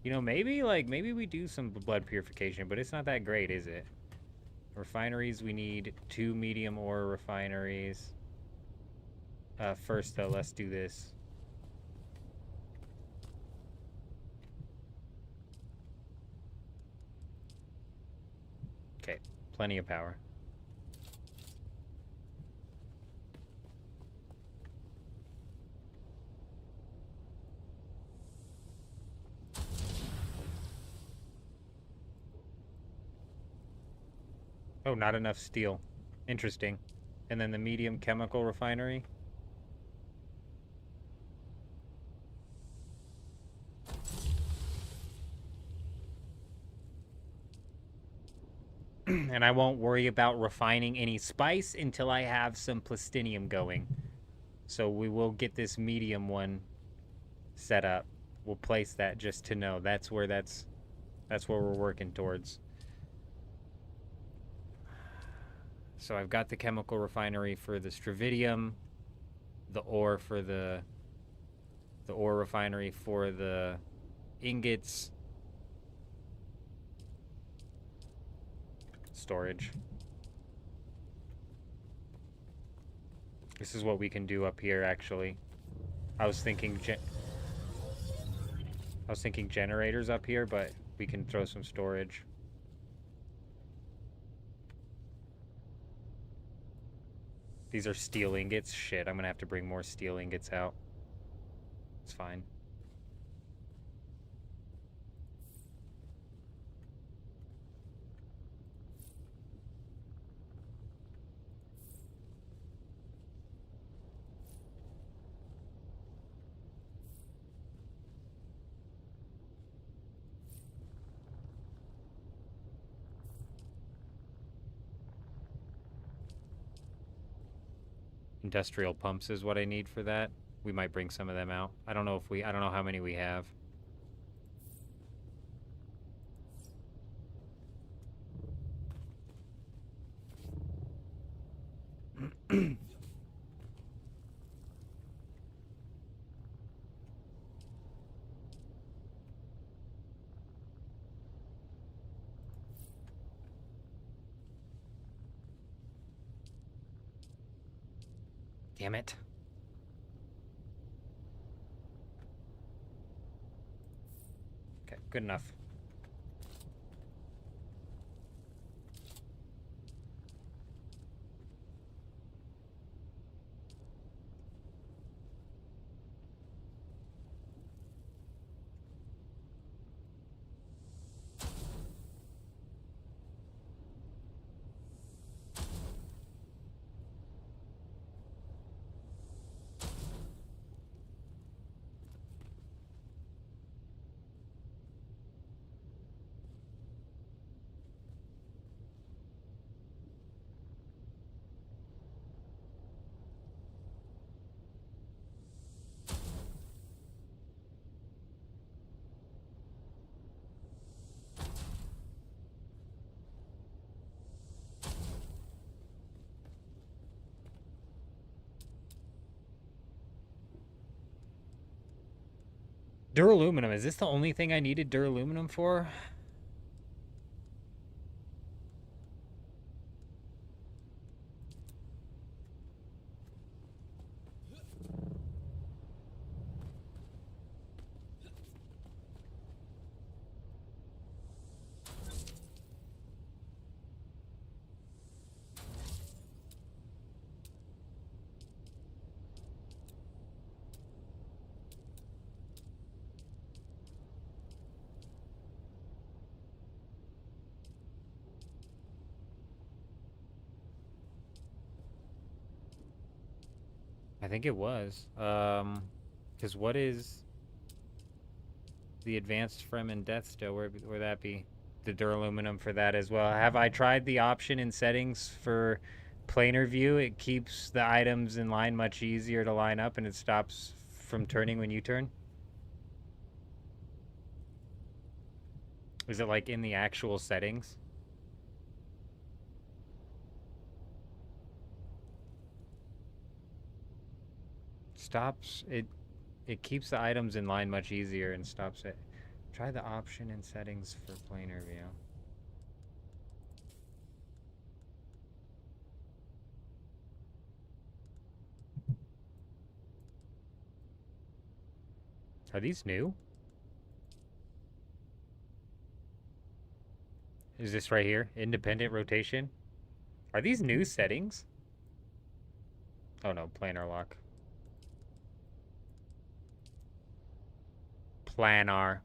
you know, maybe we do some blood purification, but it's not that great, is it? Refineries, we need 2 medium ore refineries. First though, let's do this. Okay, plenty of power. Oh, not enough steel. Interesting. And then the medium chemical refinery. And I won't worry about refining any spice until I have some plastinium going. So we will get this medium one set up. We'll place that just to know. That's where we're working towards. So I've got the chemical refinery for the stravidium, the ore for the ore refinery for the ingots, storage. This is what we can do up here, actually. I was thinking generators up here, but we can throw some storage. These are steel ingots. Shit, I'm gonna have to bring more steel ingots out. It's fine. Industrial pumps is what I need for that. We might bring some of them out. I don't know how many we have. Damn it. Okay, good enough. Duraluminum, is this the only thing I needed duraluminum for? I think it was. Because what is the advanced Fremen death still? Where that be? The duraluminum for that as well. Have I tried the option in settings for planar view? It keeps the items in line much easier to line up, and it stops from turning when you turn. Is it like in the actual settings? stops it. It keeps the items in line much easier and stops it. Try the option and settings for planar view. Are these new? Is this right here? Independent rotation? Are these new settings? Oh no, planar lock. Planar.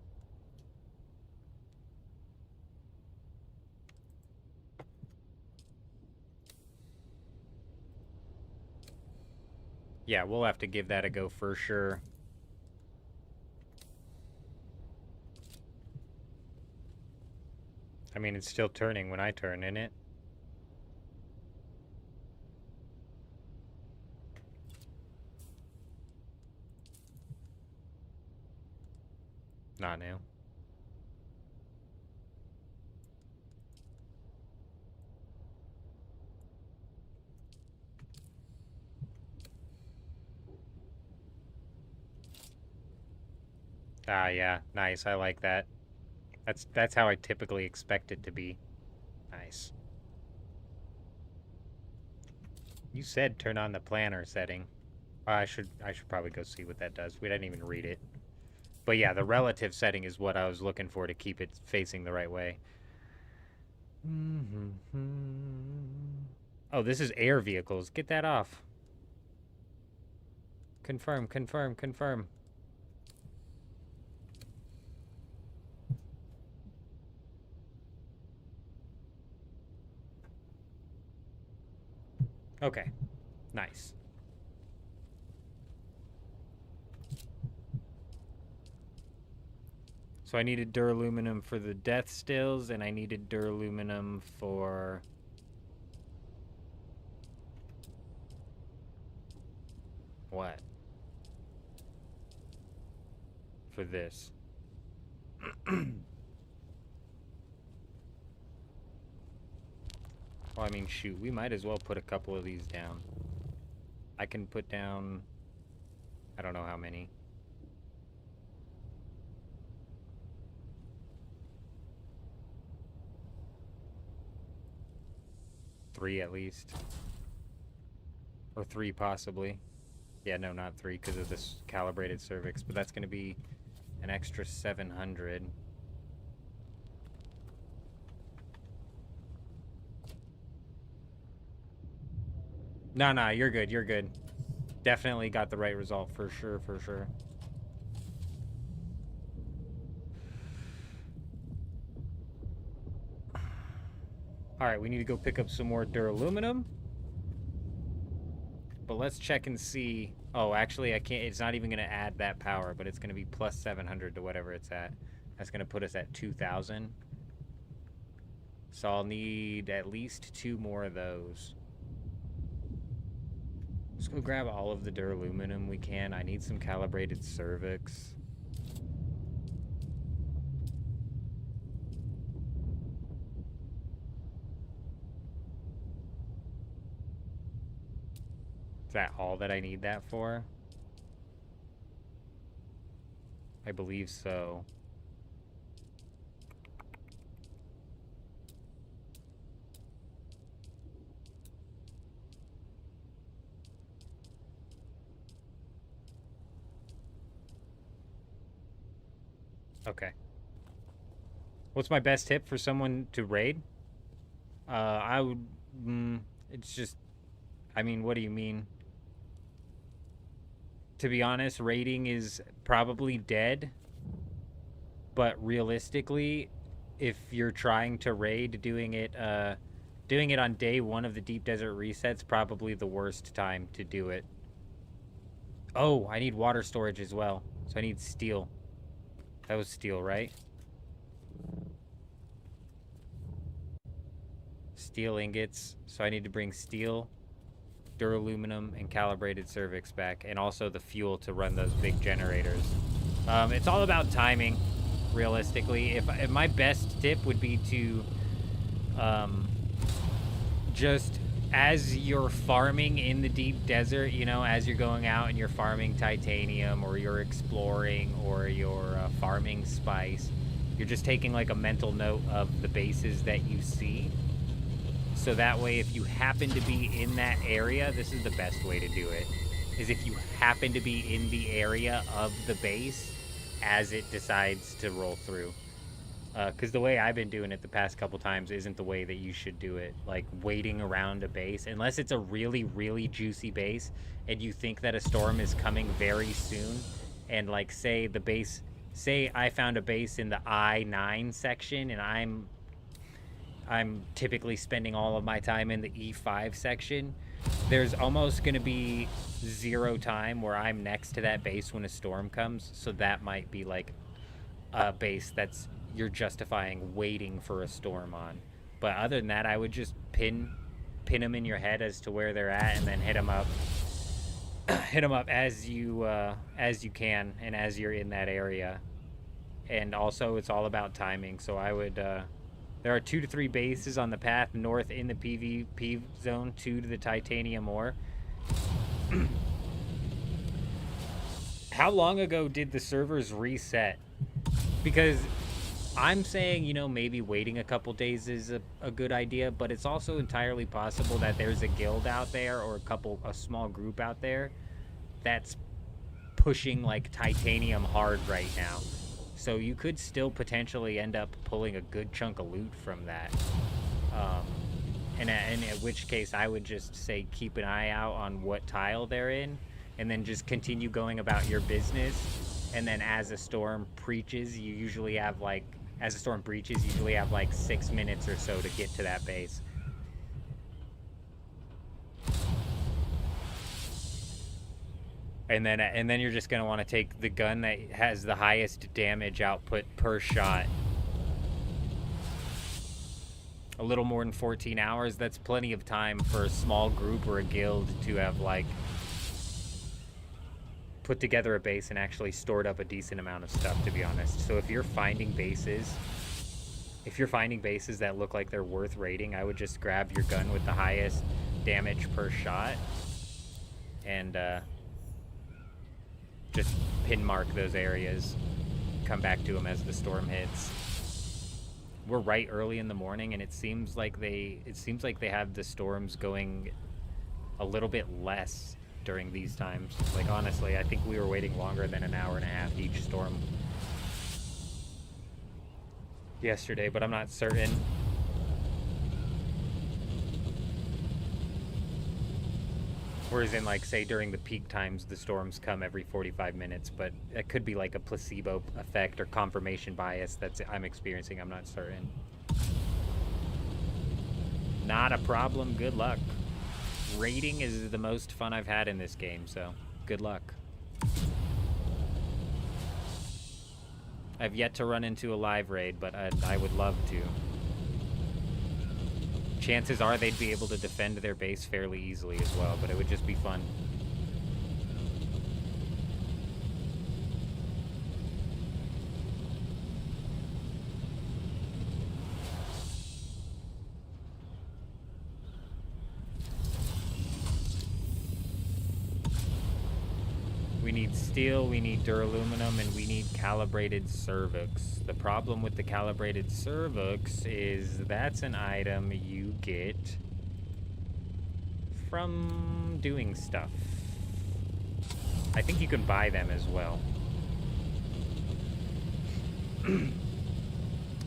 Yeah, we'll have to give that a go for sure. I mean, it's still turning when I turn, isn't it? Not new. Ah, yeah. Nice. I like that. That's how I typically expect it to be. Nice. You said turn on the planner setting. I should probably go see what that does. We didn't even read it. But yeah, the relative setting is what I was looking for to keep it facing the right way. Oh, this is air vehicles. Get that off. Confirm, confirm, confirm. Okay. Nice. So I needed duraluminum for the death stills, and I needed duraluminum for... what? For this. Well, I mean, shoot, we might as well put a couple of these down. I can put down... I don't know how many. Three at least. Or three possibly. Yeah, no, not three because of this calibrated cervix, but that's going to be an extra 700. No, you're good, you're good. Definitely got the right result, for sure, for sure. Alright, we need to go pick up some more duraluminum. But let's check and see... oh, actually, I can't... it's not even going to add that power, but it's going to be plus 700 to whatever it's at. That's going to put us at 2,000. So I'll need at least 2 more of those. Let's go grab all of the duraluminum we can. I need some calibrated cervix. Is that all that I need that for? I believe so. Okay. What's my best tip for someone to raid? I would... it's just... I mean, what do you mean? To be honest, raiding is probably dead. But realistically, if you're trying to raid, doing it on day 1 of the Deep Desert Reset's probably the worst time to do it. Oh, I need water storage as well. So I need steel. That was steel, right? Steel ingots. So I need to bring steel, duraluminum, and calibrated cervix back. And also the fuel to run those big generators. It's all about timing, realistically. If my best tip would be to just as you're farming in the deep desert, you know, as you're going out and you're farming titanium or you're exploring or you're farming spice, you're just taking like a mental note of the bases that you see. So that way, if you happen to be in that area, this is the best way to do it, is if you happen to be in the area of the base as it decides to roll through. Because the way I've been doing it the past couple times isn't the way that you should do it. Like waiting around a base, unless it's a really, really juicy base and you think that a storm is coming very soon. And like say I found a base in the I-9 section and I'm typically spending all of my time in the E5 section. There's almost going to be zero time where I'm next to that base when a storm comes. So that might be like a base that's you're justifying waiting for a storm on. But other than that, I would just pin them in your head as to where they're at, and then hit them up as you can and as you're in that area. And also, it's all about timing. So I would there are 2 to 3 bases on the path north in the PvP zone, 2 to the titanium ore. How long ago did the servers reset? Because I'm saying, you know, maybe waiting a couple days is a good idea, but it's also entirely possible that there's a guild out there or a small group out there that's pushing like titanium hard right now. So you could still potentially end up pulling a good chunk of loot from that. And in which case I would just say keep an eye out on what tile they're in, and then just continue going about your business. And then as a storm breaches, you usually have like 6 minutes or so to get to that base. And then you're just gonna want to take the gun that has the highest damage output per shot. A little more than 14 hours, that's plenty of time for a small group or a guild to have like put together a base and actually stored up a decent amount of stuff, to be honest. So if you're finding bases that look like they're worth raiding, I would just grab your gun with the highest damage per shot and just pin mark those areas, come back to them as the storm hits. We're right early in the morning, and it seems like they have the storms going a little bit less during these times. Like honestly, I think we were waiting longer than an hour and a half each storm yesterday, but I'm not certain. Whereas in like say during the peak times the storms come every 45 minutes, but it could be like a placebo effect or confirmation bias I'm experiencing. I'm not certain. Not a problem. Good luck. Raiding is the most fun I've had in this game, so good luck. I've yet to run into a live raid, but I would love to. Chances are they'd be able to defend their base fairly easily as well, but it would just be fun. We need steel, we need duraluminum, and we need calibrated cervix. The problem with the calibrated cervix is that's an item you get from doing stuff. I think you can buy them as well.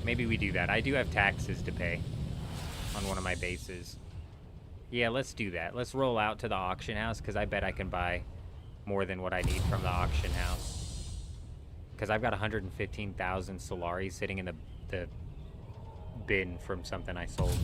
Maybe we do that. I do have taxes to pay on one of my bases. Yeah, let's do that. Let's roll out to the auction house, because I bet I can buy more than what I need from the auction house. Because I've got 115,000 Solari sitting in the bin from something I sold.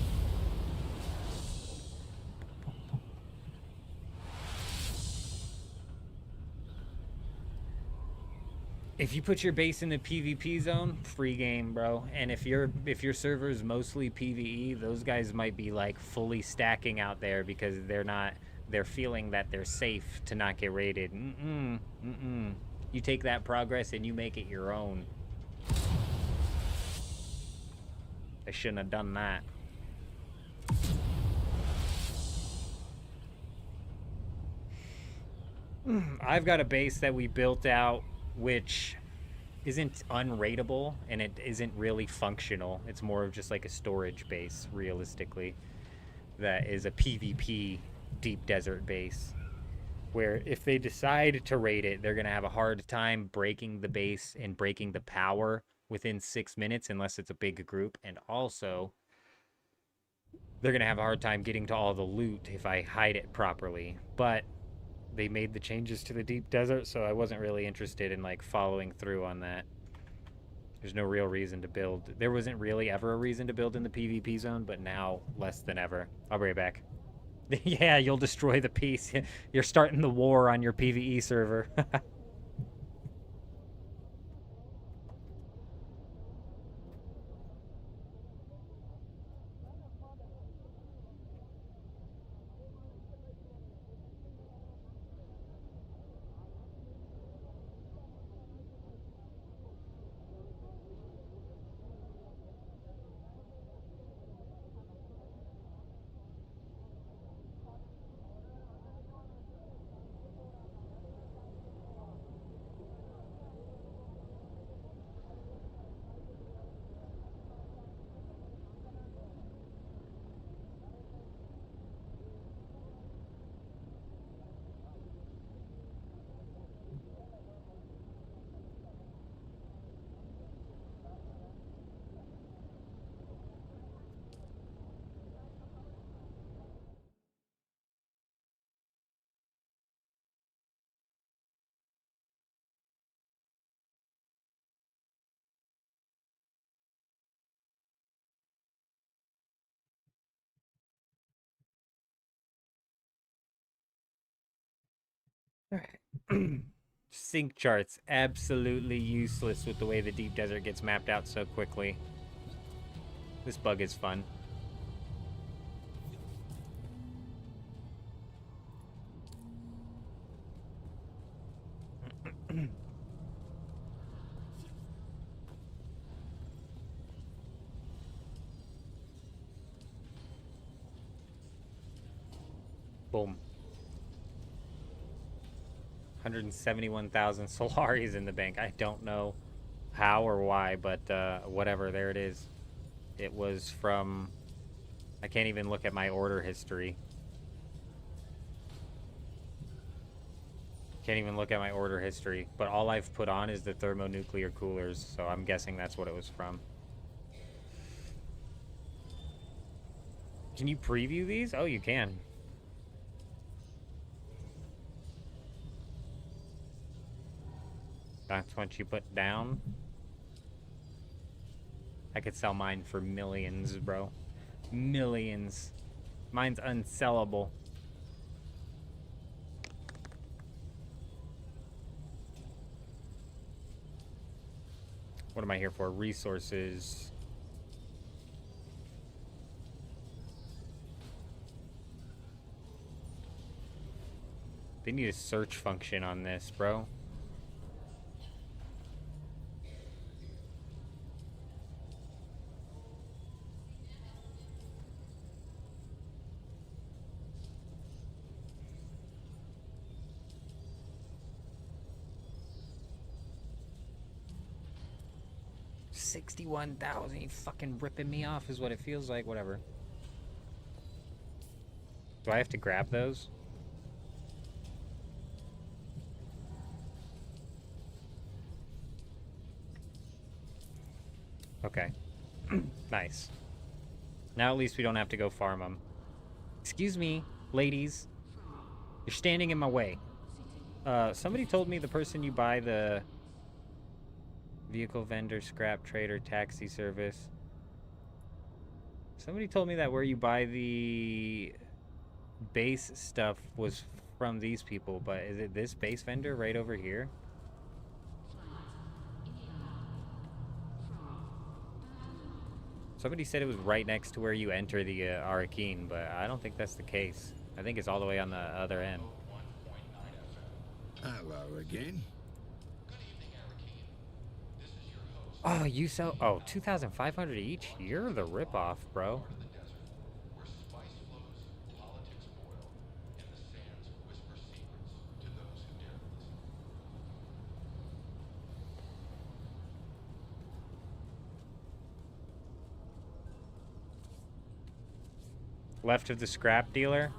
If you put your base in the PvP zone, free game, bro. And if your server is mostly PvE, those guys might be like fully stacking out there because they're feeling that they're safe to not get raided. You take that progress and you make it your own. I shouldn't have done that. I've got a base that we built out, which isn't unrateable and it isn't really functional. It's more of just like a storage base, realistically. That is a PvP deep desert base. Where if they decide to raid it, they're going to have a hard time breaking the base and breaking the power within 6 minutes unless it's a big group. And also, they're going to have a hard time getting to all the loot if I hide it properly. But they made the changes to the deep desert, so I wasn't really interested in like following through on that. There's no real reason to build. There wasn't really ever a reason to build in the PvP zone, but now less than ever. I'll be right back. Yeah, you'll destroy the peace. You're starting the war on your PvE server. All right. Sync charts, absolutely useless with the way the deep desert gets mapped out so quickly. This bug is fun. Boom. 171,000 Solaris in the bank. I don't know how or why, but whatever, there it is. It was from... I can't even look at my order history. Can't even look at my order history. But all I've put on is the thermonuclear coolers, so I'm guessing that's what it was from. Can you preview these? Oh, you can. That's what you put down. I could sell mine for millions, bro. Millions. Mine's unsellable. What am I here for? Resources. They need a search function on this, bro. $61,000. You fucking ripping me off is what it feels like. Whatever. Do I have to grab those? Okay. Nice. Now at least we don't have to go farm them. Excuse me, ladies. You're standing in my way. Somebody told me the person you buy the vehicle vendor, scrap trader, taxi service. Somebody told me that where you buy the base stuff was from these people, but is it this base vendor right over here? Somebody said it was right next to where you enter the Awoken, but I don't think that's the case. I think it's all the way on the other end. Hello again. Oh, you sell... Oh, 2,500 each? You're the ripoff, bro. Left of the scrap dealer.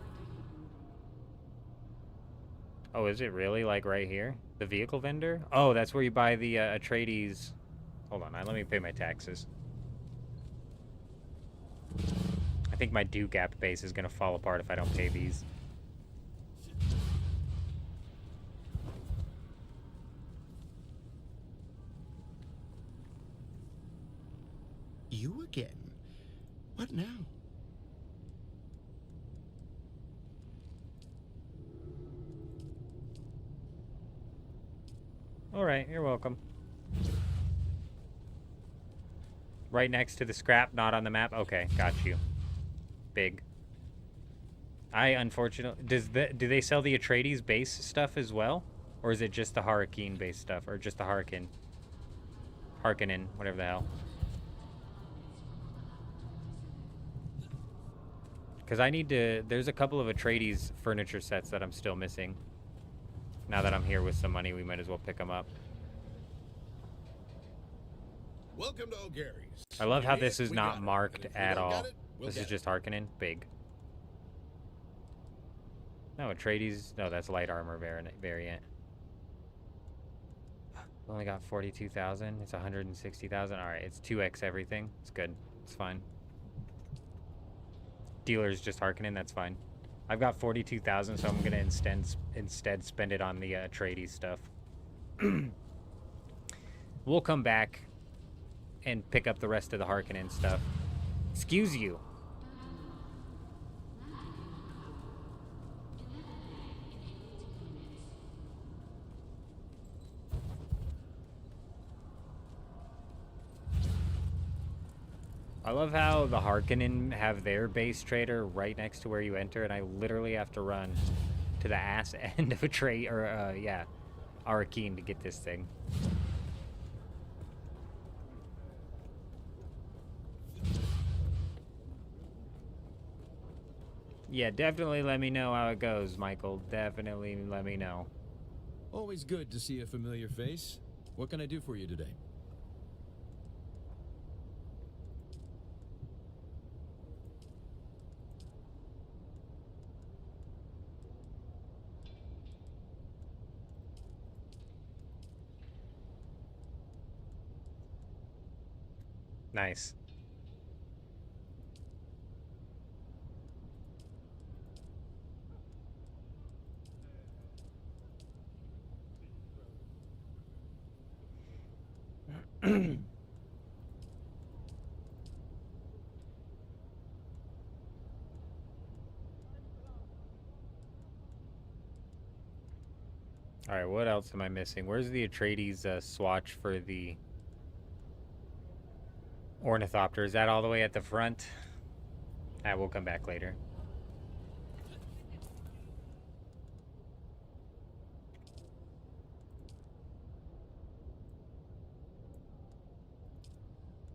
Oh, is it really, like, right here? The vehicle vendor? Oh, that's where you buy the Atreides. Hold on, let me pay my taxes. I think my Dew Gap base is gonna fall apart if I don't pay these. You again? What now? Alright, you're welcome. Right next to the scrap, not on the map? Okay, got you. Big. I unfortunately... do they sell the Atreides base stuff as well? Or is it just the Harkonnen base stuff? Or just the Harkonnen, whatever the hell. Because I need to... There's a couple of Atreides furniture sets that I'm still missing. Now that I'm here with some money, we might as well pick them up. Welcome to O'Gary's. I love how this is not marked at all. This is just Harkonnen. Big. No, Atreides... No, that's light armor variant. Only got 42,000. It's 160,000. Alright, it's 2x everything. It's good. It's fine. Dealer's just Harkonnen. That's fine. I've got 42,000, so I'm going to instead spend it on the Atreides stuff. We'll come back and pick up the rest of the Harkonnen stuff. Excuse you. I love how the Harkonnen have their base trader right next to where you enter, and I literally have to run to the ass end of a trade, or, yeah, Arakeen to get this thing. Yeah, definitely let me know how it goes, Michael. Definitely let me know. Always good to see a familiar face. What can I do for you today? Nice. Alright, what else am I missing? Where's the Atreides swatch for the Ornithopter? Is that all the way at the front? We'll come back later.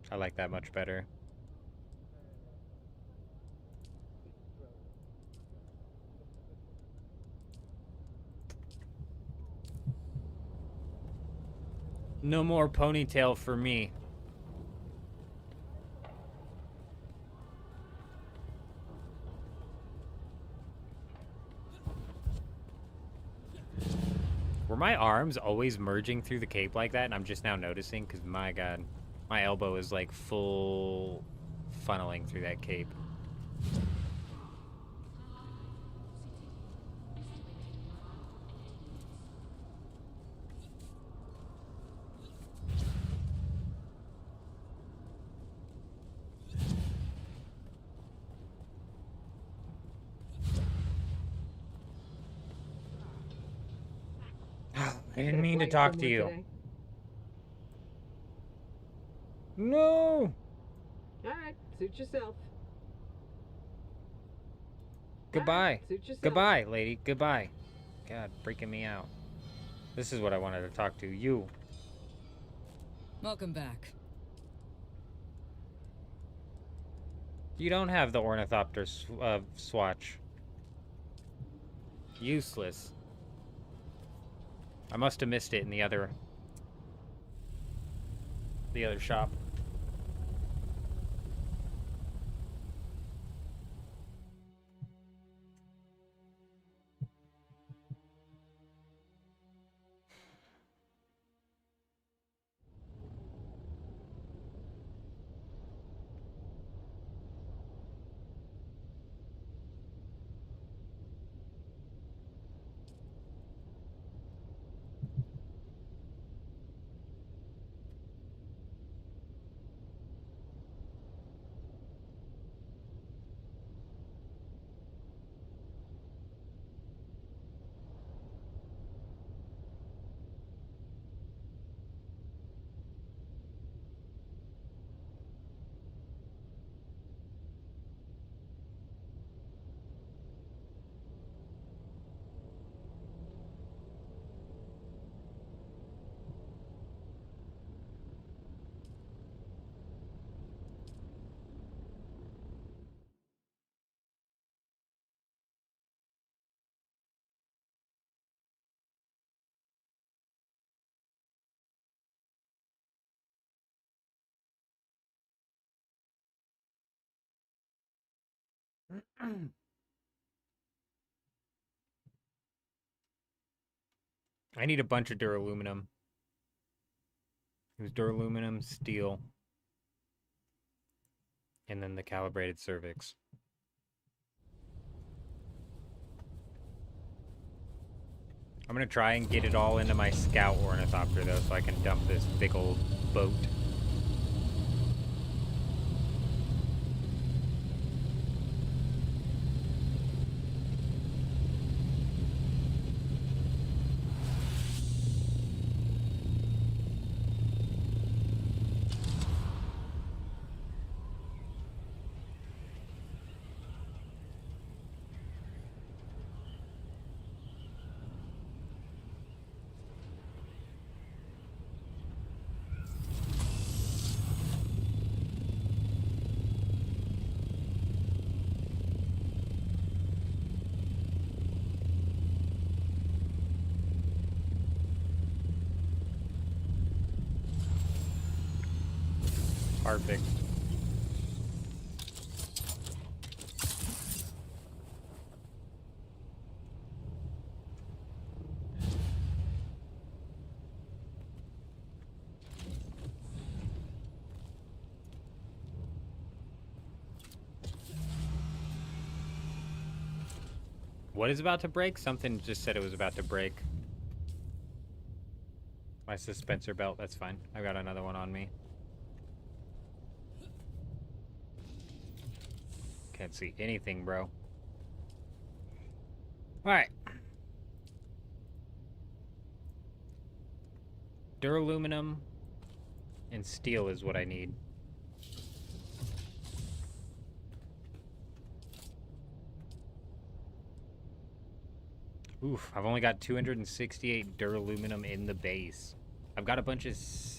I like that much better. No more ponytail for me. Were my arms always merging through the cape like that, and I'm just now noticing? Because, my God, my elbow is, like, full funneling through that cape. I didn't mean to talk to you. Today. No! Alright, suit yourself. Goodbye. Alright, suit yourself. Goodbye, lady. Goodbye. God, freaking me out. This is what I wanted to talk to. You. Welcome back. You don't have the Ornithopter swatch. Useless. I must have missed it in the other shop. I need a bunch of duraluminum. It was duraluminum, steel, and then the calibrated cervix. I'm gonna try and get it all into my scout ornithopter though, so I can dump this big old boat. Perfect. What is about to break? Something just said it was about to break. My suspensor belt, that's fine. I got another one on me. Can't see anything, bro. Alright. Duraluminum and steel is what I need. Oof, I've only got 268 duraluminum in the base. I've got a bunch of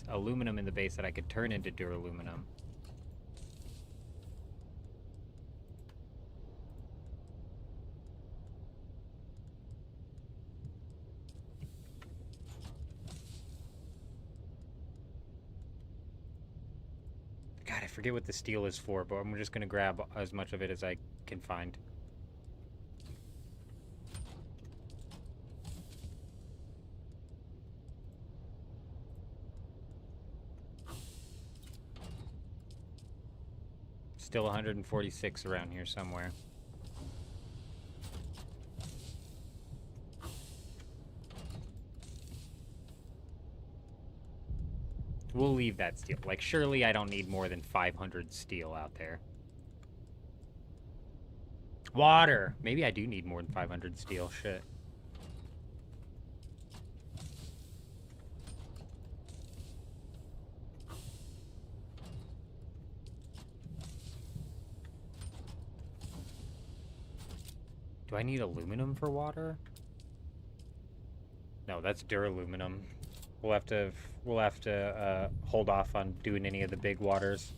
aluminum in the base that I could turn into duraluminum. God, I forget what the steel is for, but I'm just gonna grab as much of it as I can find. Still 146 around here somewhere. We'll leave that steel. Like, surely I don't need more than 500 steel out there. Water! Maybe I do need more than 500 steel. Shit. Do I need aluminum for water? No, that's duraluminum. We'll have to hold off on doing any of the big waters.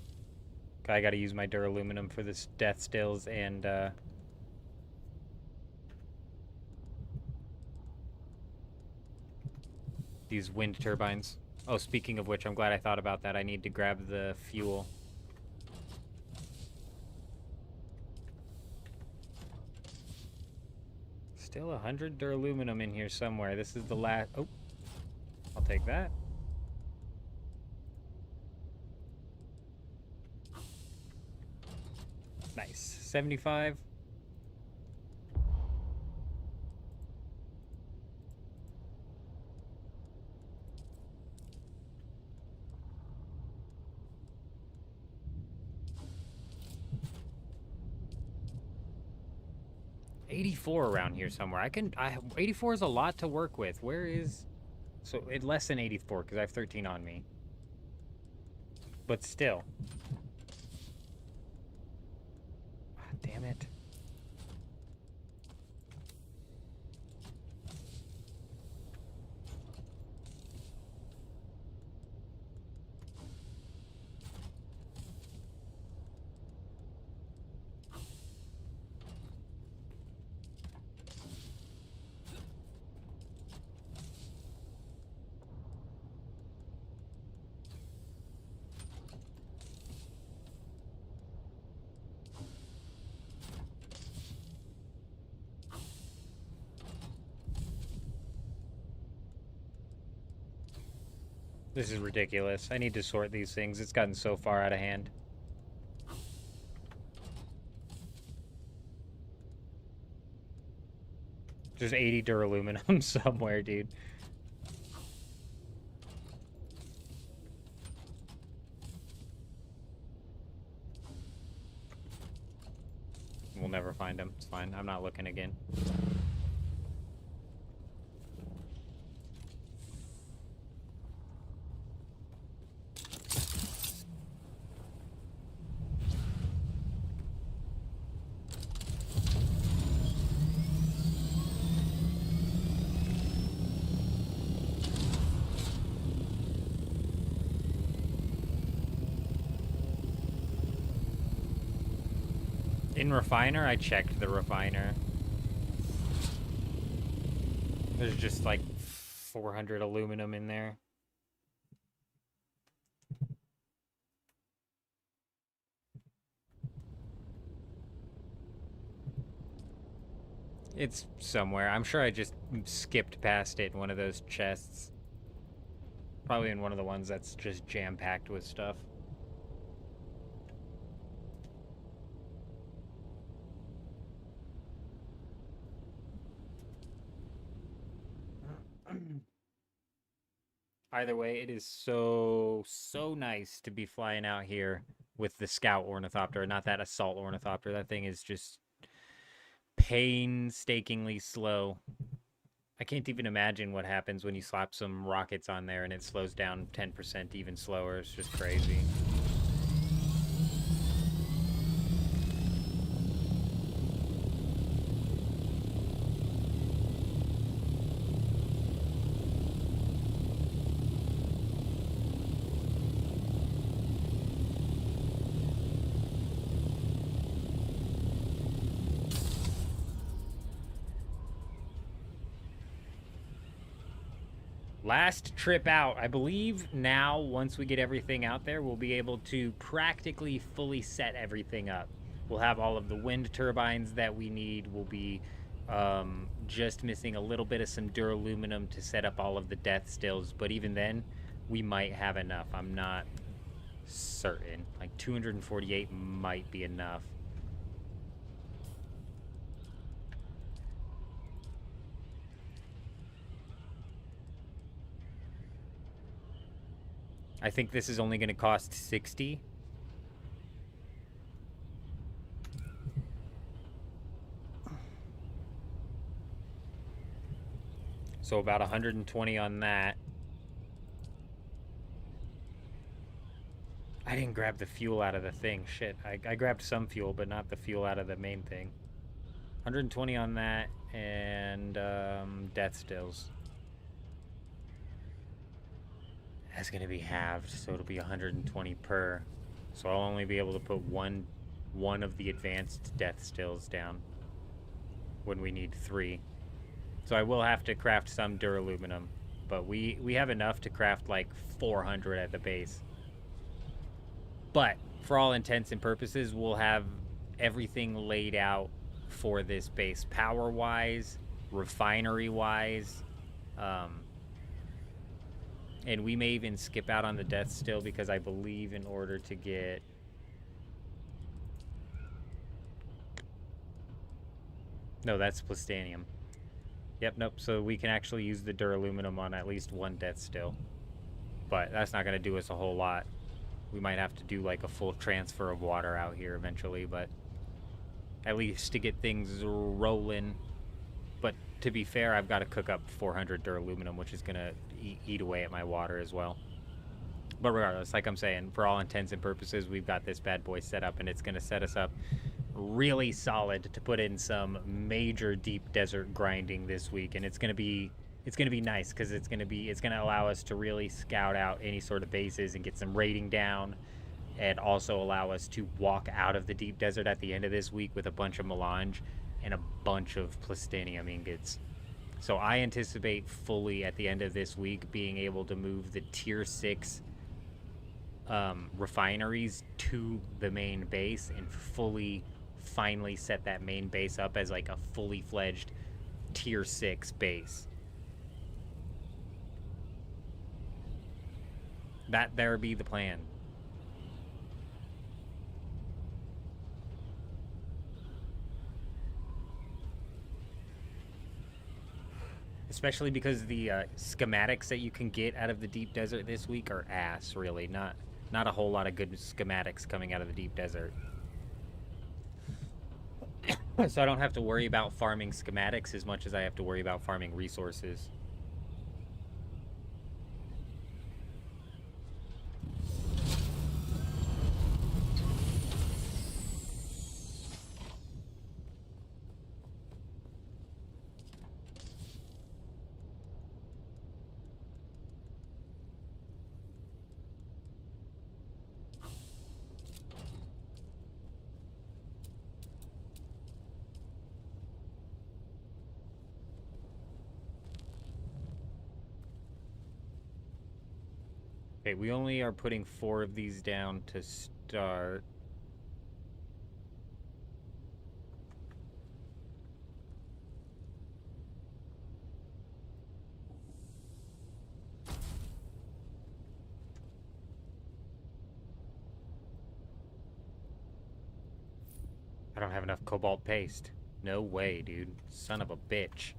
I gotta use my duraluminum for this death stills and these wind turbines. Oh, speaking of which, I'm glad I thought about that. I need to grab the fuel. Still 100 duraluminum in here somewhere. This is the last... Oh, I'll take that. Nice. 75. $84 around here somewhere. 84 is a lot to work with. Where is... So, less than 84, because I have 13 on me. But still. Ah, damn it. This is ridiculous. I need to sort these things. It's gotten so far out of hand. There's 80 duraluminum somewhere, dude. We'll never find them. It's fine. I'm not looking again. In refiner, I checked the refiner. There's just like 400 aluminum in there. It's somewhere. I'm sure I just skipped past it in one of those chests. Probably in one of the ones that's just jam-packed with stuff. Either way, it is so nice to be flying out here with the Scout Ornithopter, not that Assault Ornithopter. That thing is just painstakingly slow. I can't even imagine what happens when you slap some rockets on there and it slows down 10% even slower. It's just crazy. Last trip out. I believe now, once we get everything out there, we'll be able to practically fully set everything up. We'll have all of the wind turbines that we need. We'll be just missing a little bit of some duraluminum to set up all of the death stills. But even then, we might have enough. I'm not certain. Like 248 might be enough. I think this is only going to cost 60. So about 120 on that. I didn't grab the fuel out of the thing. Shit. I grabbed some fuel, but not the fuel out of the main thing. 120 on that, and death stills. That's going to be halved, so it'll be 120 per. So I'll only be able to put one of the advanced death stills down when we need 3. So I will have to craft some duraluminum, but we have enough to craft like 400 at the base. But for all intents and purposes, we'll have everything laid out for this base, power-wise, refinery-wise, and we may even skip out on the death still, because I believe in order to get... No, that's plastanium. Yep, nope, so we can actually use the duraluminum on at least one death still. But that's not going to do us a whole lot. We might have to do like a full transfer of water out here eventually, but at least to get things rolling. But to be fair, I've got to cook up 400 duraluminum, which is going to eat away at my water as well. But regardless, like I'm saying, for all intents and purposes, we've got this bad boy set up, and it's going to set us up really solid to put in some major deep desert grinding this week. And it's going to be nice, because it's going to allow us to really scout out any sort of bases and get some raiding down, and also allow us to walk out of the deep desert at the end of this week with a bunch of melange and a bunch of plastanium ingots. So I anticipate fully at the end of this week being able to move the tier 6 refineries to the main base and finally set that main base up as like a fully fledged tier 6 base. That there be the plan. Especially because the schematics that you can get out of the deep desert this week are ass, really. Not a whole lot of good schematics coming out of the deep desert. So I don't have to worry about farming schematics as much as I have to worry about farming resources. Okay, we only are putting 4 of these down to start. I don't have enough cobalt paste. No way, dude. Son of a bitch.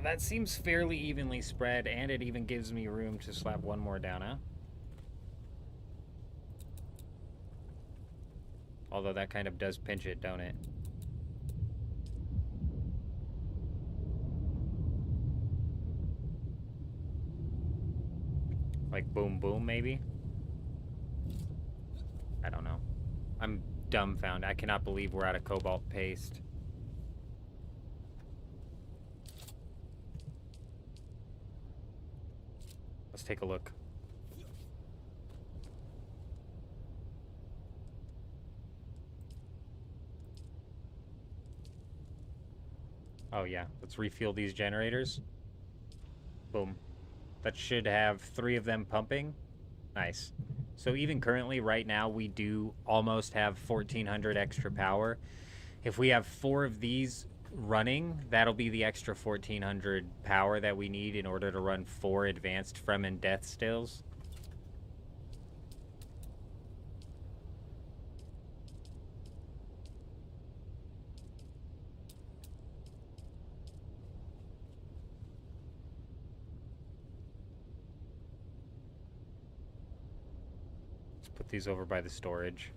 That seems fairly evenly spread, and it even gives me room to slap one more down, huh? Although that kind of does pinch it, don't it? Like boom boom, maybe? I don't know. I'm dumbfounded. I cannot believe we're out of cobalt paste. Let's take a look. Oh yeah, let's refuel these generators. Boom. That should have 3 of them pumping. Nice. So even currently, right now, we do almost have 1400 extra power. If we have 4 of these running, that'll be the extra 1400 power that we need in order to run 4 advanced Fremen death stills. Let's put these over by the storage.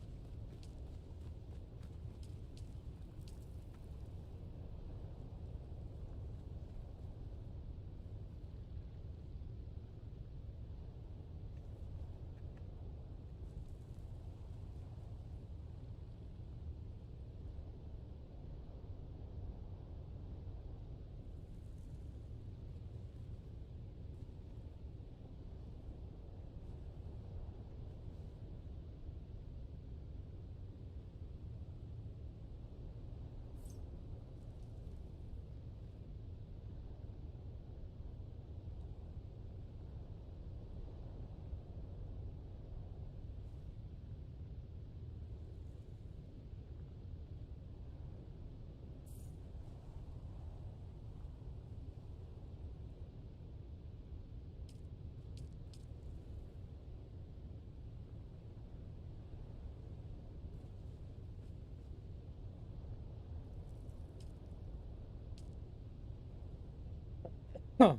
Huh.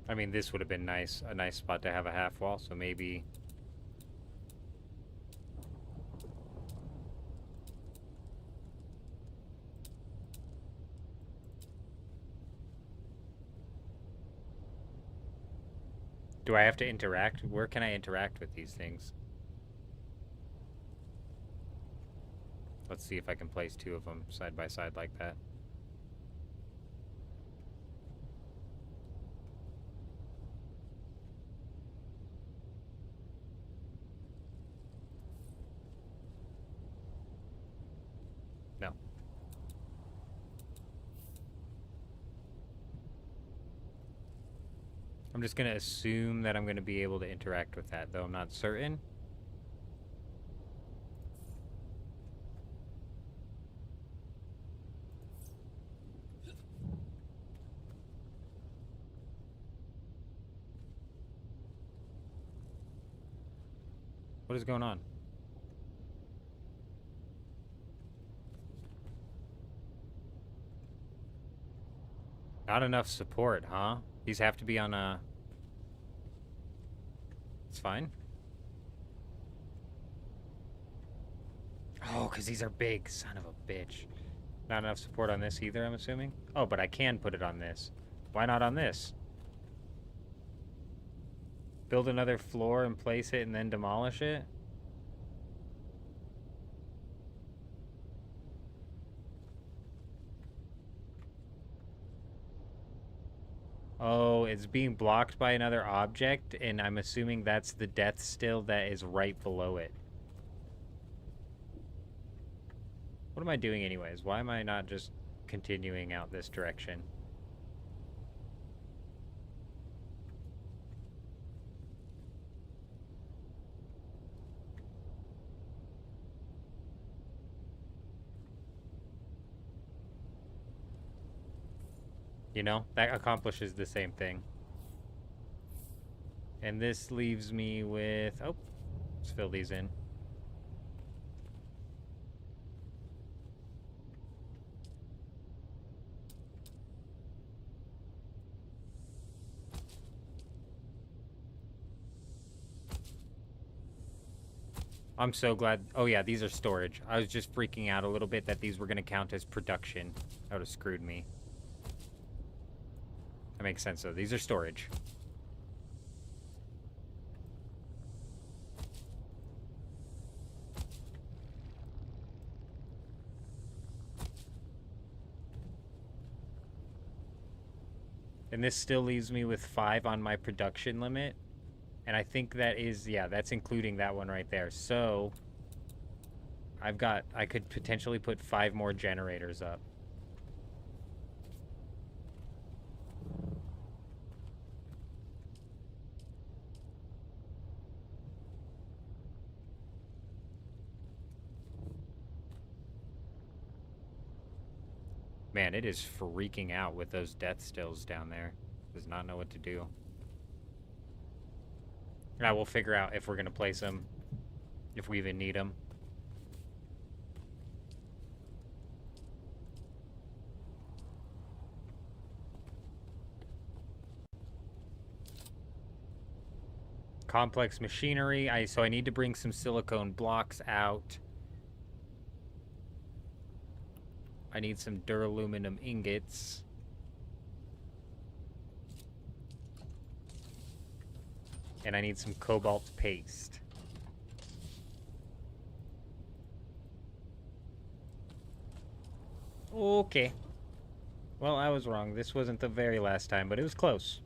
I mean, this would have been nice, a nice spot to have a half wall, so maybe... Do I have to interact? Where can I interact with these things? Let's see if I can place 2 of them side by side like that. No. I'm just going to assume that I'm going to be able to interact with that, though I'm not certain. What is going on? Not enough support, huh? These have to be on a... It's fine. Oh, because these are big. Son of a bitch. Not enough support on this either, I'm assuming? Oh, but I can put it on this. Why not on this? Build another floor and place it and then demolish it? Oh, it's being blocked by another object, and I'm assuming that's the death still that is right below it. What am I doing anyways? Why am I not just continuing out this direction? You know, that accomplishes the same thing. And this leaves me with... Oh, let's fill these in. I'm so glad... Oh yeah, these are storage. I was just freaking out a little bit that these were going to count as production. That would have screwed me. That makes sense, though. These are storage. And this still leaves me with 5 on my production limit. And I think that is, yeah, that's including that one right there. So, I could potentially put 5 more generators up. Man, it is freaking out with those death stills down there. Does not know what to do. I will figure out if we're going to place them. If we even need them. Complex machinery. So I need to bring some silicone blocks out. I need some duraluminum ingots. And I need some cobalt paste. Okay. Well, I was wrong. This wasn't the very last time, but it was close.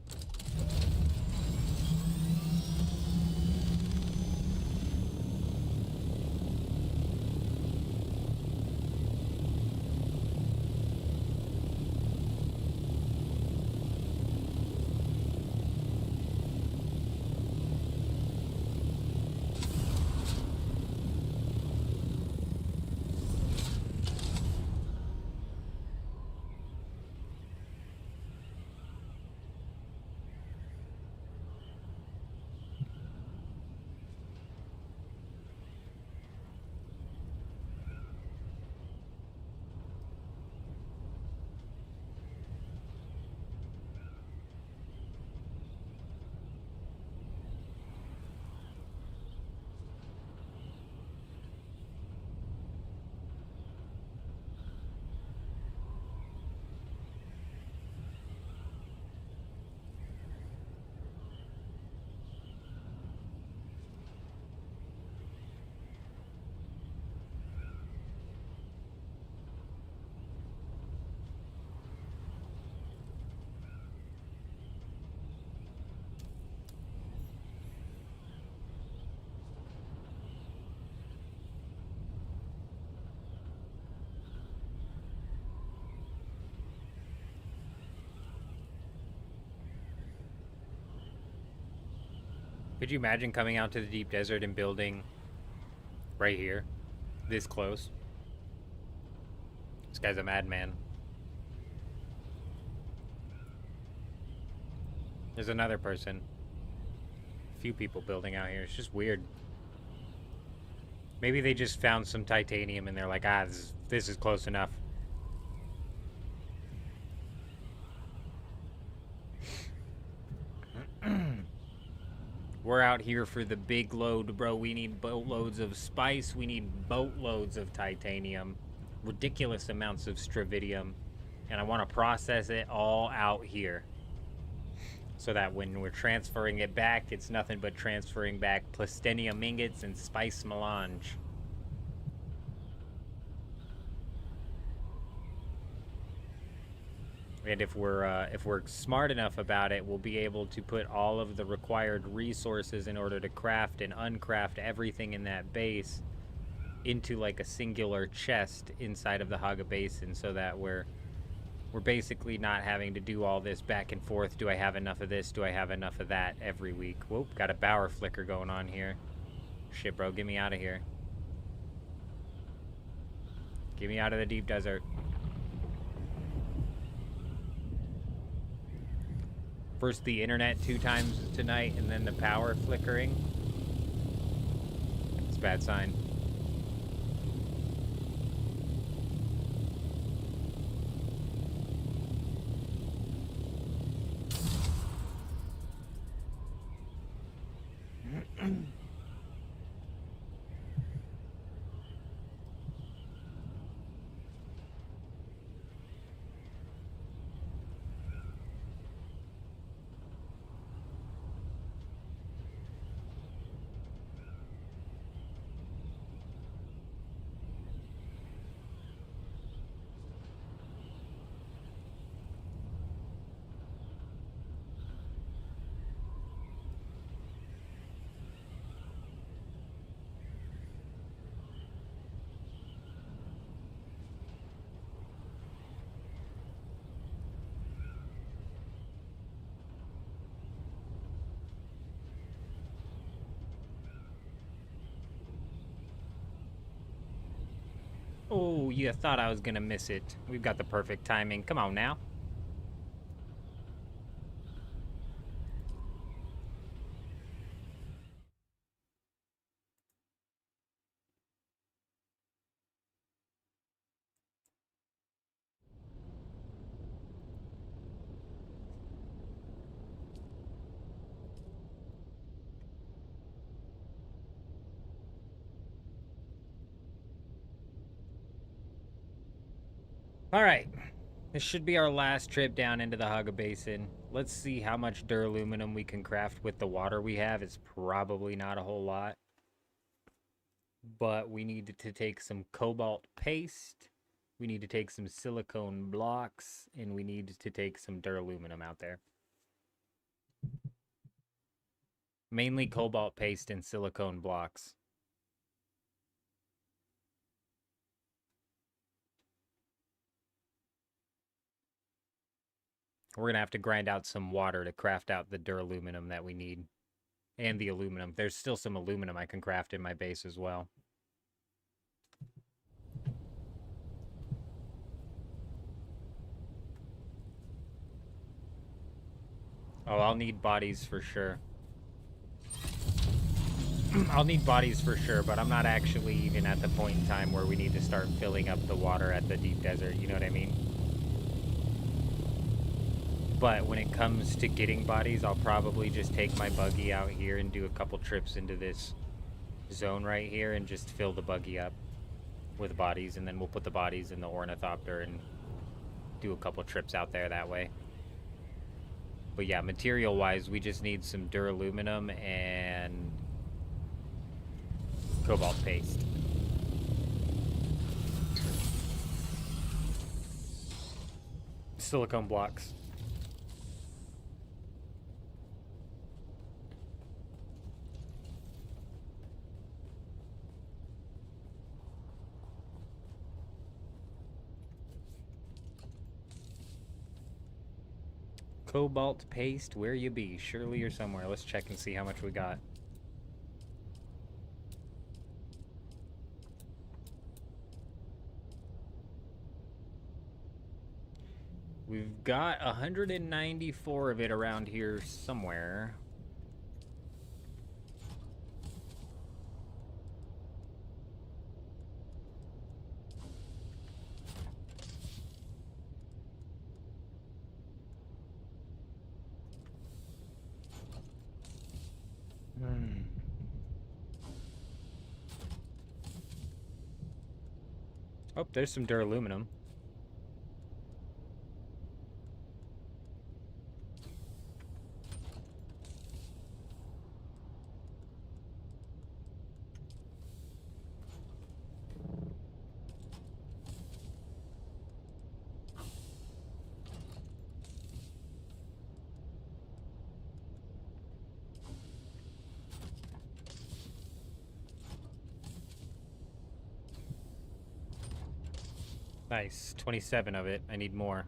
Could you imagine coming out to the deep desert and building right here, this close? This guy's a madman. There's another person. A few people building out here. It's just weird. Maybe they just found some titanium and they're like, ah, this is close enough. We're out here for the big load, bro. We need boatloads of spice. We need boatloads of titanium. Ridiculous amounts of stravidium. And I want to process it all out here. So that when we're transferring it back, it's nothing but transferring back plastinium ingots and spice melange. And if we're smart enough about it, we'll be able to put all of the required resources in order to craft and uncraft everything in that base into like a singular chest inside of the Haga Basin, so that we're basically not having to do all this back and forth. Do I have enough of this? Do I have enough of that every week? Whoop, got a bower flicker going on here. Shit, bro, get me out of here. Get me out of the deep desert. First the internet 2 times tonight, and then the power flickering. It's a bad sign. Oh, you thought I was gonna miss it. We've got the perfect timing. Come on now. All right. This should be our last trip down into the Haga Basin. Let's see how much duraluminum we can craft with the water we have. It's probably not a whole lot. But we need to take some cobalt paste. We need to take some silicone blocks. And we need to take some duraluminum out there. Mainly cobalt paste and silicone blocks. We're going to have to grind out some water to craft out the duraluminum that we need. And the aluminum. There's still some aluminum I can craft in my base as well. Oh, I'll need bodies for sure. I'll need bodies for sure, but I'm not actually even at the point in time where we need to start filling up the water at the deep desert, you know what I mean? But when it comes to getting bodies, I'll probably just take my buggy out here and do a couple trips into this zone right here and just fill the buggy up with bodies, and then we'll put the bodies in the ornithopter and do a couple trips out there that way. But yeah, material-wise, we just need some duraluminum and cobalt paste. Silicone blocks. Cobalt paste, where you be? Surely you're somewhere. Let's check and see how much we got. We've got 194 of it around here somewhere. Oh, there's some duraluminum. Nice, 27 of it. I need more.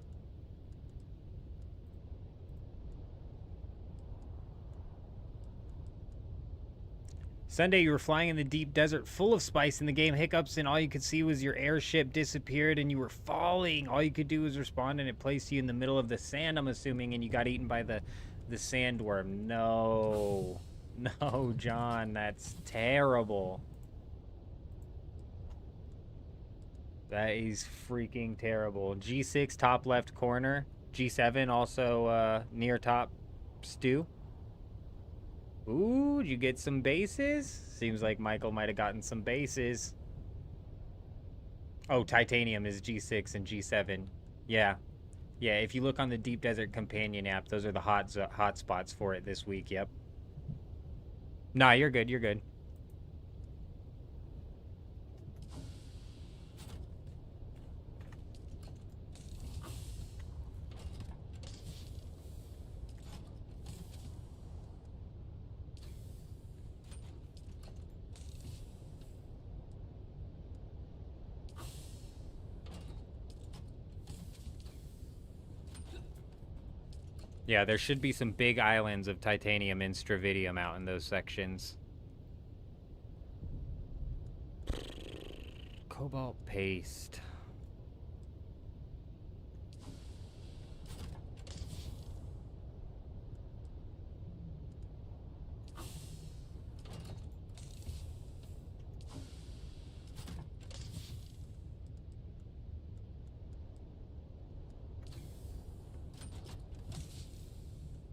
Sunday, you were flying in the deep desert full of spice in the game hiccups, and all you could see was your airship disappeared and you were falling. All you could do was respond, and it placed you in the middle of the sand, I'm assuming, and you got eaten by the sandworm. No. No, John, that's terrible. That is freaking terrible. G6, top left corner. G7, also near top stew. Ooh, did you get some bases? Seems like Michael might have gotten some bases. Oh, titanium is G6 and G7. Yeah. Yeah, if you look on the Deep Desert Companion app, those are the hot spots for it this week, yep. Nah, you're good, you're good. Yeah, there should be some big islands of titanium and stravidium out in those sections. Cobalt paste.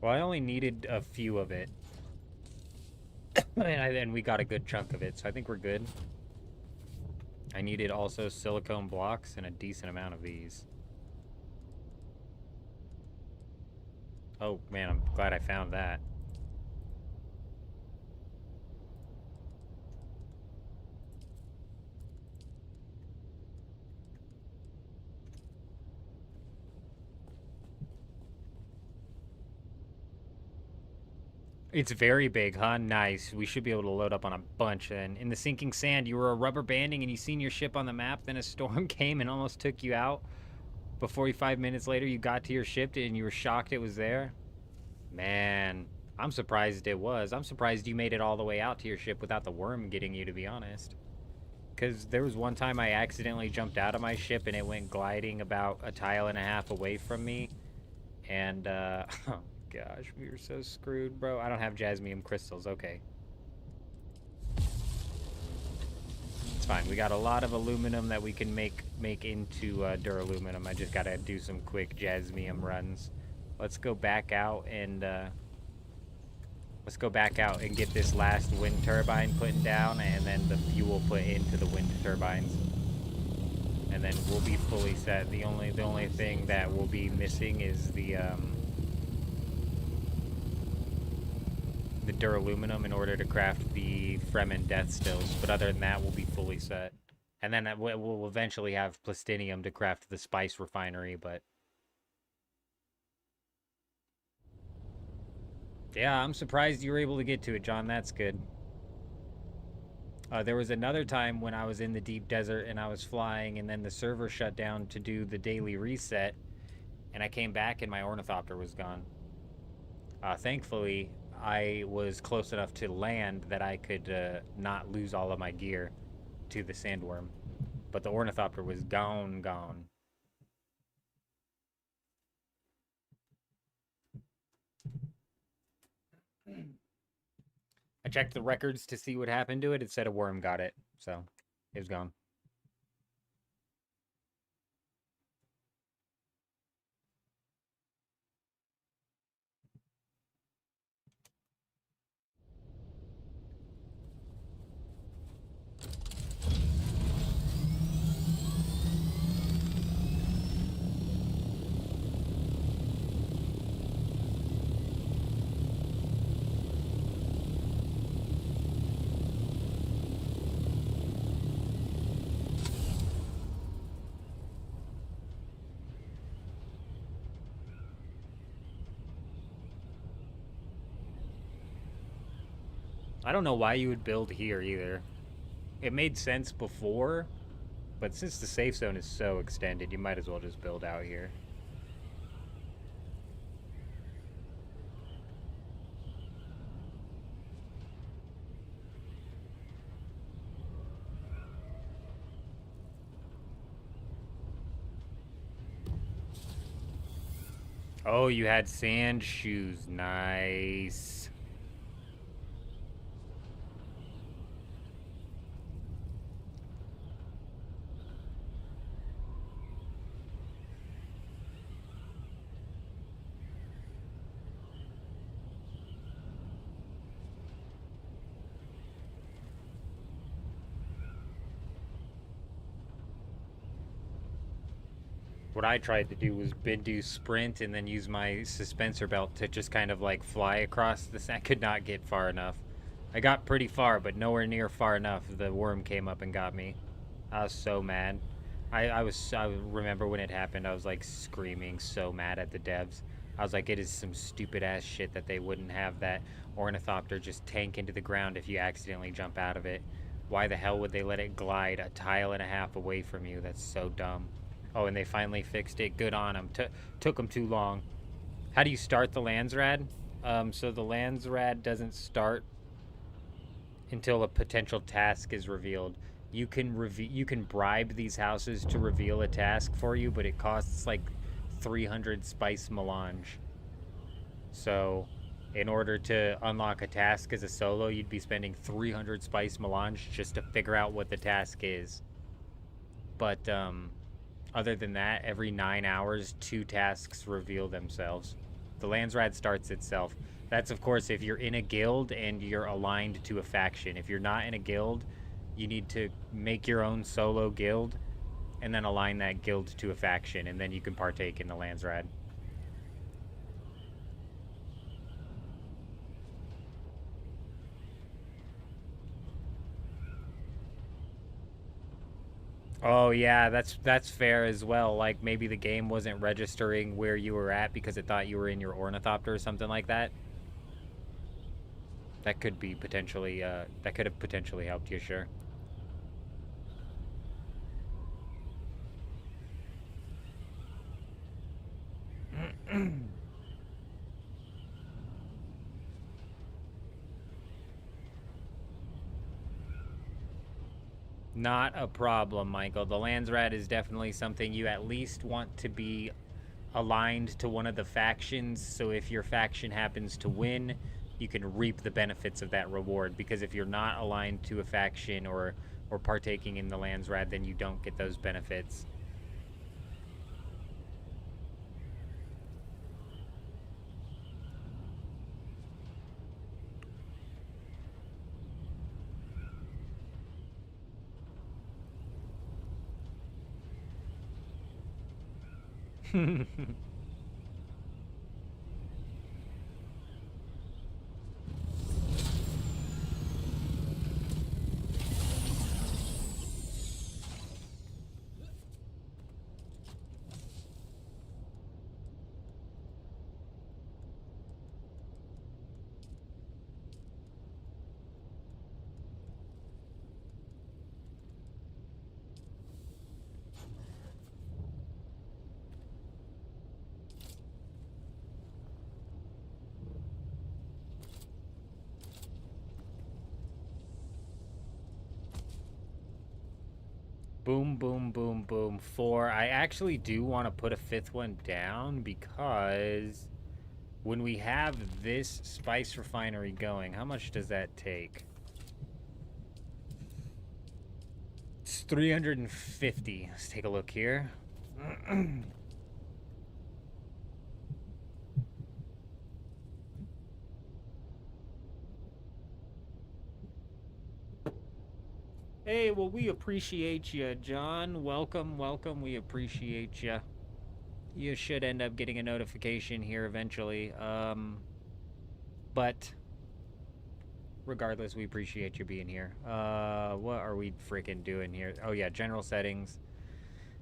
Well, I only needed a few of it. And we got a good chunk of it, so I think we're good. I needed also silicone blocks and a decent amount of these. Oh, man, I'm glad I found that. It's very big, huh? Nice. We should be able to load up on a bunch then. In the sinking sand, you were rubber banding and you seen your ship on the map, then a storm came and almost took you out. But 45 minutes later, you got to your ship and you were shocked it was there. Man, I'm surprised it was. I'm surprised you made it all the way out to your ship without the worm getting you, to be honest. Because there was one time I accidentally jumped out of my ship and it went gliding about a tile and a half away from me. And, oh gosh, we were so screwed, bro. I don't have jasmium crystals. Okay. It's fine. We got a lot of aluminum that we can make into duraluminum. I just gotta do some quick jasmium runs. Let's go back out and get this last wind turbine put down, and then the fuel put into the wind turbines, and then we'll be fully set. The only thing that will be missing is the duraluminum in order to craft the Fremen death stills, but other than that, we'll be fully set. And then we'll eventually have plastinium to craft the spice refinery, but yeah, I'm surprised you were able to get to it, John. That's good. There was another time when I was in the deep desert and I was flying, and then the server shut down to do the daily reset, and I came back and my ornithopter was gone. Thankfully, I was close enough to land that I could not lose all of my gear to the sandworm. But the ornithopter was gone. I checked the records to see what happened to it. It said a worm got it, so it was gone. I don't know why you would build here either. It made sense before, but since the safe zone is so extended, you might as well just build out here. Oh, you had sand shoes. Nice. What I tried to do was do sprint and then use my suspensor belt to just kind of like fly across this. I could not get far enough. I got pretty far, but nowhere near far enough. The worm came up and got me. I was so mad. I remember when it happened, I was like screaming so mad at the devs. I was like, it is some stupid ass shit that they wouldn't have that ornithopter just tank into the ground if you accidentally jump out of it. Why the hell would they let it glide a tile and a half away from you? That's so dumb. Oh, and they finally fixed it. Good on them. Took them too long. How do you start the Landsrad? So the Landsrad doesn't start until a potential task is revealed. You can bribe these houses to reveal a task for you, but it costs like 300 spice melange. So, in order to unlock a task as a solo, you'd be spending 300 spice melange just to figure out what the task is. But other than that, every 9 hours, 2 tasks reveal themselves. The Landsrad starts itself. That's, of course, if you're in a guild and you're aligned to a faction. If you're not in a guild, you need to make your own solo guild and then align that guild to a faction, and then you can partake in the Landsrad. Oh yeah, that's fair as well. Like maybe the game wasn't registering where you were at because it thought you were in your ornithopter or something like that. That could be potentially that could have potentially helped you, sure. Not a problem, Michael. The Landsrat is definitely something you at least want to be aligned to one of the factions, so if your faction happens to win, you can reap the benefits of that reward, because if you're not aligned to a faction or partaking in the Landsrat, then you don't get those benefits. Boom, boom, boom, boom. 4. I actually do want to put a 5th one down because When we have this spice refinery going, how much does that take? It's 350. Let's take a look here. Hey, well, we appreciate you, John. Welcome, welcome. We appreciate you. You should end up getting a notification here eventually. But regardless, we appreciate you being here. What are we freaking doing here? Oh yeah, general settings.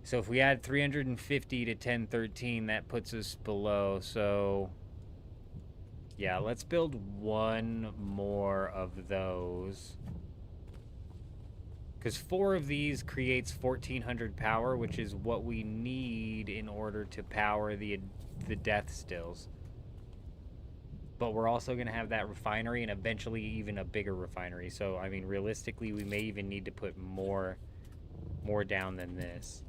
So if we add 350 to 1013, that puts us below. So yeah, let's build one more of those. Because 4 of these creates 1400 power, which is what we need in order to power the death stills. But we're also going to have that refinery and eventually even a bigger refinery. So, I mean, realistically, we may even need to put more down than this.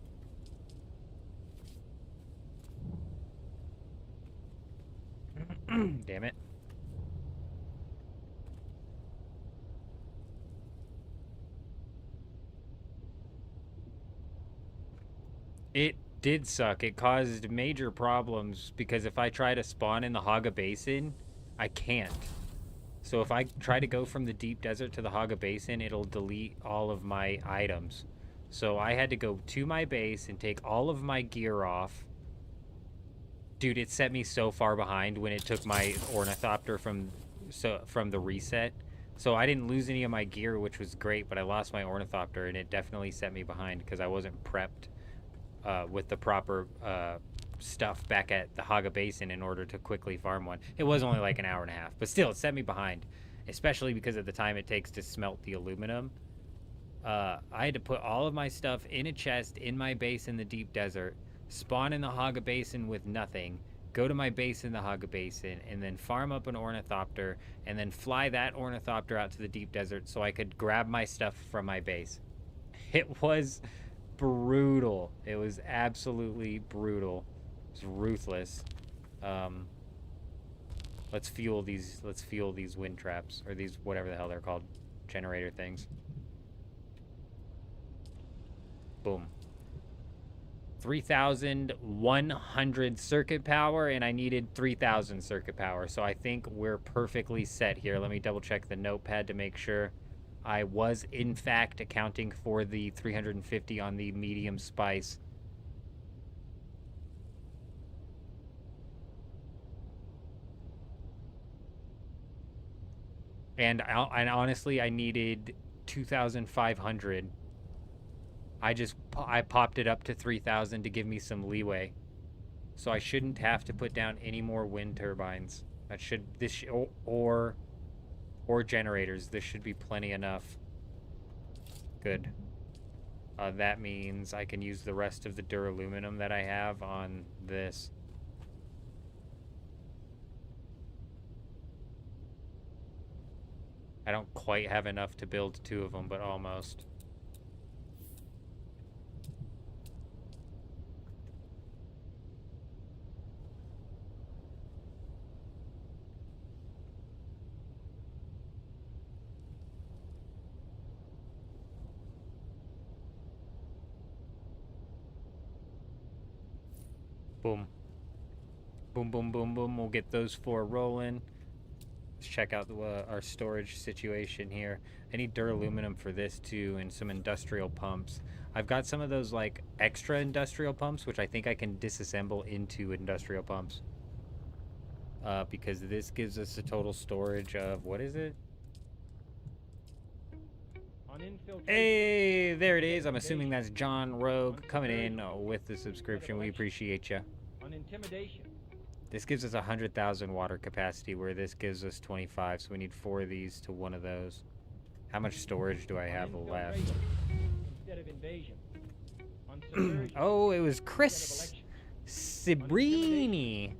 Damn it. It did suck. It caused major problems because if I try to spawn in the Haga Basin, I can't. So if I try to go from the deep desert to the Haga Basin, it'll delete all of my items. So I had to go to my base and take all of my gear off. Dude, it set me so far behind when it took my ornithopter from the reset. So I didn't lose any of my gear, which was great, but I lost my ornithopter, and it definitely set me behind because I wasn't prepped with the proper stuff back at the Haga Basin in order to quickly farm one. It was only like an hour and a half, but still, it set me behind, especially because of the time it takes to smelt the aluminum. I had to put all of my stuff in a chest in my base in the deep desert, spawn in the Haga Basin with nothing, go to my base in the Haga Basin, and then farm up an ornithopter, and then fly that ornithopter out to the deep desert so I could grab my stuff from my base. It was brutal. It was absolutely brutal. It was ruthless. Let's fuel these wind traps, or these whatever the hell they're called, generator things. Boom. 3,100 circuit power, and I needed 3,000 circuit power, so I think we're perfectly set here. Let me double check the notepad to make sure I was in fact accounting for the 350 on the medium spice. And honestly, I needed 2,500. I popped it up to 3,000 to give me some leeway. So I shouldn't have to put down any more wind turbines. Or generators. This should be plenty enough. Good. That means I can use the rest of the duraluminum that I have on this. I don't quite have enough to build 2 of them, but almost. Boom. Boom, boom, boom, boom. We'll get those 4 rolling. Let's check out our storage situation here. I need duraluminum for this too, and some industrial pumps. I've got some of those like extra industrial pumps, which I think I can disassemble into industrial pumps. Because this gives us a total storage of, what is it? Hey, there it is. I'm assuming that's John Rogue coming in with the subscription. We appreciate you. On intimidation. This gives us 100,000 water capacity, where this gives us 25, so we need 4 of these to 1 of those. How much storage do I have left? Instead of invasion. On subversion. Oh, it was Chris Sibrine.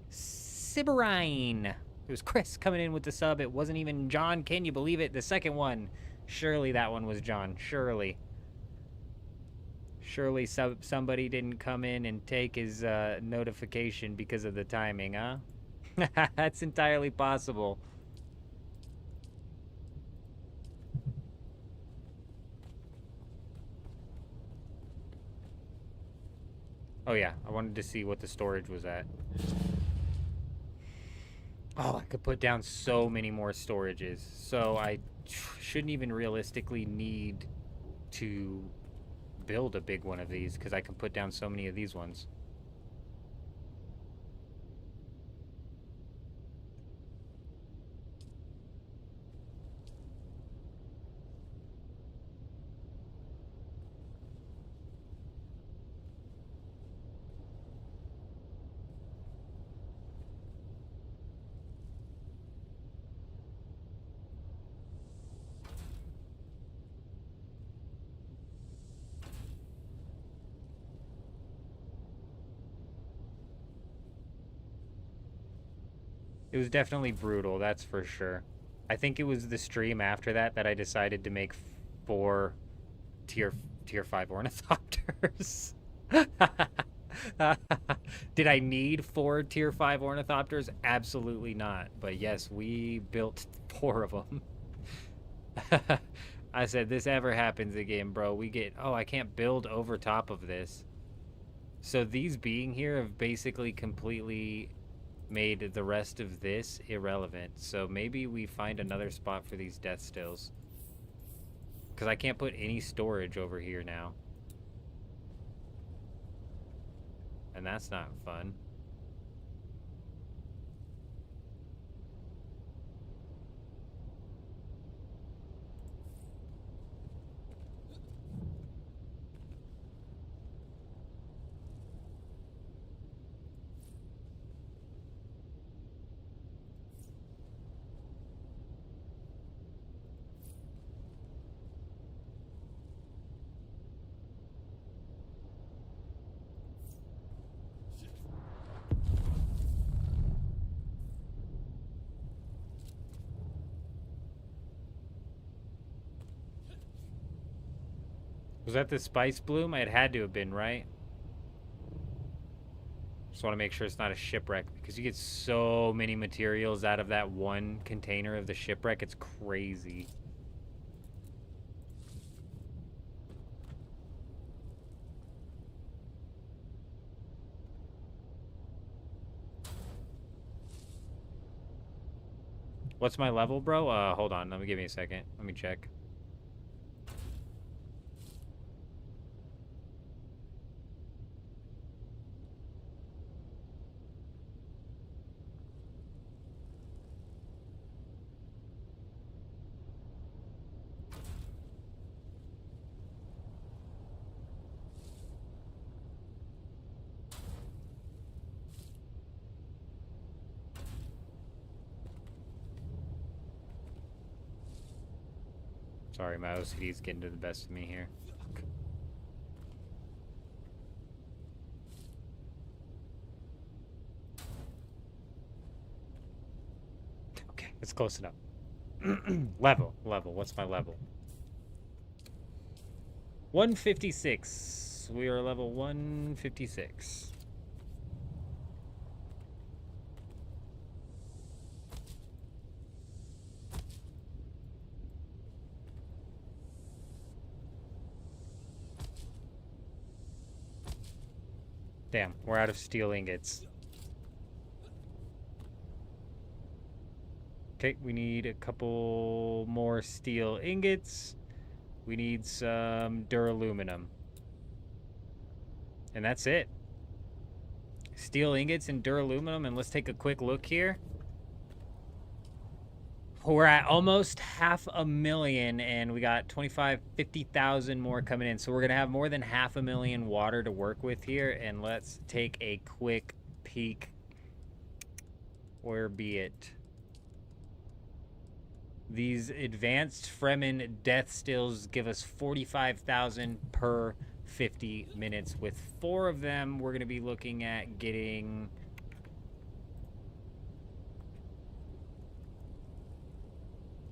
It was Chris coming in with the sub. It wasn't even John. Can you believe it? The second one. Surely that one was John. Surely. Surely somebody didn't come in and take his notification because of the timing, huh? That's entirely possible. Oh yeah, I wanted to see what the storage was at. Oh, I could put down so many more storages. So I shouldn't even realistically need to build a big one of these because I can put down so many of these ones. It was definitely brutal, that's for sure. I think it was the stream after that that I decided to make 4 tier 5 ornithopters. Did I need 4 tier 5 ornithopters? Absolutely not. But yes, we built 4 of them. I said, this ever happens again, bro, we get... Oh, I can't build over top of this. So these being here have basically completely made the rest of this irrelevant. So maybe we find another spot for these death stills. Because I can't put any storage over here now. And that's not fun. Was that the spice bloom? It had to have been, right? Just want to make sure it's not a shipwreck because you get so many materials out of that one container of the shipwreck. It's crazy. What's my level, bro? Hold on. Give me a second. Let me check. Sorry, my OCD is getting to the best of me here. Okay, it's close enough. Level. What's my level? 156. We are level 156. Damn, we're out of steel ingots. Okay, we need a couple more steel ingots. We need some duraluminum. And that's it. Steel ingots and duraluminum, and let's take a quick look here. We're at almost 500,000, and we got 50,000 more coming in. So we're going to have more than 500,000 water to work with here. And let's take a quick peek. Where be it? These advanced Fremen death stills give us 45,000 per 50 minutes. With 4 of them, we're going to be looking at getting...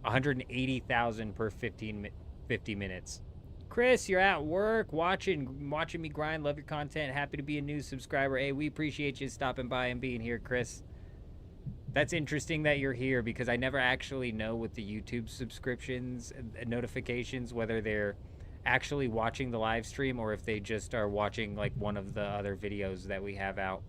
$180,000 per 50 minutes. Chris, you're at work watching me grind. Love your content. Happy to be a new subscriber. Hey, we appreciate you stopping by and being here, Chris. That's interesting that you're here because I never actually know with the YouTube subscriptions and notifications whether they're actually watching the live stream or if they just are watching like one of the other videos that we have out.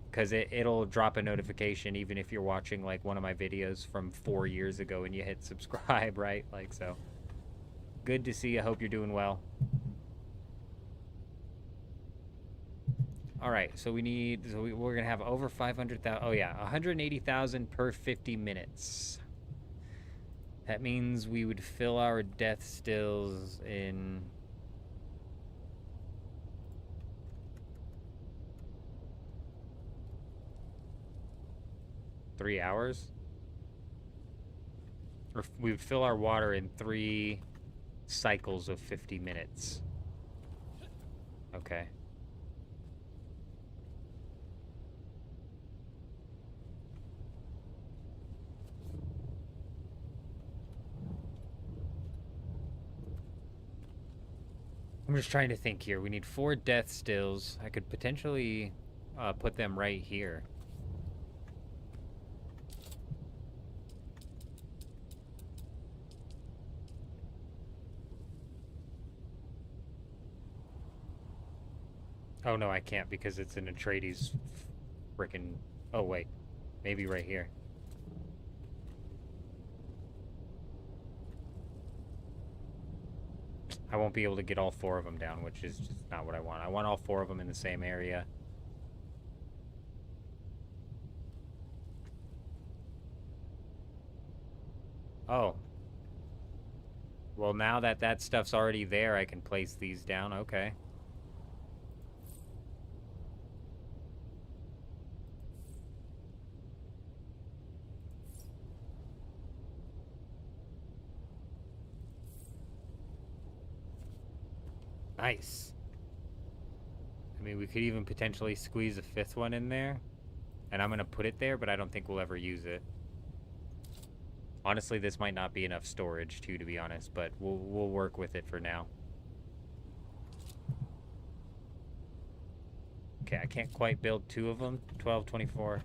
Because it'll drop a notification even if you're watching like one of my videos from 4 years ago and you hit subscribe, right? Like, so good to see you. I hope you're doing well. All right, so we're gonna have over 500,000. Oh yeah, 180,000 per 50 minutes. That means we would fill our death stills in 3 hours, or we would fill our water in 3 cycles of 50 minutes. Okay. I'm just trying to think here. We need 4 death stills. I could potentially put them right here. Oh no, I can't because it's an Atreides frickin'... Oh wait, maybe right here. I won't be able to get all 4 of them down, which is just not what I want. I want all 4 of them in the same area. Oh. Well, now that that stuff's already there, I can place these down. Okay. Nice. I mean, we could even potentially squeeze a 5th one in there. And I'm going to put it there, but I don't think we'll ever use it. Honestly, this might not be enough storage, too, to be honest. But we'll work with it for now. Okay, I can't quite build 2 of them. 12, 24.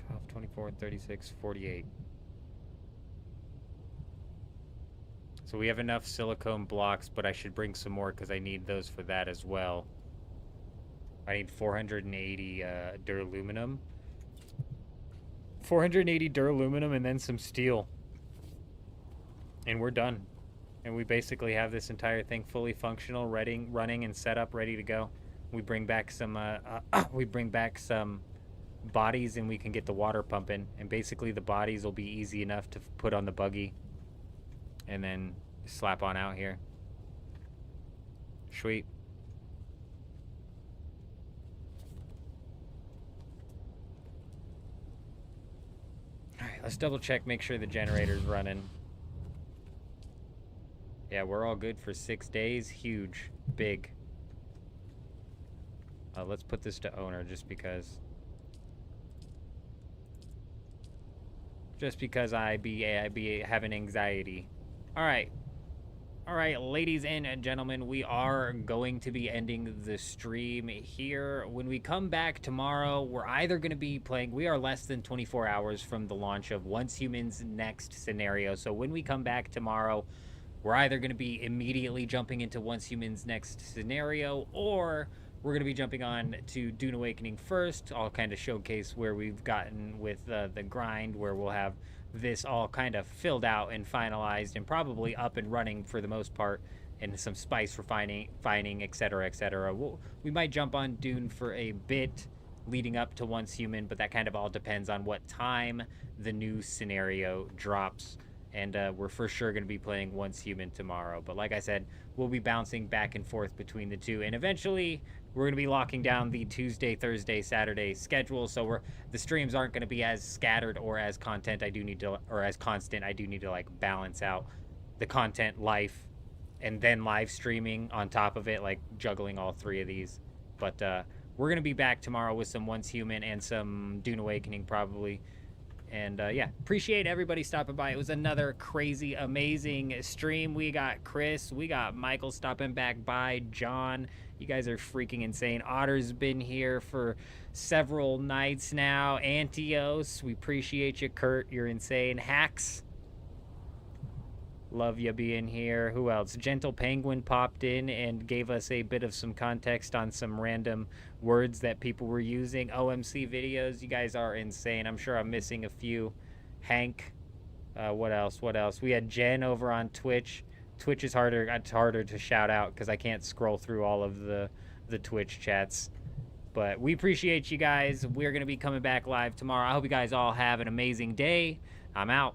12, 24, 36, 48. So we have enough silicone blocks, but I should bring some more because I need those for that as well. I need 480 duraluminum. 480 duraluminum and then some steel. And we're done. And we basically have this entire thing fully functional, running and set up, ready to go. We bring back some bodies and we can get the water pumping. And basically the bodies will be easy enough to put on the buggy. And then slap on out here. Sweet. Alright, let's double check, make sure the generator's running. Yeah, we're all good for 6 days. Huge. Big. Let's put this to owner just because. Just because I be having anxiety. Alright. Alright, ladies and gentlemen, we are going to be ending the stream here. When we come back tomorrow, we're either going to be playing... We are less than 24 hours from the launch of Once Human's next scenario. So when we come back tomorrow, we're either going to be immediately jumping into Once Human's next scenario, or we're going to be jumping on to Dune Awakening first. I'll kind of showcase where we've gotten with the grind, where we'll have this all kind of filled out and finalized and probably up and running for the most part, and some spice refining, etc., etc. We might jump on Dune for a bit leading up to Once Human, but that kind of all depends on what time the new scenario drops. And we're for sure going to be playing Once Human tomorrow. But like I said, we'll be bouncing back and forth between the two. And eventually, we're going to be locking down the Tuesday, Thursday, Saturday schedule. So the streams aren't going to be as scattered or as constant. I do need to like balance out the content, life, and then live streaming on top of it, like juggling all 3 of these. But we're going to be back tomorrow with some Once Human and some Dune Awakening probably. And yeah, appreciate everybody stopping by. It was another crazy, amazing stream. We got Chris, we got Michael stopping back by, John. You guys are freaking insane. Otter's been here for several nights now. Antios, we appreciate you. Kurt, you're insane. Hacks, love you being here. Who else? Gentle Penguin popped in and gave us a bit of some context on some random words that people were using. OMC videos, you guys are insane. I'm sure I'm missing a few. Hank, what else? We had Jen over on Twitch. Twitch is harder. It's harder to shout out because I can't scroll through all of the Twitch chats. But we appreciate you guys. We're going to be coming back live tomorrow. I hope you guys all have an amazing day. I'm out.